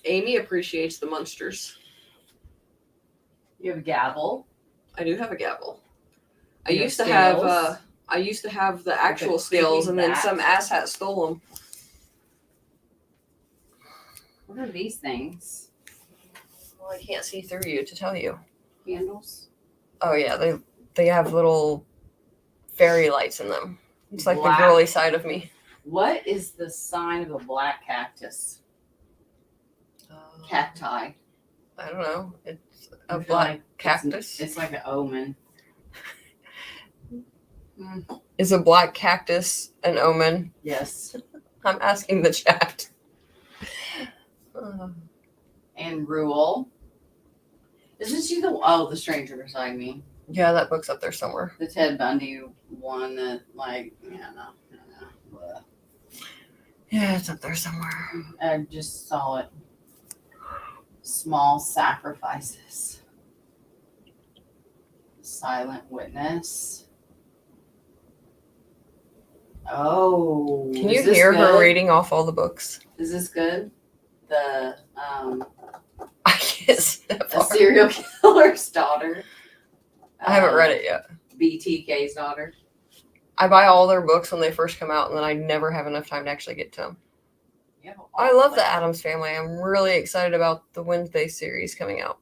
Amy appreciates the Munsters. You have a gavel. I do have a gavel. I You have used to have the actual scales, and then bat. some asshat stole them. What are these things? Well, I can't see through you to tell you. Candles? Oh yeah, they have little fairy lights in them. It's like Black. the girly side of me. What is the sign of a black cactus? Cacti. I don't know. It's a I feel black like cactus. It's like an omen. Is a black cactus an omen? Yes. I'm asking the chat. And Rule. Isn't she the stranger beside me? Yeah, that book's up there somewhere. The Ted Bundy one that Bleh. Yeah, it's up there somewhere. I just saw it. Small sacrifices. Silent witness. Oh. Can you is this hear her good? reading off all the books? Is this good? The I can't see that a far. serial killer's daughter. I haven't read it yet. BTK's daughter. I buy all their books when they first come out, and then I never have enough time to actually get to them. Yeah, I love the Addams Family. I'm really excited about the Wednesday series coming out.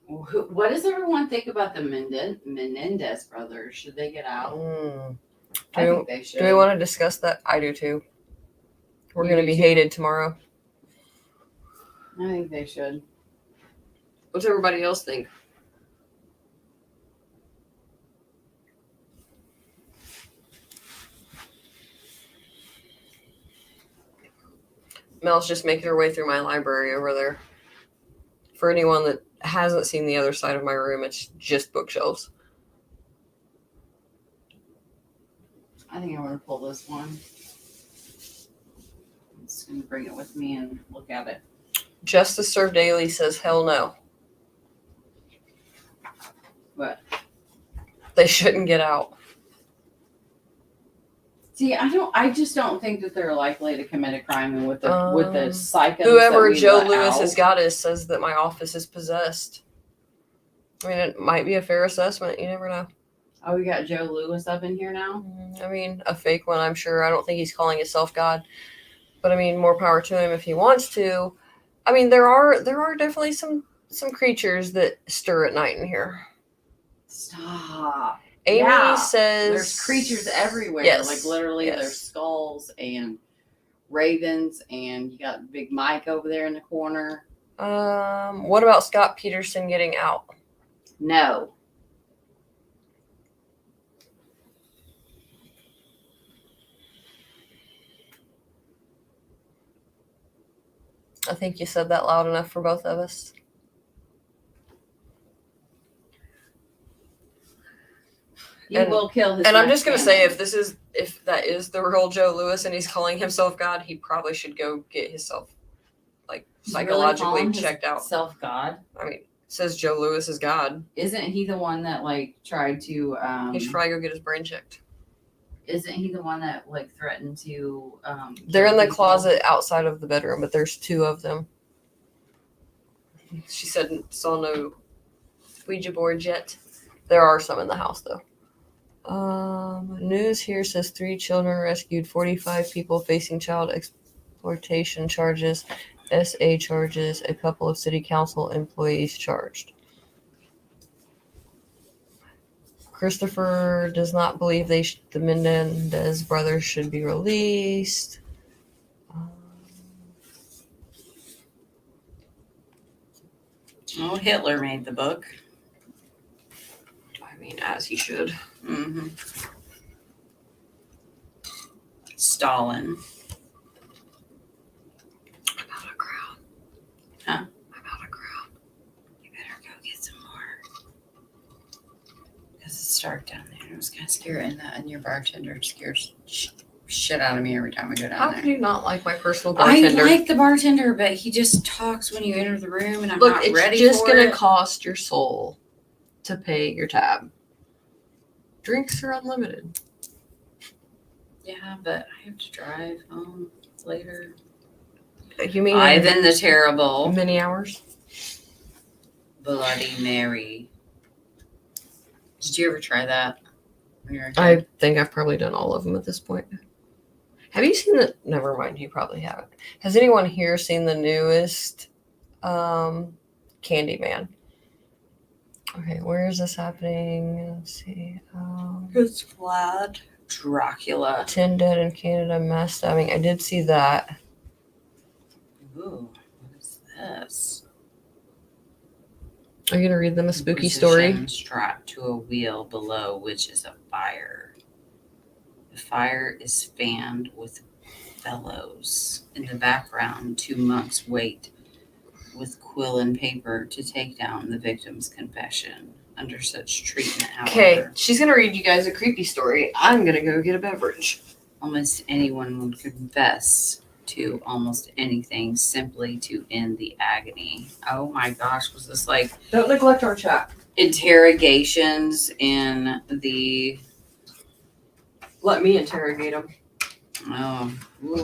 What does everyone think about the Menendez brothers? Should they get out? I think they should. Do we want to discuss that? I do too. We're You going to do be too? hated tomorrow. I think they should. What's everybody else think? Mel's just making her way through my library over there. For anyone that hasn't seen the other side of my room, it's just bookshelves. I think I'm going to pull this one. I'm just going to bring it with me and look at it. Justice Served Daily says hell no. What? They shouldn't get out. See, I just don't think that they're likely to commit a crime, and with the psychos. Whoever that we Joe let Lewis out, has got says that my office is possessed. I mean, it might be a fair assessment. You never know. Oh, we got Joe Lewis up in here now. I mean, a fake one, I'm sure. I don't think he's calling himself God, but I mean, more power to him if he wants to. I mean, there are definitely some creatures that stir at night in here. Stop. Amy Yeah, says There's creatures everywhere. Yes, Like literally, yes. there's skulls and ravens, and you got Big Mike over there in the corner. What about Scott Peterson getting out? No. I think you said that loud enough for both of us. You will kill his And I'm next just gonna family. say, if that is the real Joe Lewis and he's calling himself God, he probably should go get himself He's really psychologically calling checked out. Self God. I mean, it says Joe Lewis is God. Isn't he the one that tried to? He should probably go get his brain checked. Isn't he the one that threatened to? They're in kill the people? closet outside of the bedroom, but there's two of them. She said saw no Ouija board yet. There are some in the house though. News here says 3 children rescued, 45 people facing child exploitation charges, SA charges, a couple of city council employees charged. Christopher does not believe the Menendez brothers should be released. Oh, Hitler made the book. I mean, as he should. Mm-hmm. Stalin. I'm out of crowd. Huh? I'm out of crowd. You better go get some more. Because it's dark down there. It was kind of scary. And your bartender scares shit out of me every time I go down How there. could you not like my personal bartender? I like the bartender, but he just talks when you enter the room, and I'm Look, not it's ready just for gonna it. cost your soul to pay your tab. Drinks are unlimited. Yeah, but I have to drive home later. You mean Ivan the Terrible. many hours? Bloody Mary. Did you ever try that when you were a kid? I think I've probably done all of them at this point. Have you seen the? Never mind, you probably haven't. Has anyone here seen the newest Candyman? Okay, where is this happening? Let's see. It's Vlad Dracula. 10 Dead in Canada mass stabbing. I did see that. Ooh, what is this? Are you gonna read them a spooky story? Inquisition strapped to a wheel below, which is a fire. The fire is fanned with bellows. In the background, 2 monks wait with quill and paper to take down the victim's confession. Under such treatment, Okay, however, she's gonna read you guys a creepy story. I'm gonna go get a beverage. almost anyone would confess to almost anything simply to end the agony. Oh my gosh, was this like Don't neglect our chat. interrogations in the Let me interrogate him. ooh.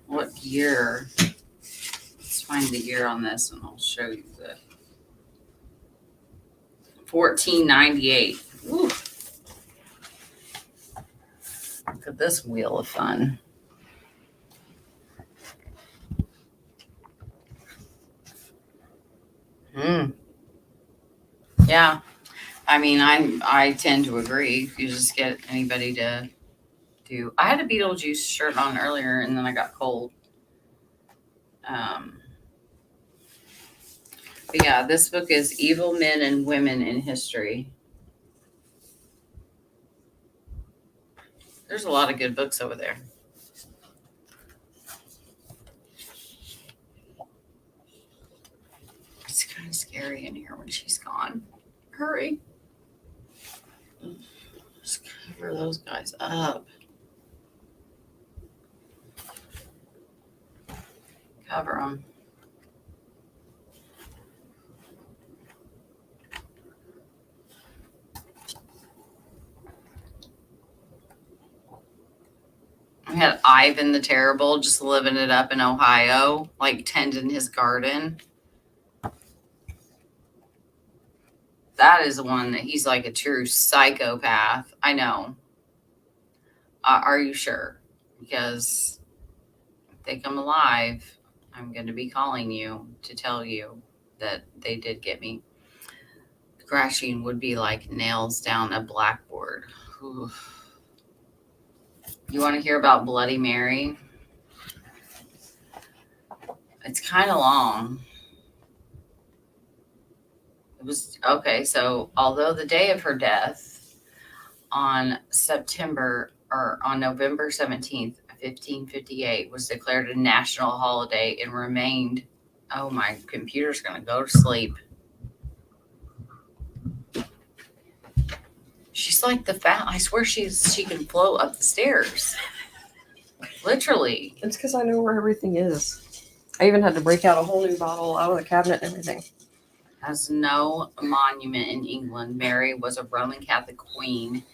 What year? Let's find the year on this and I'll show you the 1498. Ooh. Look at this wheel of fun. Yeah. I mean, I tend to agree. If you just get anybody to do. I had a Beetlejuice shirt on earlier, and then I got cold. But yeah, this book is Evil Men and Women in History. There's a lot of good books over there. It's kind of scary in here when she's gone. Hurry. Just cover those guys up. Cover them. I had Ivan the Terrible just living it up in Ohio, like tending his garden. That is the one that he's like a true psychopath. I know. Are you sure? Because if they come alive, I'm going to be calling you to tell you that they did get me. Crashing would be like nails down a blackboard. Ooh. You want to hear about Bloody Mary? It's kind of long. It was okay. So, although the day of her death on November 17th, 1558 was declared a national holiday and remained, oh, my computer's going to go to sleep. She's like the fat. I swear she can float up the stairs. Literally. It's because I know where everything is. I even had to break out a whole new bottle out of the cabinet and everything. Has no monument in England. Mary was a Roman Catholic queen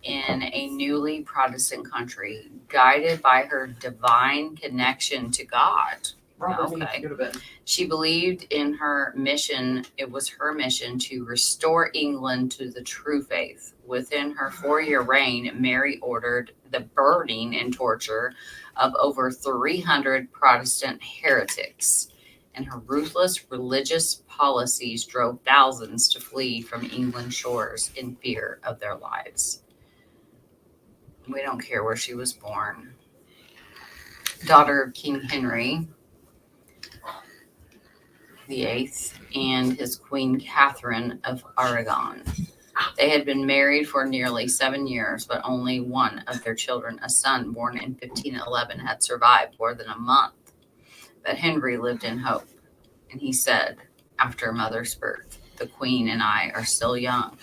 in a newly Protestant country, guided by her divine connection to God. Robert needs Okay. to go to bed. She believed in her mission. It was her mission to restore England to the true faith. Within her 4-year reign, Mary ordered the burning and torture of over 300 Protestant heretics, and her ruthless religious policies drove thousands to flee from England's shores in fear of their lives. We don't care where she was born. Daughter of King Henry VIII and his Queen Catherine of Aragon. They had been married for nearly 7 years, but only one of their children, a son born in 1511, had survived more than a month. But Henry lived in hope, and he said, after mother's birth, "The Queen and I are still young.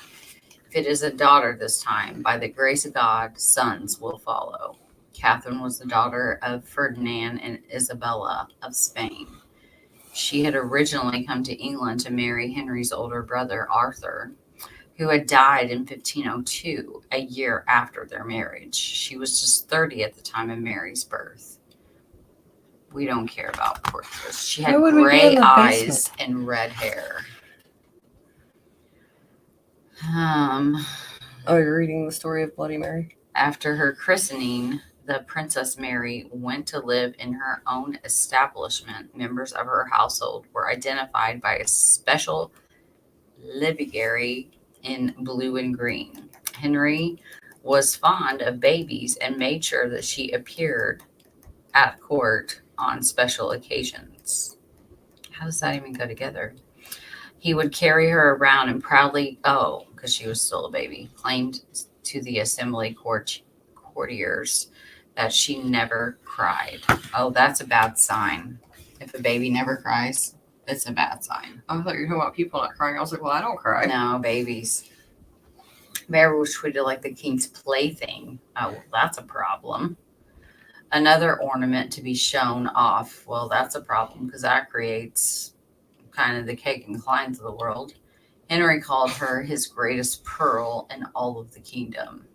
If it is a daughter this time, by the grace of God, sons will follow." Catherine was the daughter of Ferdinand and Isabella of Spain. She had originally come to England to marry Henry's older brother, Arthur, who had died in 1502, a year after their marriage. She was just 30 at the time of Mary's birth. We don't care about portraits. She had Why would we be gray in the eyes basement? and red hair. Oh, you're reading the story of Bloody Mary? After her christening, the Princess Mary went to live in her own establishment. Members of her household were identified by a special livery in blue and green. Henry was fond of babies and made sure that she appeared at court on special occasions. How does that even go together? He would carry her around and proudly, because she was still a baby, claimed to the assembly courtiers that she never cried. Oh, that's a bad sign. If a baby never cries, it's a bad sign. I thought you were talking about people not crying. I was like, well, I don't cry. No, babies. Mary was treated like the king's plaything. Oh, well, that's a problem. Another ornament to be shown off. Well, that's a problem because that creates kind of the cake and Kleins of the world. Henry called her his greatest pearl in all of the kingdom.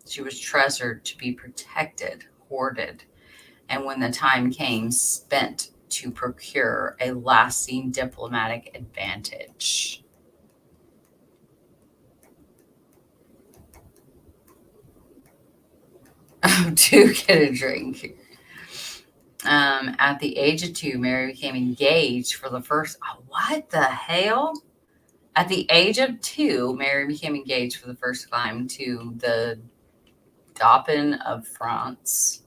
She was treasured to be protected, hoarded, and when the time came, spent to procure a lasting diplomatic advantage. To get a drink. At the age of 2, Mary became engaged for the first. Oh, what the hell? At the age of 2, Mary became engaged for the first time to the Dauphin of France.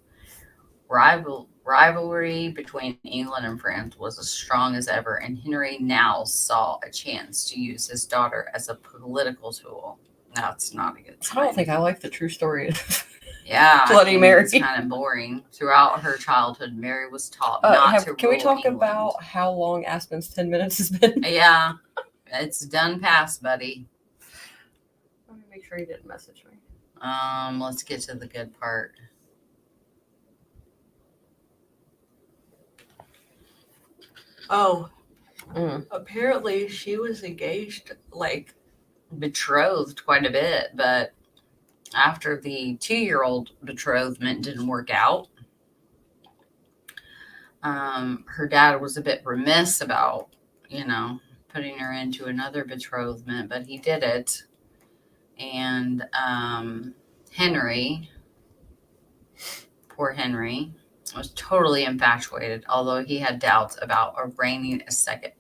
Rivalry between England and France was as strong as ever, and Henry now saw a chance to use his daughter as a political tool. That's not a good sign. I don't think I like the true story. Yeah, Bloody Mary. It's kind of boring. Throughout her childhood, Mary was taught not to Can we rule talk England. about how long Aspen's 10 minutes has been? Yeah, it's done past, buddy. Let me make sure he didn't message me. Let's get to the good part. Oh, apparently she was engaged, like, Betrothed quite a bit, but after the 2-year-old betrothment didn't work out, her dad was a bit remiss about, putting her into another betrothment, but he did it. And Henry, poor Henry, was totally infatuated, although he had doubts about arranging a second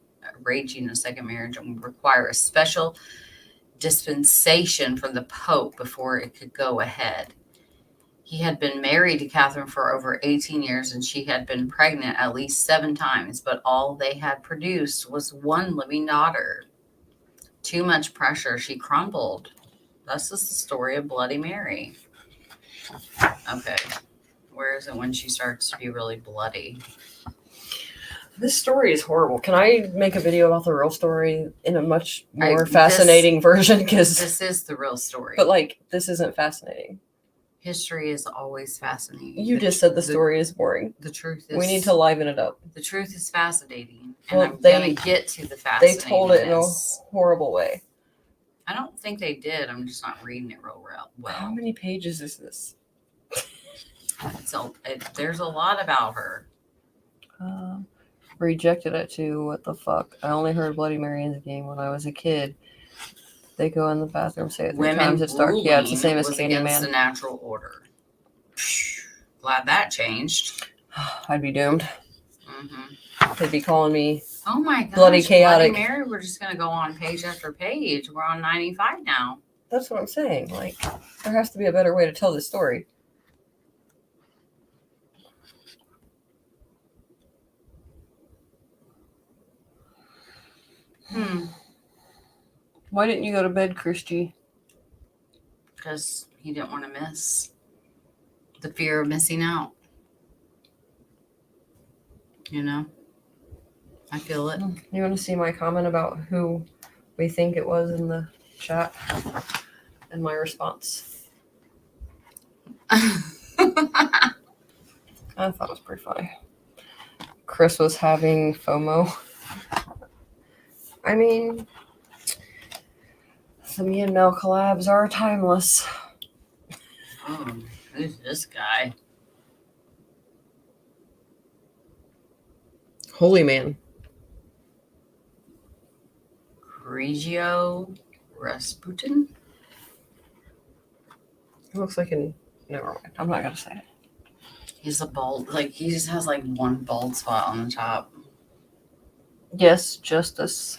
marriage and would require a special dispensation from the Pope before it could go ahead. He had been married to Catherine for over 18 years, and she had been pregnant at least 7 times, but all they had produced was one living daughter. Too much pressure, she crumbled. This is the story of Bloody Mary. Okay, where is it when she starts to be really bloody? This story is horrible. Can I make a video about the real story in a much more This- fascinating version? Because, This is the real story. but like, this isn't fascinating. History is always fascinating. You just said the story is boring. The truth is. We need to liven it up. The truth is fascinating, and Well, I'm going to get to the They fascinating. told it in a horrible way. I don't think they did. I'm just not reading it real well. How many pages is this? So there's a lot about her. rejected it too. What the fuck? I only heard Bloody Mary in the game when I was a kid. They go in the bathroom, say it 3 Women times. It starts. Yeah, it's the same as was against the Candyman. natural order. Glad that changed. I'd be doomed. Mm-hmm. They'd be calling me. Oh my gosh. Bloody chaotic. Bloody Mary, we're just going to go on page after page. We're on 95 now. That's what I'm saying. Like, there has to be a better way to tell this story. Why didn't you go to bed, Christy? Because he didn't want to miss. The fear of missing out. You know? I feel it. You want to see my comment about who we think it was in the chat? And my response. I thought it was pretty funny. Chris was having FOMO. I mean, the me and Mel collabs are timeless. Oh, who's this guy? Holy man. Grigio Rasputin? It looks like an. Never mind. I'm not going to say it. He's a bald, like, he just has like one bald spot on the top. Yes, Justice.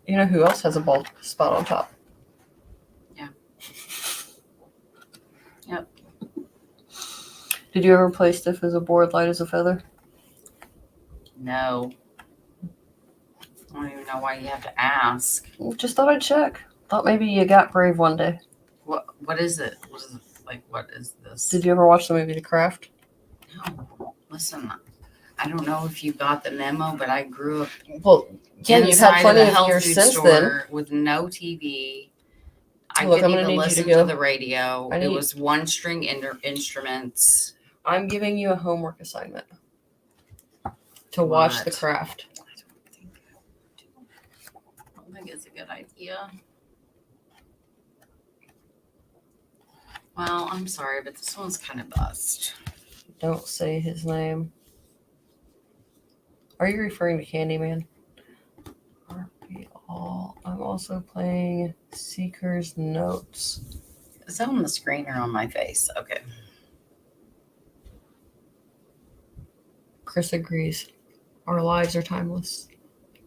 You know who else has a bald spot on top? Yeah. Yep. Did you ever play Stiff as a Board, Light as a Feather? No. I don't even know why you have to ask. Just thought I'd check. Thought maybe you got brave one day. What is it? What is it? Like, what is this? Did you ever watch the movie The Craft? No. Listen, I don't know if you got the memo, but I grew up Well, yeah, you've inside had plenty of a of health years food since store then. with no TV. I Look, I'm couldn't gonna even need you to listen go. to the radio. I It need- was one string instruments. I'm giving you a homework assignment to watch What? The Craft. I don't think it's a good idea. Well, I'm sorry, but this one's kind of bust. Don't say his name. Are you referring to Candyman? I'm also playing Seeker's Notes. Is that on the screen or on my face? Okay. Chris agrees. Our lives are timeless.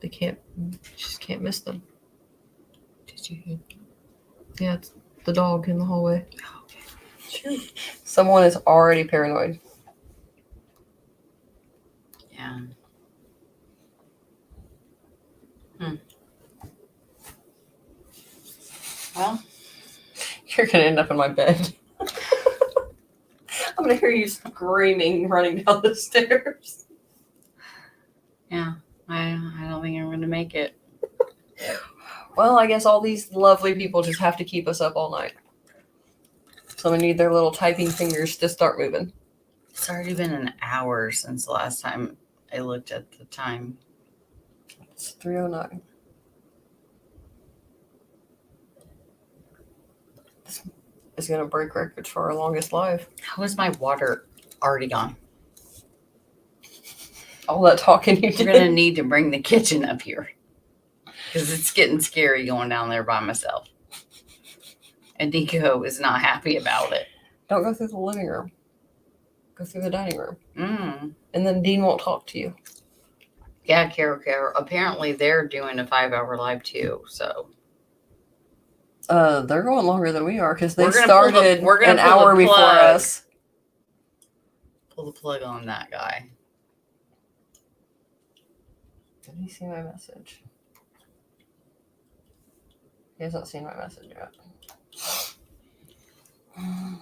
Just can't miss them. Did you hear? Yeah, it's the dog in the hallway. Okay. Sure. Someone is already paranoid. Yeah. Well, You're gonna end up in my bed. I'm gonna hear you screaming running down the stairs. yeah. I don't think I'm gonna make it. Well, I guess all these lovely people just have to keep us up all night. So we need their little typing fingers to start moving. It's already been an hour since the last time I looked at the time. It's 3:09. This is gonna break records for our longest live. How is my water already gone? All that talking you We're did. gonna need to bring the kitchen up here because it's getting scary going down there by myself. And Nico is not happy about it. Don't go through the living room. Go through the dining room. And then Dean won't talk to you. Yeah, Carol. Apparently they're doing a 5-hour live too. So They're going longer than we are because they We're gonna pull the- started we're gonna an pull the hour before plug. us. pull the plug on that guy. Did he see my message? He hasn't seen my message yet. I'm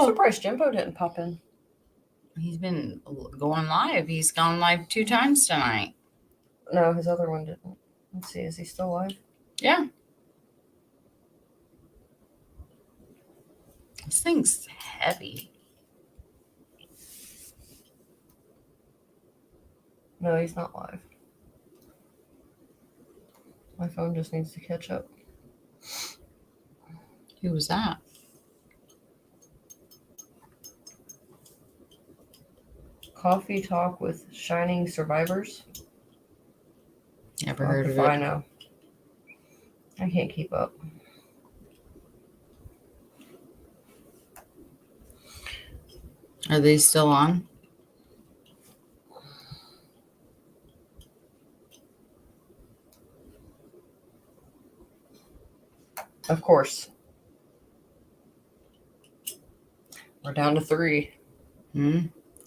surprised Jimbo didn't pop in. He's been going live. He's gone live 2 times tonight. No, his other one didn't. Let's see, is he still live? Yeah. This thing's heavy. No, he's not live. My phone just needs to catch up. Who was that? Coffee talk with shining survivors. Never heard of If I it. know. I can't keep up. Are they still on? Of course. We're down to 3.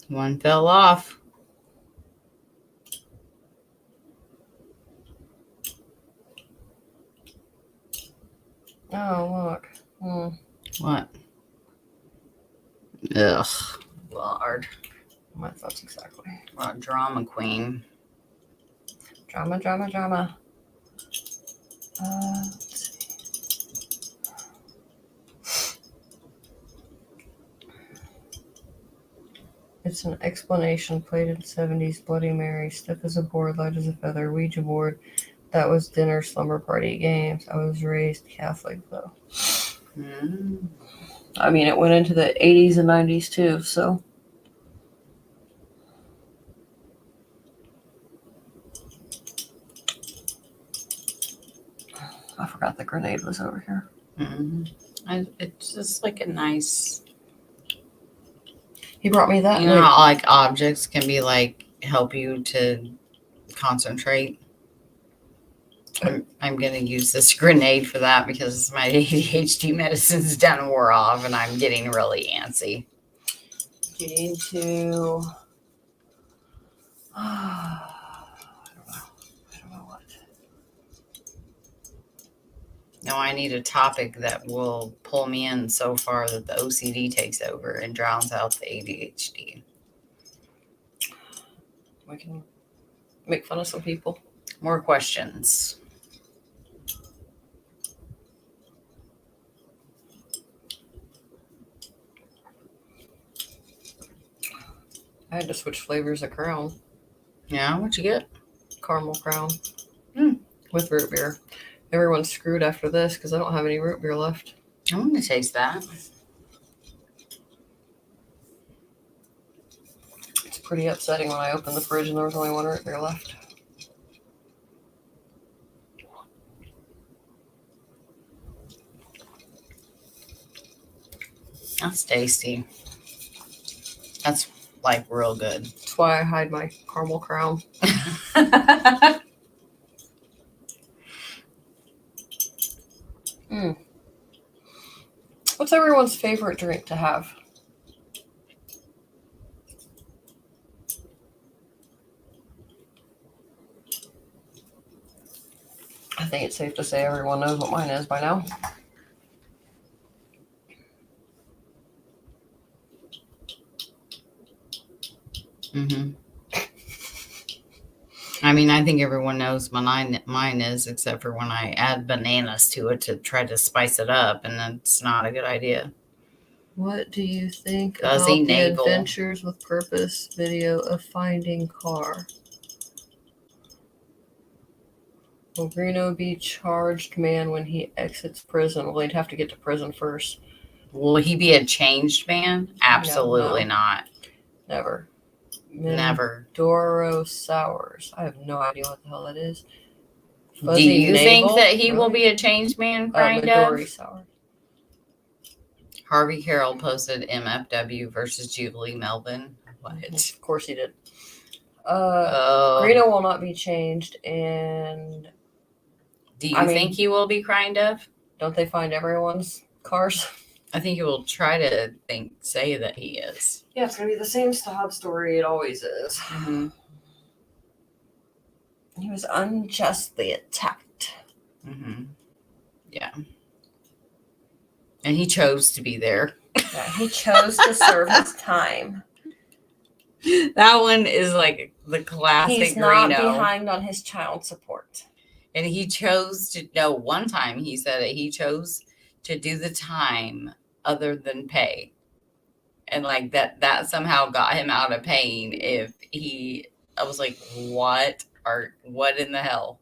One fell off. Oh, look. What? Ugh. Lord. My thoughts exactly. What drama queen. Drama. Let's see. It's an explanation. Plated 70s Bloody Mary. Stiff as a board, light as a feather. Ouija board. That was dinner, slumber party, games. I was raised Catholic, though. I mean, it went into the 80s and 90s, too, so. I forgot the grenade was over here. It's just like a nice, He brought me that. you know how like objects can be like help you to concentrate. I'm gonna use this grenade for that because my ADHD medicine's done wore off and I'm getting really antsy. Getting to. I don't know what. No, I need a topic that will pull me in so far that the OCD takes over and drowns out the ADHD. We can make fun of some people. More questions. I had to switch flavors of Crown. Yeah, what'd you get? Caramel Crown. Mm. With root beer. Everyone's screwed after this because I don't have any root beer left. I want to taste that. It's pretty upsetting when I opened the fridge and there was only one root beer left. That's tasty. That's like real good. That's why I hide my caramel Crown. What's everyone's favorite drink to have? I think it's safe to say everyone knows what mine is by now. I mean, I think everyone knows what mine is, except for when I add bananas to it to try to spice it up, and that's not a good idea. What do you think Fuzzy about navel. the Adventures with Purpose video of finding car? Will Greeno be charged man when he exits prison? Well, he'd have to get to prison first. Will he be a changed man? Absolutely No. not. Never. Never. Doro Sours. I have no idea what the hell that is. Do you think that he will be a changed man, kind Midori of? Sour. Harvey Carroll posted MFW versus Jubilee Melvin. What? Of course he did. Oh. Greeno will not be changed, and Do you think he will be kind of? don't they find everyone's cars? I think he will try to say that he is. Yeah, it's gonna be the same sob story it always is. Mm-hmm. He was unjustly attacked. Mm-hmm. Yeah. And he chose to be there. Yeah, he chose to serve his time. That one is like the classic He's not Greeno. behind on his child support. And he chose to one time he said that he chose to do the time other than pay. And like that somehow got him out of paying I was like, what in the hell?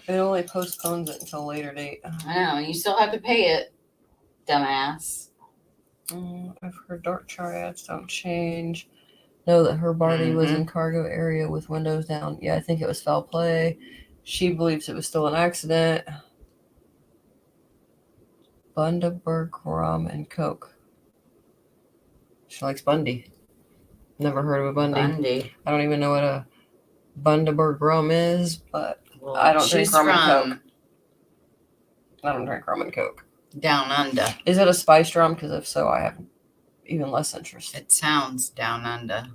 It only postpones it until a later date. I know, you still have to pay it, dumbass. I've heard dark triads don't change. know that her body was in cargo area with windows down. Yeah, I think it was foul play. She believes it was still an accident. Bundaberg rum and coke. She likes Bundy. Never heard of a Bundy. Bundy. I don't even know what a Bundaberg rum is, but Well, I don't drink she's rum and from coke. I don't drink rum and coke. down under. Is it a spiced rum? Because if so, I have even less interest. It sounds down under.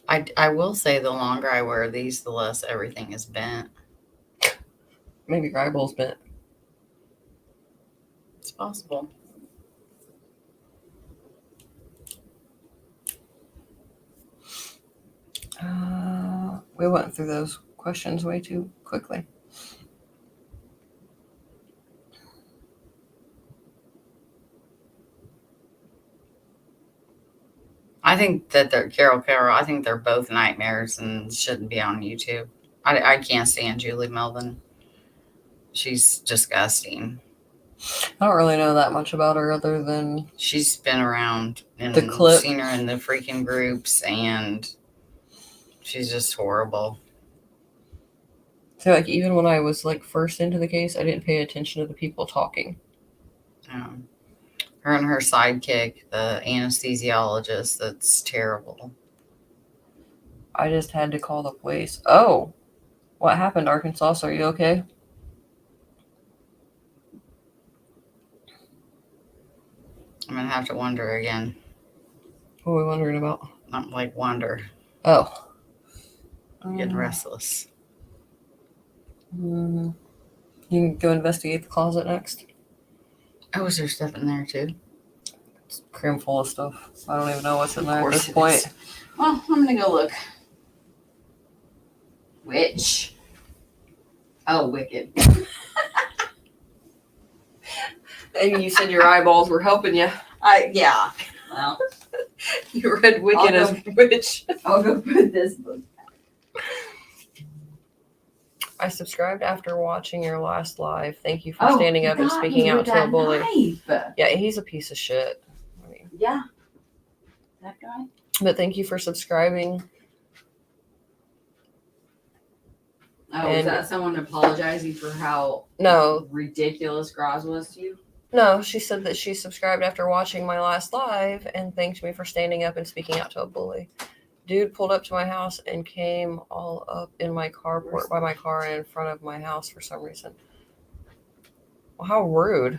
I will say the longer I wear these, the less everything is bent. Maybe Gribel's bent. It's possible. We went through those questions way too quickly. I think that they're Carol. I think they're both nightmares and shouldn't be on YouTube. I can't stand Julie Melvin. She's disgusting. I don't really know that much about her other than She's been around and the clip. seen her in the freaking groups, and she's just horrible. So, like, even when I was like first into the case, I didn't pay attention to the people talking. Her and her sidekick, the anesthesiologist, that's terrible. I just had to call the police. Oh, what happened, Arkansas? Are you okay? I'm gonna have to wonder again. What are we wondering about? Not like wonder. Oh. I'm getting restless. You can go investigate the closet next. Oh, is there stuff in there too? It's cram full of stuff. I don't even know what's in Of there at course this it point. is. Well, I'm gonna go look. Witch. Oh, wicked. And you said your eyeballs were helping you. Yeah. Well, You read Wicked I'll as witch. I'll go put this book. I subscribed after watching your last live. Thank you for standing up and speaking out to a bully. Knife. Yeah, he's a piece of shit. I mean, Yeah. That guy. but thank you for subscribing. Oh, And- is that someone apologizing for how No, ridiculous Graz was to you? no, she said that she subscribed after watching my last live and thanked me for standing up and speaking out to a bully. Dude pulled up to my house and came all up in my carport by my car and in front of my house for some reason. Well, how rude.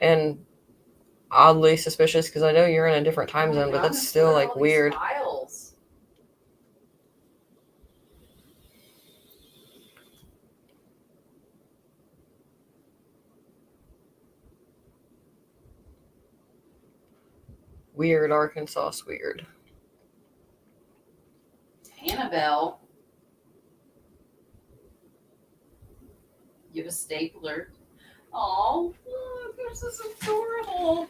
And oddly suspicious because I know you're in a different time zone, but that's still like weird. Files. Weird, Arkansas, weird. Annabelle. You have a stapler. Oh, look, this is adorable.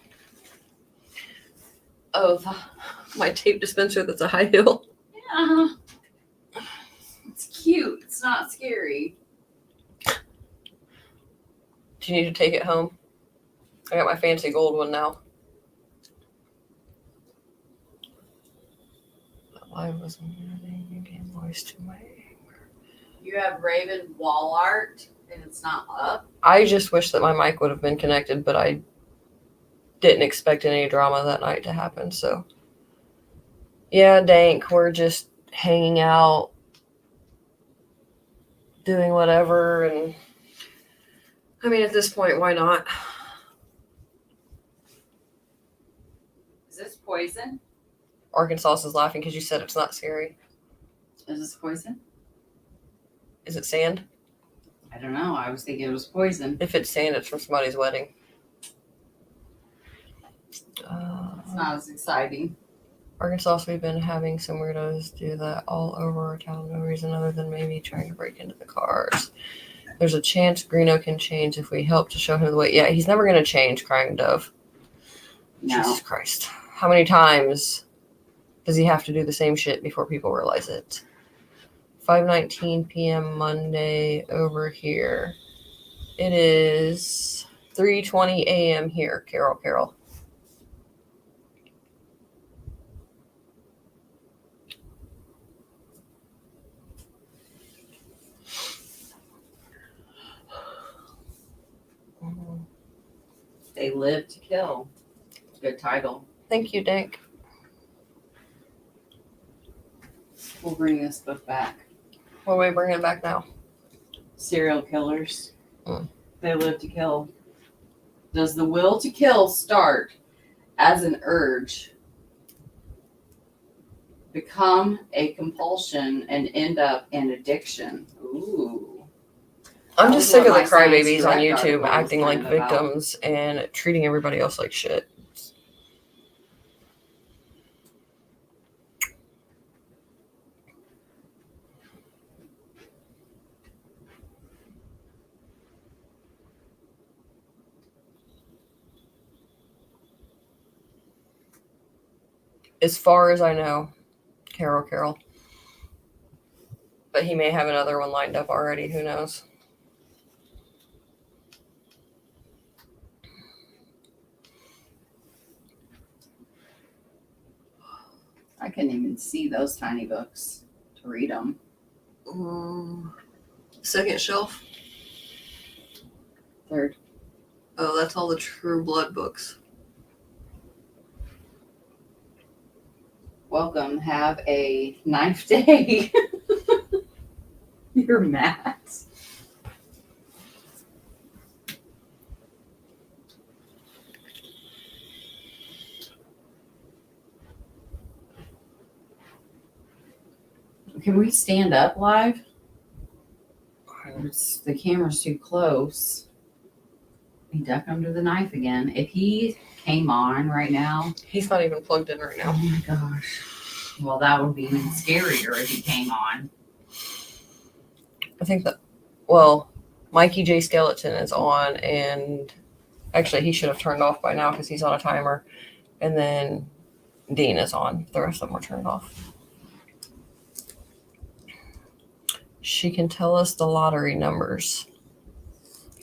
Oh, my tape dispenser that's a high heel. Yeah. It's cute. It's not scary. Do you need to take it home? I got my fancy gold one now. That live was amazing. You gave voice to my anger. You have Raven wall art and it's not up. I just wish that my mic would have been connected, but I didn't expect any drama that night to happen. So, yeah, Dank, we're just hanging out, doing whatever, and I mean, at this point, why not? Is this poison? Arkansas is laughing because you said it's not scary. Is this poison? Is it sand? I don't know. I was thinking it was poison. If it's sand, it's from somebody's wedding. It's not as exciting. Arkansas, we've been having some weirdos do that all over our town. No reason other than maybe trying to break into the cars. There's a chance Greeno can change if we help to show him the way. Yeah, he's never going to change, crying dove. No. Jesus Christ. How many times does he have to do the same shit before people realize it? 5:19 p.m. Monday over here. It is 3:20 a.m. here, Carol. They Live to Kill. Good title. Thank you, Dick. We'll bring this book back. What are we bringing back now? Serial killers. Mm. They live to kill. Does the will to kill start as an urge, become a compulsion, and end up in addiction? Ooh. I'm That just was sick of what the my Science crybabies on Direct YouTube article was acting like kind of about. victims and treating everybody else like shit. As far as I know, Carol. But he may have another one lined up already. Who knows? I couldn't even see those tiny books to read them. Second shelf. Third. Oh, that's all the True Blood books. Welcome. Have a knife day. You're mad. Can we stand up live? The camera's too close. He ducked under the knife again. If he came on right now, He's not even plugged in right now. oh my gosh. Well, that would be even scarier if he came on. I think that, well, Mikey J. Skeleton is on, and actually he should have turned off by now because he's on a timer. And then Dean is on. The rest of them were turned off. She can tell us the lottery numbers.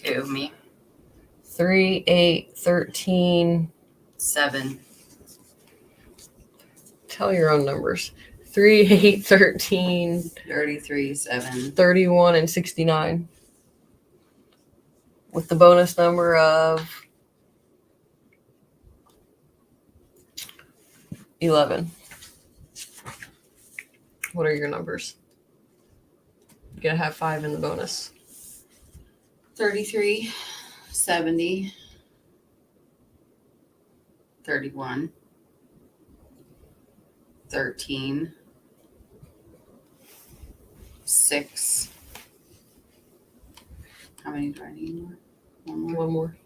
Who, me? 3, 8, 13. 7. Tell your own numbers. 3, 8, 13, 33, 7. 31, and 69. With the bonus number of 11. What are your numbers? You're going to have 5 in the bonus. 33, 70, 31, 13, 6. How many do I need more? One more. One more.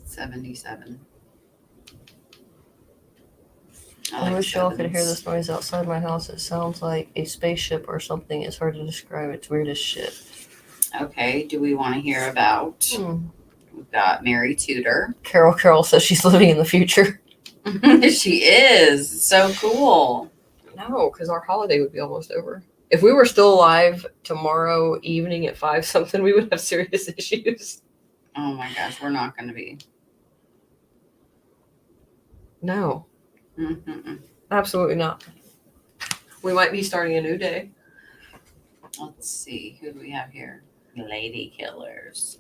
77. I like wish y'all could hear sevens. this noise outside my house. It sounds like a spaceship or something. It's hard to describe. It's weird as shit. Okay, do we want to hear about? We've got Mary Tudor. Carol says she's living in the future. She is. So cool. No, because our holiday would be almost over. If we were still alive tomorrow evening at 5 something, we would have serious issues. Oh my gosh, we're not going to be. No, Mm-mm. absolutely not. We might be starting a new day. Let's see. Who do we have here? Lady Killers.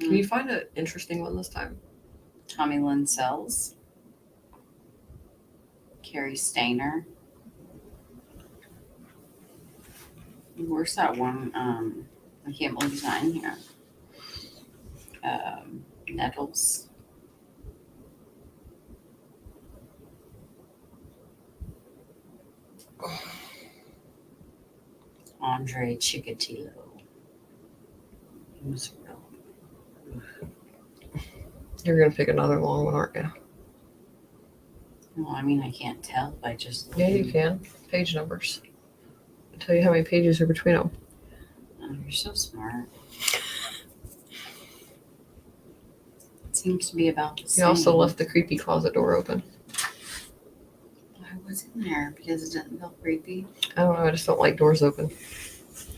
Can you find an interesting one this time? Tommy Lynn Sells. Carrie Stainer. Where's that one? I can't believe he's not in here. Nettles. Andre Chikatilo. He was real. You're going to pick another long one, aren't you? Well, I mean, I can't tell by just Yeah, looking. you can. Page numbers. I'll tell you how many pages are between them. Oh, you're so smart. It seems to be about the You same. also left the creepy closet door open. Why would was in there because it didn't feel creepy. I don't know. I just don't like doors open.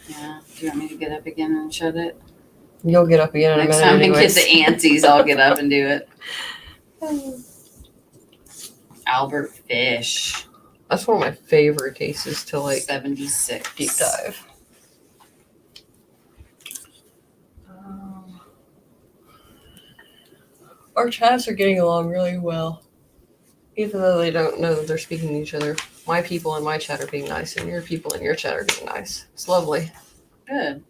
Yeah. Do you want me to get up again and shut it? You'll get up again in a Next minute time I get anyways. the antsies, I'll get up and do it. Albert Fish, That's one of my favorite cases to like 76. deep dive. Our chats are getting along really well. Even though they don't know that they're speaking to each other. My people in my chat are being nice, and your people in your chat are being nice. It's lovely. Good.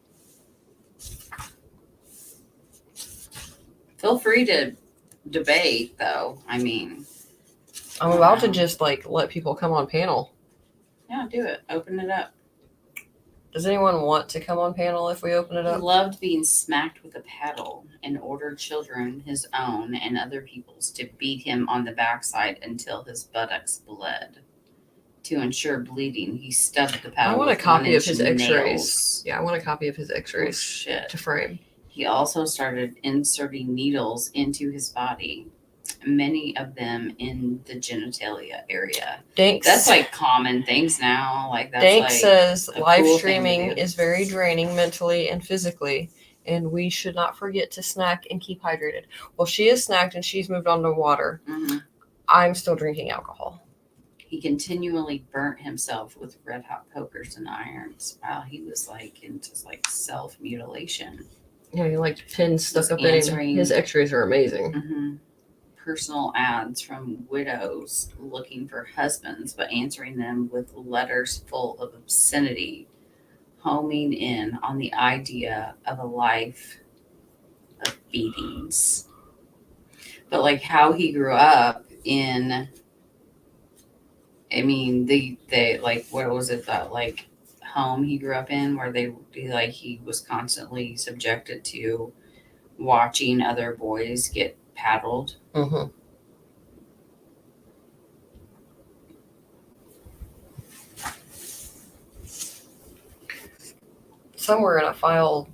Feel free to debate, though. I mean, I'm about to just like let people come on panel. yeah, do it. Open it up. Does anyone want to come on panel if we open it He up? loved being smacked with a paddle and ordered children, his own and other people's, to beat him on the backside until his buttocks bled. To ensure bleeding, he stubbed the paddle. I want a with copy of 1-inch his X-rays. nails. Yeah, I want a copy of his Oh, X-rays shit. to frame. He also started inserting needles into his body, many of them in the genitalia area. Dank, That's like common things now. Like that's Dank like says a live cool thing to streaming do. is very draining mentally and physically, and we should not forget to snack and keep hydrated. Well, she is snacked and she's moved on to water. Mhm. I'm still drinking alcohol. He continually burnt himself with red hot pokers and irons. Wow, he was like into like self mutilation. Yeah, you like pins stuck Was up in him. answering- His X-rays are amazing. Mm-hmm. Personal ads from widows looking for husbands, but answering them with letters full of obscenity, homing in on the idea of a life of beatings. But like how he grew up in, I mean, they like, what was it, that like home he grew up in where he was constantly subjected to watching other boys get paddled. Mm-hmm. Somewhere in a file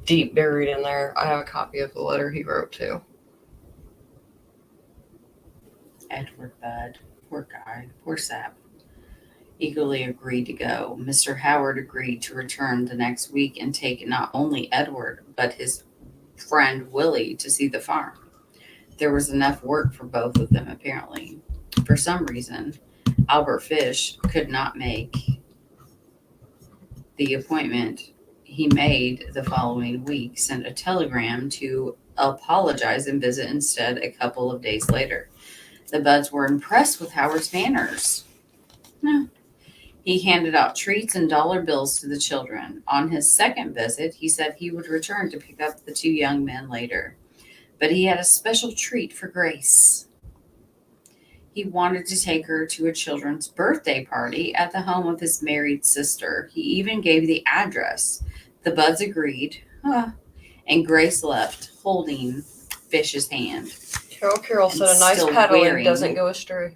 deep buried in there, I have a copy of the letter he wrote too. Edward Budd, poor guy, poor sap, eagerly agreed to go. Mr. Howard agreed to return the next week and take not only Edward, but his friend Willie to see the farm. There was enough work for both of them, apparently. For some reason, Albert Fish could not make the appointment he made the following week, sent a telegram to apologize and visit instead a couple of days later. The Budds were impressed with Howard's manners. No. He handed out treats and dollar bills to the children. On his second visit, he said he would return to pick up the two young men later. But he had a special treat for Grace. He wanted to take her to a children's birthday party at the home of his married sister. He even gave the address. The Budds agreed, and Grace left, holding Fish's hand. Carol said And a nice still paddling wearing- doesn't go astray.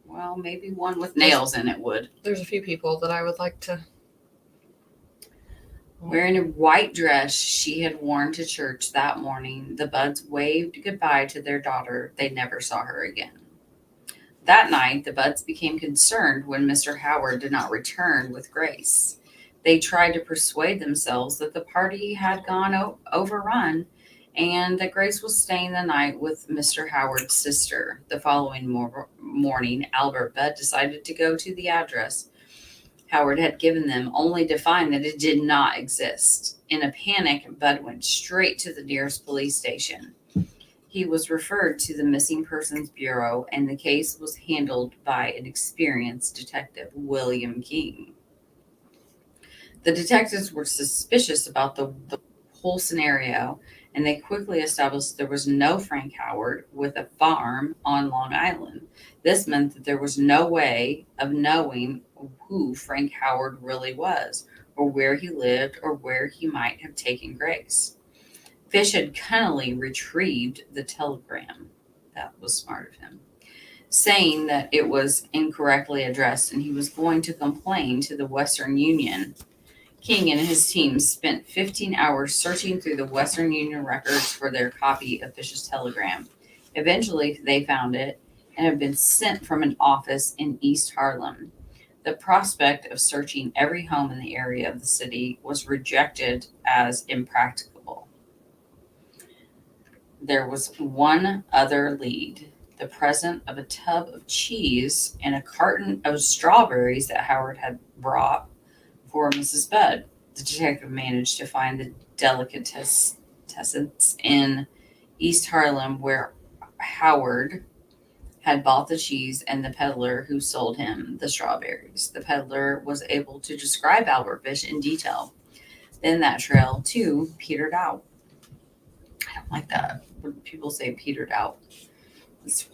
Well, maybe one with nails in it would. There's a few people that I would like to. Wearing a white dress she had worn to church that morning, the Budds waved goodbye to their daughter. They never saw her again. That night, the Budds became concerned when Mr. Howard did not return with Grace. They tried to persuade themselves that the party had gone overrun and that Grace was staying the night with Mr. Howard's sister. The following morning, Albert Budd decided to go to the address Howard had given them, only to find that it did not exist. In a panic, Budd went straight to the nearest police station. He was referred to the Missing Persons Bureau, and the case was handled by an experienced detective, William King. The detectives were suspicious about the whole scenario, and they quickly established there was no Frank Howard with a farm on Long Island. This meant that there was no way of knowing who Frank Howard really was, or where he lived, or where he might have taken Grace. Fish had cunningly retrieved the telegram. That was smart of him. Saying that it was incorrectly addressed and he was going to complain to the Western Union. King and his team spent 15 hours searching through the Western Union records for their copy of Fish's telegram. Eventually, they found it. and had been sent from an office in East Harlem. The prospect of searching every home in the area of the city was rejected as impracticable. There was one other lead: the present of a tub of cheese and a carton of strawberries that Howard had brought for Mrs. Budd. The detective managed to find the delicatessens in East Harlem where Howard had bought the cheese and the peddler who sold him the strawberries. The peddler was able to describe Albert Fish in detail. Then that trail, too, petered out. I don't like that when people say petered out. It's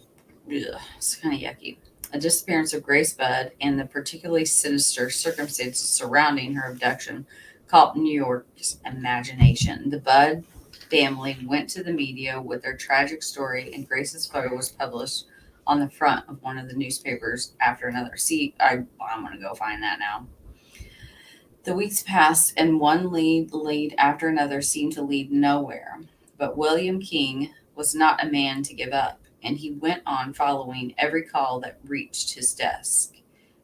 kind of yucky. A disappearance of Grace Budd and the particularly sinister circumstances surrounding her abduction caught New York's imagination. The Budd family went to the media with their tragic story, and Grace's photo was published on the front of one of the newspapers after another. See, I'm going to go find that now. The weeks passed, and one lead after another seemed to lead nowhere. But William King was not a man to give up, and he went on following every call that reached his desk.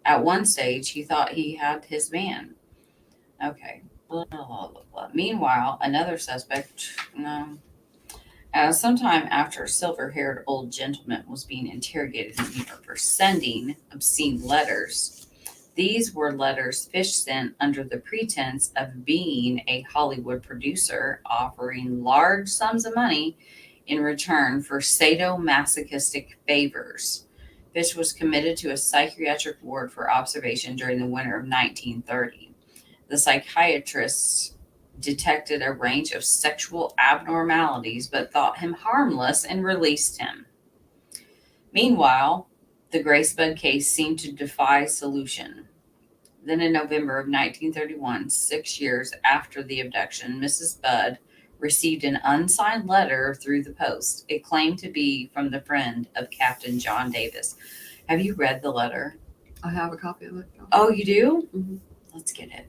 At one stage, he thought he had his man. Okay. Blah, blah, blah, blah. Meanwhile, another suspect, sometime after a silver-haired old gentleman was being interrogated in New York for sending obscene letters. These were letters Fish sent under the pretense of being a Hollywood producer, offering large sums of money in return for sadomasochistic favors. Fish was committed to a psychiatric ward for observation during the winter of 1930. The psychiatrists detected a range of sexual abnormalities but thought him harmless and released him. Meanwhile, the Grace Budd case seemed to defy solution. Then in November of 1931, 6 years after the abduction, Mrs. Budd received an unsigned letter through the post. It claimed to be from the friend of Captain John Davis. Have you read the letter? I have a copy of it. Oh, you do? Mm-hmm. Let's get it.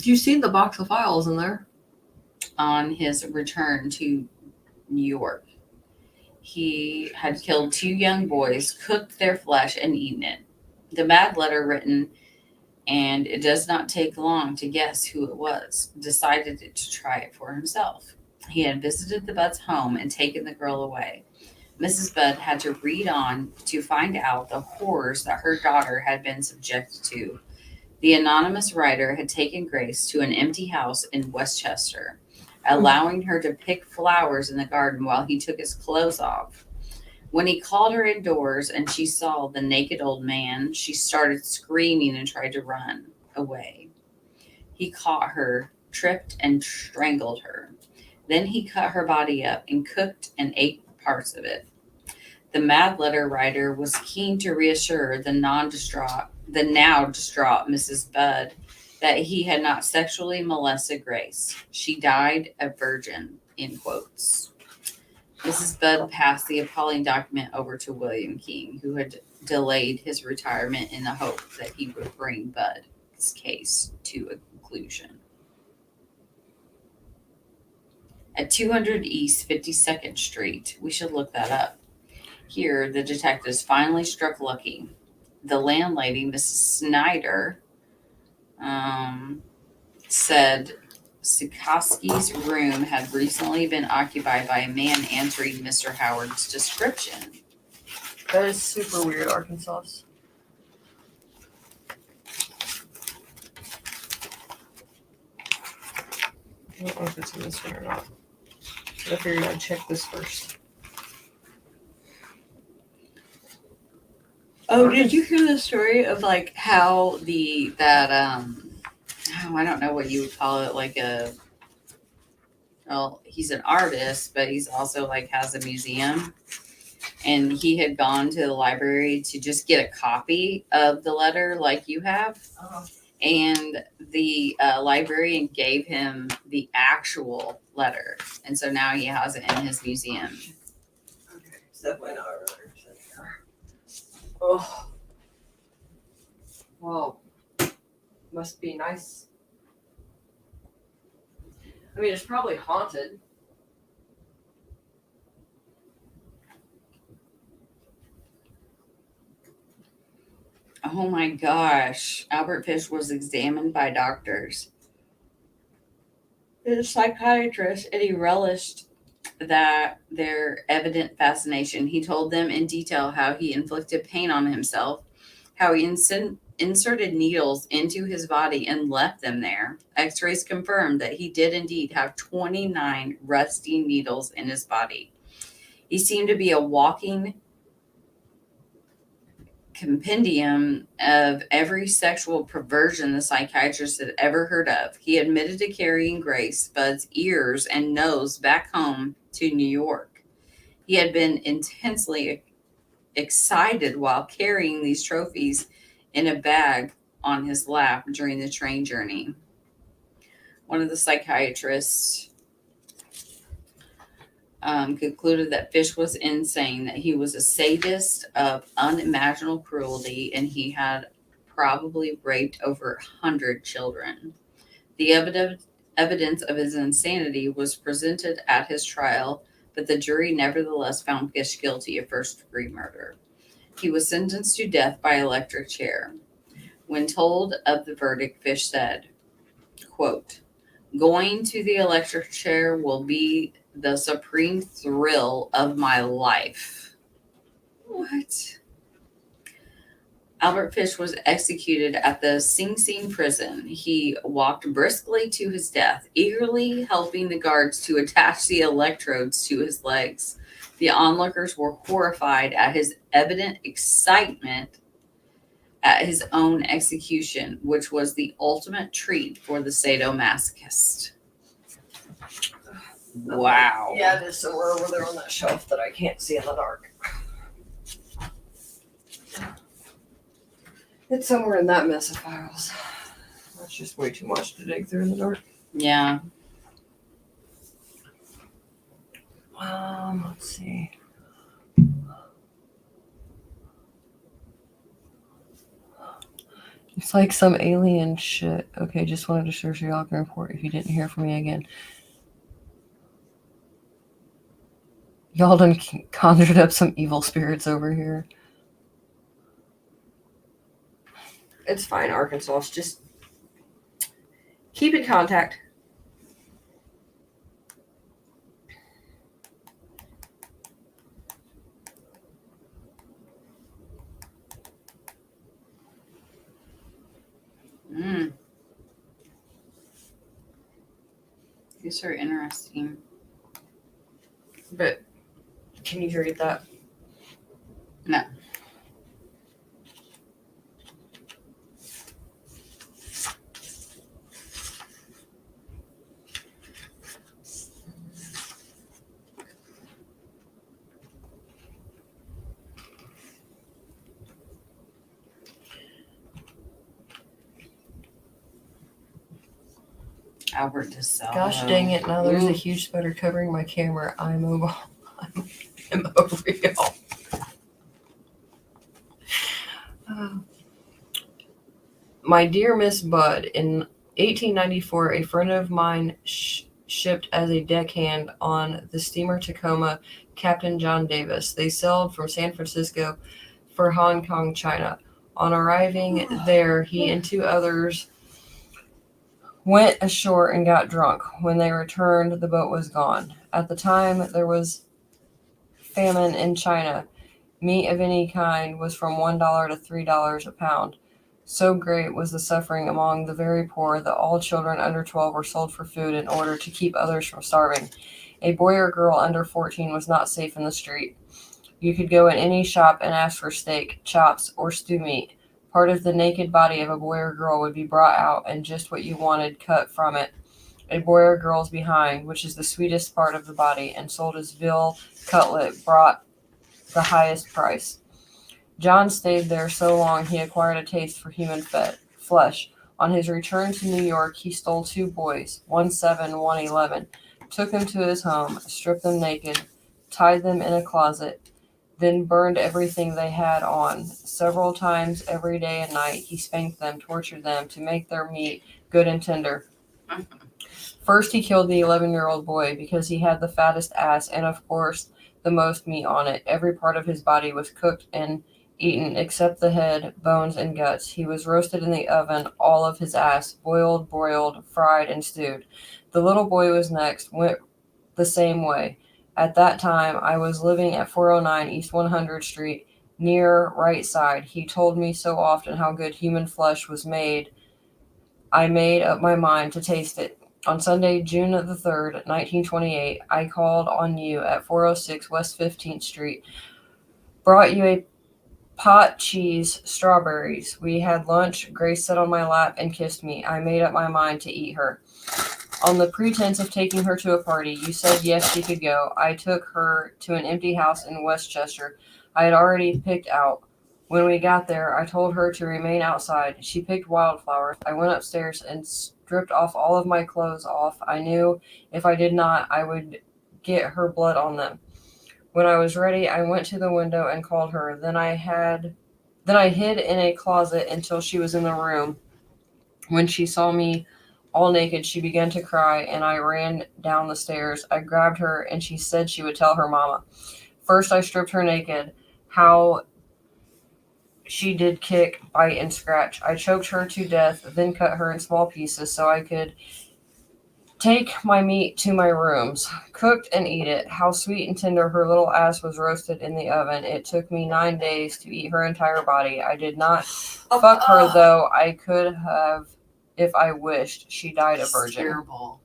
You've seen the box of files in there. On his return to New York, he had killed 2 young boys, cooked their flesh, and eaten it. The mad letter written, and it does not take long to guess who it was, decided to try it for himself. He had visited the Budds' home and taken the girl away. Mrs. Budd had to read on to find out the horrors that her daughter had been subjected to. The anonymous writer had taken Grace to an empty house in Westchester, allowing her to pick flowers in the garden while he took his clothes off. When he called her indoors and she saw the naked old man, she started screaming and tried to run away. He caught her, tripped, and strangled her. Then he cut her body up and cooked and ate parts of it. The mad letter writer was keen to reassure the now distraught Mrs. Budd that he had not sexually molested Grace. She died a virgin, in quotes. Mrs. Budd passed the appalling document over to William King, who had delayed his retirement in the hope that he would bring Budd's case to a conclusion. At 200 East 52nd Street, we should look that up. Here, the detectives finally struck lucky. The landlady, Mrs. Snyder, said Sikorsky's room had recently been occupied by a man answering Mr. Howard's description. That is super weird, Arkansas. I don't know if it's in this one or not. But I figured I'd check this first. Oh, did you hear the story of like how I don't know what you would call it, he's an artist, but he's also like has a museum, and he had gone to the library to just get a copy of the letter like you have. Oh. And the librarian gave him the actual letter, and so now he has it in his museum. Okay, it's definitely not over there. Oh. Well, must be nice. I mean, it's probably haunted. Oh my gosh. Albert Fish was examined by doctors and a psychiatrist, and he relished that their evident fascination. He told them in detail how he inflicted pain on himself, how he inserted needles into his body and left them there. X-rays confirmed that he did indeed have 29 rusty needles in his body. He seemed to be a walking compendium of every sexual perversion the psychiatrist had ever heard of. He admitted to carrying Grace Bud's ears and nose back home to New York. He had been intensely excited while carrying these trophies in a bag on his lap during the train journey. One of the psychiatrists concluded that Fish was insane, that he was a sadist of unimaginable cruelty, and he had probably raped over 100 children. The evidence of his insanity was presented at his trial, but the jury nevertheless found Fish guilty of first-degree murder. He was sentenced to death by electric chair. When told of the verdict, Fish said, quote, "Going to the electric chair will be the supreme thrill of my life." What? Albert Fish was executed at the Sing Sing prison. He walked briskly to his death, eagerly helping the guards to attach the electrodes to his legs. The onlookers were horrified at his evident excitement at his own execution, which was the ultimate treat for the sadomasochist. Wow. Yeah, it is somewhere over there on that shelf that I can't see in the dark. It's somewhere in that mess of files. That's just way too much to dig through in the dark. Yeah. Let's see. It's like some alien shit. Okay, just wanted to share so y'all can report if you didn't hear from me again. Y'all done conjured up some evil spirits over here. It's fine, Arkansas. Just keep in contact. These are interesting. But can you read that? No. Albert DeSalvo. Gosh dang it, now there's a huge spider covering my camera. I'm over y'all. My dear Miss Budd, in 1894, a friend of mine shipped as a deckhand on the steamer Tacoma, Captain John Davis. They sailed from San Francisco for Hong Kong, China. On arriving there, he and two others went ashore and got drunk. When they returned, the boat was gone. At the time, there was famine in China. Meat of any kind was from $1 to $3 a pound. So great was the suffering among the very poor that all children under 12 were sold for food in order to keep others from starving. A boy or girl under 14 was not safe in the street. You could go in any shop and ask for steak, chops, or stew meat. Part of the naked body of a boy or girl would be brought out and just what you wanted cut from it. A boy or girl's behind, which is the sweetest part of the body, and sold as veal cutlet, brought the highest price. John stayed there so long he acquired a taste for human flesh. On his return to New York, he stole two boys, one 7, one 11, took them to his home, stripped them naked, tied them in a closet, then burned everything they had on. Several times every day and night, he spanked them, tortured them to make their meat good and tender. First, he killed the 11-year-old boy because he had the fattest ass and, of course, the most meat on it. Every part of his body was cooked and eaten except the head, bones, and guts. He was roasted in the oven, all of his ass, boiled, broiled, fried, and stewed. The little boy was next, went the same way. At that time, I was living at 409 East 100th Street, near Right Side. He told me so often how good human flesh was made. I made up my mind to taste it. On Sunday, June the 3rd, 1928, I called on you at 406 West 15th Street, brought you a pot, cheese, strawberries. We had lunch. Grace sat on my lap and kissed me. I made up my mind to eat her. On the pretense of taking her to a party, you said yes, she could go. I took her to an empty house in Westchester I had already picked out. When we got there, I told her to remain outside. She picked wildflowers. I went upstairs and stripped off all of my clothes off. I knew if I did not, I would get her blood on them. When I was ready, I went to the window and called her. Then I hid in a closet until she was in the room. When she saw me all naked, she began to cry, and I ran down the stairs. I grabbed her, and she said she would tell her mama. First, I stripped her naked. How she did kick, bite, and scratch. I choked her to death, then cut her in small pieces so I could take my meat to my rooms, cooked and eat it. How sweet and tender her little ass was roasted in the oven. It took me 9 days to eat her entire body. I did not fuck her, though I could have if I wished. She died a virgin. Terrible.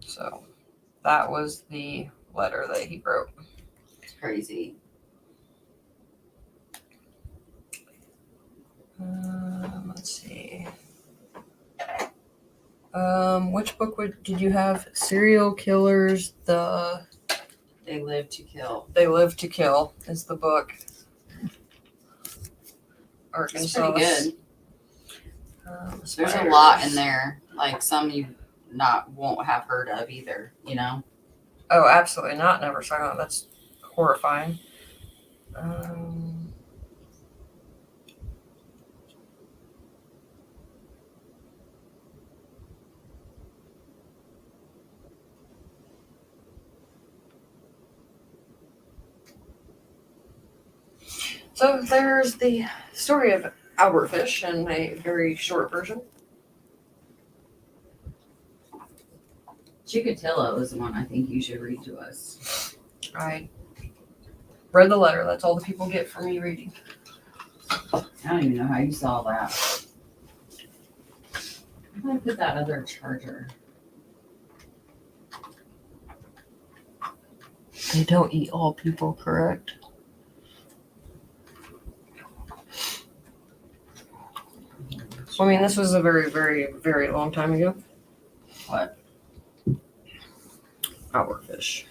So that was the letter that he wrote. It's crazy. Let's see. Which book did you have? Serial Killers, They Live to Kill. They Live to Kill is the book. It's Arkansas. pretty good. There's a Spiders. lot in there. Like some you won't have heard of either, you know? Oh, absolutely not. Never Silent. That's horrifying. So there's the story of Albert Fish in a very short version. Chikatilo is the one I think you should read to us. I read the letter. That's all the people get from me reading. I don't even know how you saw that. I'm gonna put that other charger. They don't eat all people, correct? I mean, this was a very, very, very long time ago. What? Albert Fish.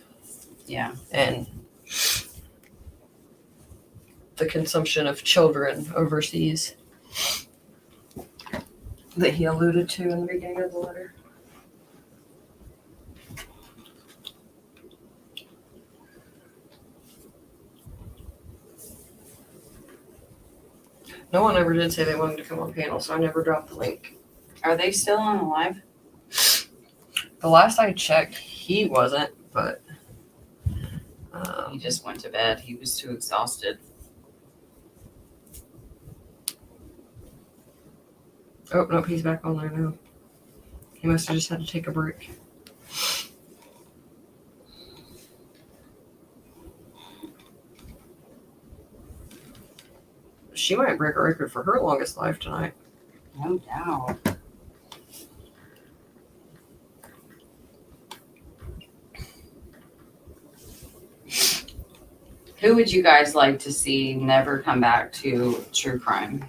Yeah. And the consumption of children overseas that he alluded to in the beginning of the letter. No one ever did say they wanted to come on panel, so I never dropped the link. Are they still on the live? The last I checked, he wasn't, but He just went to bed. He was too exhausted. oh nope, he's back on there now. He must have just had to take a break. She might break a record for her longest life tonight. No doubt. Who would you guys like to see never come back to true crime?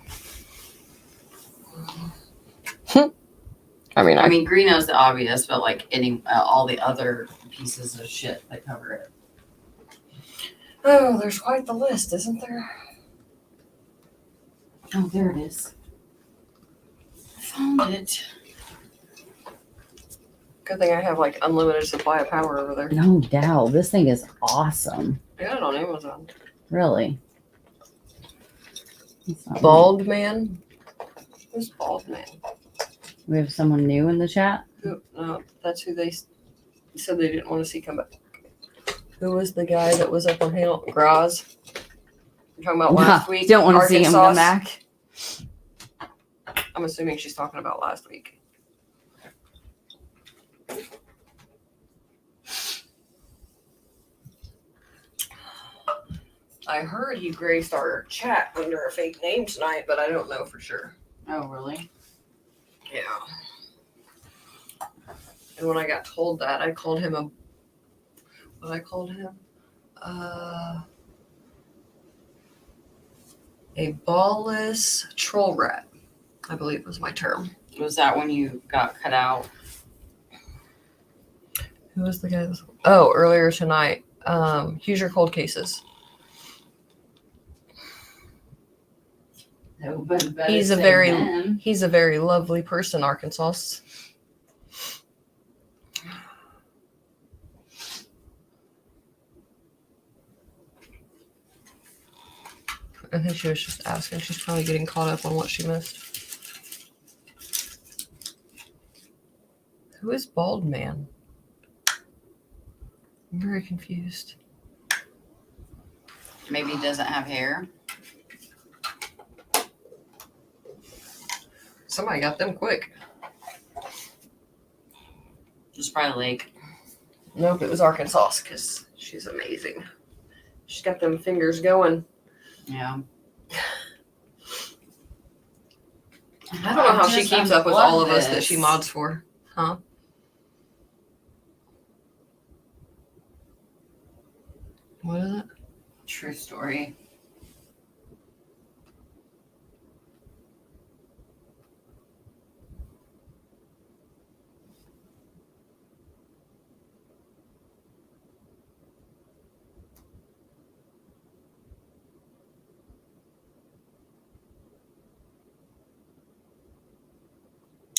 I mean, Greeno's the obvious, but like all the other pieces of shit that cover it. oh, there's quite the list, isn't there? Oh, there it is. I found it. Good thing I have like unlimited supply of power over there. No doubt. This thing is awesome. I got it on Amazon. Really. It's not Bald man? Who's bald man? We have someone new in the chat. No, that's who they said they didn't want to see come back. Who was the guy that was up on Hale Graz? You're talking about last week? Don't want to see him come Arkansas? back. I'm assuming she's talking about last week. I heard he graced our chat under a fake name tonight, but I don't know for sure. Oh, really? Yeah. And when I got told that, I called him what I called him? A ballless troll rat, I believe was my term. Was that when you got cut out? Who was the guy? Oh, earlier tonight. Hoosier Cold Cases. No, but He's a very lovely person, Arkansas. I think she was just asking. She's probably getting caught up on what she missed. Who is Bald Man? I'm very confused. Maybe he doesn't have hair. Somebody got them quick. Just probably like. Nope, it was Arkansas because she's amazing. She's got them fingers going. Yeah. I don't know how she keeps up with all of us that she mods for. Huh? What is it? True story.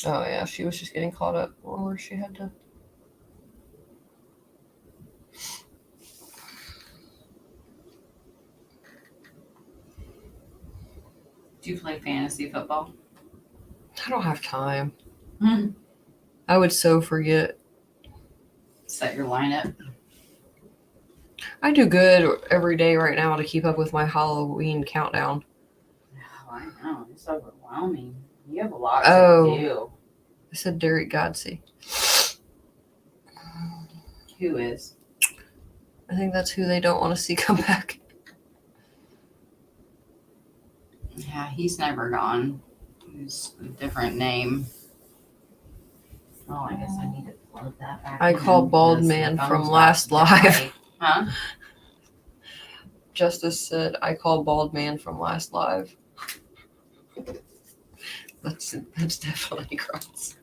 Oh yeah, she was just getting caught up on where she had to. Do you play fantasy football? I don't have time. Hmm. I would so forget. Set your lineup. I do good every day right now to keep up with my Halloween countdown. Oh, I know. It's overwhelming. You have a lot Oh. to do. I said Derek Godsey. Who is? I think that's who they don't want to see come back. Yeah, he's never gone. He's a different name. Oh, I guess I need to plug that back. I called Bald Man from last live. Huh? Justice said, I called Bald Man from last live. That's definitely gross.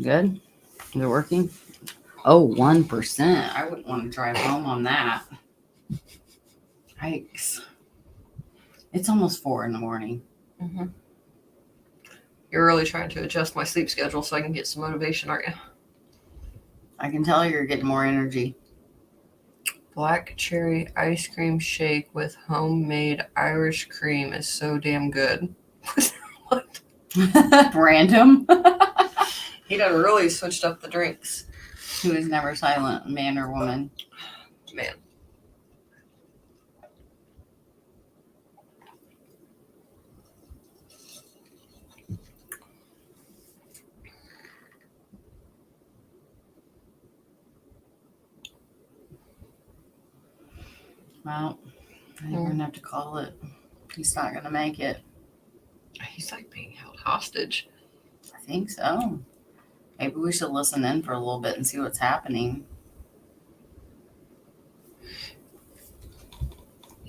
Good. Is it working? Oh, 1%. I wouldn't want to drive home on that. Yikes. It's almost 4 in the morning. Mm-hmm. You're really trying to adjust my sleep schedule so I can get some motivation, aren't you? I can tell you're getting more energy. Black cherry ice cream shake with homemade Irish cream is so damn good. What? Random. He done really switched up the drinks. Who is never silent, man or woman? Man. Well, I think we're gonna have to call it. He's not gonna make it. He's like being held hostage. I think so. Maybe we should listen in for a little bit and see what's happening.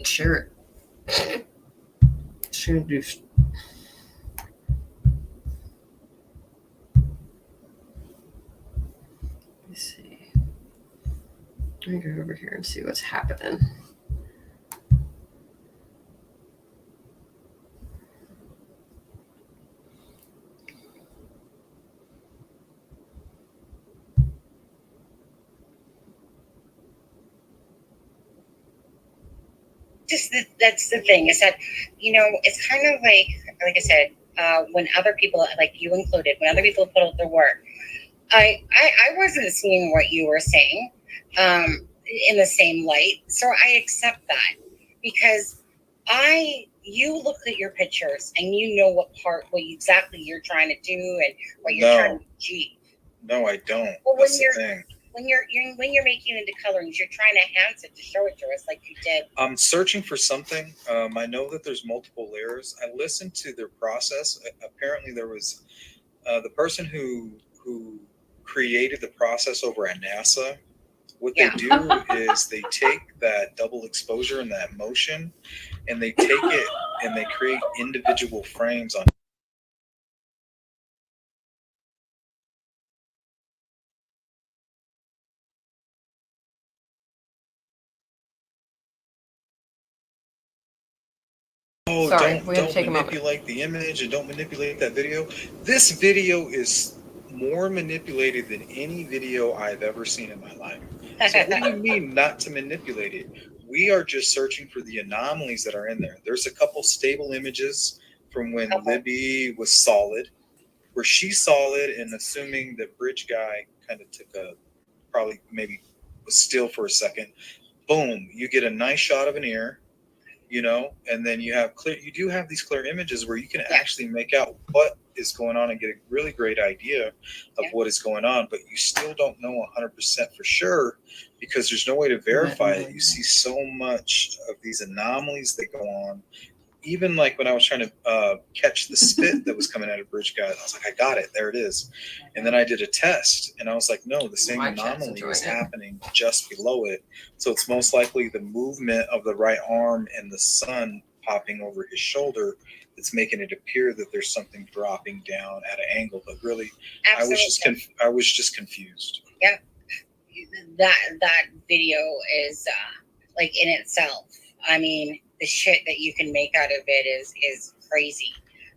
Sure. Sure do. Let's see. Let me go over here and see what's happening. that's the thing is that, it's kind of like I said, when other people, like you included, when other people put out their work, I wasn't seeing what you were saying in the same light. So I accept that because you look at your pictures and you know what exactly you're trying to do and what you're trying to achieve. No, I don't. Well, That's the thing. when you're making it into colorings, you're trying to enhance it to show it to us like you did. I'm searching for something. I know that there's multiple layers. I listened to their process. Apparently, there was the person who created the process over at NASA. What they do is they take that double exposure and that motion, and they take it and they create individual frames on. Oh, Sorry, we have don't to take a moment. manipulate the image and don't manipulate that video. This video is more manipulated than any video I've ever seen in my life. So what do you mean not to manipulate it? We are just searching for the anomalies that are in there. There's a couple stable images from when Libby was solid, where she's solid, and assuming that Bridge Guy kind of took probably maybe was still for a second. Boom, you get a nice shot of an ear. And then you do have these clear images where you can actually make out what is going on and get a really great idea of what is going on, but you still don't know 100% for sure because there's no way to verify it. You see so much of these anomalies that go on. Even like when I was trying to catch the spit that was coming out of Bridge Guy, I was like, I got it. There it is. And then I did a test and I was like, no, the same anomaly is happening just below it. So it's most likely the movement of the right arm and the sun popping over his shoulder that's making it appear that there's something dropping down at an angle. But really, absolutely. I was just confused. Yeah. That video is like in itself. I mean, the shit that you can make out of it is crazy.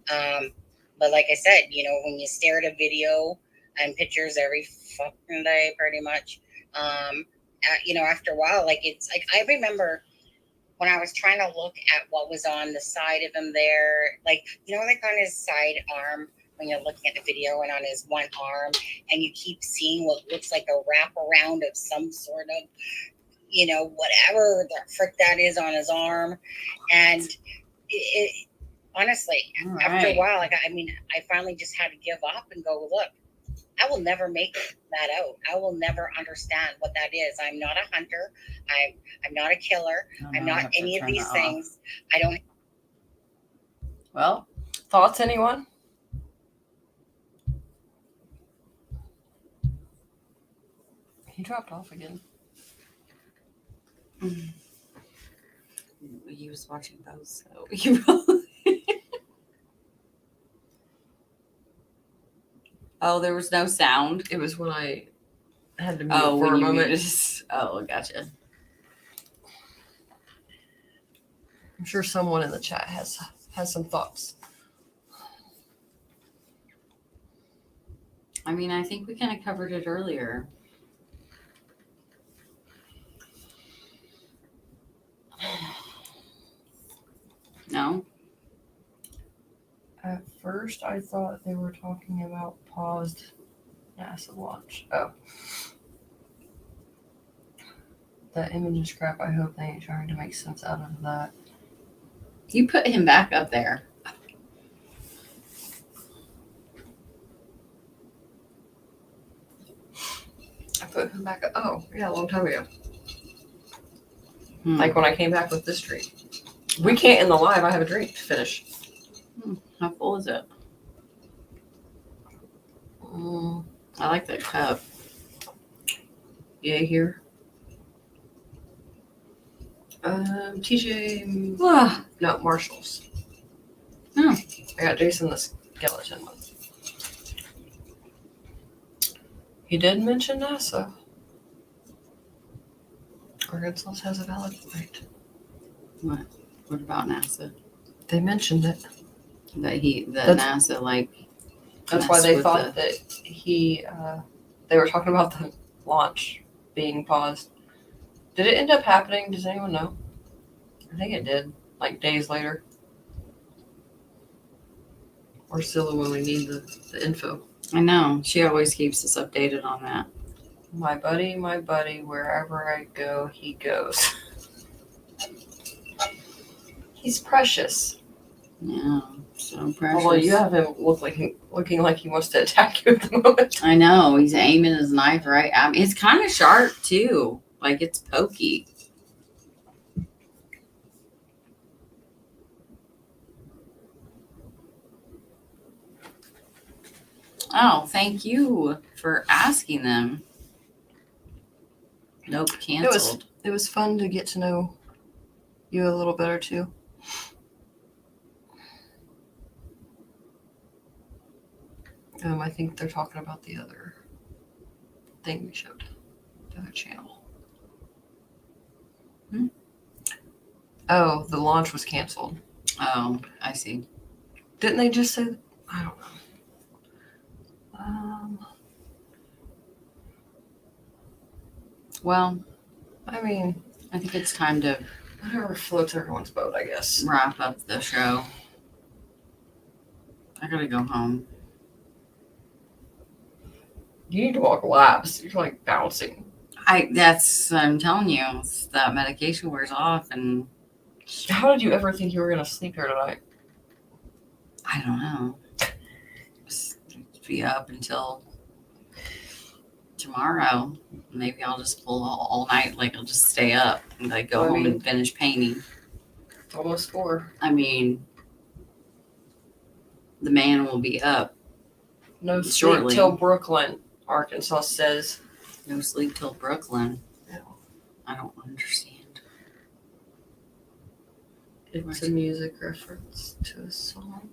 But like I said, when you stare at a video and pictures every fucking day, pretty much, after a while, it's like, I remember when I was trying to look at what was on the side of him there, like on his side arm, when you're looking at the video and on his one arm, and you keep seeing what looks like a wraparound of some sort of, whatever the frick that is on his arm. And it honestly, after a while, I finally just had to give up and go, look, I will never make that out. I will never understand what that is. I'm not a hunter. I'm not a killer. I'm not any of these things. I don't. Well, thoughts, anyone? He dropped off again. He was watching those, so he probably. Oh, there was no sound. It was when I had to mute for when a you moment. Gotcha. I'm sure someone in the chat has some thoughts. I mean, I think we kind of covered it earlier. No? At first, I thought they were talking about paused NASA launch. Oh. That image is crap. I hope they ain't trying to make sense out of that. You put him back up there. I put him back up. Oh, yeah, a long time ago. Like when I came back with this drink. We can't in the live. I have a drink to finish. How full is it? I like that cup. Yeah, here. TJ. No, Marshall's. Oh. I got Jason the skeleton one. He did mention NASA. Arkansas has a valid point. What? What about NASA? They mentioned it. That NASA, like. That's why they thought that they were talking about the launch being paused. Did it end up happening? Does anyone know? I think it did, like days later. Or still when we need the info. I know. She always keeps us updated on that. My buddy, wherever I go, he goes. He's precious. Yeah, so precious. Although you have him looking like he wants to attack you at the moment. I know. He's aiming his knife right at me. It's kind of sharp, too. Like, it's pokey. Oh, thank you for asking them. Nope, canceled. It was fun to get to know you a little better too. I think they're talking about the other thing we showed, the other channel. Oh, the launch was canceled. Oh, I see. Didn't they just say? I don't know. Well, I mean, I think it's time to whatever floats everyone's boat, I guess. wrap up the show. I gotta go home. You need to walk laps. You're like bouncing. I'm telling you, that medication wears off, and How did you ever think you were gonna sleep here tonight? I don't know. Just be up until tomorrow. Maybe I'll just pull all night. Like, I'll just stay up and like go home and finish painting. It's almost 4. I mean, the man will be up. No sleep Shortly. till Brooklyn, Arkansas says. No sleep till Brooklyn. No. I don't understand. It's a music reference to a song.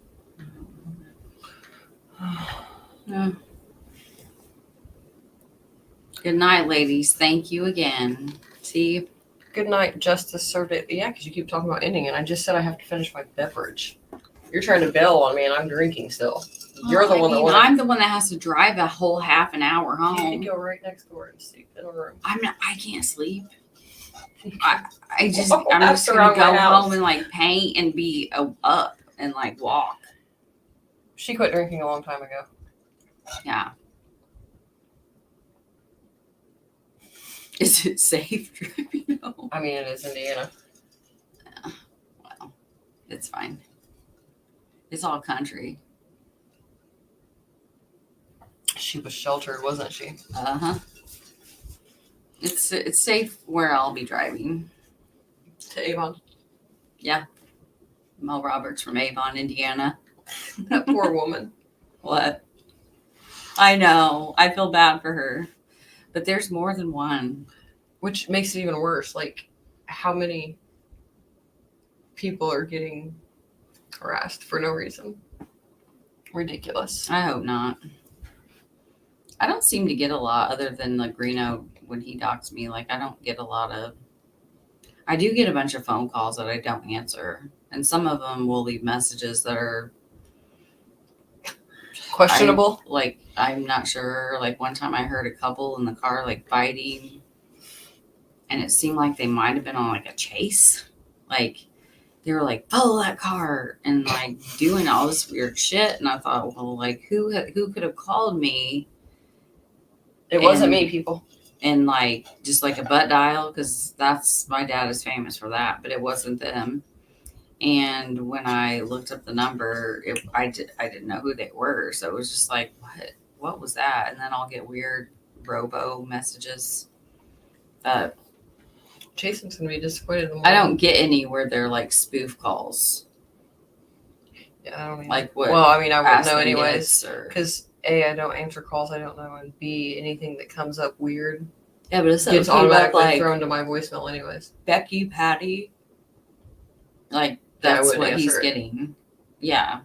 Yeah. Good night, ladies. Thank you again. See? Good night, Justice served it. Yeah, because you keep talking about ending, and I just said I have to finish my beverage. You're trying to bail on me, and I'm drinking still. You're the one that wanted. I'm the one that has to drive a whole half an hour You home. need to go right next door and sleep in a room. I can't sleep. I'm just That's gonna around go my house. home and like paint and be up and like walk. She quit drinking a long time ago. Yeah. Is it safe driving home? I mean, it is Indiana. Well, it's fine. It's all country. She was sheltered, wasn't she? Uh-huh. It's safe where I'll be driving. To Avon. Yeah. Mel Roberts from Avon, Indiana. That poor woman. What? I know. I feel bad for her. But there's more than one. Which makes it even worse. Like, how many people are getting harassed for no reason? Ridiculous. I hope not. I don't seem to get a lot other than like Reno when he docs me. Like, I don't get a lot of. I do get a bunch of phone calls that I don't answer. And some of them will leave messages that are Questionable. I'm not sure. Like, one time I heard a couple in the car like fighting, and it seemed like they might have been on like a chase. Like, they were like, follow that car, and like doing all this weird shit. And I thought, well, like, who could have called me? It wasn't me, people. And like just like a butt dial, because that's my dad is famous for that, but it wasn't them. And when I looked up the number, I didn't know who they were, so it was just like, what was that? And then I'll get weird robo messages. Jason's gonna be disappointed. I don't get any where they're like spoof calls. Yeah, I don't even. Like what? Well, I mean, I wouldn't know Asking anyways. Gifts or Because A, I don't answer calls I don't know, and B, anything that comes up weird yeah, but it's gets came up automatically like thrown to my voicemail anyways. Becky, Patty. Like Yeah, I that's wouldn't what he's answer it. getting. Yeah.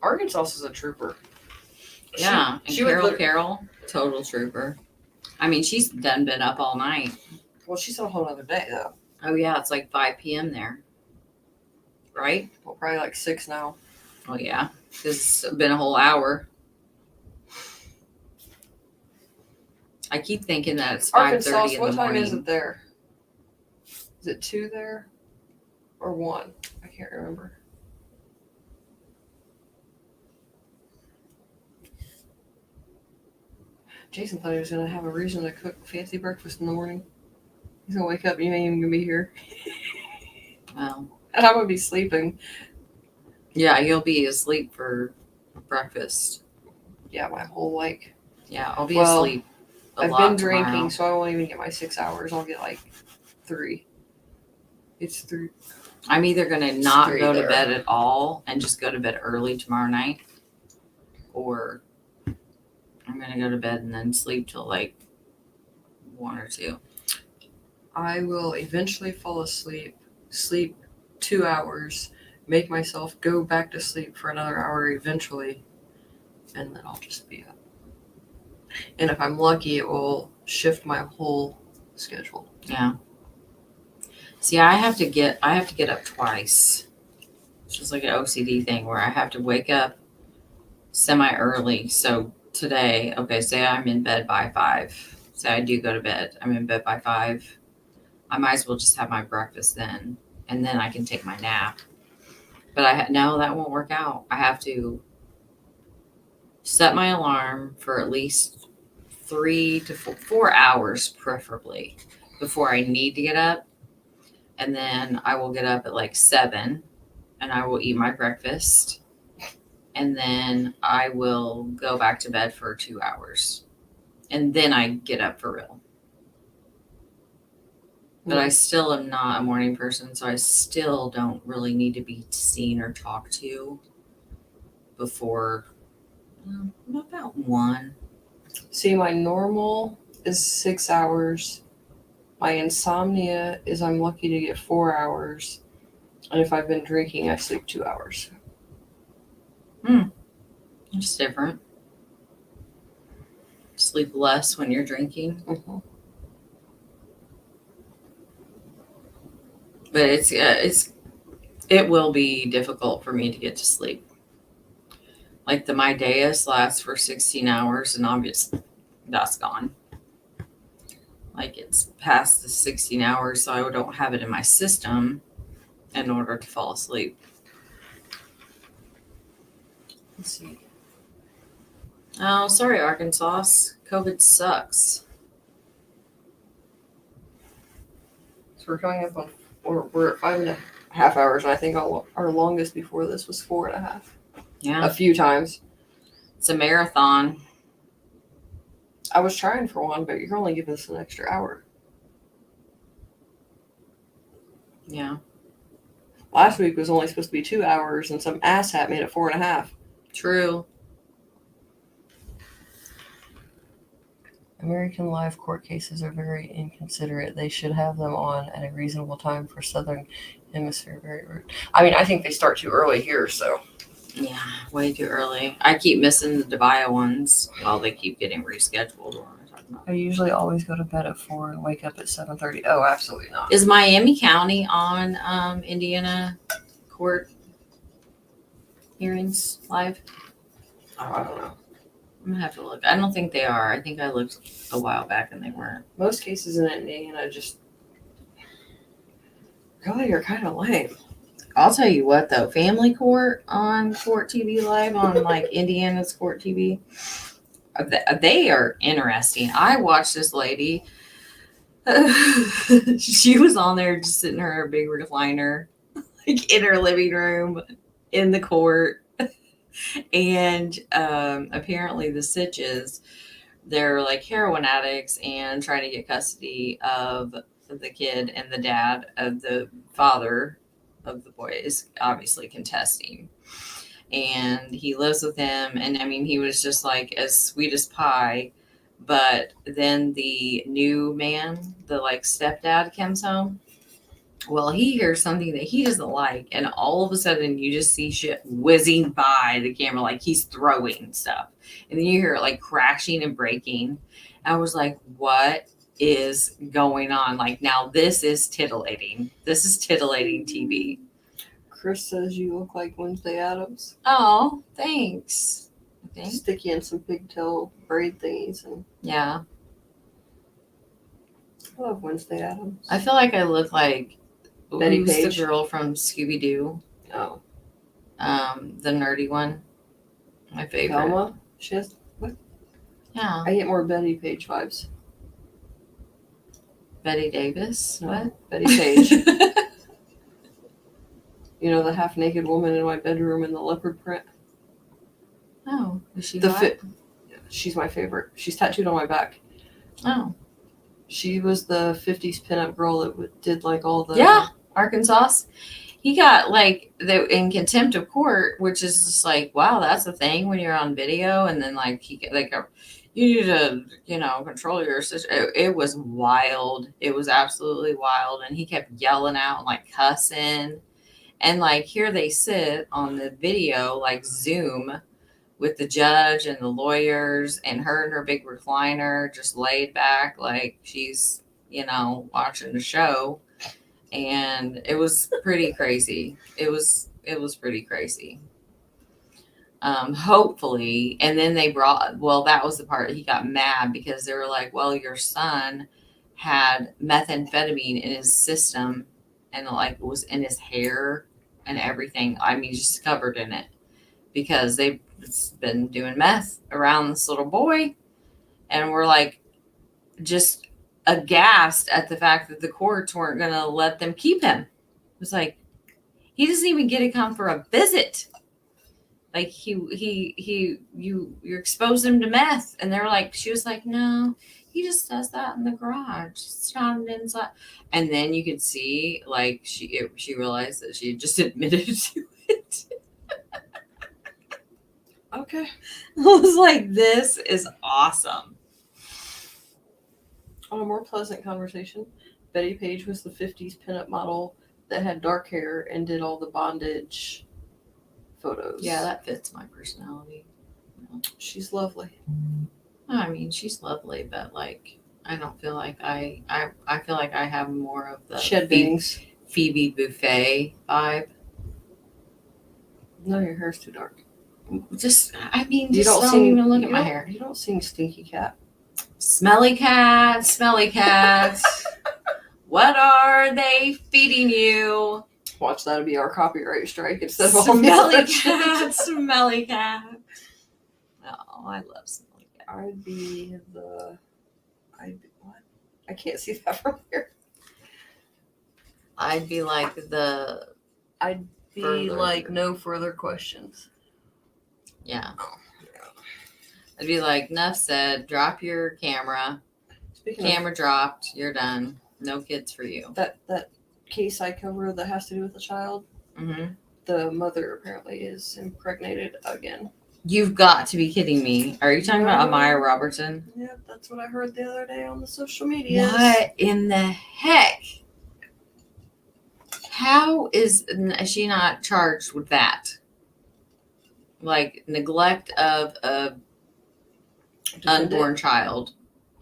Arkansas is a trooper. Yeah. She And would Carol lit- Carol, total trooper. I mean, she's done been up all night. Well, she's on a whole other day though. Oh yeah, it's like 5 p.m. there. Right? Well, probably like 6 now. Oh yeah. It's been a whole hour. I keep thinking that it's 5:30 Arkansas, in what the time morning. is it there? Is it 2 there? Or 1? I can't remember. Jason thought he was going to have a reason to cook fancy breakfast in the morning. He's going to wake up and you ain't even going to be here. Well, And I'm going to be sleeping. yeah, you'll be asleep for breakfast. Yeah, my whole Yeah, I'll be Well, asleep a I've lot been drinking, tomorrow. so I won't even get my 6 hours. I'll get 3. It's 3. I'm either going to not Straight go to there. bed at all and just go to bed early tomorrow night, or I'm going to go to bed and then sleep till 1 or 2. I will eventually fall asleep, sleep 2 hours, make myself go back to sleep for another hour eventually, and then I'll just be up. And if I'm lucky, it will shift my whole schedule. Yeah. See, I have to get up twice. It's just like an OCD thing where I have to wake up semi early. So today, okay, say I'm in bed by 5. Say I do go to bed. I'm in bed by 5. I might as well just have my breakfast then, and then I can take my nap. But no, that won't work out. I have to set my alarm for at least 3 to 4 hours, preferably, before I need to get up. And then I will get up at 7 and I will eat my breakfast. And then I will go back to bed for 2 hours. And then I get up for real. But I still am not a morning person, so I still don't really need to be seen or talked to before about 1. See, my normal is 6 hours. My insomnia is I'm lucky to get 4 hours. And if I've been drinking, I sleep 2 hours. It's different. Sleep less when you're drinking. Mm-hmm. But it will be difficult for me to get to sleep. The Mideas lasts for 16 hours, and obviously that's gone. It's past the 16 hours, so I don't have it in my system in order to fall asleep. Let's see. Oh, sorry, Arkansas. COVID sucks. So we're coming up on, we're at 5.5 hours, and I think our longest before this was 4.5. Yeah. A few times. It's a marathon. I was trying for one, but you're only giving us an extra hour. Yeah. Last week was only supposed to be 2 hours, and some asshat made it 4.5. True. American live court cases are very inconsiderate. They should have them on at a reasonable time for Southern Hemisphere. Very rude. I mean, I think they start too early here, so. Yeah, way too early. I keep missing the Devaya ones while they keep getting rescheduled. What am I talking about? I usually always go to bed at 4 and wake up at 7:30. Oh, absolutely not. Is Miami County on Indiana court hearings live? Oh, I don't know. I'm gonna have to look. I don't think they are. I think I looked a while back and they weren't. Most cases in Indiana just really are kind of lame. I'll tell you what though, family court on Court TV Live on Indiana's Court TV, they are interesting. I watched this lady. She was on there just sitting in her big recliner, in her living room in the court. And apparently the Sitches, they're heroin addicts and trying to get custody of the kid, and the dad of the father of the boy is obviously contesting. And he lives with him, and I mean, he was just as sweet as pie. But then the new man, the stepdad, comes home. Well, he hears something that he doesn't like, and all of a sudden you just see shit whizzing by the camera, he's throwing stuff. And then you hear it crashing and breaking. I was like, what is going on? Now this is titillating. This is titillating TV. Chris says you look like Wednesday Addams. Oh, thanks. I think. Sticky and some pigtail braid thingies. And Yeah. I love Wednesday Addams. I feel like I look like Betty who's Page? the girl from Scooby Doo, Oh, the nerdy one. My favorite. Velma. She has. Yeah, I get more Betty Page vibes. Betty Davis. No, What? Betty Page. You know the half naked woman in my bedroom in the leopard print. Oh, is she The hot? fit. She's my favorite. She's tattooed on my back. Oh, She was the '50s pinup girl that did like all the. yeah, Arkansas. He got like in contempt of court, which is just like, wow, that's a thing when you're on video, and then like you need to, control your system. It was wild. It was absolutely wild, and he kept yelling out like cussing, and like here they sit on the video like Zoom with the judge and the lawyers and her in her big recliner, just laid back like she's, watching the show. And it was pretty crazy. It was pretty crazy. Hopefully, and then that was the part he got mad because they were like, well, your son had methamphetamine in his system and like it was in his hair and everything. I mean, just covered in it because they've been doing meth around this little boy. And we're like, just aghast at the fact that the courts weren't going to let them keep him. It was like, he doesn't even get to come for a visit. Like you expose him to meth. And they're like, she was like, no, he just does that in the garage. It's not inside. And then you could see like she realized that she had just admitted to it. Okay. I was like, this is awesome. On a more pleasant conversation, Betty Page was the '50s pinup model that had dark hair and did all the bondage photos. Yeah, that fits my personality. She's lovely. I mean, she's lovely, but like, I don't feel like I feel like I have more of the Shed bangs. Phoebe Buffet vibe. No, your hair's too dark. Just don't sing- even look you at my don't- hair. You don't sing Stinky Cat. Smelly cat, smelly cat. What are they feeding you? Watch, that'll be our copyright strike instead of all the Smelly other cat, shit. smelly cat. Oh, I love smelly cat. I'd be what? I can't see that from here. I'd be like the I'd be Further. like, no further questions. yeah. I'd be like, enough said. Drop your camera. Speaking Camera dropped. You're done. No kids for you. of that case I cover that has to do with the child, Mm-hmm. the mother apparently is impregnated again. You've got to be kidding me. Are you talking about No. Amaya Robertson? Yep, that's what I heard the other day on the social media. What in the heck? How is she not charged with that? Like neglect of a unborn child.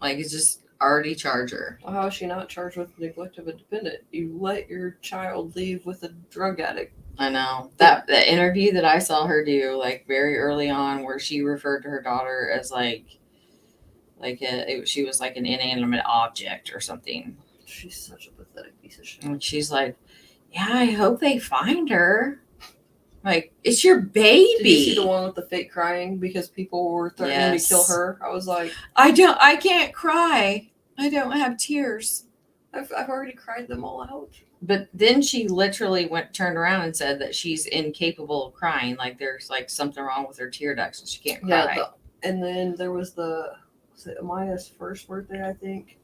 Like it's just already charge her. Well, how is she not charged with neglect of a dependent? You let your child leave with a drug addict. I know that the interview that I saw her do like very early on, where she referred to her daughter as she was like an inanimate object or something. She's such a pathetic piece of shit. And she's like, "Yeah, I hope they find her." Like, it's your baby. Did you see the one with the fake crying because people were threatening to kill her? I was like, I can't cry. I don't have tears. I've already cried them all out. But then she literally turned around and said that she's incapable of crying. Like there's like something wrong with her tear ducts and she can't cry. Yeah, and then there was it Amaya's first birthday, I think.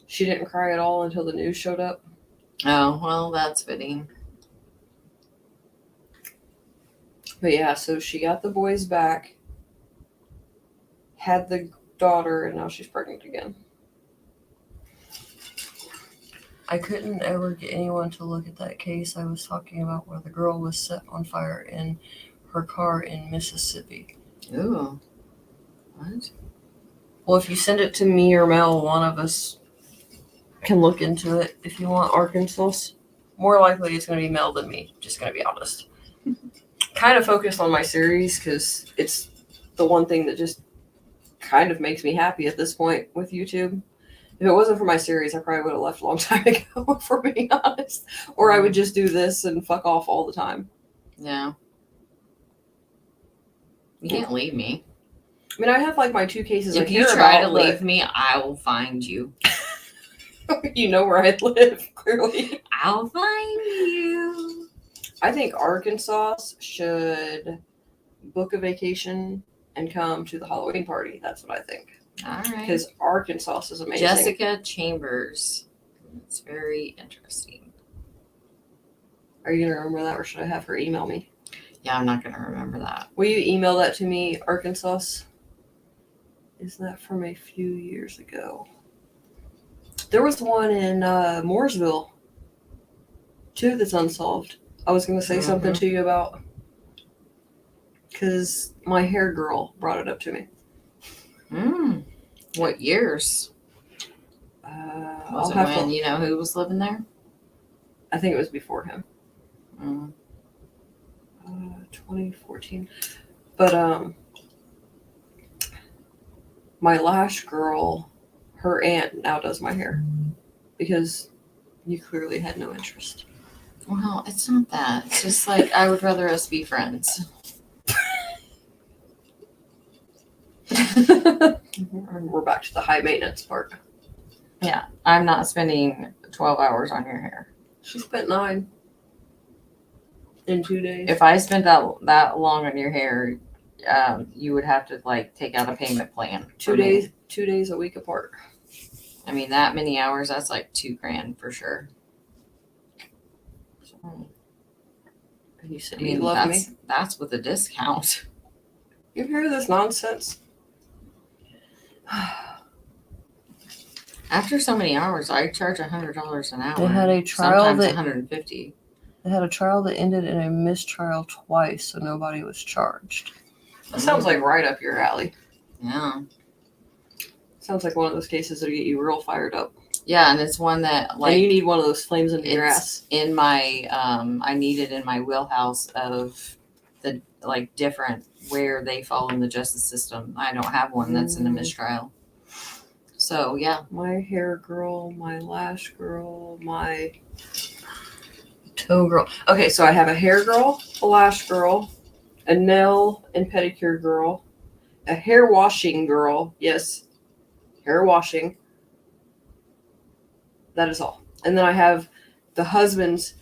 She didn't cry at all until the news showed up. Oh, well, that's fitting. But yeah, so she got the boys back, had the daughter, and now she's pregnant again. I couldn't ever get anyone to look at that case I was talking about where the girl was set on fire in her car in Mississippi. Ooh. What? Well, if you send it to me or Mel, one of us can look into it if you want. Arkansas. More likely it's going to be Mel than me, just going to be honest. Kind of focused on my series because it's the one thing that just kind of makes me happy at this point with YouTube. If it wasn't for my series, I probably would have left a long time ago, if we're being honest. Or I would just do this and fuck off all the time. Yeah. You can't leave me. I mean, I have like my 2 cases. If I you care try about, to leave me, I will find you. you know where I live, clearly. I'll find you. I think Arkansas should book a vacation and come to the Halloween party. That's what I think. All right. Because Arkansas is amazing. Jessica Chambers. It's very interesting. Are you going to remember that, or should I have her email me? Yeah, I'm not going to remember that. Will you email that to me, Arkansas? Is that from a few years ago? There was one in Mooresville, too, that's unsolved. I was going to say something to you about, because my hair girl brought it up to me. What years? I'll Was it have when to, you know who was living there? I think it was before him. Mm. 2014. But my lash girl, her aunt now does my hair because you clearly had no interest. Well, it's not that. It's just like I would rather us be friends. We're back to the high maintenance part. Yeah, I'm not spending 12 hours on your hair. She spent 9 in 2 days. If I spent that long on your hair, you would have to like take out a payment plan. 2 days, 2 days a week apart. I mean, that many hours, that's like $2,000 for sure. So, You said I mean, you love me. that's with a discount. You hear this nonsense? After so many hours, I charge $100 an hour. They had a trial sometimes that- $150. They had a trial that ended in a mistrial twice, so nobody was charged. That sounds like right up your alley. Yeah. Sounds like one of those cases that get you real fired up. Yeah, and it's one that And like you need one of those flames in your ass. in my I need it in my wheelhouse of the like different where they fall in the justice system. I don't have one that's in a mistrial. So yeah. My hair girl, my lash girl, my toe girl. Okay, so I have a hair girl, a lash girl, a nail and pedicure girl, a hair washing girl. Yes, hair washing. That is all. And then I have the husband's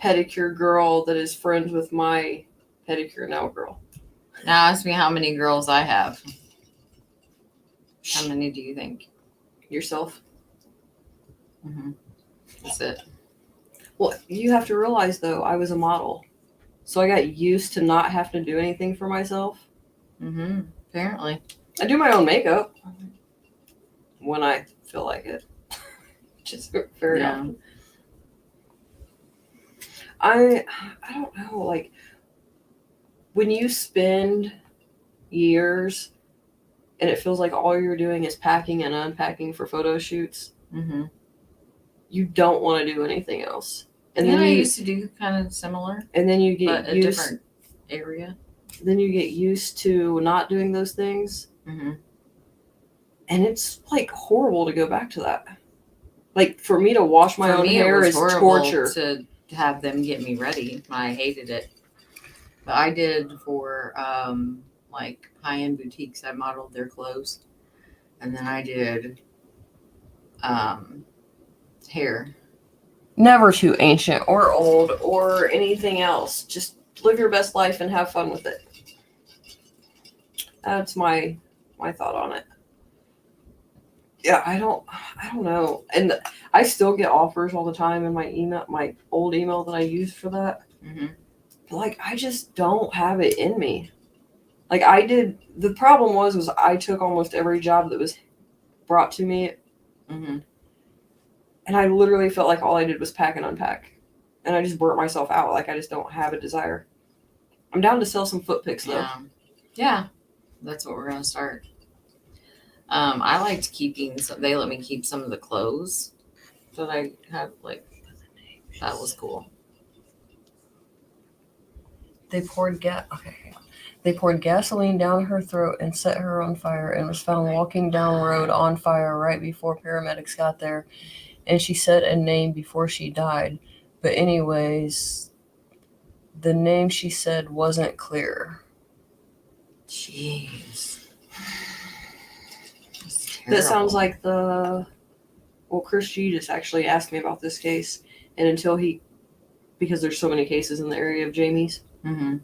pedicure girl that is friends with my pedicure nail girl. Now ask me how many girls I have. How many do you think? Yourself. That's it. Well, you have to realize though, I was a model. So I got used to not having to do anything for myself. Apparently. I do my own makeup when I feel like it. Just very often. I don't know, like when you spend years and it feels like all you're doing is packing and unpacking for photo shoots, you don't want to do anything else. And then I you used to do kind of similar, and then you get but a used different area. then you get used to not doing those things. And it's like horrible to go back to that. Like for me to wash my own hair is torture. To have them get me ready. I hated it. But I did for like high-end boutiques. I modeled their clothes. And then I did hair. Never too ancient or old or anything else. Just live your best life and have fun with it. That's my thought on it. Yeah, I don't know. And I still get offers all the time in my email, my old email that I used for that. But like, I just don't have it in me. Like the problem was I took almost every job that was brought to me. And I literally felt like all I did was pack and unpack. And I just burnt myself out. Like, I just don't have a desire. I'm down to sell some foot pics, though. Yeah. That's what we're going to start. I liked keeping, they let me keep some of the clothes that I have, like, that was cool. They poured gas. Okay, hang on. They poured gasoline down her throat and set her on fire and was found walking down the road on fire right before paramedics got there. And she said a name before she died. But anyways, the name she said wasn't clear. Jeez. That sounds like Chris G just actually asked me about this case. And until because there's so many cases in the area of Jamie's, Mm-hmm.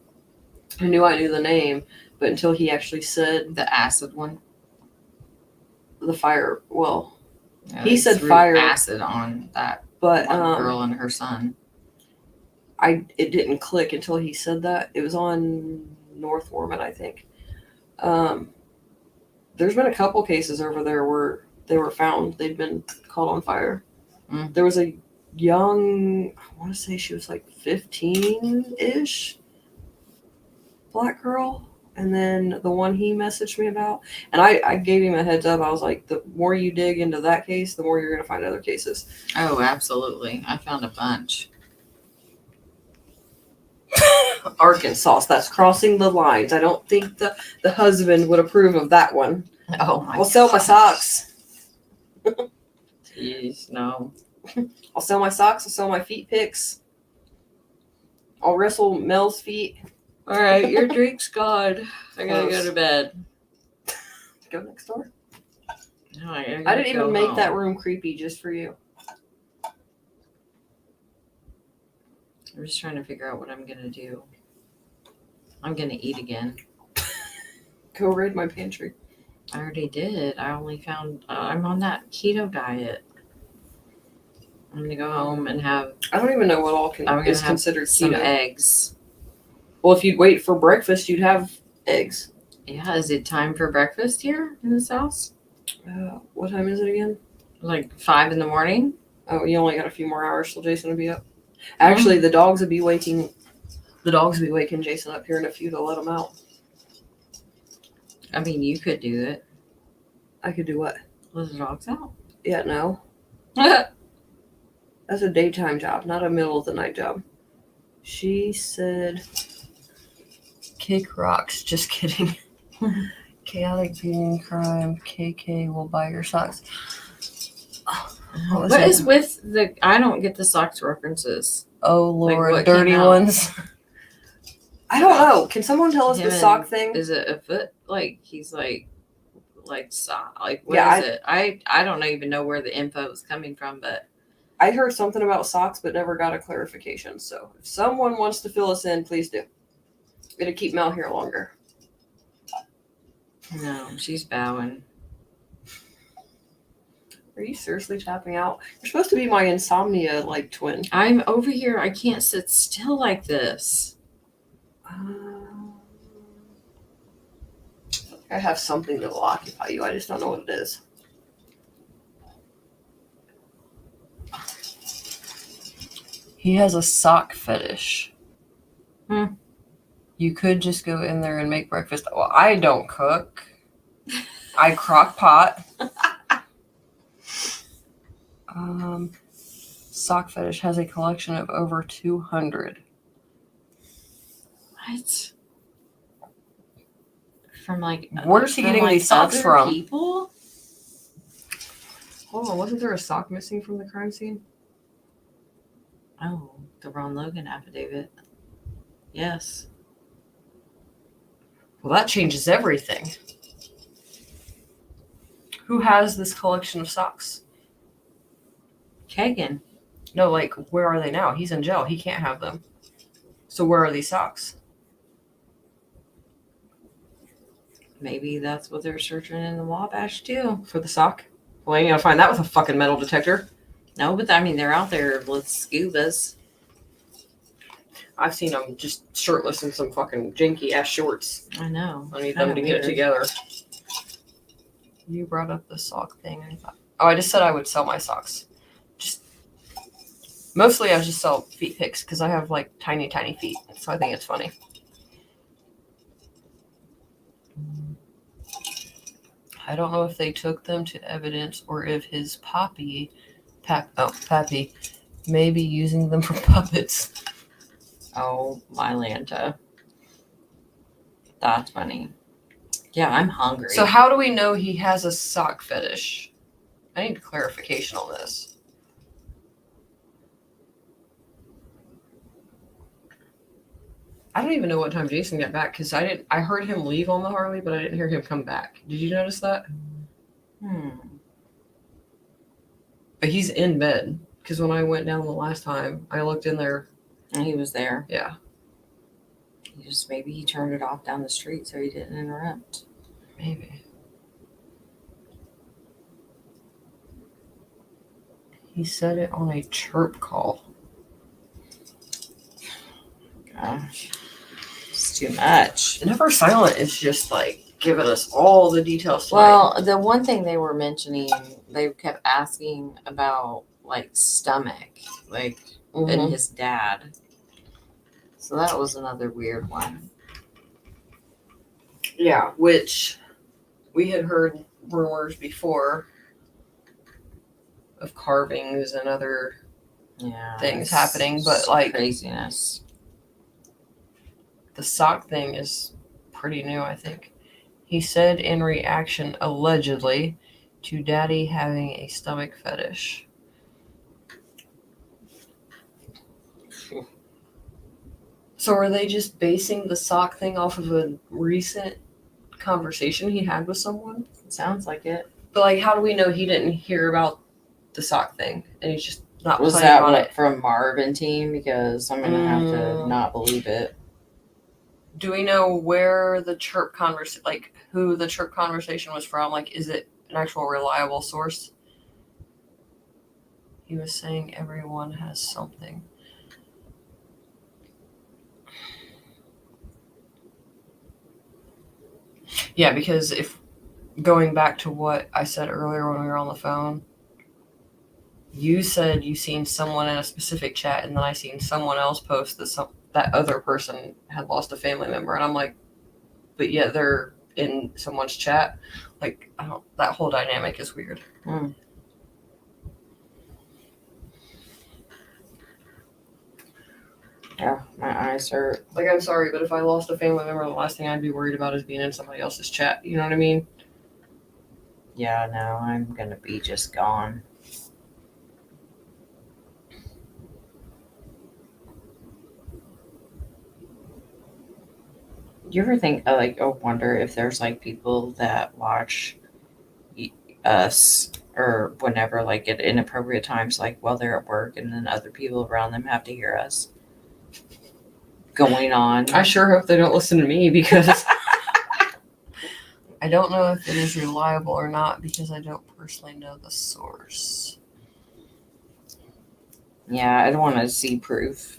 I knew the name, but until he actually said The acid one. the fire, well, Yeah, he they said threw fire, acid on that but one girl and her son. it didn't click until he said that. It was on North Warman, I think. There's been a couple cases over there where they were found. They'd been caught on fire. Mm. There was a young, I want to say she was like 15-ish, black girl. And then the one he messaged me about, and I gave him a heads up. I was like, the more you dig into that case, the more you're going to find other cases. Oh, absolutely. I found a bunch. Arkansas, that's crossing the lines. I don't think the husband would approve of that one. Oh my I'll sell my gosh. socks. Jeez, no. I'll sell my socks. I'll sell my feet pics. I'll wrestle Mel's feet. All right, your drink's gone. I gotta go to bed. Go next door. No, I didn't even make that room creepy just for you. I'm just trying to figure out what I'm gonna do. I'm gonna eat again. Go raid my pantry. I already did. I only found I'm on that keto diet. I'm gonna go home and have. I don't even know what all I'm gonna is have considered some keto. eggs. Well, if you'd wait for breakfast, you'd have eggs. Yeah, is it time for breakfast here in this house? What time is it again? Like 5 a.m. Oh, you only got a few more hours till Jason will be up. Actually, the dogs would be waking. The dogs would be waking Jason up here in a few to let him out. I mean, you could do it. I could do what? Let the dogs out. Yeah, no. That's a daytime job, not a middle of the night job. She said, kick rocks. Just kidding. Chaotic being crime. KK will buy your socks. What is with the? I don't get the socks references. Oh, Like, Lord. what Dirty came out? ones. I don't know. Can someone tell us Him the and- sock thing? Is it a foot? Like he's like sock? Like what Yeah, is it? I don't even know where the info is coming from, but I heard something about socks, but never got a clarification. So if someone wants to fill us in, please do. It'll keep Mel here longer. no, she's bowing. Are you seriously tapping out? You're supposed to be my insomnia twin. I'm over here. I can't sit still like this. I have something that will occupy you. I just don't know what it is. He has a sock fetish. You could just go in there and make breakfast. Well, I don't cook. I crock pot. Sock fetish has a collection of over 200. What? From Where's he getting these socks other from? People? Hold on, wasn't there a sock missing from the crime scene? Oh, the Ron Logan affidavit. Yes. Well, that changes everything. Who has this collection of socks? Kagan. No, where are they now? He's in jail. He can't have them. So where are these socks? Maybe that's what they're searching in the Wabash too. For the sock? Well, I ain't gonna find that with a fucking metal detector. No, but I mean they're out there with scubas. I've seen them just shirtless in some fucking janky ass shorts. I know. I need Kinda them to get it weird. together. You brought up the sock thing. I thought, I just said I would sell my socks. Mostly I just sell feet pics because I have tiny, tiny feet. So I think it's funny. I don't know if they took them to evidence or if his pappy may be using them for puppets. Oh, my Lanta. That's funny. Yeah, I'm hungry. So how do we know he has a sock fetish? I need clarification on this. I don't even know what time Jason got back because I heard him leave on the Harley, but I didn't hear him come back. Did you notice that? But he's in bed because when I went down the last time, I looked in there. And he was there. Yeah. Maybe he turned it off down the street so he didn't interrupt. Maybe. He said it on a chirp call. Gosh. It's too much. Never Silent is just like giving us all the details. Well, the one thing they were mentioning, they kept asking about like stomach, like and his dad. So that was another weird one. Yeah, which we had heard rumors before of carvings and other things happening, but like craziness. The sock thing is pretty new, I think. He said in reaction, allegedly, to Daddy having a stomach fetish. So are they just basing the sock thing off of a recent conversation he had with someone? Sounds like it. But like, how do we know he didn't hear about the sock thing and he's just not Was playing that on what it? from Marvin team? Because I'm gonna have to not believe it. Do we know where the chirp who the chirp conversation was from? Like, is it an actual reliable source? He was saying everyone has something. Yeah, because if going back to what I said earlier when we were on the phone, you said you seen someone in a specific chat, and then I seen someone else post that other person had lost a family member, and I'm like, but yet they're in someone's chat. Like, that whole dynamic is weird. Yeah, my eyes hurt. Like, I'm sorry, but if I lost a family member, the last thing I'd be worried about is being in somebody else's chat. You know what I mean? Yeah, no, I'm gonna be just gone. Do you ever think, wonder if there's like people that watch us or whenever, like at inappropriate times, like while they're at work, and then other people around them have to hear us going on? I sure hope they don't listen to me because I don't know if it is reliable or not because I don't personally know the source. Yeah, I don't want to see proof.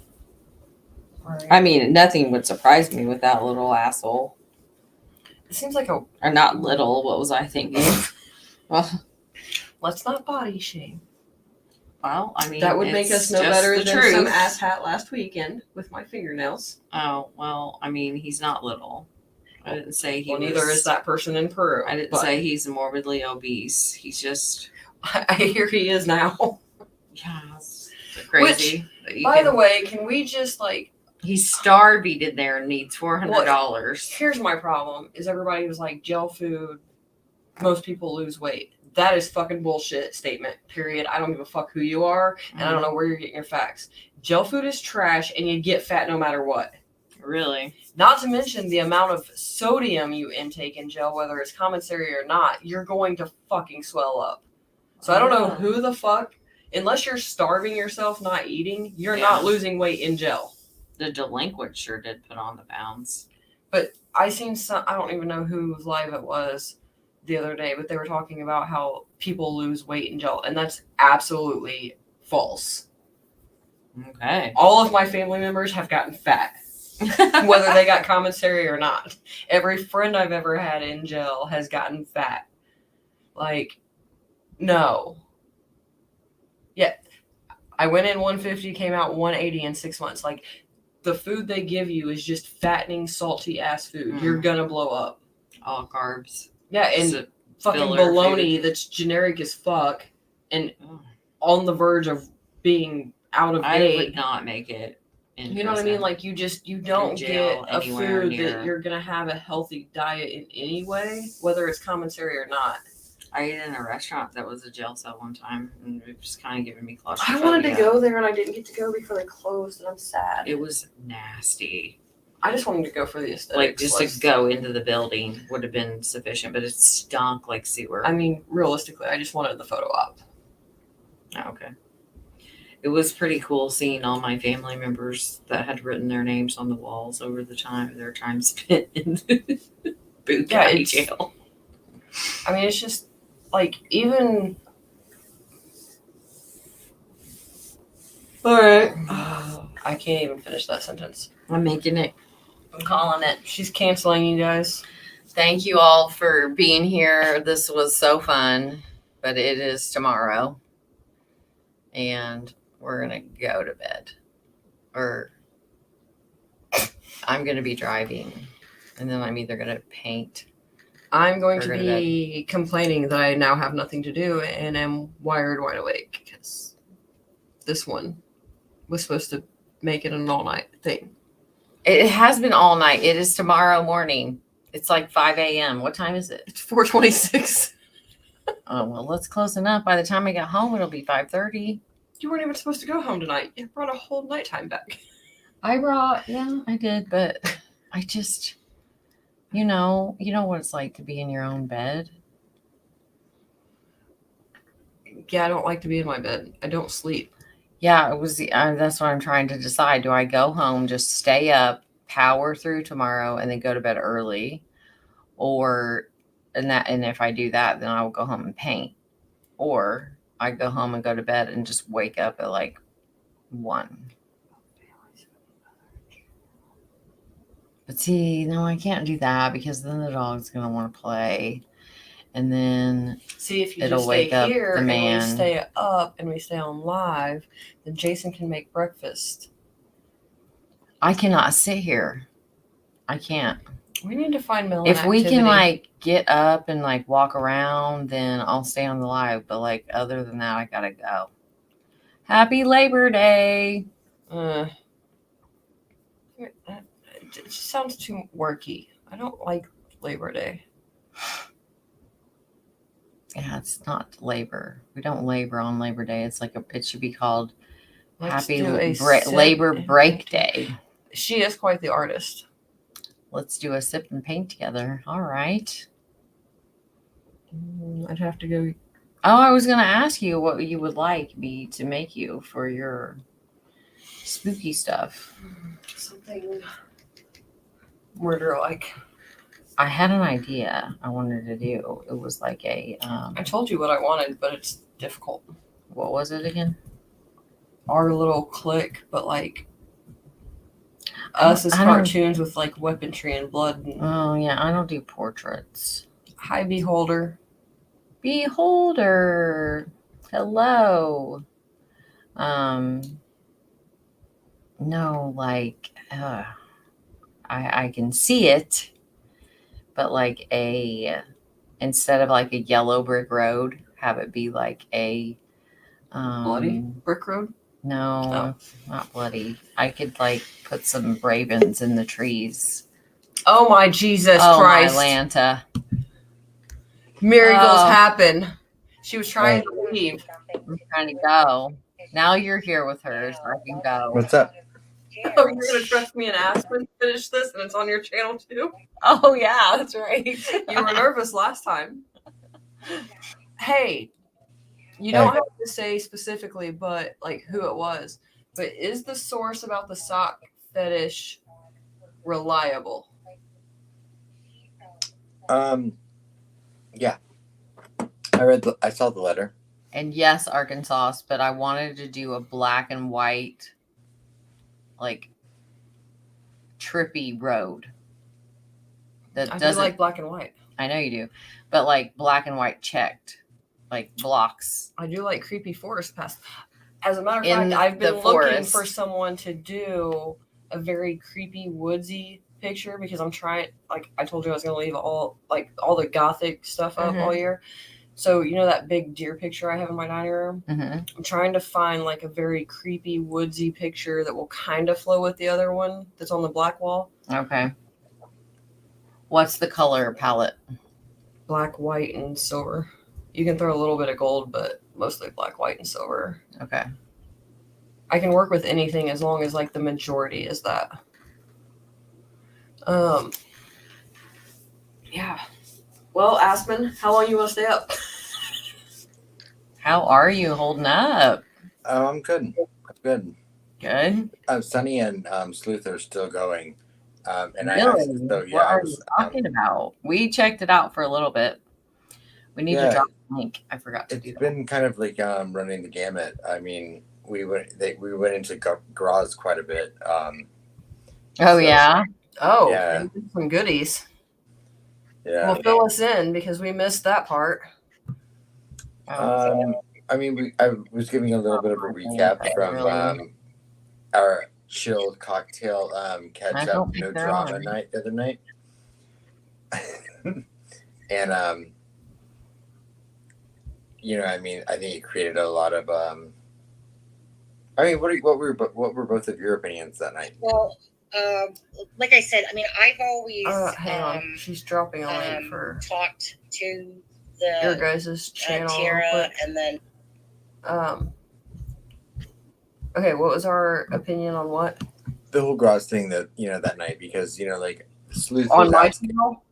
Right. I mean, nothing would surprise me with that little asshole. It seems like Or not little, what was I thinking? Well, let's not body shame. Well, I mean, That would make us no just better the than truth. some asshat last weekend with my fingernails. Oh, well, I mean, he's not little. I didn't say he was. Neither is that person in Peru. I didn't say he's morbidly obese. He's just. I hear he is now. Yeah, it's crazy. By the way, can we just like. He's starving in there and needs $400. Here's my problem, is everybody was like, gel food, most people lose weight. That is fucking bullshit statement, period. I don't give a fuck who you are, and I don't know where you're getting your facts. Gel food is trash, and you get fat no matter what. Really? Not to mention the amount of sodium you intake in gel, whether it's commissary or not, you're going to fucking swell up. So I don't know who the fuck, unless you're starving yourself not eating, you're not losing weight in gel. The delinquent sure did put on the pounds. But I seen some, I don't even know whose live it was the other day, but they were talking about how people lose weight in gel, and that's absolutely false. Okay. All of my family members have gotten fat, whether they got commissary or not. Every friend I've ever had in gel has gotten fat. Like, no. Yeah. I went in 150, came out 180 in 6 months. Like, the food they give you is just fattening, salty ass food. You're gonna blow up. All carbs. Yeah, and fucking bologna that's generic as fuck and on the verge of being out of date. I would not make it in You know what I prison. mean? Like you don't jail, get a anywhere food near- that you're gonna have a healthy diet in any way, whether it's commissary or not. I ate in a restaurant that was a jail cell one time, and it was kind of giving me I claustrophobia. wanted to go there and I didn't get to go because they closed, and I'm sad. It was nasty. I just wanted to go for the aesthetics. Like just to go into the building would have been sufficient, but it stunk like sewer. I mean, realistically, I just wanted the photo op. Oh, okay. It was pretty cool seeing all my family members that had written their names on the walls over their time spent in Boot County it's- jail. I mean, it's just like even. All right. I can't even finish that sentence. I'm making it. I'm calling it. She's canceling you guys. Thank you all for being here. This was so fun, but it is tomorrow. And we're going to go to bed. Or I'm going to be driving. And then I'm either going to paint. I'm going Or to go to be complaining that I now have nothing to do and am wired wide awake because this one was supposed to make it an all-night thing. It has been all night. It is tomorrow morning. It's like 5 a.m. What time is it? It's 4:26. Oh, well, that's close enough. By the time I get home, it'll be 5:30. You weren't even supposed to go home tonight. You brought a whole nighttime back. Yeah, I did, but I just, you know what it's like to be in your own bed. Yeah, I don't like to be in my bed. I don't sleep. Yeah, that's what I'm trying to decide. Do I go home, just stay up, power through tomorrow, and then go to bed early? And if I do that, then I will go home and paint. Or I go home and go to bed and just wake up at like 1. But see, no, I can't do that because then the dog's going to want to play. And then See, if you It'll just wake stay up here the and man. we stay up and we stay on live, then Jason can make breakfast. I cannot sit here. I can't. We need to find Melon If we can activity. like get up and like walk around, then I'll stay on the live. But like other than that, I gotta go. Happy Labor Day. It just sounds too worky. I don't like Labor Day. Yeah, it's not labor. We don't labor on Labor Day. It's like it should be called Let's Happy do a Labor sip Break and- Day. She is quite the artist. Let's do a sip and paint together. All right. I'd have to go. Oh, I was gonna ask you what you would like me to make you for your spooky stuff. Something murder-like. I had an idea I wanted to do. It was like a I told you what I wanted, but it's difficult. what was it again? Our little clique, but like us as I don't- cartoons with like weaponry and blood. And Oh yeah, I don't do portraits. Hi, Beholder. Beholder. Hello. No, like I can see it, but like instead of like a yellow brick road, have it be like a Bloody Brick Road. No, not bloody. I could like put some ravens in the trees. Oh my Jesus Oh Christ! my Lanta. Miracles Oh. happen. She was trying to leave. I'm trying to go. Now you're here with her, so I can go. What's up? Oh, you're gonna trust me and Aspen to finish this, and it's on your channel too. Oh yeah, that's right. You were nervous last time. Hey, you don't have to say specifically, but like who it was. But is the source about the sock fetish reliable? Yeah. I saw the letter. And yes, Arkansas, but I wanted to do a black and white, like trippy road. That I do doesn't like black and white. I know you do, but like black and white checked, like blocks. I do like creepy forest paths. As a matter of In fact, I've been the looking forest. for someone to do a very creepy woodsy picture because I'm trying. Like I told you, I was going to leave all the gothic stuff up Mhm. all year. So, you know that big deer picture I have in my dining room? Mm-hmm. I'm trying to find like a very creepy, woodsy picture that will kind of flow with the other one that's on the black wall. Okay. What's the color palette? Black, white, and silver. You can throw a little bit of gold, but mostly black, white, and silver. Okay. I can work with anything as long as like the majority is that. Yeah. Well, Aspen, how long you want to stay up? How are you holding up? Oh, I'm good. I'm good. Good. Sunny and Sleuth are still going. And Really? so What I are was you talking about? We checked it out for a little bit. We need to Yeah. drop a link. I forgot to do it's that. been kind of like running the gamut. I mean, we went into Graz quite a bit. Oh, so- yeah. Oh, Yeah. some goodies. Yeah. Well, fill us in because we missed that part. I mean, I was giving a little bit of a recap from our chilled cocktail catch up, don't think no they're drama on. night the other night. And you know, I mean, I think it created a lot of I mean, what were both of your opinions that night? Well, like I said, I mean, I've always Hang on. She's dropping a link for talked to your the guys' channel. real Tara, quick. and then Okay, what was our opinion on what? The whole Graz thing that night, because like Sleuth On was my asking, channel?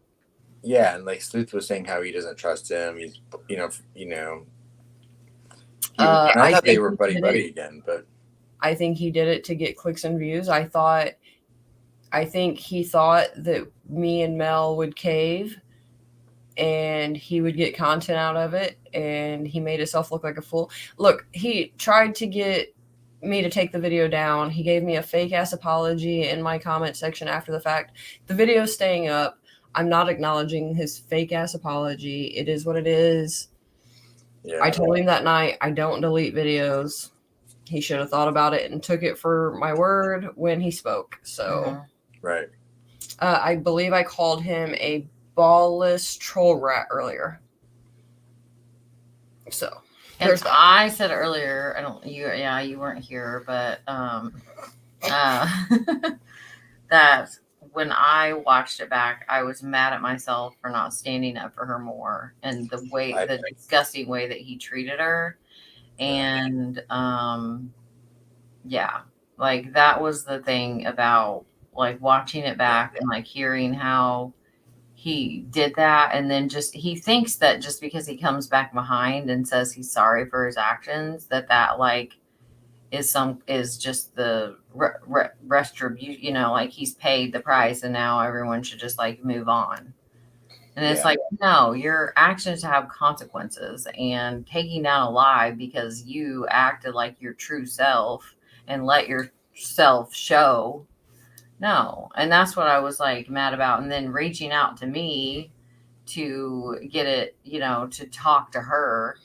yeah, and like Sleuth was saying how he doesn't trust him. He's I I thought they think were he buddy did buddy it. again, but I think he did it to get clicks and views. I think he thought that me and Mel would cave and he would get content out of it, and he made himself look like a fool. Look, he tried to get me to take the video down. He gave me a fake ass apology in my comment section after the fact. The video's staying up. I'm not acknowledging his fake ass apology. It is what it is. yeah. I told him that night I don't delete videos. He should have thought about it and took it for my word when he spoke. So, Right. I believe I called him a ballless troll rat earlier. So, And there's that. I said earlier, you weren't here, but that when I watched it back, I was mad at myself for not standing up for her more, and the disgusting way that he treated her. And yeah, like that was the thing about like watching it back and like hearing how he did that, and then he thinks that just because he comes back behind and says he's sorry for his actions, that like is just the retribution, like he's paid the price and now everyone should just like move on. And it's like, no, your actions have consequences, and taking down a lie because you acted like your true self and let yourself show. No. And that's what I was like mad about. And then reaching out to me to get it, to talk to her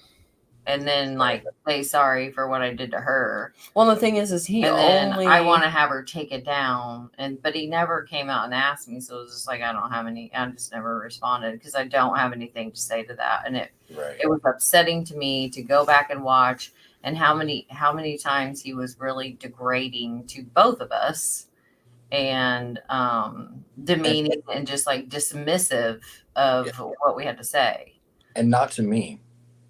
and then like say sorry for what I did to her. Well, the thing is then I want to have her take it down, but he never came out and asked me, so it was just like I just never responded because I don't have anything to say to that, and it was upsetting to me to go back and watch, and how many times he was really degrading to both of us, and demeaning and just like dismissive of what we had to say, and not to me.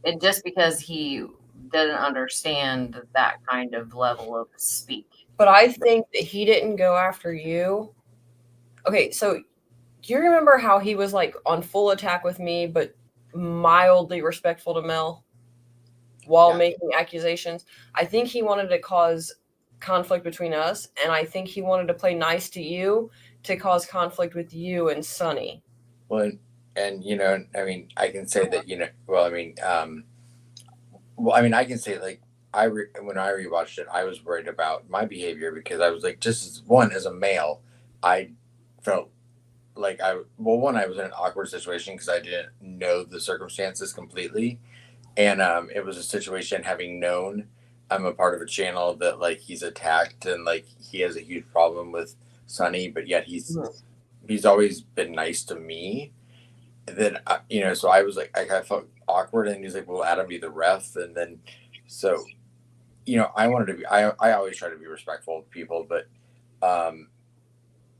And just because he doesn't understand that kind of level of speak. But I think that he didn't go after you. Okay, so do you remember how he was like on full attack with me, but mildly respectful to Mel while making accusations? I think he wanted to cause conflict between us, and I think he wanted to play nice to you to cause conflict with you and Sonny. Well, and I mean, I can say that I can say like when I rewatched it, I was worried about my behavior because I was like, just as a male, I felt like I was in an awkward situation because I didn't know the circumstances completely, and it was a situation having known I'm a part of a channel that like he's attacked and like he has a huge problem with Sonny, but yet he's always been nice to me. then so I was like, I kind of felt awkward, and he's like, "Well, Adam, be the ref," and then so I wanted to be. I always try to be respectful of people, but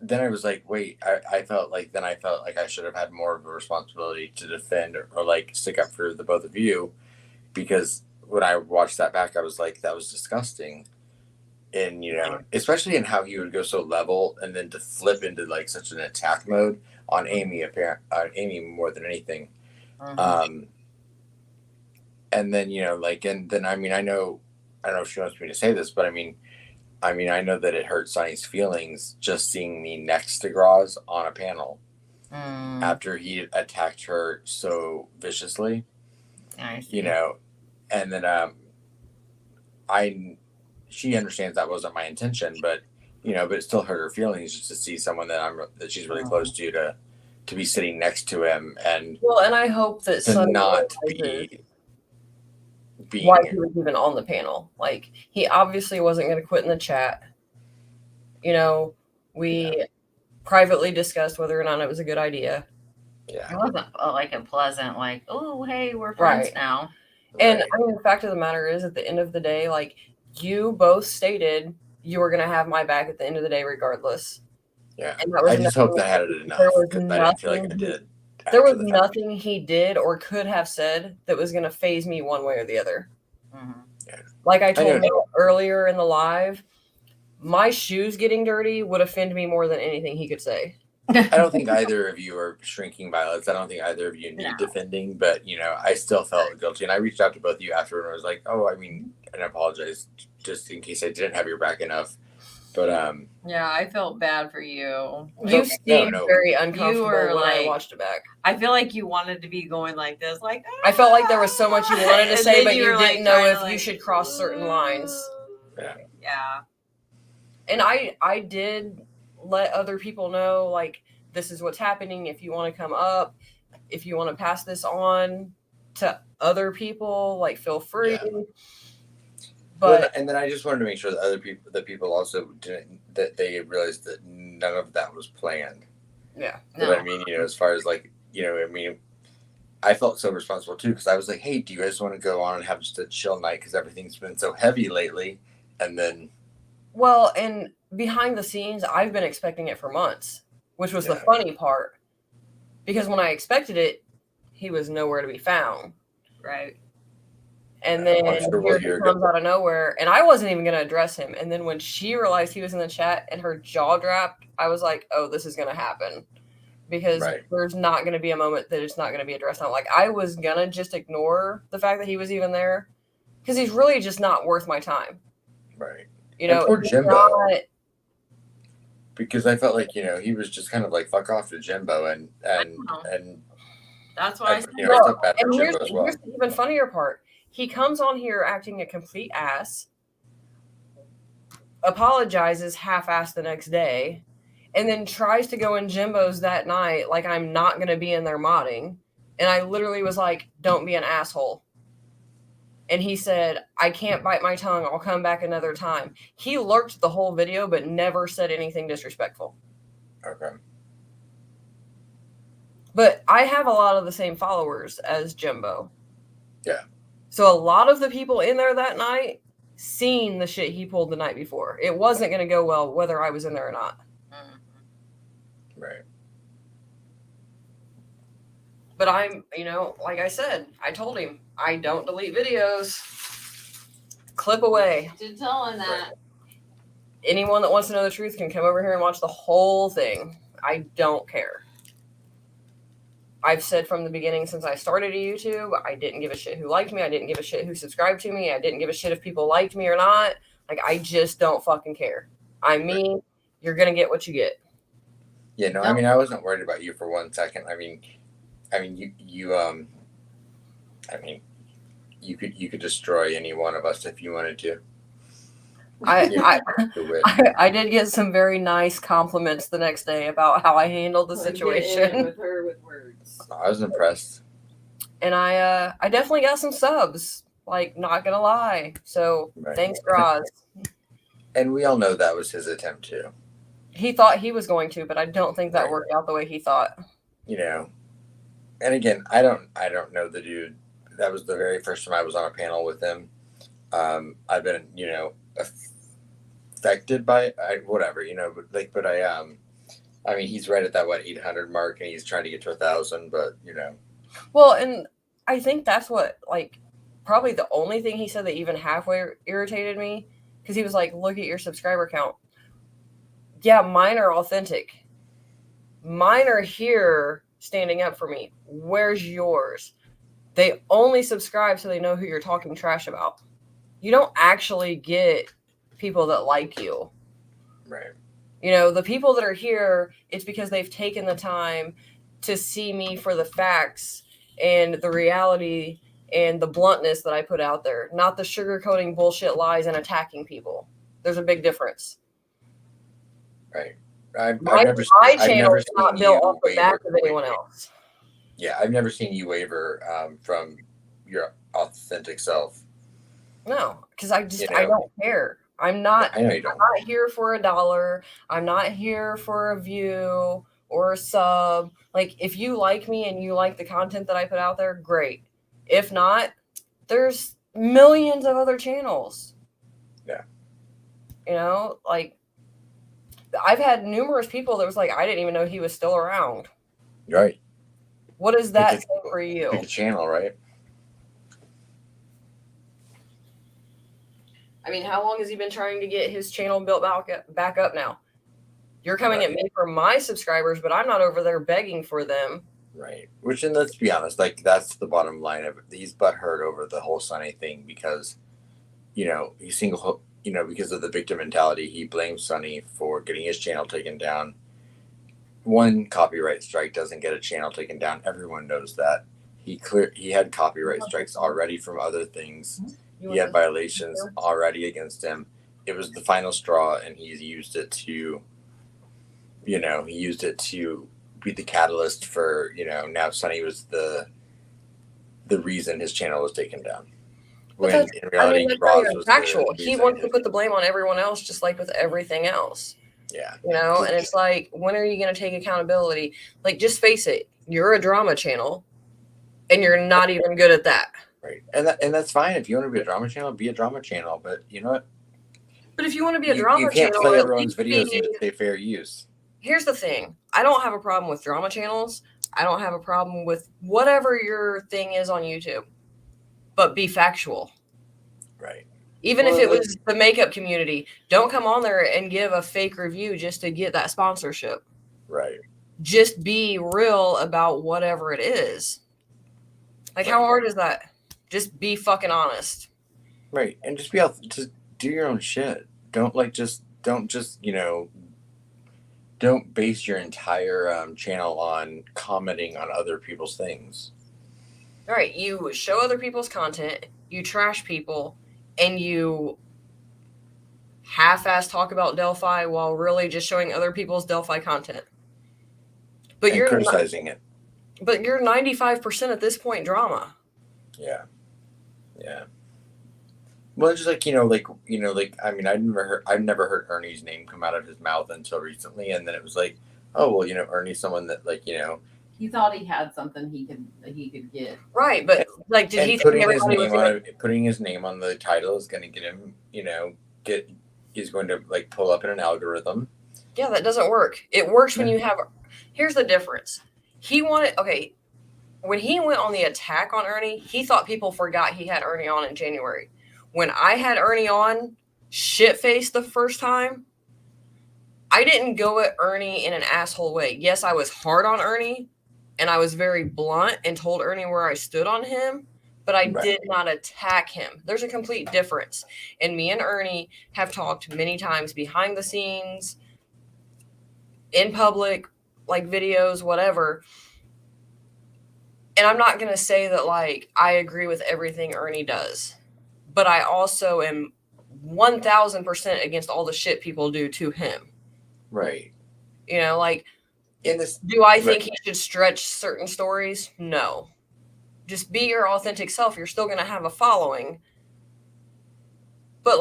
then I was like, wait, I felt like I should have had more of a responsibility to defend or like stick up for the both of you, because when I watched that back, I was like, that was disgusting. And especially in how he would go so level and then to flip into like such an attack mode on Amy, Amy more than anything. Mhm. And then and then I don't know if she wants me to say this, but I know that it hurt Sonny's feelings just seeing me next to Graz on a panel Mm, after he attacked her so viciously. I see. And then she understands that wasn't my intention, but but it still hurt her feelings just to see someone that she's really close to be sitting next to him, and Well, and I hope that to Sonny not realizes be why he being was even on the panel. Like, he obviously wasn't going to quit in the chat. We privately discussed whether or not it was a good idea. It wasn't like a pleasant, like, oh, hey, we're friends Right. now. And Right. I mean, the fact of the matter is, at the end of the day, like, you both stated you were going to have my back at the end of the day, regardless. Yeah. And that was I just hope that I had it there enough, was because I didn't feel like I nothing. did. There was after the fact. nothing he did or could have said that was going to phase me one way or the other. Mhm. Like I told know. you earlier in the live, my shoes getting dirty would offend me more than anything he could say. I don't think either of you are shrinking violets. I don't think either of you need No. defending, but I still felt guilty, and I reached out to both of you after, and I was like, "Oh, and I apologize just in case I didn't have your back enough." But Yeah, I felt bad for you. You seemed no. very uncomfortable You were when I like- watched it back. I feel like you wanted to be going like this, like, I felt like there was so much you wanted to And say, then but you were, like, didn't know trying if to, you like, should cross certain lines. Yeah. And I did let other people know, like, this is what's happening. If you want to come up, if you want to pass this on to other people, like, feel free. Yeah. But and then I just wanted to make sure that people also didn't, that they realized that none of that was planned. yeah, No. But I mean, as far as like, I felt so responsible too, because I was like, hey, do you guys want to go on and have just a chill night, because everything's been so heavy lately? And then, well, and behind the scenes, I've been expecting it for months, which was the funny part, because when I expected it, he was nowhere to be found. Right. And then we'll he comes out of nowhere, and I wasn't even going to address him. And then when she realized he was in the chat and her jaw dropped, I was like, oh, this is going to happen. Because there's not going to be a moment that it's not going to be addressed. Now, like, I was going to just ignore the fact that he was even there, because he's really just not worth my time. Right. And poor Jimbo. Because I felt like, he was just kind of like, fuck off to Jimbo, and that's why I said. I felt bad for and Jimbo as well. Here's the even funnier part. He comes on here acting a complete ass, apologizes half-assed the next day, and then tries to go in Jimbo's that night like I'm not going to be in there modding. And I literally was like, don't be an asshole. And he said, I can't bite my tongue. I'll come back another time. He lurked the whole video, but never said anything disrespectful. Okay. But I have a lot of the same followers as Jimbo. Yeah. So a lot of the people in there that night seen the shit he pulled the night before. It wasn't going to go well whether I was in there or not. Right. But I'm, like I said, I told him, I don't delete videos. Clip away. Did tell him that. Anyone that wants to know the truth can come over here and watch the whole thing. I don't care. I've said from the beginning, since I started a YouTube, I didn't give a shit who liked me. I didn't give a shit who subscribed to me. I didn't give a shit if people liked me or not. Like, I just don't fucking care. You're going to get what you get. Yeah, no, I wasn't worried about you for 1 second. You could destroy any one of us if you wanted to. I did get some very nice compliments the next day about how I handled the situation. With her with words. I was impressed. And I definitely got some subs. Like, not gonna lie. So thanks, Graz. And we all know that was his attempt too. He thought he was going to, but I don't think that worked out the way he thought. And again, I don't know the dude. That was the very first time I was on a panel with him. I've been, affected by whatever, but I mean, he's right at that 800 mark, and he's trying to get to 1,000. But Well, and I think that's what, like, probably the only thing he said that even halfway irritated me, because he was like, "Look at your subscriber count." Yeah, mine are authentic. Mine are here standing up for me. Where's yours? They only subscribe so they know who you're talking trash about. You don't actually get people that like you. right, The people that are here, it's because they've taken the time to see me for the facts and the reality and the bluntness that I put out there, not the sugarcoating bullshit lies and attacking people. There's a big difference. right. I've My never channel is not seen built you off the back of waver. anyone else. Yeah, I've never seen you waver from your authentic self. No, because I don't care. I'm not I know you don't. I'm not here for $1. I'm not here for a view or a sub. Like, if you like me and you like the content that I put out there, great. If not, there's millions of other channels. Yeah. Like, I've had numerous people that was like, I didn't even know he was still around. Right. What does that say for you? Pick a channel, right? I mean, how long has he been trying to get his channel built back up now? You're coming at me for my subscribers, but I'm not over there begging for them. Right. Which, and let's be honest, like, that's the bottom line of it. He's butthurt over the whole Sonny thing because, because of the victim mentality, he blames Sonny for getting his channel taken down. One copyright strike doesn't get a channel taken down. Everyone knows that. He had copyright strikes already from other things. He had violations already against him. It was the final straw, and he's used it to, be the catalyst for, now Sonny was the reason his channel was taken down. When in reality, that's Roz not was factual. the He reason wants to put the blame on everyone else, just like with everything else. Yeah. And it's like, when are you going to take accountability? Like, just face it. You're a drama channel, and you're not even good at that. Right. And that's fine. If you want to be a drama channel, be a drama channel. But you know what? But if you want to be a drama you can't channel, play at everyone's least videos and say fair use. Here's the thing. I don't have a problem with drama channels. I don't have a problem with whatever your thing is on YouTube. But be factual. Right. Even if it was the makeup community, don't come on there and give a fake review just to get that sponsorship. Right. Just be real about whatever it is. Like, how hard is that? Just be fucking honest. Right. And just just do your own shit. Don't don't base your entire channel on commenting on other people's things. All right. You show other people's content, you trash people, and you half-ass talk about Delphi while really just showing other people's Delphi content. But you're criticizing it. But you're 95% at this point drama. Yeah. Yeah. Well, it's just I mean, I've never heard Ernie's name come out of his mouth until recently, and then it was like, oh well, Ernie's someone that he thought he had something he could get. Right, but did he think putting his name on the title is going to get him, he's going to pull up in an algorithm. Yeah, that doesn't work. It works when you have. Here's the difference. When he went on the attack on Ernie, he thought people forgot he had Ernie on in January. When I had Ernie on shit-faced the first time, I didn't go at Ernie in an asshole way. Yes, I was hard on Ernie, and I was very blunt and told Ernie where I stood on him, but I did not attack him. There's a complete difference. And me and Ernie have talked many times behind the scenes, in public, videos, whatever. And I'm not going to say that, I agree with everything Ernie does. But I also am 1,000% against all the shit people do to him. Right. Do I think he should stretch certain stories? No. Just be your authentic self. You're still going to have a following. But,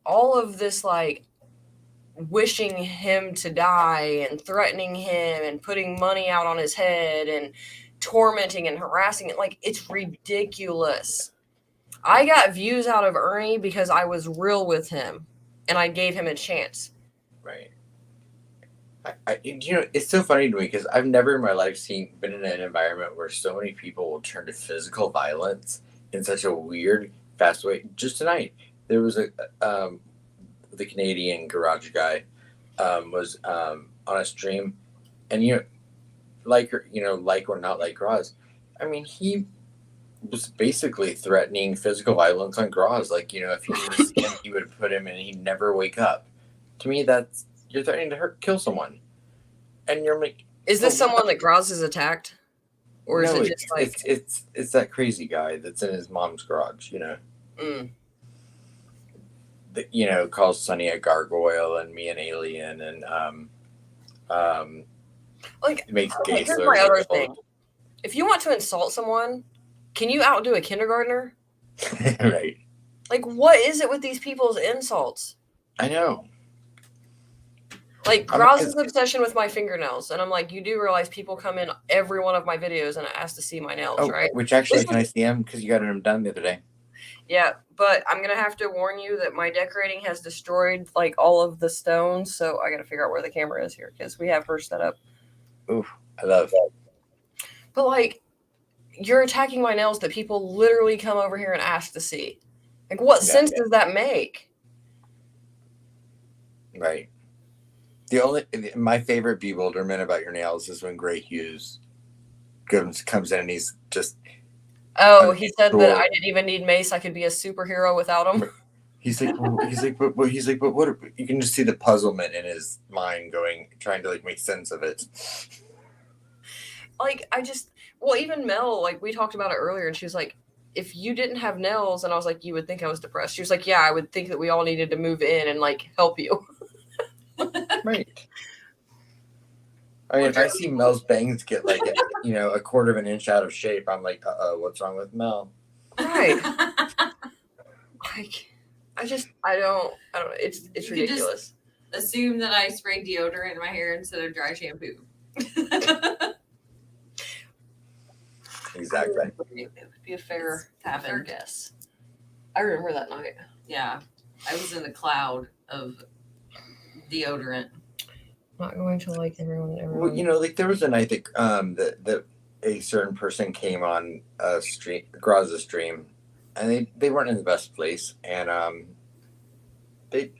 all of this, wishing him to die and threatening him and putting money out on his head and tormenting and harassing it. Like, it's ridiculous. I got views out of Ernie because I was real with him and I gave him a chance. Right. It's so funny to me because I've never in my life been in an environment where so many people will turn to physical violence in such a weird, fast way. Just tonight, there was the Canadian garage guy was on a stream, and like or not like Graz. I mean, he was basically threatening physical violence on Graz. Like, if he was him, he would put him and he'd never wake up. To me, you're threatening to kill someone. And you're like, is this someone that Graz has attacked? Or is it just like it's that crazy guy that's in his mom's garage, that calls Sonny a gargoyle and me an alien and makes gay here's slurs. my other thing. If you want to insult someone, can you outdo a kindergartner? Right. Like, what is it with these people's insults? I know. Like, Graz's obsession with my fingernails. And I'm like, you do realize people come in every one of my videos and ask to see my nails, right? Which actually, can I see them? Because you got them done the other day. Yeah, but I'm going to have to warn you that my decorating has destroyed, like, all of the stones. So I got to figure out where the camera is here because we have her set up. Oof, I love that. But, like, you're attacking my nails that people literally come over here and ask to see. Like, what sense does that make? Right. My favorite bewilderment about your nails is when Gray Hughes comes in and he's just. Oh, he said that I didn't even need mace. I could be a superhero without him. He's like, but what? You can just see the puzzlement in his mind trying to make sense of it. Like, even Mel, like, we talked about it earlier, and she was like, if you didn't have nails, and I was like, you would think I was depressed. She was like, yeah, I would think that we all needed to move in and, like, help you. Right. I mean, if I see Mel's bangs get a quarter of an inch out of shape, I'm like, what's wrong with Mel? Right. Like, I don't know. It's ridiculous. Assume that I sprayed deodorant in my hair instead of dry shampoo. Exactly. It would be a fair guess. I remember that night. Yeah. I was in a cloud of deodorant. Not going to like everyone. Well, there was a night that a certain person came on a stream, Graz's stream, and they weren't in the best place, and they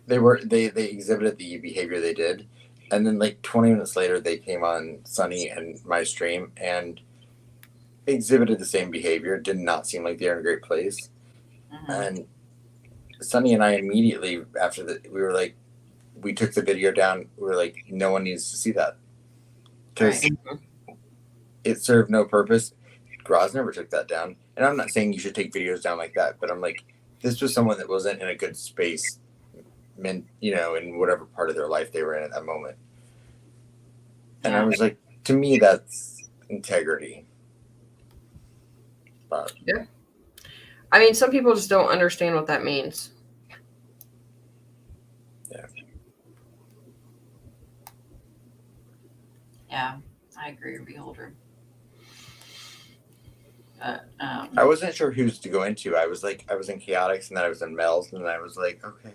exhibited the behavior they did, and then 20 minutes later they came on Sunny and my stream and exhibited the same behavior. Did not seem like they were in a great place, and Sunny and I immediately after we took the video down. We were like, no one needs to see that because it served no purpose. Graz never took that down, and I'm not saying you should take videos down like that, but I'm like, this was someone that wasn't in a good space, in whatever part of their life they were in at that moment. And I was like, to me, that's integrity. But yeah, I mean, some people just don't understand what that means. Yeah, I agree with Beholder. But I wasn't sure who's to go into. I was in Chaotix, and then I was in Mel's, and then I was like, okay.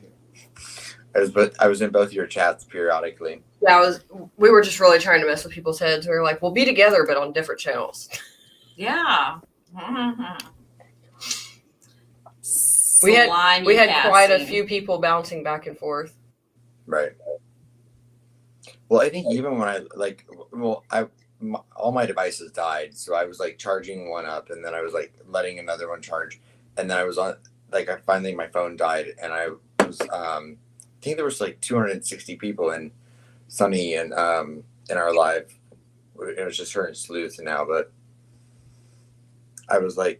I was in both your chats periodically. Yeah, we were just really trying to mess with people's heads. We were like, we'll be together, but on different channels. Yeah. We had quite a few people bouncing back and forth. Right. Well, I think even when all my devices died, so I was charging one up, and then I was letting another one charge, and then I was on finally my phone died, and I was I think there was 260 people in Sunny and in our live. It was just her and Sleuth now, but I was so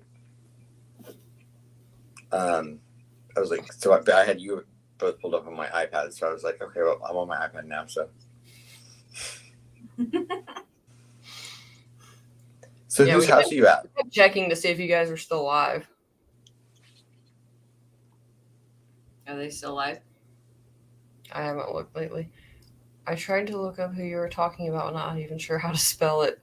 I had you both pulled up on my iPad, so I was like, okay, well, I'm on my iPad now, so. So whose house are you at? Checking to see if you guys are still alive. Are they still alive? I haven't looked lately. I tried to look up who you were talking about, not even sure how to spell it.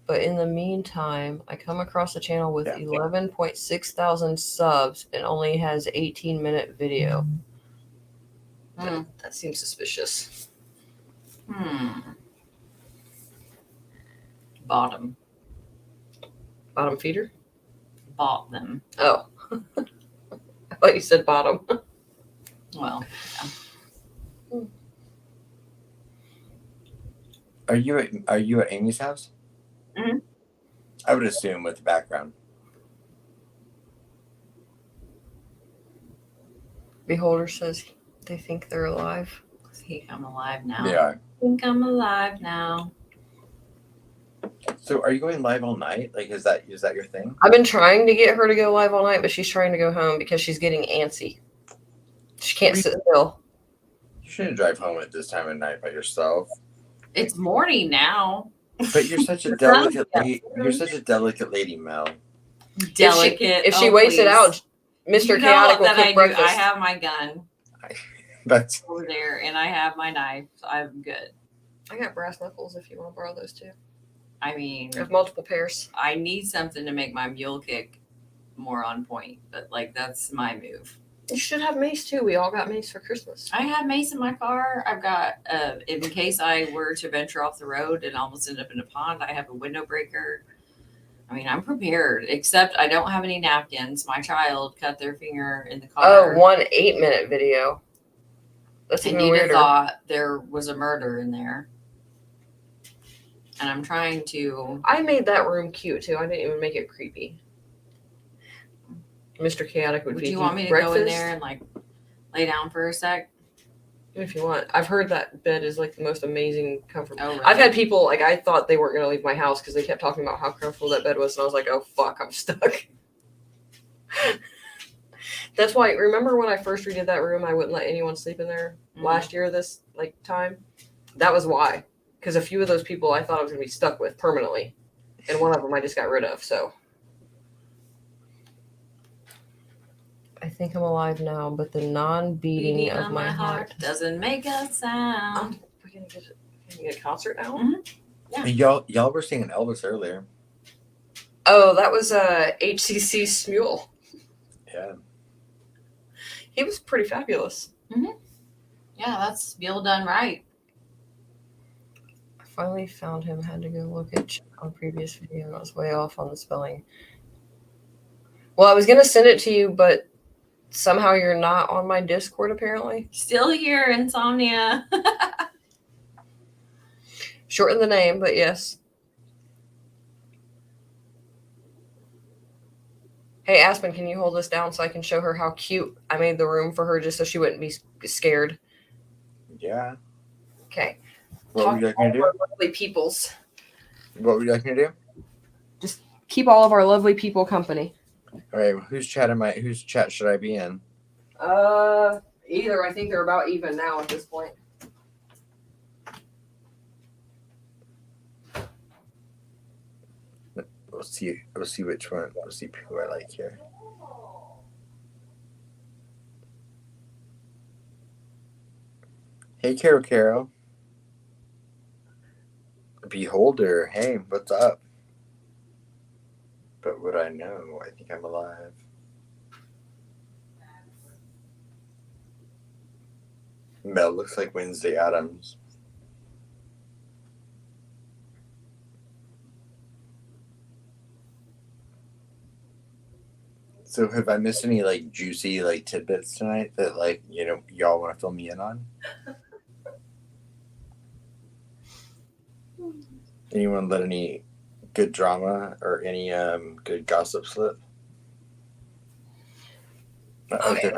But in the meantime, I come across a channel with Yeah. 11.6 thousand subs and only has 18-minute video. That seems suspicious. Bottom. Bottom feeder? Bought them. Oh. I thought you said bottom. Well, Are you at Amy's house? Mhm. I would assume with the background. Beholder says they think they're alive. I think I'm alive now. They are. I think I'm alive now. So are you going live all night? Like, is that your thing? I've been trying to get her to go live all night, but she's trying to go home because she's getting antsy. She can't sit still. You shouldn't drive home at this time of night by yourself. It's morning now. But you're such a delicate lady. You're such a delicate lady, Mel. Delicate. If she waits it please. out, Mr. You know Chaotic will that cook I do. breakfast. I have my gun That's over there, and I have my knife. So I'm good. I got brass knuckles if you want to borrow those too. I mean, I have multiple pairs. I need something to make my mule kick more on point, but like that's my move. You should have mace too. We all got mace for Christmas. I have mace in my car. I've got, in case I were to venture off the road and almost end up in a pond, I have a window breaker. I mean, I'm prepared, except I don't have any napkins. My child cut their finger in the car. Oh, 1 8-minute video. That's And even Nita weirder. thought there was a murder in there. And I'm trying to. I made that room cute too. I didn't even make it creepy. Mr. Chaotic would Would feed you want me to breakfast. go in there and like lay down for a sec? If you want. I've heard that bed is like the most amazing comfort. Oh, really? I've had people, like, I thought they weren't going to leave my house because they kept talking about how comfortable that bed was. And I was like, oh, fuck, I'm stuck. That's why, remember when I first redid that room, I wouldn't let anyone sleep in there last year this, like, time? That was why. Because a few of those people I thought I was going to be stuck with permanently. And one of them I just got rid of, so. I think I'm alive now, but the non-beating Beating of on my heart doesn't make a sound. We're gonna get a concert now? Mhm. y'all were singing Elvis earlier. Oh, that was HCC Smule. Yeah. He was pretty fabulous. Yeah, that's Bill done right. I finally found him. Had to go look at on previous video. I was way off on the spelling. Well, I was gonna send it to you, but somehow you're not on my Discord apparently. Still here, Insomnia. Shorten the name, but yes. Hey, Aspen, can you hold this down so I can show her how cute I made the room for her just so she wouldn't be scared? Yeah. Okay. What would you like me to do? Lovely peoples. What would you like me to do? Keep all of our lovely people company. All right. Whose chat should I be in? Either. I think they're about even now at this point. We'll see which one. We'll see who I like here. Hey, Caro. Beholder. Hey, what's up? But would I know? I think I'm alive. Mel looks like Wednesday Addams. So have I missed any like juicy like tidbits tonight that like y'all want to fill me in on? Anyone let any good drama or any good gossip slip? Okay.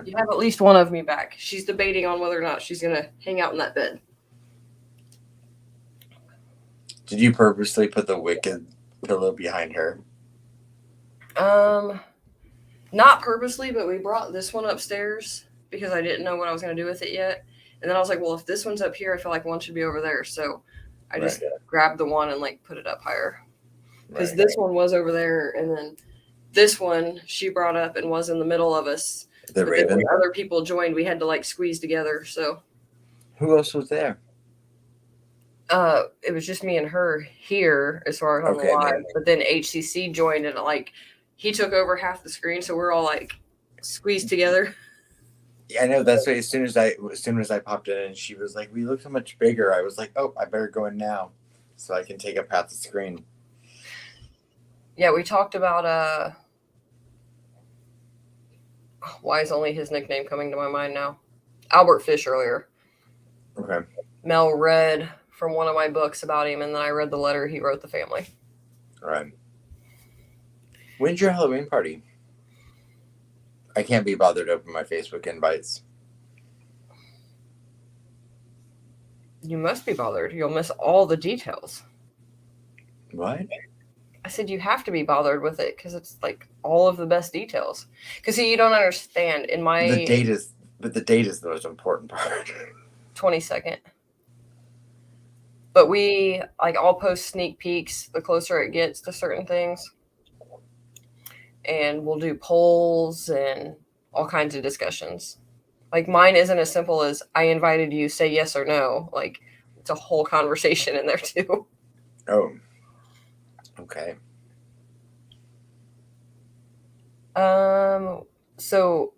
You have at least one of me back. She's debating on whether or not she's gonna hang out in that bed. Did you purposely put the wicked pillow behind her? Not purposely, but we brought this one upstairs because I didn't know what I was gonna do with it yet. And then I was like, well, if this one's up here, I feel like one should be over there. So I just grabbed the one and like put it up higher. Because this one was over there, and then this one she brought up and was in the middle of us. The Raven. When other people joined, we had to like squeeze together. So who else was there? It was just me and her here as far as on the Okay, live, man. but then HCC joined and like he took over half the screen, so we're all like squeezed together. Yeah, I know. That's why as soon as I popped in and she was like, "We look so much bigger," I was like, "Oh, I better go in now, so I can take up half the screen." Yeah, we talked about why is only his nickname coming to my mind now? Albert Fish earlier. Okay. Mel read from one of my books about him, and then I read the letter he wrote the family. All right. When's your Halloween party? I can't be bothered to open my Facebook invites. You must be bothered. You'll miss all the details. What? I said you have to be bothered with it because it's like all of the best details. Because see, you don't understand. In my The date is the most important part. 22nd. But we like I'll post sneak peeks the closer it gets to certain things. And we'll do polls and all kinds of discussions. Like mine isn't as simple as I invited you, say yes or no. Like it's a whole conversation in there too. Oh. Okay. So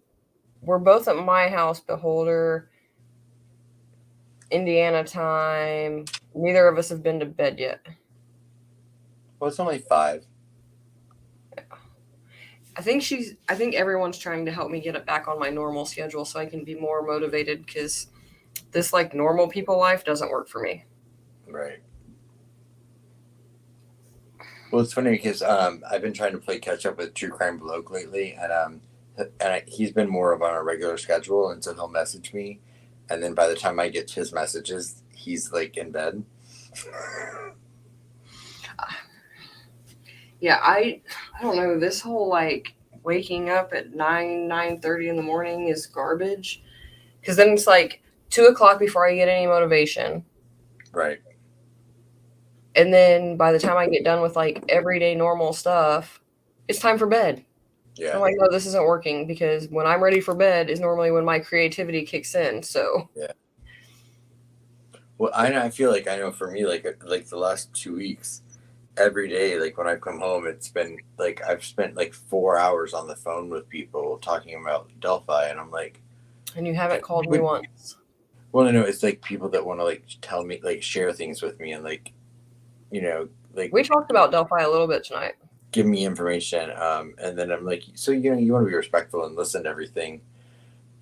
we're both at my house, Beholder, Indiana time. Neither of us have been to bed yet. Well, it's only 5. I think everyone's trying to help me get it back on my normal schedule so I can be more motivated because this like normal people life doesn't work for me. Right. Well, it's funny because I've been trying to play catch up with True Crime Bloke lately, and he's been more of on a regular schedule, and so he'll message me, and then by the time I get to his messages, he's like in bed. Yeah, I don't know. This whole like waking up at 9:30 in the morning is garbage. Because then it's like 2:00 before I get any motivation. Right. And then by the time I get done with like everyday normal stuff, it's time for bed. Yeah. I'm like, no, this isn't working because when I'm ready for bed is normally when my creativity kicks in. So Yeah. Well, I feel like I know for me, like the last 2 weeks, every day, like when I've come home, it's been like I've spent like 4 hours on the phone with people talking about Delphi, and I'm like, and you haven't called me once. well, no, it's like people that want to like tell me, like share things with me, and like, like We talked about Delphi a little bit tonight. give me information, and then I'm like, so you want to be respectful and listen to everything,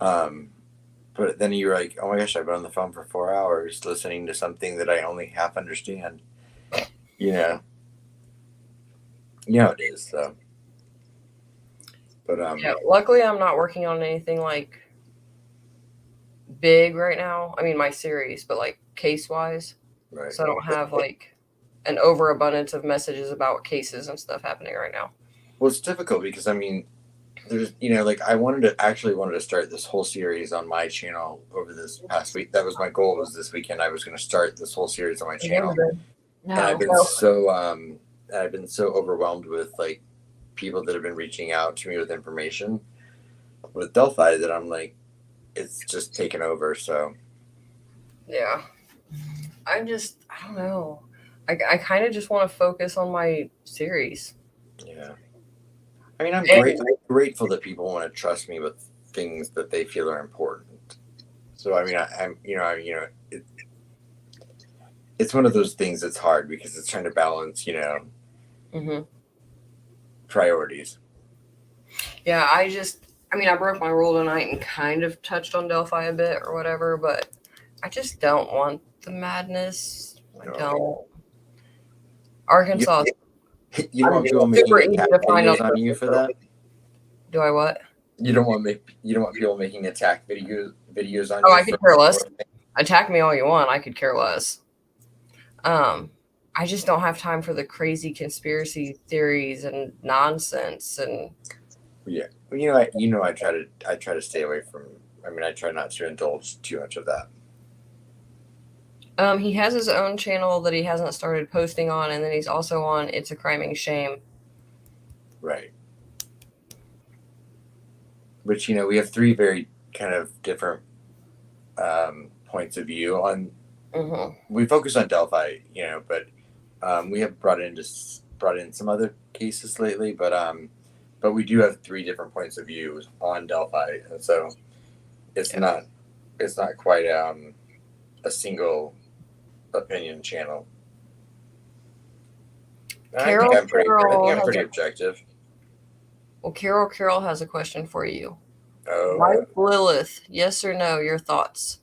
but then you're like, oh my gosh, I've been on the phone for 4 hours listening to something that I only half understand. You know how it is. So, but Yeah, luckily I'm not working on anything like big right now. I mean, my series, but like case wise. right. So I don't have like an overabundance of messages about cases and stuff happening right now. Well, it's difficult because I mean, there's like I wanted to start this whole series on my channel over this past week. That was my goal. Was this weekend I was going to start this whole series on my channel, and I've been so overwhelmed with like people that have been reaching out to me with information with Delphi that I'm like, it's just taken over. So Yeah. I don't know. I kind of just want to focus on my series. yeah. I mean, I'm grateful that people want to trust me with things that they feel are important. So I mean, it's one of those things that's hard because it's trying to balance, priorities. Yeah, I broke my rule tonight and kind of touched on Delphi a bit or whatever, but I just don't want the madness. I don't. Arkansas. You don't want people making super easy attack to find videos on on you for that? Do I what? You don't want people making attack videos on you? Oh, I could care less. Attack me all you want. I could care less. I just don't have time for the crazy conspiracy theories and nonsense and yeah. I try to stay away from. I mean, I try not to indulge too much of that. He has his own channel that he hasn't started posting on, and then he's also on It's a Criming Shame. Right. Which, we have 3 very kind of different points of view on we focus on Delphi, but we have brought in some other cases lately, but we do have 3 different points of view on Delphi, and so it's not quite a single opinion channel. I think I'm pretty objective. Well, Carol has a question for you. Oh, Wife Lilith, yes or no? Your thoughts?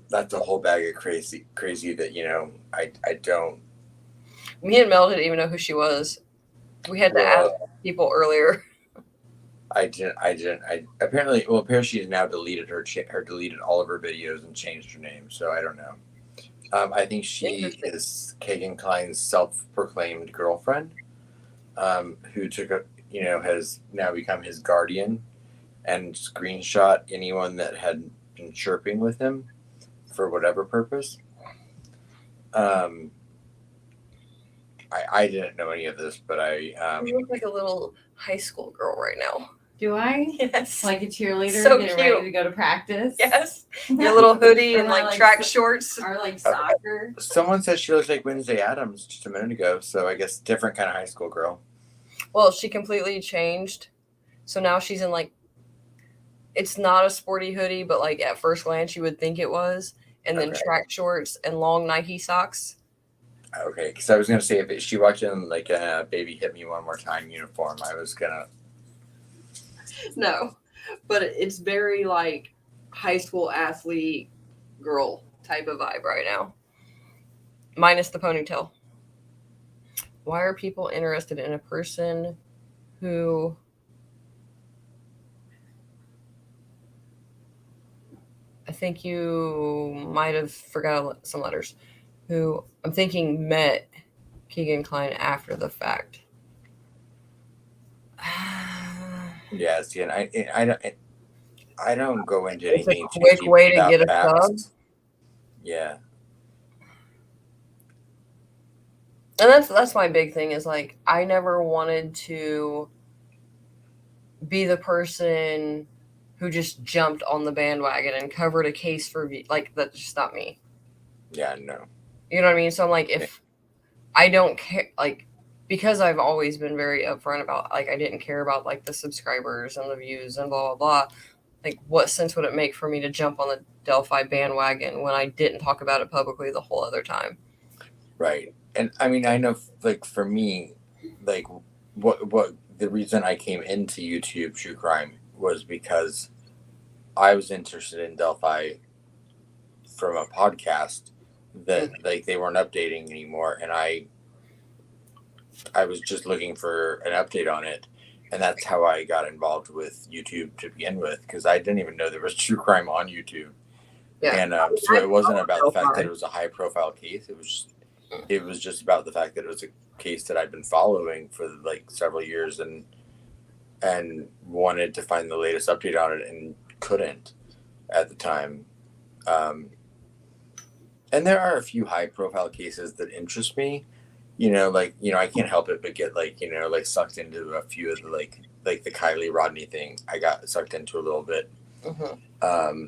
that's a whole bag of crazy that I don't. Me and Mel didn't even know who she was. We had to ask people earlier. I didn't. Apparently she's now deleted deleted all of her videos and changed her name. So I don't know. I think she is Kagan Klein's self-proclaimed girlfriend, who has now become his guardian and screenshot anyone that had been chirping with him for whatever purpose. I didn't know any of this, but You look like a little high school girl right now. Do I? Yes. Like a cheerleader So getting cute. ready to go to practice? Yes. Your little hoodie Or and my, like track shorts. Or like soccer. someone said she looks like Wednesday Addams just a minute ago, so I guess different kind of high school girl. Well, she completely changed. So now she's in like, it's not a sporty hoodie, but like at first glance you would think it was. And then track shorts and long Nike socks. Okay, because I was going to say if she walked in like a Baby Hit Me One More Time uniform, I was going to. No, but it's very like high school athlete girl type of vibe right now. Minus the ponytail. Why are people interested in a person who I think you might have forgot some letters, who I'm thinking met Keegan Klein after the fact? Yeah, see, and I don't go into It's a anything too quick deep way to without get a facts. sub. Yeah. And that's my big thing is like I never wanted to be the person who just jumped on the bandwagon and covered a case for like that's just not me. Yeah, no. You know what I mean? So I'm like, if I don't care, like because I've always been very upfront about like I didn't care about like the subscribers and the views and blah blah blah. Like, what sense would it make for me to jump on the Delphi bandwagon when I didn't talk about it publicly the whole other time? Right. And I mean, I know, like, for me, like, what the reason I came into YouTube True Crime was because I was interested in Delphi from a podcast that, like, they weren't updating anymore. And I was just looking for an update on it. And that's how I got involved with YouTube to begin with, because I didn't even know there was true crime on YouTube. Yeah. And so it wasn't about the fact that it was a high profile case. It was just about the fact that it was a case that I'd been following for like several years and wanted to find the latest update on it and couldn't at the time. And there are a few high profile cases that interest me. I can't help it but get like sucked into a few of the like the Kylie Rodney thing. I got sucked into a little bit. Mm-hmm.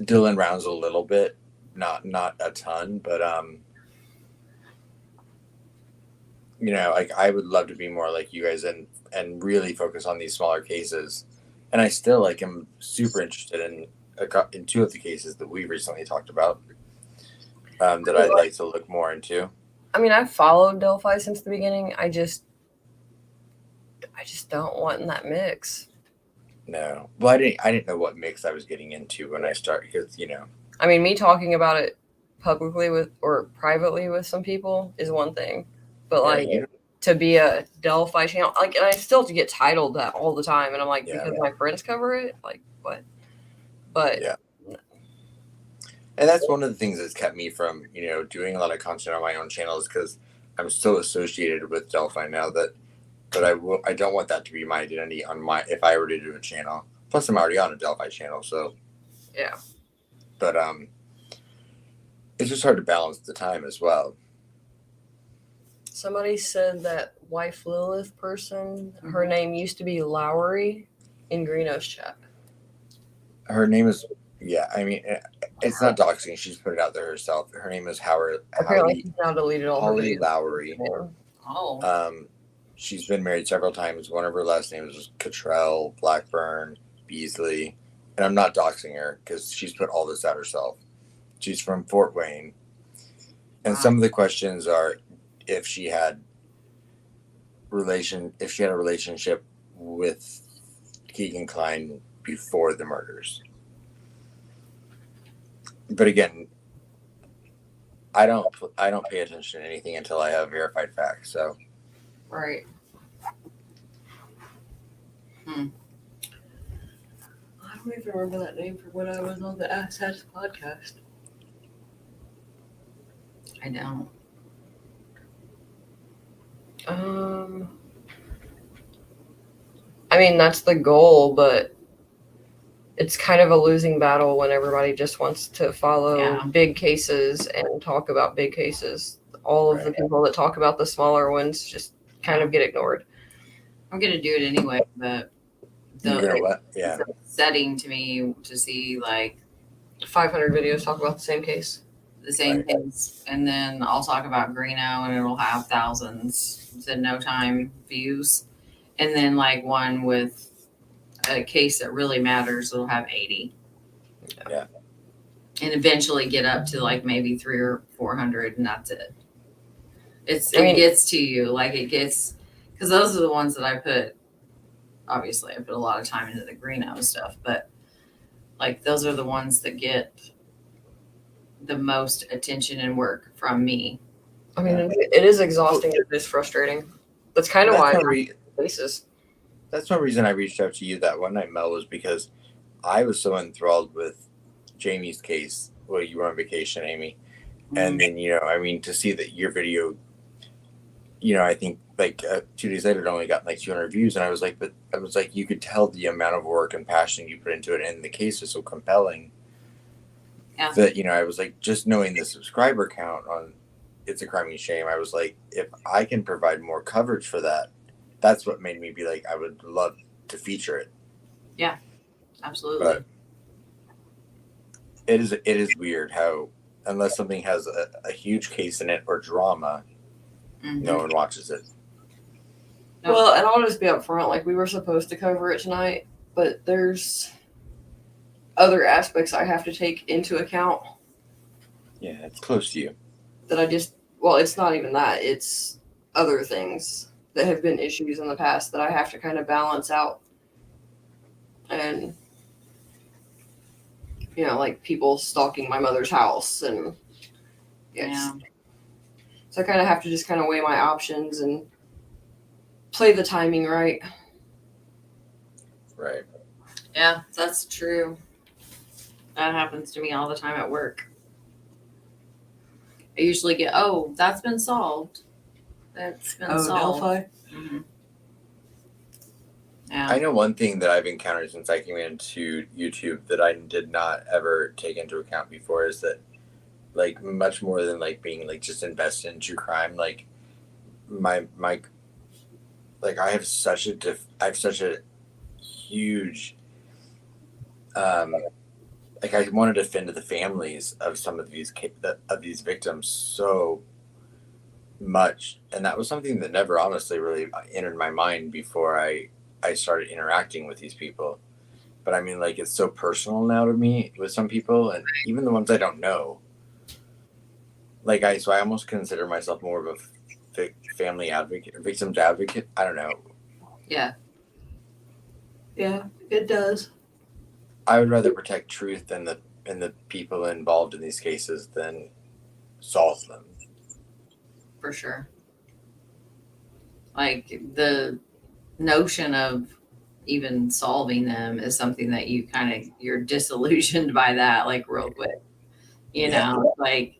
Dylan Rounds a little bit, not a ton, but like I would love to be more like you guys and really focus on these smaller cases. And I still like am super interested in 2 of the cases that we recently talked about. That I'd like to look more into. I mean, I've followed Delphi since the beginning. I just don't want in that mix. No, well, I didn't know what mix I was getting into when I started because I mean, me talking about it publicly with or privately with some people is one thing, but like to be a Delphi channel, like, and I still get titled that all the time, and I'm like, because my friends cover it, like what? But yeah. And that's one of the things that's kept me from, doing a lot of content on my own channels because I'm so associated with Delphi now that I don't want that to be my identity if I were to do a channel. Plus, I'm already on a Delphi channel, so yeah. But it's just hard to balance the time as well. Somebody said that wife Lilith person, her name used to be Lowry in Greeno's chat. Her name is, yeah, I mean, it's not doxing. She's put it out there herself. Her name is Apparently, she's now deleted all her Holly videos. Lowry. Oh. She's been married several times. One of her last names was Cottrell, Blackburn, Beasley. And I'm not doxing her because she's put all this out herself. She's from Fort Wayne. And some of the questions are if she had a relationship with Keegan Klein before the murders. But again, I don't pay attention to anything until I have verified facts. So Right. Hmm. I don't even remember that name from when I was on the Assets podcast. I don't. I mean, that's the goal, but it's kind of a losing battle when everybody just wants to follow Yeah. big cases and talk about big cases. All of the Right. people that talk about the smaller ones just kind of get ignored. I'm gonna do it anyway, but you're gonna what? Yeah. the setting to me to see like 500 videos talk about the same case. the same Right. things, and then I'll talk about Greeno, and it'll have thousands in no time views, and then like one with a case that really matters, it'll have 80. Yeah. And eventually get up to like maybe 300 or 400, and that's it. It mean- gets to you, like it gets, because those are the ones that I put. Obviously, I put a lot of time into the Greeno stuff, but like those are the ones that get the most attention and work from me. I mean, it is exhausting. It is frustrating. That's kind of why cases. That's one reason I reached out to you that one night, Mel, was because I was so enthralled with Jamie's case. Well, you were on vacation, Amy. And then, I mean, to see that your video, I think like 2 days later, it only got like 200 views. And I was like, you could tell the amount of work and passion you put into it. And the case is so compelling that, I was like, just knowing the subscriber count on It's a Crime and Shame, I was like, if I can provide more coverage for that, that's what made me be like, I would love to feature it. Yeah, absolutely. But it is weird how, unless something has a huge case in it or drama, no one watches it. Nope. Well, and I'll just be upfront. Like, we were supposed to cover it tonight, but there's other aspects I have to take into account Yeah, it's close to you. that it's not even that. It's other things that have been issues in the past that I have to kind of balance out. And, like people stalking my mother's house. And Yeah. So I kind of have to just kind of weigh my options and play the timing right. Right. Yeah, that's true. That happens to me all the time at work. I usually get, that's been solved. That's been solved. Delphi? Mhm. Yeah. I know one thing that I've encountered since I came into YouTube that I did not ever take into account before is that, like, much more than like being like just invested in true crime, like my like I have such a huge like I want to defend the families of some of these victims so much, and that was something that never honestly really entered my mind before I started interacting with these people. But I mean, like, it's so personal now to me with some people, and even the ones I don't know. Like, I almost consider myself more of a family advocate, victims advocate. I don't know. Yeah. Yeah, it does. I would rather protect truth and the people involved in these cases than solve them. For sure. Like the notion of even solving them is something that you're disillusioned by that, like real quick. You know, like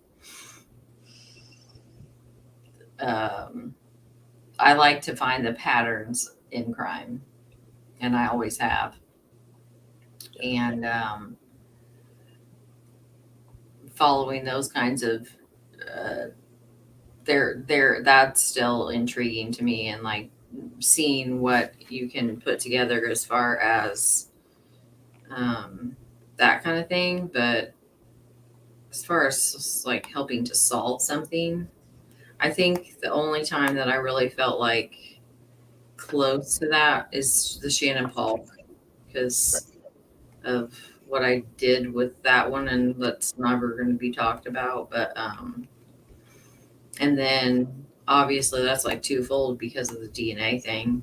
I like to find the patterns in crime, and I always have. And following those kinds of that's still intriguing to me, and like seeing what you can put together as far as that kind of thing. But as far as like helping to solve something, I think the only time that I really felt like close to that is the Shannon Paul, because of what I did with that one, and that's never going to be talked about. But and then obviously that's like twofold because of the DNA thing,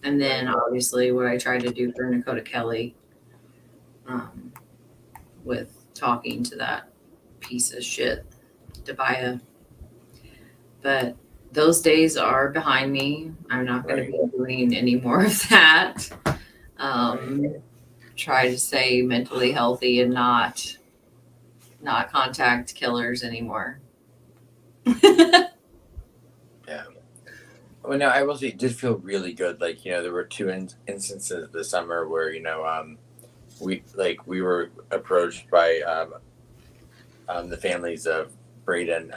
and then obviously what I tried to do for Dakota Kelly, with talking to that piece of shit, Dabaya. But those days are behind me. I'm not going to be doing any more of that. Try to stay mentally healthy and not contact killers anymore. Yeah. Well, no, I will say it did feel really good. Like, there were two instances this summer where, we were approached by the families of Braden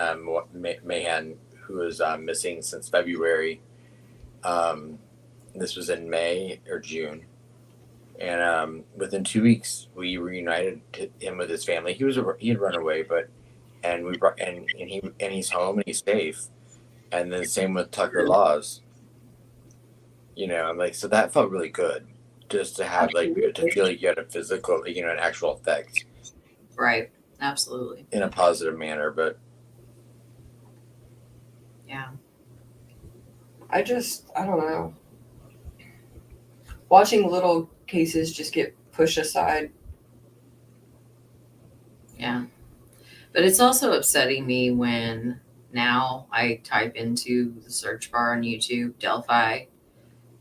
Mahan, who was missing since February. This was in May or June. And within 2 weeks, we reunited him with his family. He had run away, and we brought and he's home and he's safe. And then same with Tucker Laws. I'm like, so that felt really good, just to have to feel like you had a physical, an actual effect. Right. Absolutely. In a positive manner, but yeah. I don't know. Watching little cases just get pushed aside. Yeah. But it's also upsetting me when now I type into the search bar on YouTube, Delphi,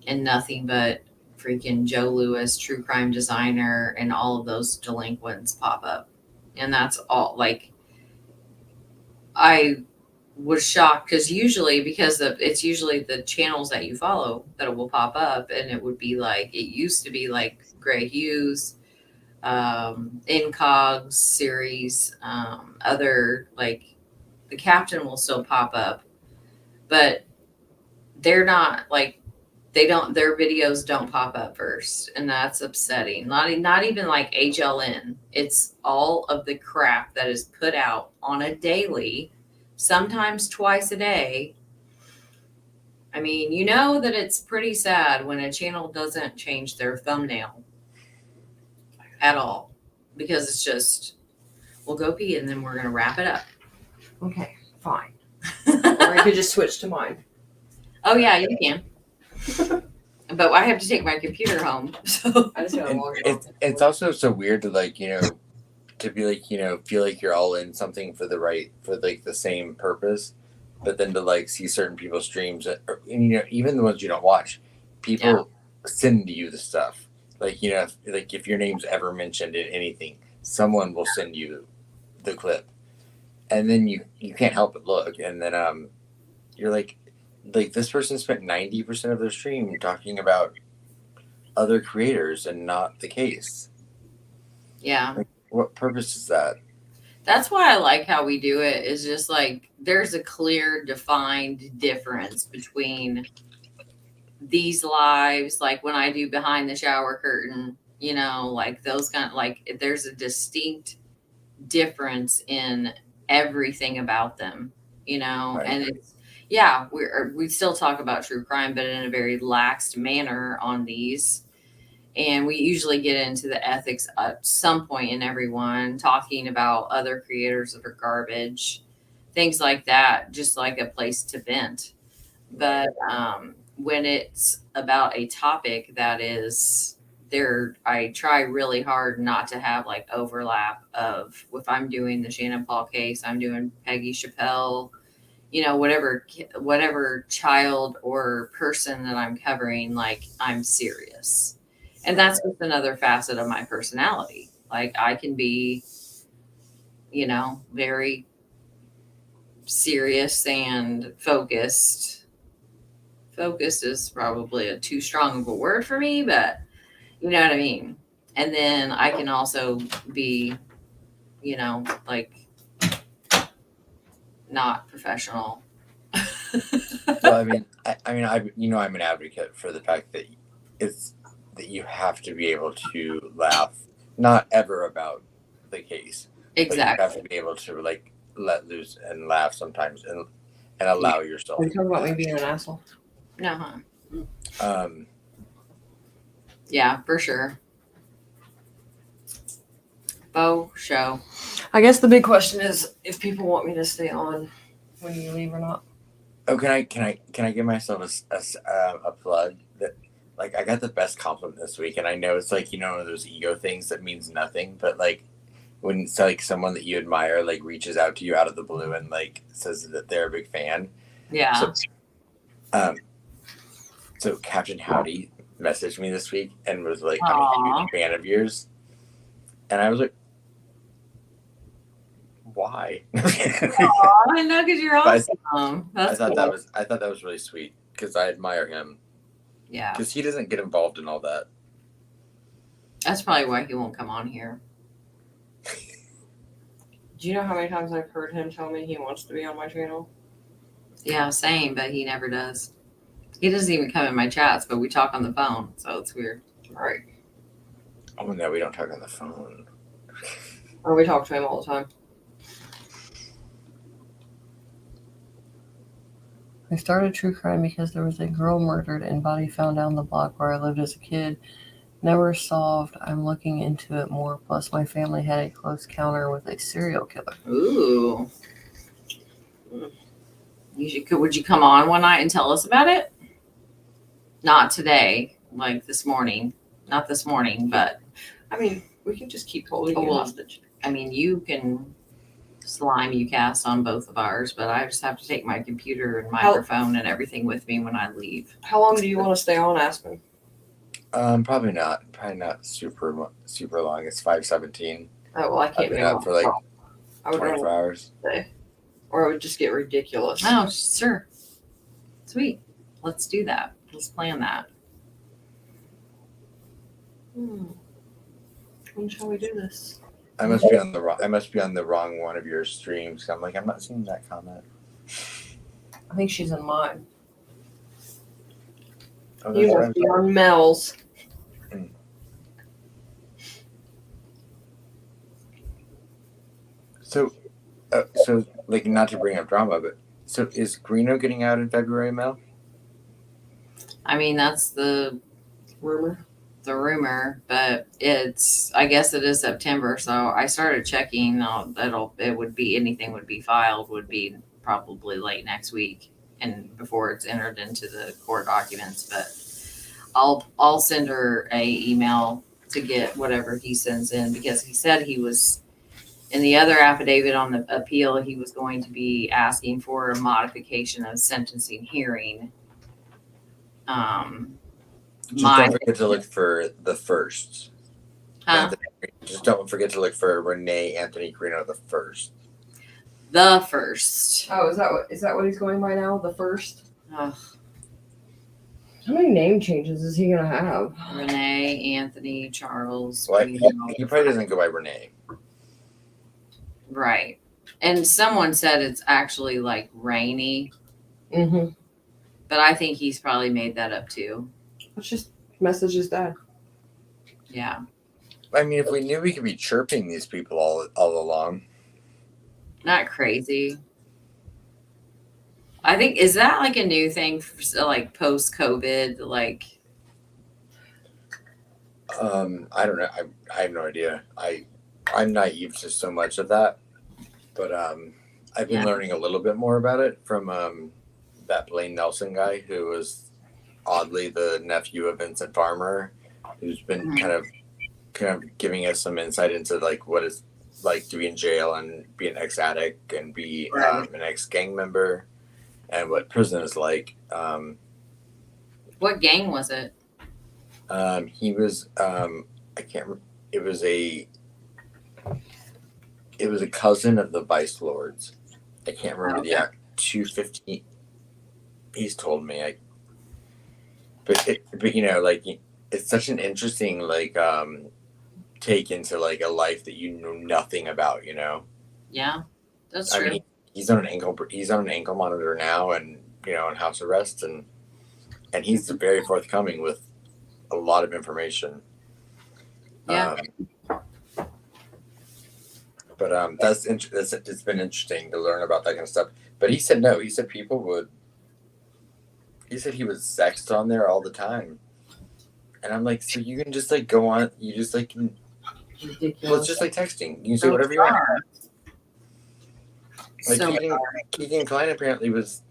and nothing but freaking Joe Lewis, true crime designer, and all of those delinquents pop up. And that's all. Like, I was shocked because it's usually the channels that you follow that will pop up, and it used to be like Gray Hughes, Incogs series, other, like, the Captain will still pop up, but they're not like, their videos don't pop up first, and that's upsetting. Not even like HLN. It's all of the crap that is put out on a daily, sometimes twice a day. I mean, that it's pretty sad when a channel doesn't change their thumbnail at all, because it's just, we'll go pee and then we're going to wrap it up. Okay, fine. Or I could just switch to mine. Oh yeah, you can. But I have to take my computer home, so I just gotta log it. It's also so weird to to be like, feel like you're all in something for the same purpose, but then to see certain people's streams, and even the ones you don't watch, people send you the stuff. If your name's ever mentioned in anything, someone will send you the clip, and then you can't help but look, and then you're like this person spent 90% of their stream talking about other creators and not the case. Yeah. What purpose is that? That's why I like how we do it. Is just like, there's a clear defined difference between these lives, like when I do behind the shower curtain, like those there's a distinct difference in everything about them, Right. And it's, we still talk about true crime, but in a very laxed manner on these. And we usually get into the ethics at some point in everyone, talking about other creators that are garbage, things like that, just like a place to vent. But when it's about a topic that is there, I try really hard not to have like overlap of, if I'm doing the Shannon Paul case, I'm doing Peggy Chappelle, whatever child or person that I'm covering, like, I'm serious. And that's just another facet of my personality. Like, I can be, very serious and focused. Focused is probably a too strong of a word for me, but you know what I mean. And then I can also be, like, not professional. Well, I'm an advocate for the fact that you have to be able to laugh not ever about the case. But you Exactly. have to be able to like let loose and laugh sometimes and allow yourself. Are you talking about me being an asshole? Uh-huh. Um, Yeah, for sure. Faux show. I guess the big question is if people want me to stay on when you leave or not. oh, can I give myself a plug that like I got the best compliment this week, and I know it's like those ego things that means nothing, but like when it's like someone that you admire like reaches out to you out of the blue and like says that they're a big fan. Yeah. So Captain Howdy messaged me this week and was like, Aww. I'm a huge fan of yours, and I was like, why? I know, because you're But awesome. I That's thought cool. that was really sweet because I admire him Yeah. because he doesn't get involved in all that. That's probably why he won't come on here. Do you know how many times I've heard him tell me he wants to be on my channel? Yeah, same, but he never does. He doesn't even come in my chats, but we talk on the phone, so it's weird. Right. Oh no, we don't talk on the phone. Or we talk to him all the time. I started true crime because there was a girl murdered and body found down the block where I lived as a kid. Never solved. I'm looking into it more. Plus, my family had a close encounter with a serial killer. Ooh. Would you come on one night and tell us about it? Not today, like this morning. Not this morning, but I mean, we can just keep holding you well, hostage. I mean, you can slime you cast on both of ours, but I just have to take my computer and microphone and everything with me when I leave. How long do you want to stay on, Aspen? Probably not super long. It's 5:17. Oh, well, I I've can't been be up on. for like I would 24 rather hours. stay. Or it would just get ridiculous. Oh, sure. Sweet. Let's do that. Let's plan that. When shall we do this? I must be on the wrong one of your streams. I'm like, I'm not seeing that comment. I think she's in mine. Oh, You that's must be on Mel's. So like not to bring up drama, but so is Greeno getting out in February, Mel? I mean, that's the Rumor. but I guess it is September. So I started checking. Anything would be filed would be probably late next week and before it's entered into the court documents. But I'll send her a email to get whatever he sends in because he said he was in the other affidavit on the appeal. He was going to be asking for a modification of sentencing hearing. Just don't forget to look for the first. Huh? Just don't forget to look for Renee Anthony Greeno the first. The first. Oh, is that what he's going by now? The first? Ugh. How many name changes is he gonna have? Renee, Anthony, Charles. Well, Greeno. he probably doesn't go by Renee. Right. And someone said it's actually like Rainy, Mm-hmm. but I think he's probably made that up too. Let's just message his dad. Yeah. I mean, if we knew we could be chirping these people all along. Not crazy. I think, is that like a new thing for like post-COVID? Like, I don't know. I have no idea. I'm naive to so much of that, but I've been learning a little bit more about it from that Blaine Nelson guy who was oddly the nephew of Vincent Farmer, who's been kind of giving us some insight into like what it's like to be in jail and be an ex-addict and be an ex-gang member and what prison is like. what gang was it? He was I can't remember. It was a cousin of the Vice Lords. I can't remember the act. 215. He's told me. But like it's such an interesting like take into like a life that you know nothing about. Yeah, that's true. I mean, he's on an ankle monitor now, and in house arrest, and he's very forthcoming with a lot of information. Yeah. But that's it's been interesting to learn about that kind of stuff. But he said no. He said people would. He said he was sexed on there all the time, and I'm like, so you can just like go on. You just like can. Ridiculous. Well, it's just like texting. You can say whatever you want. Like So Keegan Klein apparently was,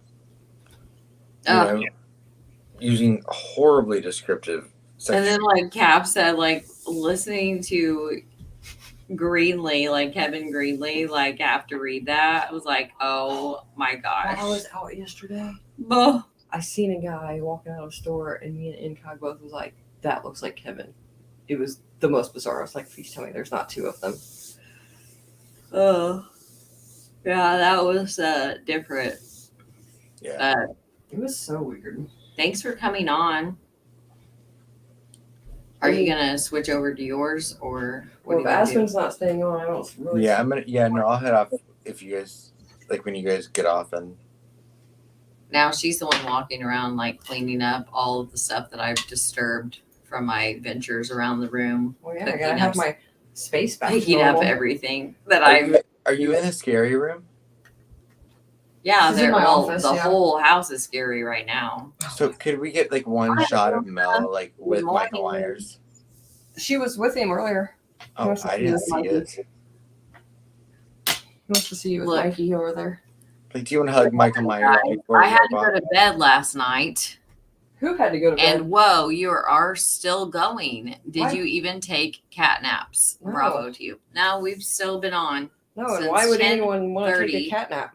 Oh. using horribly descriptive. And then like Cap said, like listening to Greenlee, like Kevin Greenlee, like have to read that. I was like, oh my gosh. While I was out yesterday, Oh. I seen a guy walking out of a store, and me and Incog both was like, "That looks like Kevin." It was the most bizarre. I was like, "Please tell me there's not two of them." Oh, yeah, that was different. Yeah. It was so weird. Thanks for coming on. Are you gonna switch over to yours, or what Well, if are you gonna do? Aspen's not staying on, I don't really. Yeah, I'm gonna. Yeah, no, I'll head off if you guys like when you guys get off and. Now she's the one walking around, like cleaning up all of the stuff that I've disturbed from my ventures around the room. Well, yeah, I picking gotta up- have my space back. Picking up normal. everything that Are you in the scary room? Yeah, She's in my office, the yeah. whole house is scary right now. So could we get like one Hi, shot of Mel like with morning. Michael Myers? She was with him earlier. Oh, wants to I see didn't with see Mikey. it. He wants to see you with Look. Mikey over there. Like, do you want to hug Michael Myers before I you had to go go to bed last night, Who had to go to bed? and whoa, you are still going. Did Why? you even take cat naps? No. Bravo to you. No, we've still been on. No, and since why would anyone want to 10:30. take a cat nap?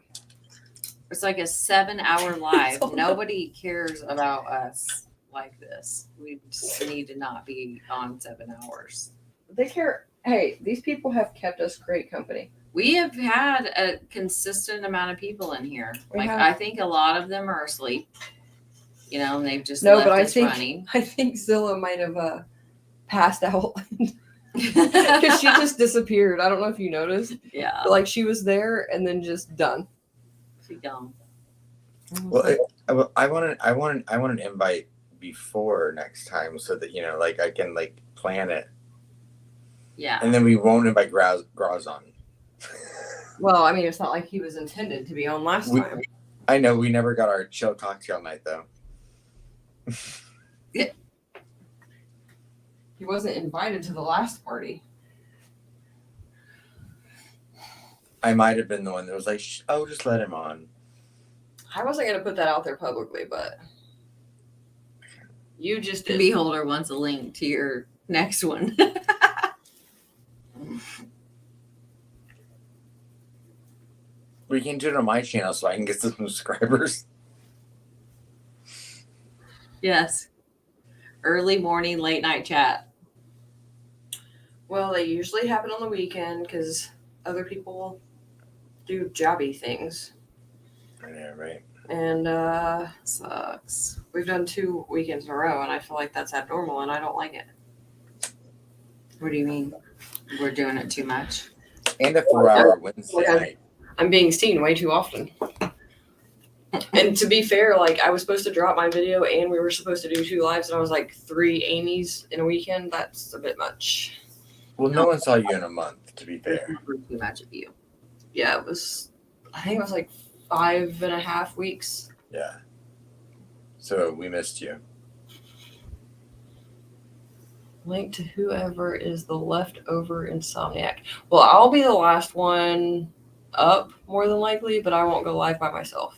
It's like a 7-hour live. So- Nobody cares about us like this. We just need to not be on 7 hours. They care. Hey, these people have kept us great company. We have had a consistent amount of people in here. We Like have. I think a lot of them are asleep. And they've just No, left but I us think running. I think Zilla might have passed out because she just disappeared. I don't know if you noticed. Yeah, But, like she was there and then just done. she gone. Well, I want an invite before next time so that like I can like plan it, Yeah. and then we won't invite Graz on. Well, I mean, it's not like he was intended to be on last We- time. I know we never got our chill cocktail night though. He wasn't invited to the last party. I might have been the one that was like, "Oh, just let him on." I wasn't gonna put that out there publicly, but you just The did. beholder wants a link to your next one. We can do it on my channel so I can get some subscribers. Yes. Early morning, late night chat. Well, they usually happen on the weekend because other people do jobby things. I know, right? And Sucks. we've done 2 weekends in a row, and I feel like that's abnormal, and I don't like it. What do you mean? We're doing it too much? And a 4-hour Wednesday Yeah. night. I'm being seen way too often. And to be fair, like I was supposed to drop my video, and we were supposed to do 2 lives, and I was like 3 Amy's in a weekend. That's a bit much. Well, no one saw you in a month, to be fair. Too much of you. Yeah, it was. I think it was like 5.5 weeks. Yeah. So we missed you. Link to whoever is the leftover insomniac. Well, I'll be the last one up, more than likely, but I won't go live by myself.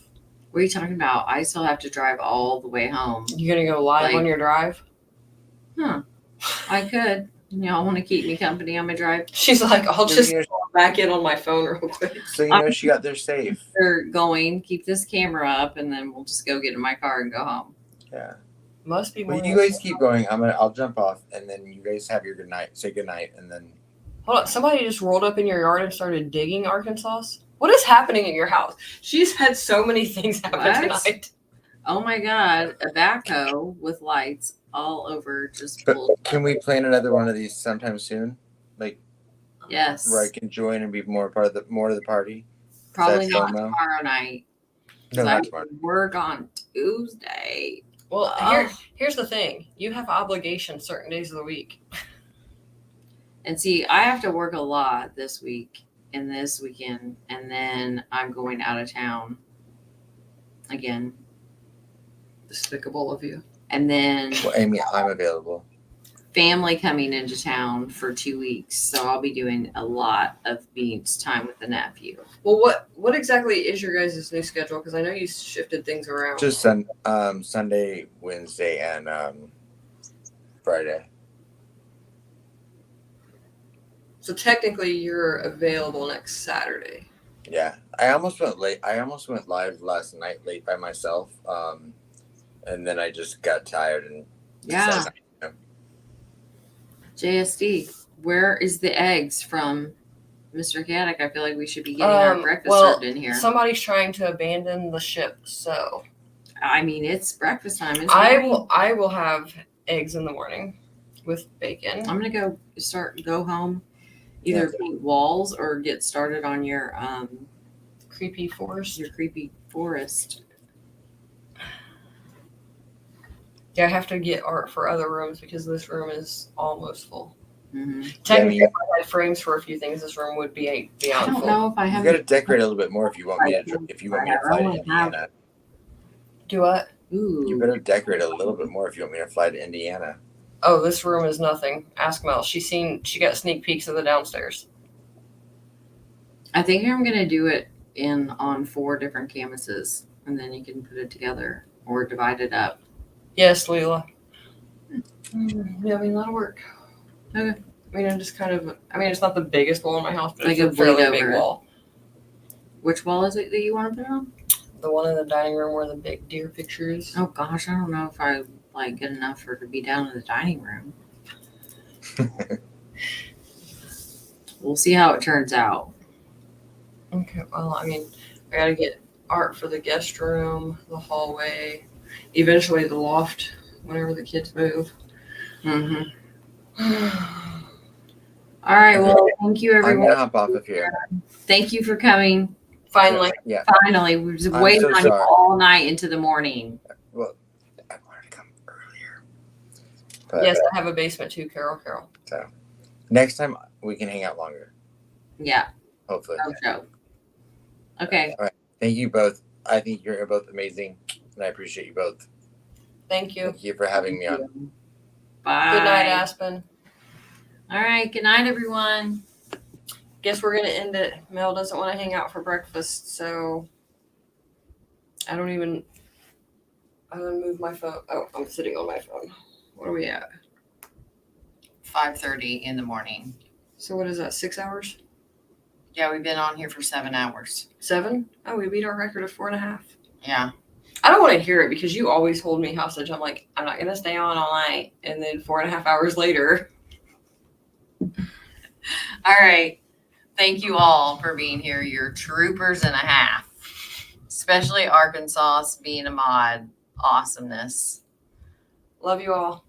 What are you talking about? I still have to drive all the way home. You're gonna go live Like- on your drive? I could. Y'all want to keep me company on my drive? She's like, I'll So, just you know, log back in on my phone real quick. she got there safe. They're going. Keep this camera up, and then we'll just go get in my car and go home. Yeah. Must be more. Well, you guys keep going. I'll jump off, and then you guys have your good night. Say good night, and then. Hold on, somebody just rolled up in your yard and started digging Arkansas. What is happening in your house? She's had so many things happen What? tonight. Oh my God! A backhoe with lights all over just But pulled. can we plan another one of these sometime soon? Like Yes. where I can join and be more of the party. Probably Is that not FOMO? tomorrow night. No, 'cause I not tomorrow. work on Tuesday. Well, Oh. here's the thing. You have obligations certain days of the week. And see, I have to work a lot this week. and this weekend, and then I'm going out of town again. Despicable of you. And then Well, Amy, I'm available. family coming into town for 2 weeks, so I'll be doing a lot of time with the nephew. Well, what exactly is your guys' new schedule? Because I know you shifted things around. Just Sunday, Wednesday, and Friday. So technically, you're available next Saturday. Yeah, I almost went late. I almost went live last night late by myself, and then I just got tired and Yeah. decided not to. JSD, where is the eggs from Mr. Gaddick? I feel like we should be getting our breakfast served in here. Somebody's trying to abandon the ship, so I mean, it's breakfast time. It's I morning. will have eggs in the morning with bacon. I'm gonna go home, either paint walls or get started on your Creepy forest. your creepy forest. Yeah, I have to get art for other rooms because this room is almost full. Mm-hmm. Technically, if I had frames for a few things, this room would be I beyond don't full. know if I You have. got to decorate a little bit more if you want me to. If you want me to fly to Indiana, Do what? Ooh. you better decorate a little bit more if you want me to fly to Indiana. Oh, this room is nothing. Ask Mel. She got sneak peeks of the downstairs. I think I'm gonna do it on 4 different canvases, and then you can put it together or divide it up. Yes, Leela. Yeah, I mean that'll work. Okay. I mean, it's not the biggest wall in my house, but Like it's a a fairly bleed big over. wall. Which wall is it that you want to put on? The one in the dining room where the big deer picture is. Oh gosh, I don't know if I like good enough for it to be down in the dining room. We'll see how it turns out. Okay, well, I mean, I gotta get art for the guest room, the hallway, eventually the loft whenever the kids move. Mm-hmm. All right. Well, thank you, I'm everyone. gonna hop off of here. Thank you for coming. Finally. Yeah. Finally, we was I'm waiting so on you sorry. all night into the morning. Well, I wanted to come earlier. But Yes, I have a basement too, Carol. next time we can hang out longer. Yeah. Hopefully. No joke. Okay. All right. Thank you both. I think you're both amazing, and I appreciate you both. Thank you. Thank you for having me on. Bye. Good night, Aspen. All right. Good night, everyone. Guess we're gonna end it. Mel doesn't want to hang out for breakfast, so I'm gonna move my phone. Oh, I'm sitting on my phone. What are we at? 5:30 in the morning. So what is that? 6 hours? Yeah, we've been on here for 7 hours. 7? Oh, we beat our record of 4.5. Yeah. I don't want to hear it because you always hold me hostage. I'm like, I'm not gonna stay on all night, and then 4.5 hours later. All right. Thank you all for being here. You're troopers and a half, especially Arkansas being a mod. Awesomeness. Love you all.